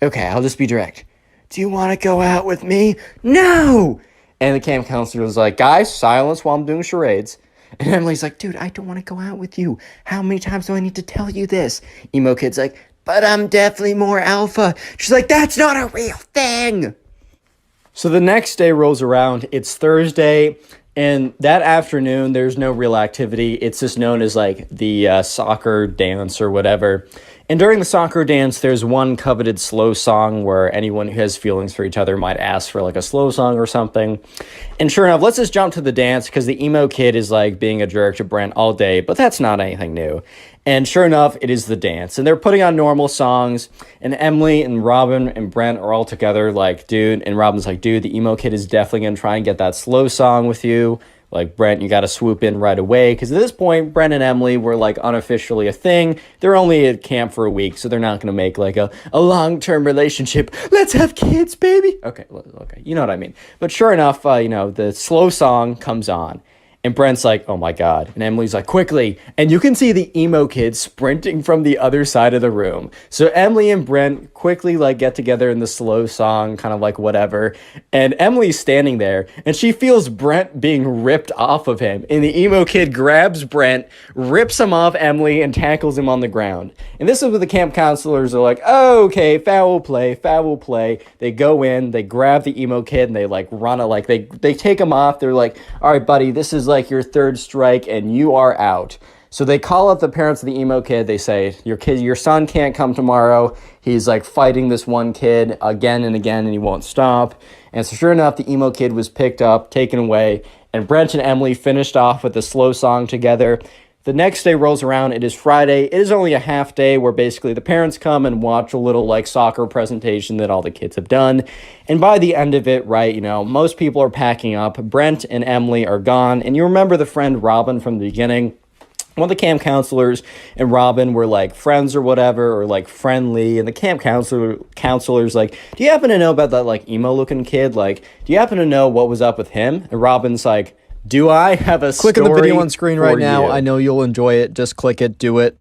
Okay, I'll just be direct. Do you want to go out with me? No! And the camp counselor was like, guys, silence while I'm doing charades. And Emily's like, dude, I don't want to go out with you. How many times do I need to tell you this? Emo kid's like, but I'm definitely more alpha. She's like, that's not a real thing. So the next day rolls around. It's Thursday. And that afternoon, there's no real activity. It's just known as like the soccer dance or whatever. And during the soccer dance, there's one coveted slow song where anyone who has feelings for each other might ask for like a slow song or something. And sure enough, let's just jump to the dance because the emo kid is like being a jerk to Brent all day, but that's not anything new. And sure enough, it is the dance. And they're putting on normal songs. And Emily and Robin and Brent are all together like, dude. And Robin's like, dude, the emo kid is definitely going to try and get that slow song with you. Like, Brent, you got to swoop in right away. Because at this point, Brent and Emily were, like, unofficially a thing. They're only at camp for a week, so they're not going to make, like, a long-term relationship. Let's have kids, baby. Okay, you know what I mean. But sure enough, the slow song comes on. And Brent's like, oh my God. And Emily's like, quickly. And you can see the emo kid sprinting from the other side of the room. So Emily and Brent quickly like get together in the slow song, kind of like whatever. And Emily's standing there and she feels Brent being ripped off of him. And the emo kid grabs Brent, rips him off Emily and tackles him on the ground. And this is what the camp counselors are like, oh, okay, foul play. They go in, they grab the emo kid and they like run it, like they take him off. They're like, all right, buddy, this is like your third strike and you are out. So they call up the parents of the emo kid. They say, your son can't come tomorrow. He's like fighting this one kid again and again and he won't stop. And so sure enough, the emo kid was picked up, taken away, and Brent and Emily finished off with a slow song together. The next day rolls around. It is Friday. It is only a half day where basically the parents come and watch a little like soccer presentation that all the kids have done. And by the end of it, right, most people are packing up. Brent and Emily are gone. And you remember the friend Robin from the beginning? One of the camp counselors and Robin were like friends or whatever, or like friendly. And the camp counselor's like, do you happen to know about that like emo looking kid? Like, do you happen to know what was up with him? And Robin's like, do I have a story? Click on the video on screen right now. You? I know you'll enjoy it. Just click it. Do it.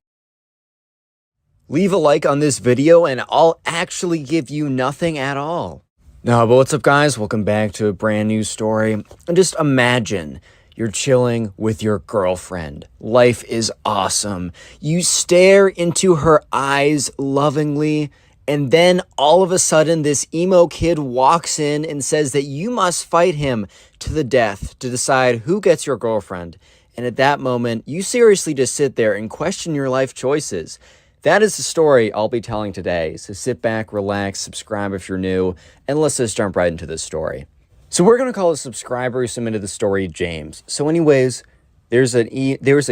Leave a like on this video and I'll actually give you nothing at all. No, but what's up, guys? Welcome back to a brand new story. And just imagine you're chilling with your girlfriend. Life is awesome. You stare into her eyes lovingly, and then all of a sudden this emo kid walks in and says that you must fight him to the death to decide who gets your girlfriend. And at that moment, you seriously just sit there and question your life choices. That is the story I'll be telling today. So sit back, relax, subscribe if you're new, and let's just jump right into this story. So we're going to call a subscriber who submitted the story James. So anyways, there's a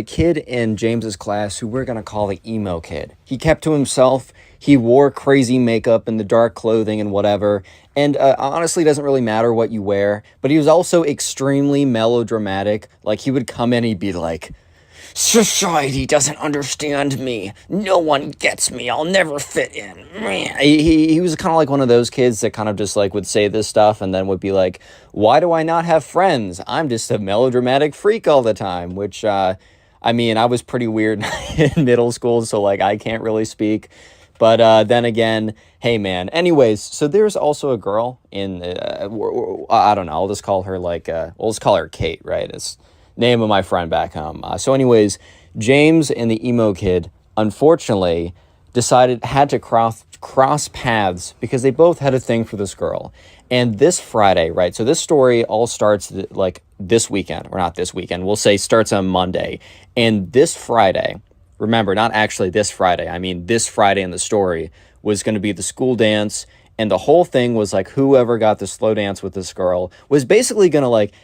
kid in James's class who we're going to call the emo kid. He kept to himself. He wore crazy makeup and the dark clothing and whatever. And honestly, it doesn't really matter what you wear. But he was also extremely melodramatic. Like, he would come in and he'd be like, Society doesn't understand me. No one gets me. I'll never fit in. He was kind of like one of those kids that kind of just like would say this stuff and then would be like, why do I not have friends? I'm just a melodramatic freak all the time, which, I mean, I was pretty weird in middle school, so like I can't really speak. But then again, hey man. Anyways, so there's also a girl in, I don't know, I'll just call her like, we'll just call her Kate, right? It's name of my friend back home. So anyways, James and the emo kid, unfortunately, had to cross paths because they both had a thing for this girl. And this Friday, right? So this story all starts like this weekend, or not this weekend, we'll say starts on Monday. And this Friday, remember, not actually this Friday, I mean this Friday in the story, was going to be the school dance. And the whole thing was like whoever got the slow dance with this girl was basically going to like,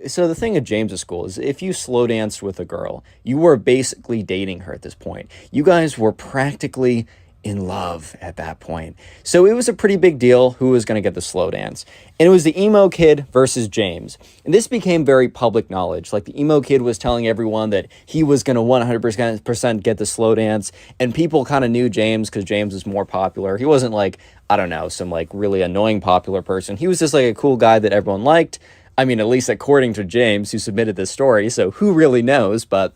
so the thing at James's school is if you slow danced with a girl, you were basically dating her at this point. You guys were practically in love at that point. So it was a pretty big deal who was going to get the slow dance. And it was the emo kid versus James. And this became very public knowledge. Like the emo kid was telling everyone that he was going to 100% get the slow dance. And people kind of knew James because James was more popular. He wasn't like, I don't know, some like really annoying popular person. He was just like a cool guy that everyone liked. I mean, at least according to James, who submitted this story. So who really knows? But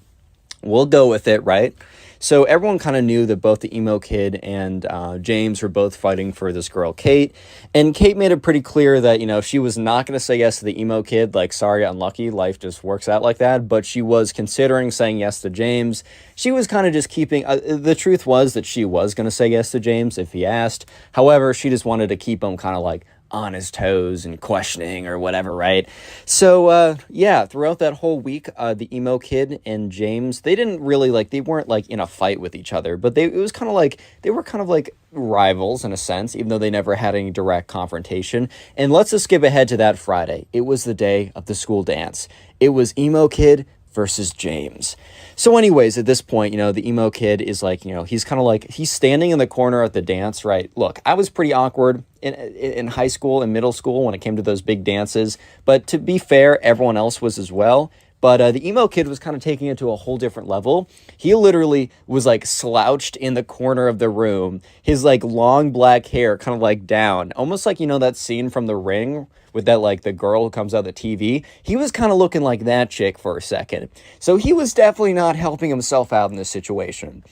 we'll go with it, right? So everyone kind of knew that both the emo kid and James were both fighting for this girl, Kate. And Kate made it pretty clear that, you know, she was not going to say yes to the emo kid. Like, sorry, unlucky. Life just works out like that. But she was considering saying yes to James. She was kind of just keeping... the truth was that she was going to say yes to James if he asked. However, she just wanted to keep him kind of like on his toes and questioning or whatever, right? So, yeah, throughout that whole week, the emo kid and James, they weren't like in a fight with each other, but they were kind of like rivals in a sense, even though they never had any direct confrontation. And let's just skip ahead to that Friday. It was the day of the school dance. It was emo kid versus James. So anyways, at this point, you know, the emo kid is like, you know, he's kind of like, he's standing in the corner at the dance, right? Look, I was pretty awkward in high school and middle school when it came to those big dances. But to be fair, everyone else was as well. But the emo kid was kind of taking it to a whole different level. He literally was like slouched in the corner of the room. His like long black hair kind of like down. Almost like, you know, that scene from The Ring with that like the girl who comes out of the TV. He was kind of looking like that chick for a second. So he was definitely not helping himself out in this situation.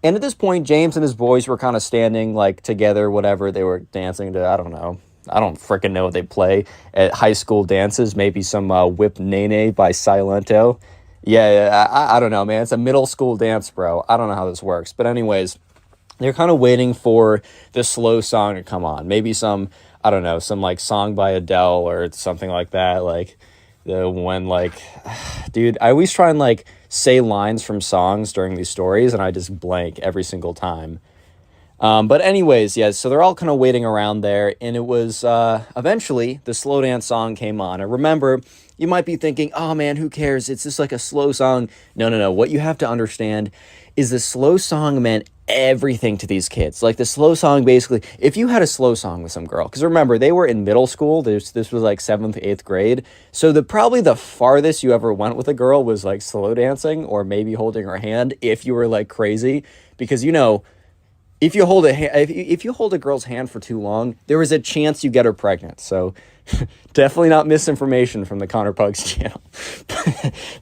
And at this point, James and his boys were kind of standing like together, whatever. They were dancing to, I don't know. I don't freaking know what they play at high school dances. Maybe some Whip Nene by Silento. Yeah, I don't know, man. It's a middle school dance, bro. I don't know how this works. But anyways, they're kind of waiting for the slow song to come on. Maybe some, I don't know, some like song by Adele or something like that. Like dude, I always try and like say lines from songs during these stories and I just blank every single time. But anyways, yeah, so they're all kind of waiting around there, and it was, eventually, the slow dance song came on. And remember, you might be thinking, oh man, who cares? It's just like a slow song. No. What you have to understand is the slow song meant everything to these kids. Like the slow song, basically, if you had a slow song with some girl, because remember, they were in middle school. This was like 7th, 8th grade. So probably the farthest you ever went with a girl was like slow dancing or maybe holding her hand if you were like crazy, because, you know, if you hold a girl's hand for too long, there is a chance you get her pregnant. So definitely not misinformation from the Connor Pugs channel.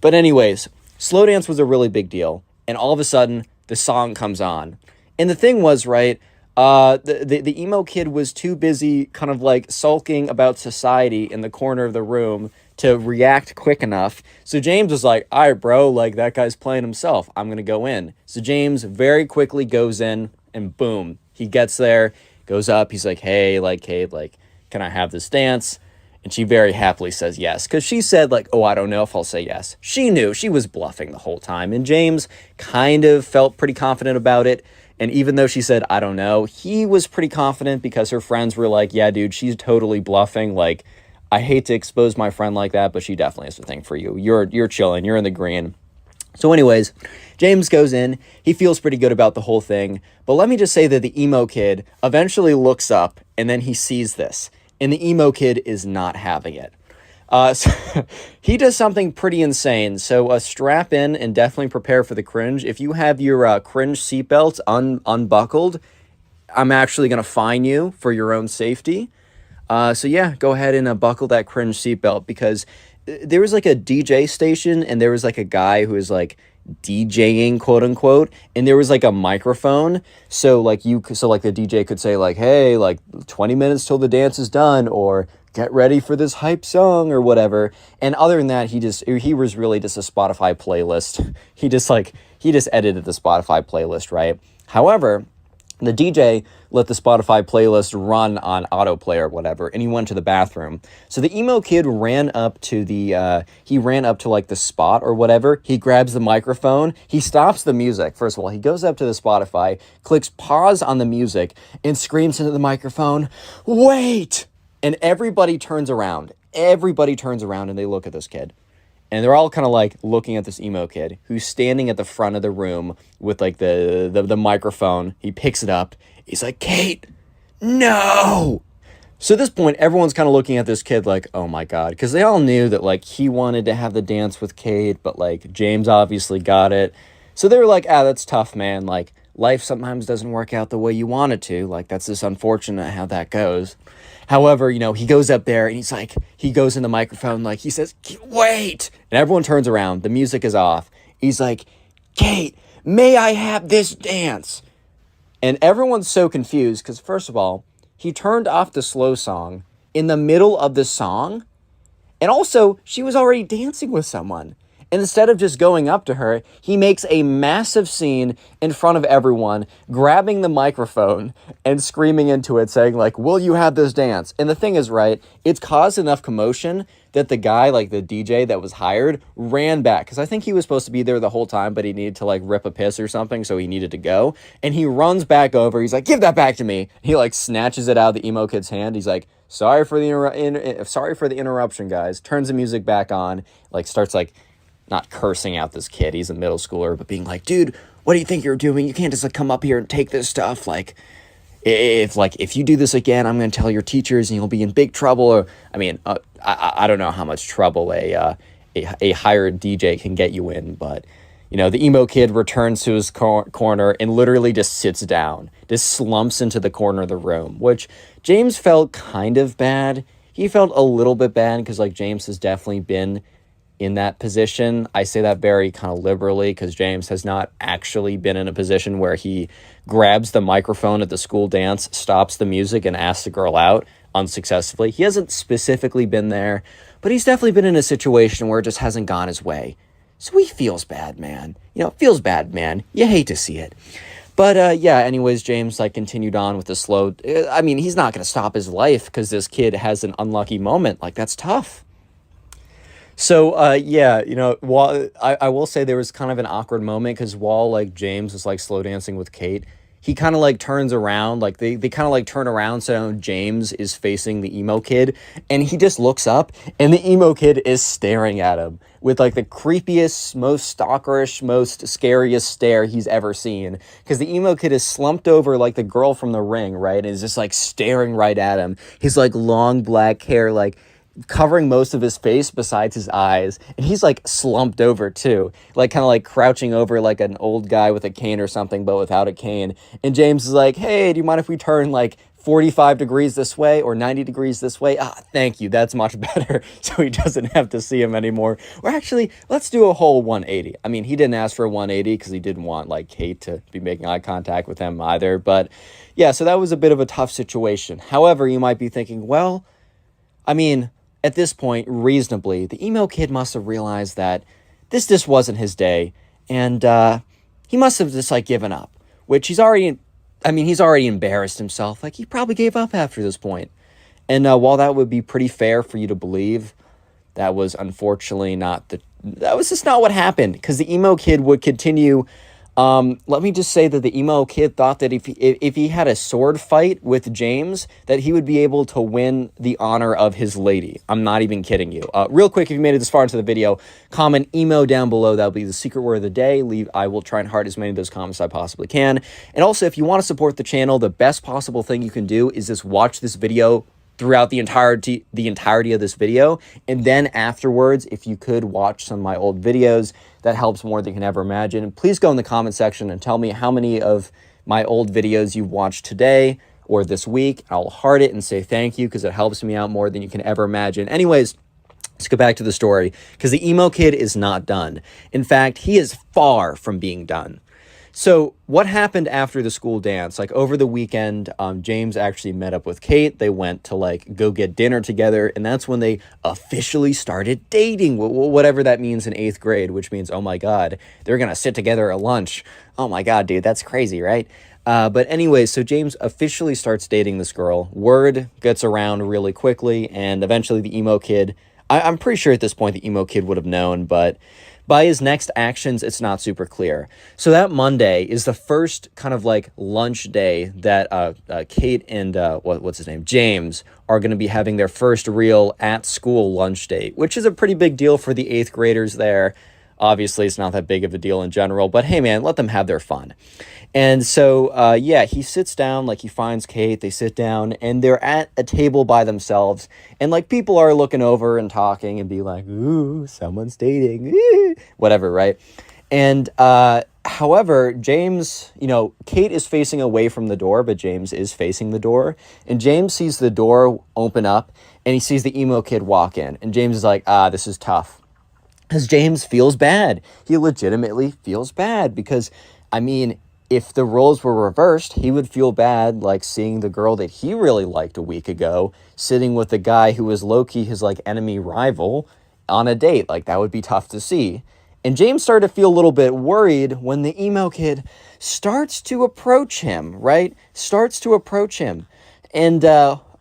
But anyways, slow dance was a really big deal. And all of a sudden, the song comes on. And the thing was, right, the emo kid was too busy kind of like sulking about society in the corner of the room to react quick enough. So James was like, all right, bro, like that guy's playing himself. I'm going to go in. So James very quickly goes in. And boom, he gets there, goes up. He's like, hey, like, Kate, like, can I have this dance? And she very happily says yes. Because she said, like, oh, I don't know if I'll say yes. She knew. She was bluffing the whole time. And James kind of felt pretty confident about it. And even though she said, I don't know, he was pretty confident because her friends were like, yeah, dude, she's totally bluffing. Like, I hate to expose my friend like that, but she definitely has a thing for you. You're chilling. You're in the green. So anyways, James goes in. He feels pretty good about the whole thing. But let me just say that the emo kid eventually looks up and then he sees this. And the emo kid is not having it. So he does something pretty insane. So strap in and definitely prepare for the cringe. If you have your cringe seatbelt unbuckled, I'm actually going to fine you for your own safety. So yeah, go ahead and buckle that cringe seatbelt, because there was like a DJ station and there was like a guy who was like DJing, quote unquote, and there was like a microphone. So like the DJ could say like, hey, like 20 minutes till the dance is done, or get ready for this hype song or whatever. And other than that, he was really just a Spotify playlist. He just edited the Spotify playlist, right? However, the DJ let the Spotify playlist run on autoplay or whatever, and he went to the bathroom. So the emo kid ran up to like the spot or whatever. He grabs the microphone. He stops the music. First of all, he goes up to the Spotify, clicks pause on the music, and screams into the microphone, "Wait!" And everybody turns around. Everybody turns around and they look at this kid. And they're all kind of like looking at this emo kid who's standing at the front of the room with like the microphone. He picks it up. He's like, "Kate, no!" So at this point, everyone's kind of looking at this kid like, oh my God. Because they all knew that like he wanted to have the dance with Kate, but like James obviously got it. So they were like, that's tough, man. Like life sometimes doesn't work out the way you want it to. Like that's just unfortunate how that goes. However, he goes up there and he goes in the microphone, like he says, "Wait!" And everyone turns around. The music is off. He's like, "Kate, may I have this dance?" And everyone's so confused because, first of all, he turned off the slow song in the middle of the song. And also, she was already dancing with someone. And instead of just going up to her, he makes a massive scene in front of everyone, grabbing the microphone and screaming into it, saying like, "Will you have this dance?" And the thing is, right, it's caused enough commotion that the guy, like the DJ that was hired, ran back. Because I think he was supposed to be there the whole time, but he needed to like rip a piss or something, so he needed to go. And he runs back over. He's like, "Give that back to me." He like snatches it out of the emo kid's hand. He's like, sorry for the interruption, guys." Turns the music back on, like starts like, not cursing out this kid, he's a middle schooler, but being like, "Dude, what do you think you're doing? You can't just like come up here and take this stuff. Like, if you do this again, I'm going to tell your teachers and you'll be in big trouble." Or, I don't know how much trouble a hired DJ can get you in, but the emo kid returns to his corner and literally just sits down, just slumps into the corner of the room, which James felt kind of bad. He felt a little bit bad because like James has definitely been in that position. I say that very kind of liberally because James has not actually been in a position where he grabs the microphone at the school dance, stops the music, and asks the girl out unsuccessfully. He hasn't specifically been there, but he's definitely been in a situation where it just hasn't gone his way. So he feels bad, man. Feels bad, man. You hate to see it. But anyways, James like continued on with the slow. He's not going to stop his life because this kid has an unlucky moment. Like, that's tough. So, while I will say there was kind of an awkward moment because while like James was like slow dancing with Kate, he kind of like turns around, like they kind of like turn around so James is facing the emo kid, and he just looks up and the emo kid is staring at him with like the creepiest, most stalkerish, most scariest stare he's ever seen, because the emo kid is slumped over like the girl from The Ring, right, and is just like staring right at him. His like long black hair like covering most of his face besides his eyes, and he's like slumped over too, like kind of like crouching over like an old guy with a cane or something but without a cane. And James is like, "Hey, do you mind if we turn like 45 degrees this way or 90 degrees this way?" Thank you, that's much better. So he doesn't have to see him anymore. Or actually, let's do a whole 180. He didn't ask for a 180 because he didn't want like Kate to be making eye contact with him either. But yeah, so that was a bit of a tough situation. However, you might be thinking, well, at this point, reasonably, the emo kid must have realized that this just wasn't his day, and he must have just like given up, which he's already embarrassed himself. Like, he probably gave up after this point. And while that would be pretty fair for you to believe, that was unfortunately that was just not what happened, because the emo kid would continue. Let me just say that the emo kid thought that if he had a sword fight with James, that he would be able to win the honor of his lady. I'm not even kidding you. Real quick, if you made it this far into the video, comment emo down below. That'll be the secret word of the day. I will try and heart as many of those comments as I possibly can. And also, if you want to support the channel, the best possible thing you can do is just watch this video throughout the entirety of this video. And then afterwards, if you could watch some of my old videos, that helps more than you can ever imagine. Please go in the comment section and tell me how many of my old videos you've watched today or this week. I'll heart it and say thank you because it helps me out more than you can ever imagine. Anyways, let's go back to the story because the emo kid is not done. In fact, he is far from being done. So what happened after the school dance? Like over the weekend, James actually met up with Kate. They went to like go get dinner together. And that's when they officially started dating, whatever that means in 8th grade, which means, oh my God, they're going to sit together at lunch. Oh my God, dude, that's crazy, right? But anyway, so James officially starts dating this girl. Word gets around really quickly. And eventually the emo kid, I'm pretty sure at this point the emo kid would have known, but by his next actions, it's not super clear. So that Monday is the first kind of like lunch day that Kate and what's his name, James, are going to be having their first real at-school lunch date, which is a pretty big deal for the 8th graders there. Obviously, it's not that big of a deal in general, but hey, man, let them have their fun. And so, yeah, he sits down, like he finds Kate, they sit down, and they're at a table by themselves. And like people are looking over and talking and be like, ooh, someone's dating, whatever, right? And however, James, you know, Kate is facing away from the door, but James is facing the door. And James sees the door open up and he sees the emo kid walk in. And James is like, this is tough. Because James feels bad. He legitimately feels bad because, I mean, if the roles were reversed, he would feel bad like seeing the girl that he really liked a week ago sitting with the guy who was low-key his like enemy rival on a date. Like that would be tough to see. And James started to feel a little bit worried when the emo kid starts to approach him, right? Starts to approach him. And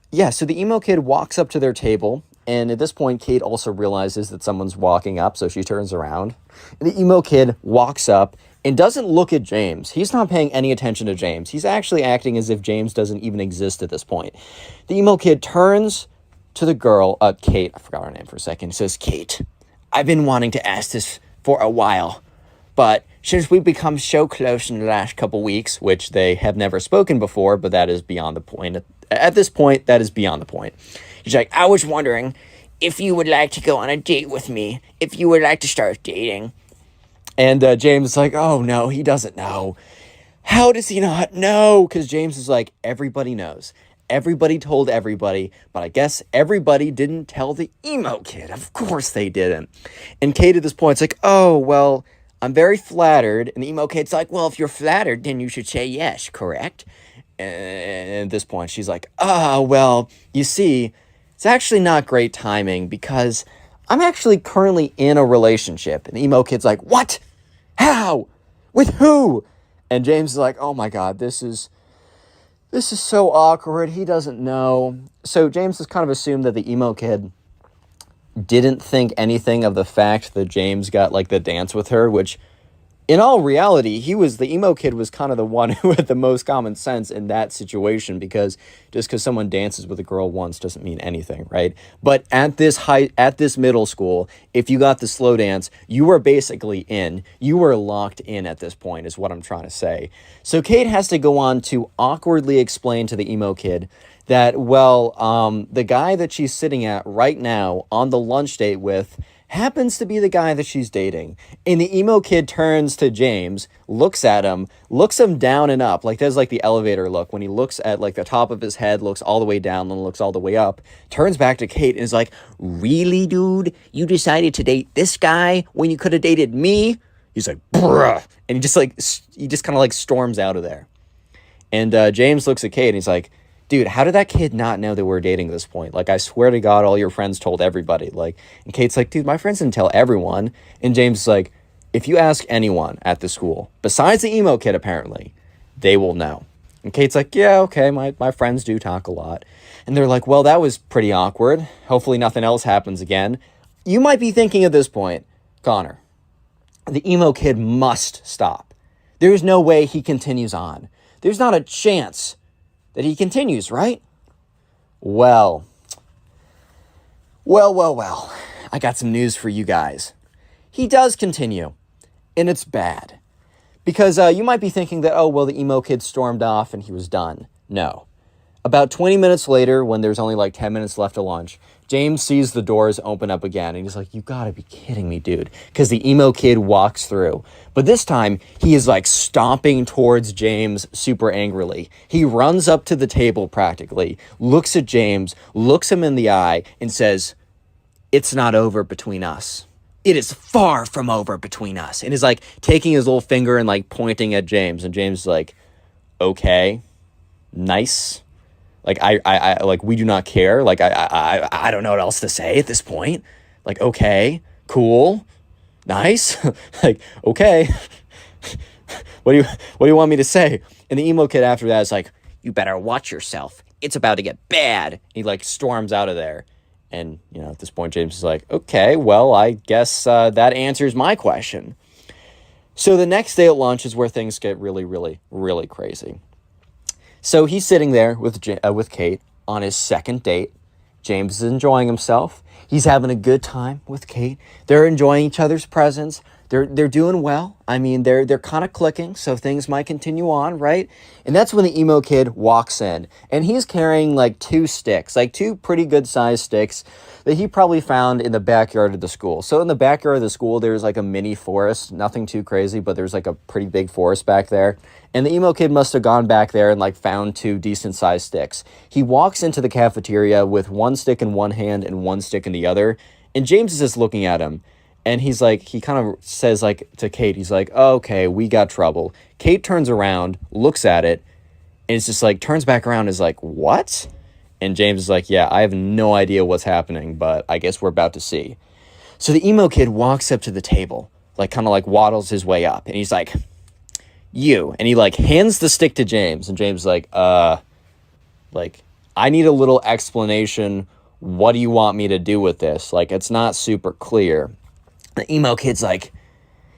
yeah, so the emo kid walks up to their table. And at this point, Kate also realizes that someone's walking up, so she turns around. And the emo kid walks up and doesn't look at James. He's not paying any attention to James. He's actually acting as if James doesn't even exist at this point. The emo kid turns to the girl, Kate, I forgot her name for a second. He says, Kate, I've been wanting to ask this for a while, but since we've become so close in the last couple weeks, which they have never spoken before, but that is beyond the point. At this point, that is beyond the point. He's like, I was wondering if you would like to go on a date with me, if you would like to start dating. And James is like, oh, no, he doesn't know. How does he not know? Because James is like, everybody knows. Everybody told everybody, but I guess everybody didn't tell the emo kid. Of course they didn't. And Kate at this point is like, oh, well, I'm very flattered. And the emo kid's like, well, if you're flattered, then you should say yes, correct? And at this point, she's like, well, you see, it's actually not great timing because I'm actually currently in a relationship. And the emo kid's like, what? How? With who? And James is like, oh my God, this is so awkward. He doesn't know. So James has kind of assumed that the emo kid didn't think anything of the fact that James got like the dance with her, which in all reality, the emo kid was kind of the one who had the most common sense in that situation, because just because someone dances with a girl once doesn't mean anything, right? But at this middle school, if you got the slow dance, you were basically in. You were locked in at this point, is what I'm trying to say. So Kate has to go on to awkwardly explain to the emo kid that, well, the guy that she's sitting at right now on the lunch date with happens to be the guy that she's dating. And the emo kid turns to James, looks at him, looks him down and up, like does like the elevator look when he looks at like the top of his head, looks all the way down, then looks all the way up, turns back to Kate and is like, really, dude? You decided to date this guy when you could have dated me? He's like, bruh. And he just kind of like storms out of there. And James looks at Kate and he's like, dude, how did that kid not know that we're dating at this point? Like, I swear to God, all your friends told everybody. Like, and Kate's like, dude, my friends didn't tell everyone. And James is like, if you ask anyone at the school, besides the emo kid, apparently, they will know. And Kate's like, yeah, okay, my friends do talk a lot. And they're like, well, that was pretty awkward. Hopefully nothing else happens again. You might be thinking at this point, Connor, the emo kid must stop. There's no way he continues on. There's not a chance that he continues, right? Well. I got some news for you guys. He does continue, and it's bad. Because you might be thinking that, oh, well, the emo kid stormed off and he was done. No. About 20 minutes later, when there's only like 10 minutes left of lunch, James sees the doors open up again. And he's like, you gotta be kidding me, dude. Because the emo kid walks through. But this time, he is like stomping towards James super angrily. He runs up to the table practically, looks at James, looks him in the eye, and says, it's not over between us. It is far from over between us. And is like taking his little finger and like pointing at James. And James is like, okay, nice. Like, I like, we do not care. Like, I don't know what else to say at this point. Like, okay, cool, nice. Like, okay, what do you want me to say? And the emo kid after that is like, you better watch yourself. It's about to get bad. He like storms out of there. And, you know, at this point, James is like, okay, well, I guess that answers my question. So the next day at lunch is where things get really, really, really crazy. So he's sitting there with Kate on his second date. James is enjoying himself. He's having a good time with Kate. They're enjoying each other's presence. They're doing well. I mean, they're kind of clicking, so things might continue on, right? And that's when the emo kid walks in, and he's carrying like two sticks, like two pretty good sized sticks that he probably found in the backyard of the school. So in the backyard of the school, there's like a mini forest, nothing too crazy, but there's like a pretty big forest back there. And the emo kid must have gone back there and like found two decent sized sticks. He walks into the cafeteria with one stick in one hand and one stick in the other. And James is just looking at him. And he's like, he kind of says like to Kate, he's like, oh, okay, we got trouble. Kate turns around, looks at it, and it's just like, turns back around and is like, what? And James is like, yeah, I have no idea what's happening, but I guess we're about to see. So the emo kid walks up to the table, like kind of like waddles his way up. And he's like, you. And he like hands the stick to James. And James is like, like, I need a little explanation. What do you want me to do with this? Like, it's not super clear. The emo kid's like,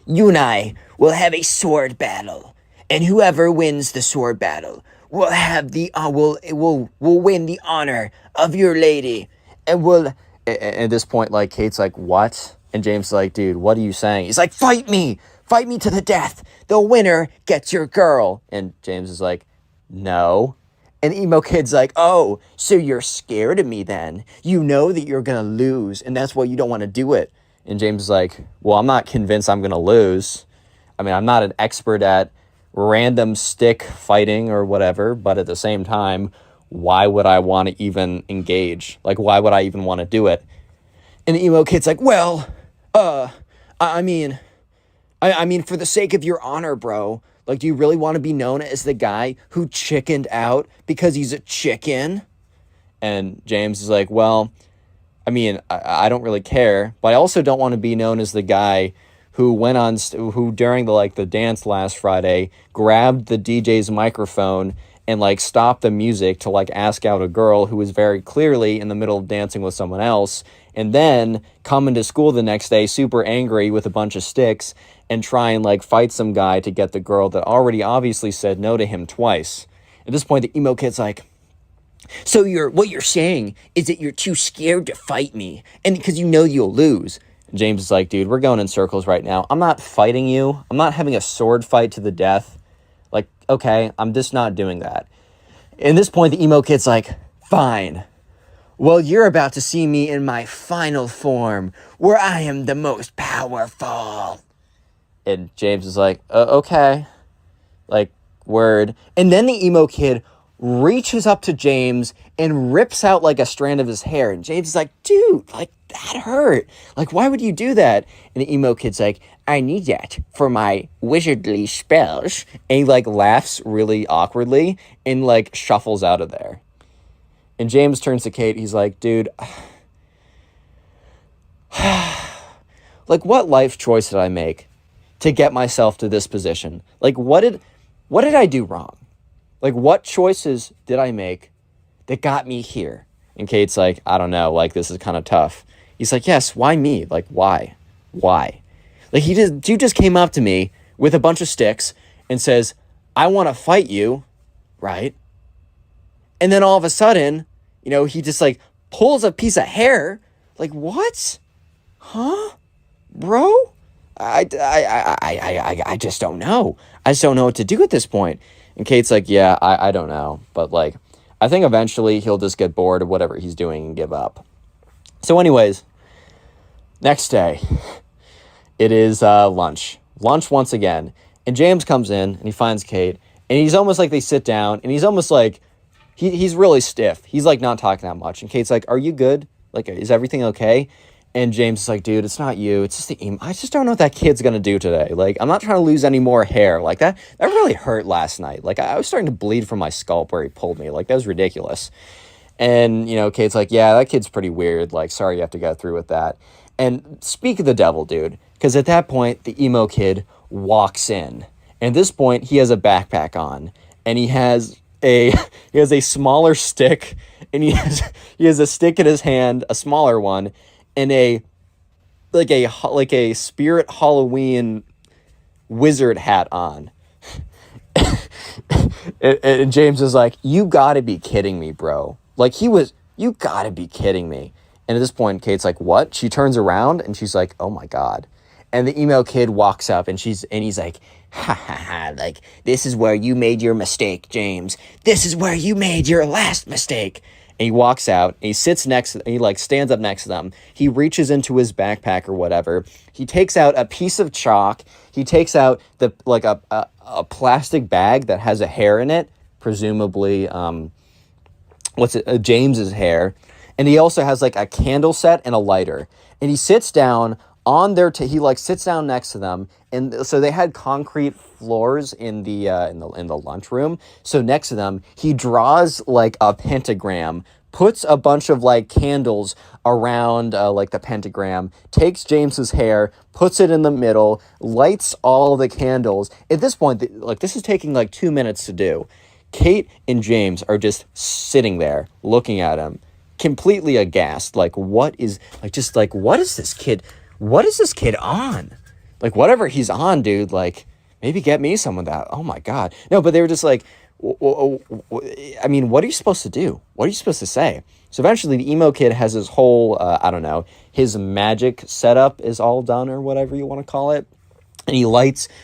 you and I will have a sword battle, and whoever wins the sword battle will have the will win the honor of your lady, and will. At this point, like Kate's like, what? And James is like, dude, what are you saying? He's like, fight me to the death. The winner gets your girl. And James is like, no. And the emo kid's like, oh, so you're scared of me then? You know that you're gonna lose, and that's why you don't want to do it. And James is like, well, I'm not convinced I'm going to lose. I mean, I'm not an expert at random stick fighting or whatever, but at the same time, why would I want to even engage? Like, why would I even want to do it? And the emo kid's like, well, I mean, for the sake of your honor, bro, like, do you really want to be known as the guy who chickened out because he's a chicken? And James is like, well, I mean, I don't really care, but I also don't want to be known as the guy who went on, who during the dance last Friday, grabbed the DJ's microphone and like stopped the music to like ask out a girl who was very clearly in the middle of dancing with someone else, and then come into school the next day super angry with a bunch of sticks and try and like fight some guy to get the girl that already obviously said no to him twice. At this point, the emo kid's like, so what you're saying is that you're too scared to fight me, and because you know you'll lose. James is like, dude, we're going in circles right now. I'm not fighting you. I'm not having a sword fight to the death. Like, okay, I'm just not doing that. At this point, the emo kid's like, fine. Well, you're about to see me in my final form, where I am the most powerful. And James is like, okay. Like, word. And then the emo kid reaches up to James and rips out like a strand of his hair. And James is like, dude, like, that hurt. Like, why would you do that? And the emo kid's like, I need that for my wizardly spells. And he like laughs really awkwardly and like shuffles out of there. And James turns to Kate. He's like, dude, like, what life choice did I make to get myself to this position? Like, what did I do wrong? Like, what choices did I make that got me here? And Kate's like, I don't know. Like, this is kind of tough. He's like, yes, why me? Like, why? Why? Like, you just came up to me with a bunch of sticks and says, I want to fight you, right? And then all of a sudden, you know, he just, like, pulls a piece of hair. Like, what? Huh? Bro? I just don't know. I just don't know what to do at this point. And Kate's like, yeah, I don't know. But, like, I think eventually he'll just get bored of whatever he's doing and give up. So anyways, next day, it is lunch once again, and James comes in and he finds Kate, and he's almost like they sit down, and he's almost like he's really stiff. He's like not talking that much, and Kate's like, "Are you good? Like, is everything okay?" And James is like, "Dude, it's not you. It's just the email. I just don't know what that kid's gonna do today. Like, I'm not trying to lose any more hair. Like that really hurt last night. Like, I was starting to bleed from my scalp where he pulled me. Like, that was ridiculous." And, you know, Kate's like, "Yeah, that kid's pretty weird. Like, sorry you have to go through with that." And speak of the devil, dude, because at that point, the emo kid walks in. And at this point, he has a backpack on, and he has a smaller stick, and he has a stick in his hand, a smaller one, and a spirit Halloween wizard hat on. and James is like, "You gotta be kidding me, bro." Like, you gotta be kidding me. And at this point, Kate's like, "What?" She turns around and she's like, "Oh my God." And the emo kid walks up and he's like, "Ha ha ha, like, this is where you made your mistake, James. This is where you made your last mistake." And he walks out and he sits next, and he like stands up next to them. He reaches into his backpack or whatever. He takes out a piece of chalk. He takes out a plastic bag that has a hair in it, presumably, James's hair. And he also has like a candle set and a lighter. And he sits down on their he like sits down next to them, and so they had concrete floors in the lunchroom. So next to them, he draws like a pentagram, puts a bunch of like candles around like the pentagram, takes James's hair, puts it in the middle, lights all the candles. At this point, like, this is taking like 2 minutes to do. Kate and James are just sitting there looking at him, completely aghast. Like, what is this kid? What is this kid on? Like, whatever he's on, dude, like, maybe get me some of that. Oh my God. No, but they were just like, I mean, what are you supposed to do? What are you supposed to say? So eventually the emo kid has his whole, I don't know, his magic setup is all done, or whatever you want to call it. And he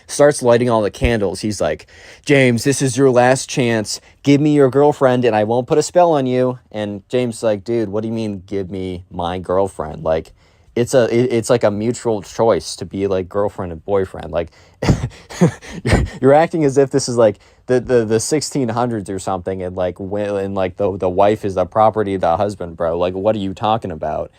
starts lighting all the candles. He's like, "James, this is your last chance. Give me your girlfriend and I won't put a spell on you." And James is like, "Dude, what do you mean give me my girlfriend? Like, it's like a mutual choice to be like girlfriend and boyfriend. Like, you're acting as if this is like the 1600s or something, and like the wife is the property of the husband, bro. Like, what are you talking about?"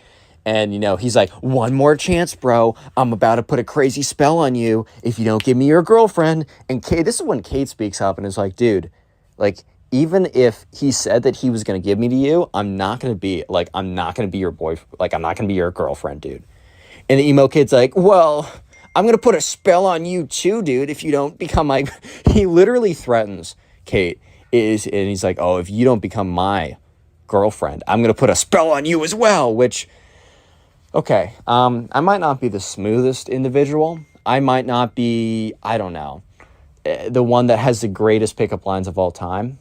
And, you know, he's like, "One more chance, bro. I'm about to put a crazy spell on you if you don't give me your girlfriend." And this is when Kate speaks up and is like, "Dude, like, even if he said that he was going to give me to you, I'm not going to be your boyfriend. Like, I'm not going to be your girlfriend, dude." And the emo kid's like, "Well, I'm going to put a spell on you too, dude, if you don't become my..." He literally threatens Kate, and he's like, "Oh, if you don't become my girlfriend, I'm going to put a spell on you as well," which... Okay, I might not be the smoothest individual. I might not be, I don't know, the one that has the greatest pickup lines of all time.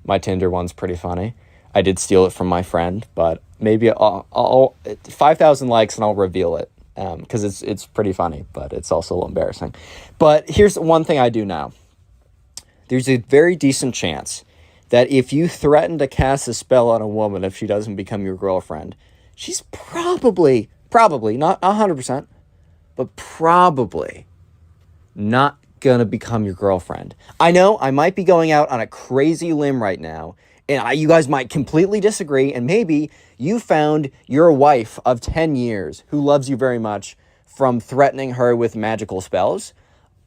My Tinder one's pretty funny. I did steal it from my friend, but maybe I'll 5,000 likes and I'll reveal it, because it's pretty funny, but it's also a little embarrassing. But here's one thing I do know. There's a very decent chance that if you threaten to cast a spell on a woman if she doesn't become your girlfriend, she's probably, not 100%, but probably not gonna become your girlfriend. I know I might be going out on a crazy limb right now, and you guys might completely disagree, and maybe you found your wife of 10 years who loves you very much from threatening her with magical spells.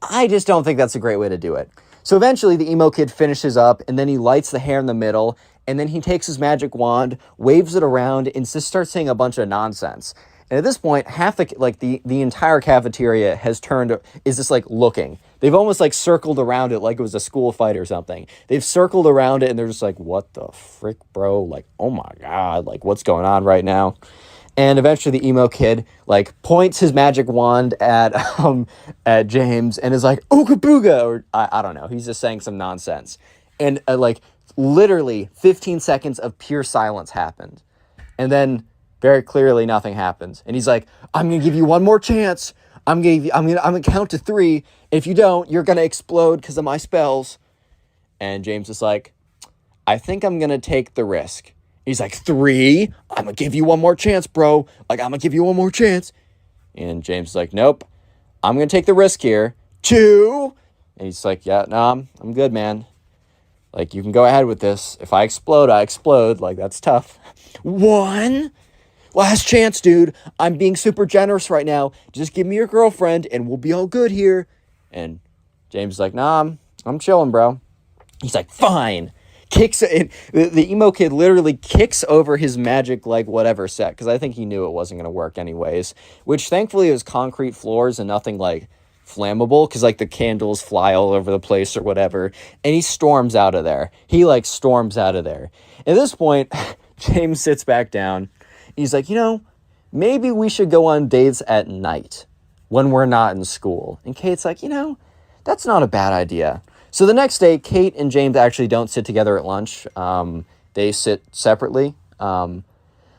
I just don't think that's a great way to do it. So eventually the emo kid finishes up, and then he lights the hair in the middle, and then he takes his magic wand, waves it around, and just starts saying a bunch of nonsense. And at this point, the entire cafeteria is just like looking. They've almost like circled around it like it was a school fight or something. They've circled around it and they're just like, "What the frick, bro? Like, oh my God, like, what's going on right now?" And eventually the emo kid like points his magic wand at James and is like, "Ooga booga," or I don't know. He's just saying some nonsense. And literally 15 seconds of pure silence happened. And then very clearly nothing happens. And he's like, "I'm going to give you one more chance. I'm going to count to 3. If you don't, you're going to explode because of my spells." And James is like, I think I'm going to take the risk. He's like, 3? I'm going to give you one more chance, bro. Like, I'm going to give you one more chance. And James is like, nope, I'm going to take the risk here. 2. And he's like, yeah, no, I'm good, man. Like, you can go ahead with this. If I explode, I explode. Like, that's tough. 1. Last chance, dude. I'm being super generous right now. Just give me your girlfriend and we'll be all good here. And James is like, nah, I'm chilling, bro. He's like, fine. Kicks it. The emo kid literally kicks over his magic, like, whatever set, because I think he knew it wasn't going to work anyways, which thankfully it was concrete floors and nothing, like, flammable, because, like, the candles fly all over the place or whatever, and he storms out of there. He, like, storms out of there. At this point, James sits back down. He's like, maybe we should go on dates at night when we're not in school. And Kate's like, that's not a bad idea. So the next day, Kate and James actually don't sit together at lunch. They sit separately.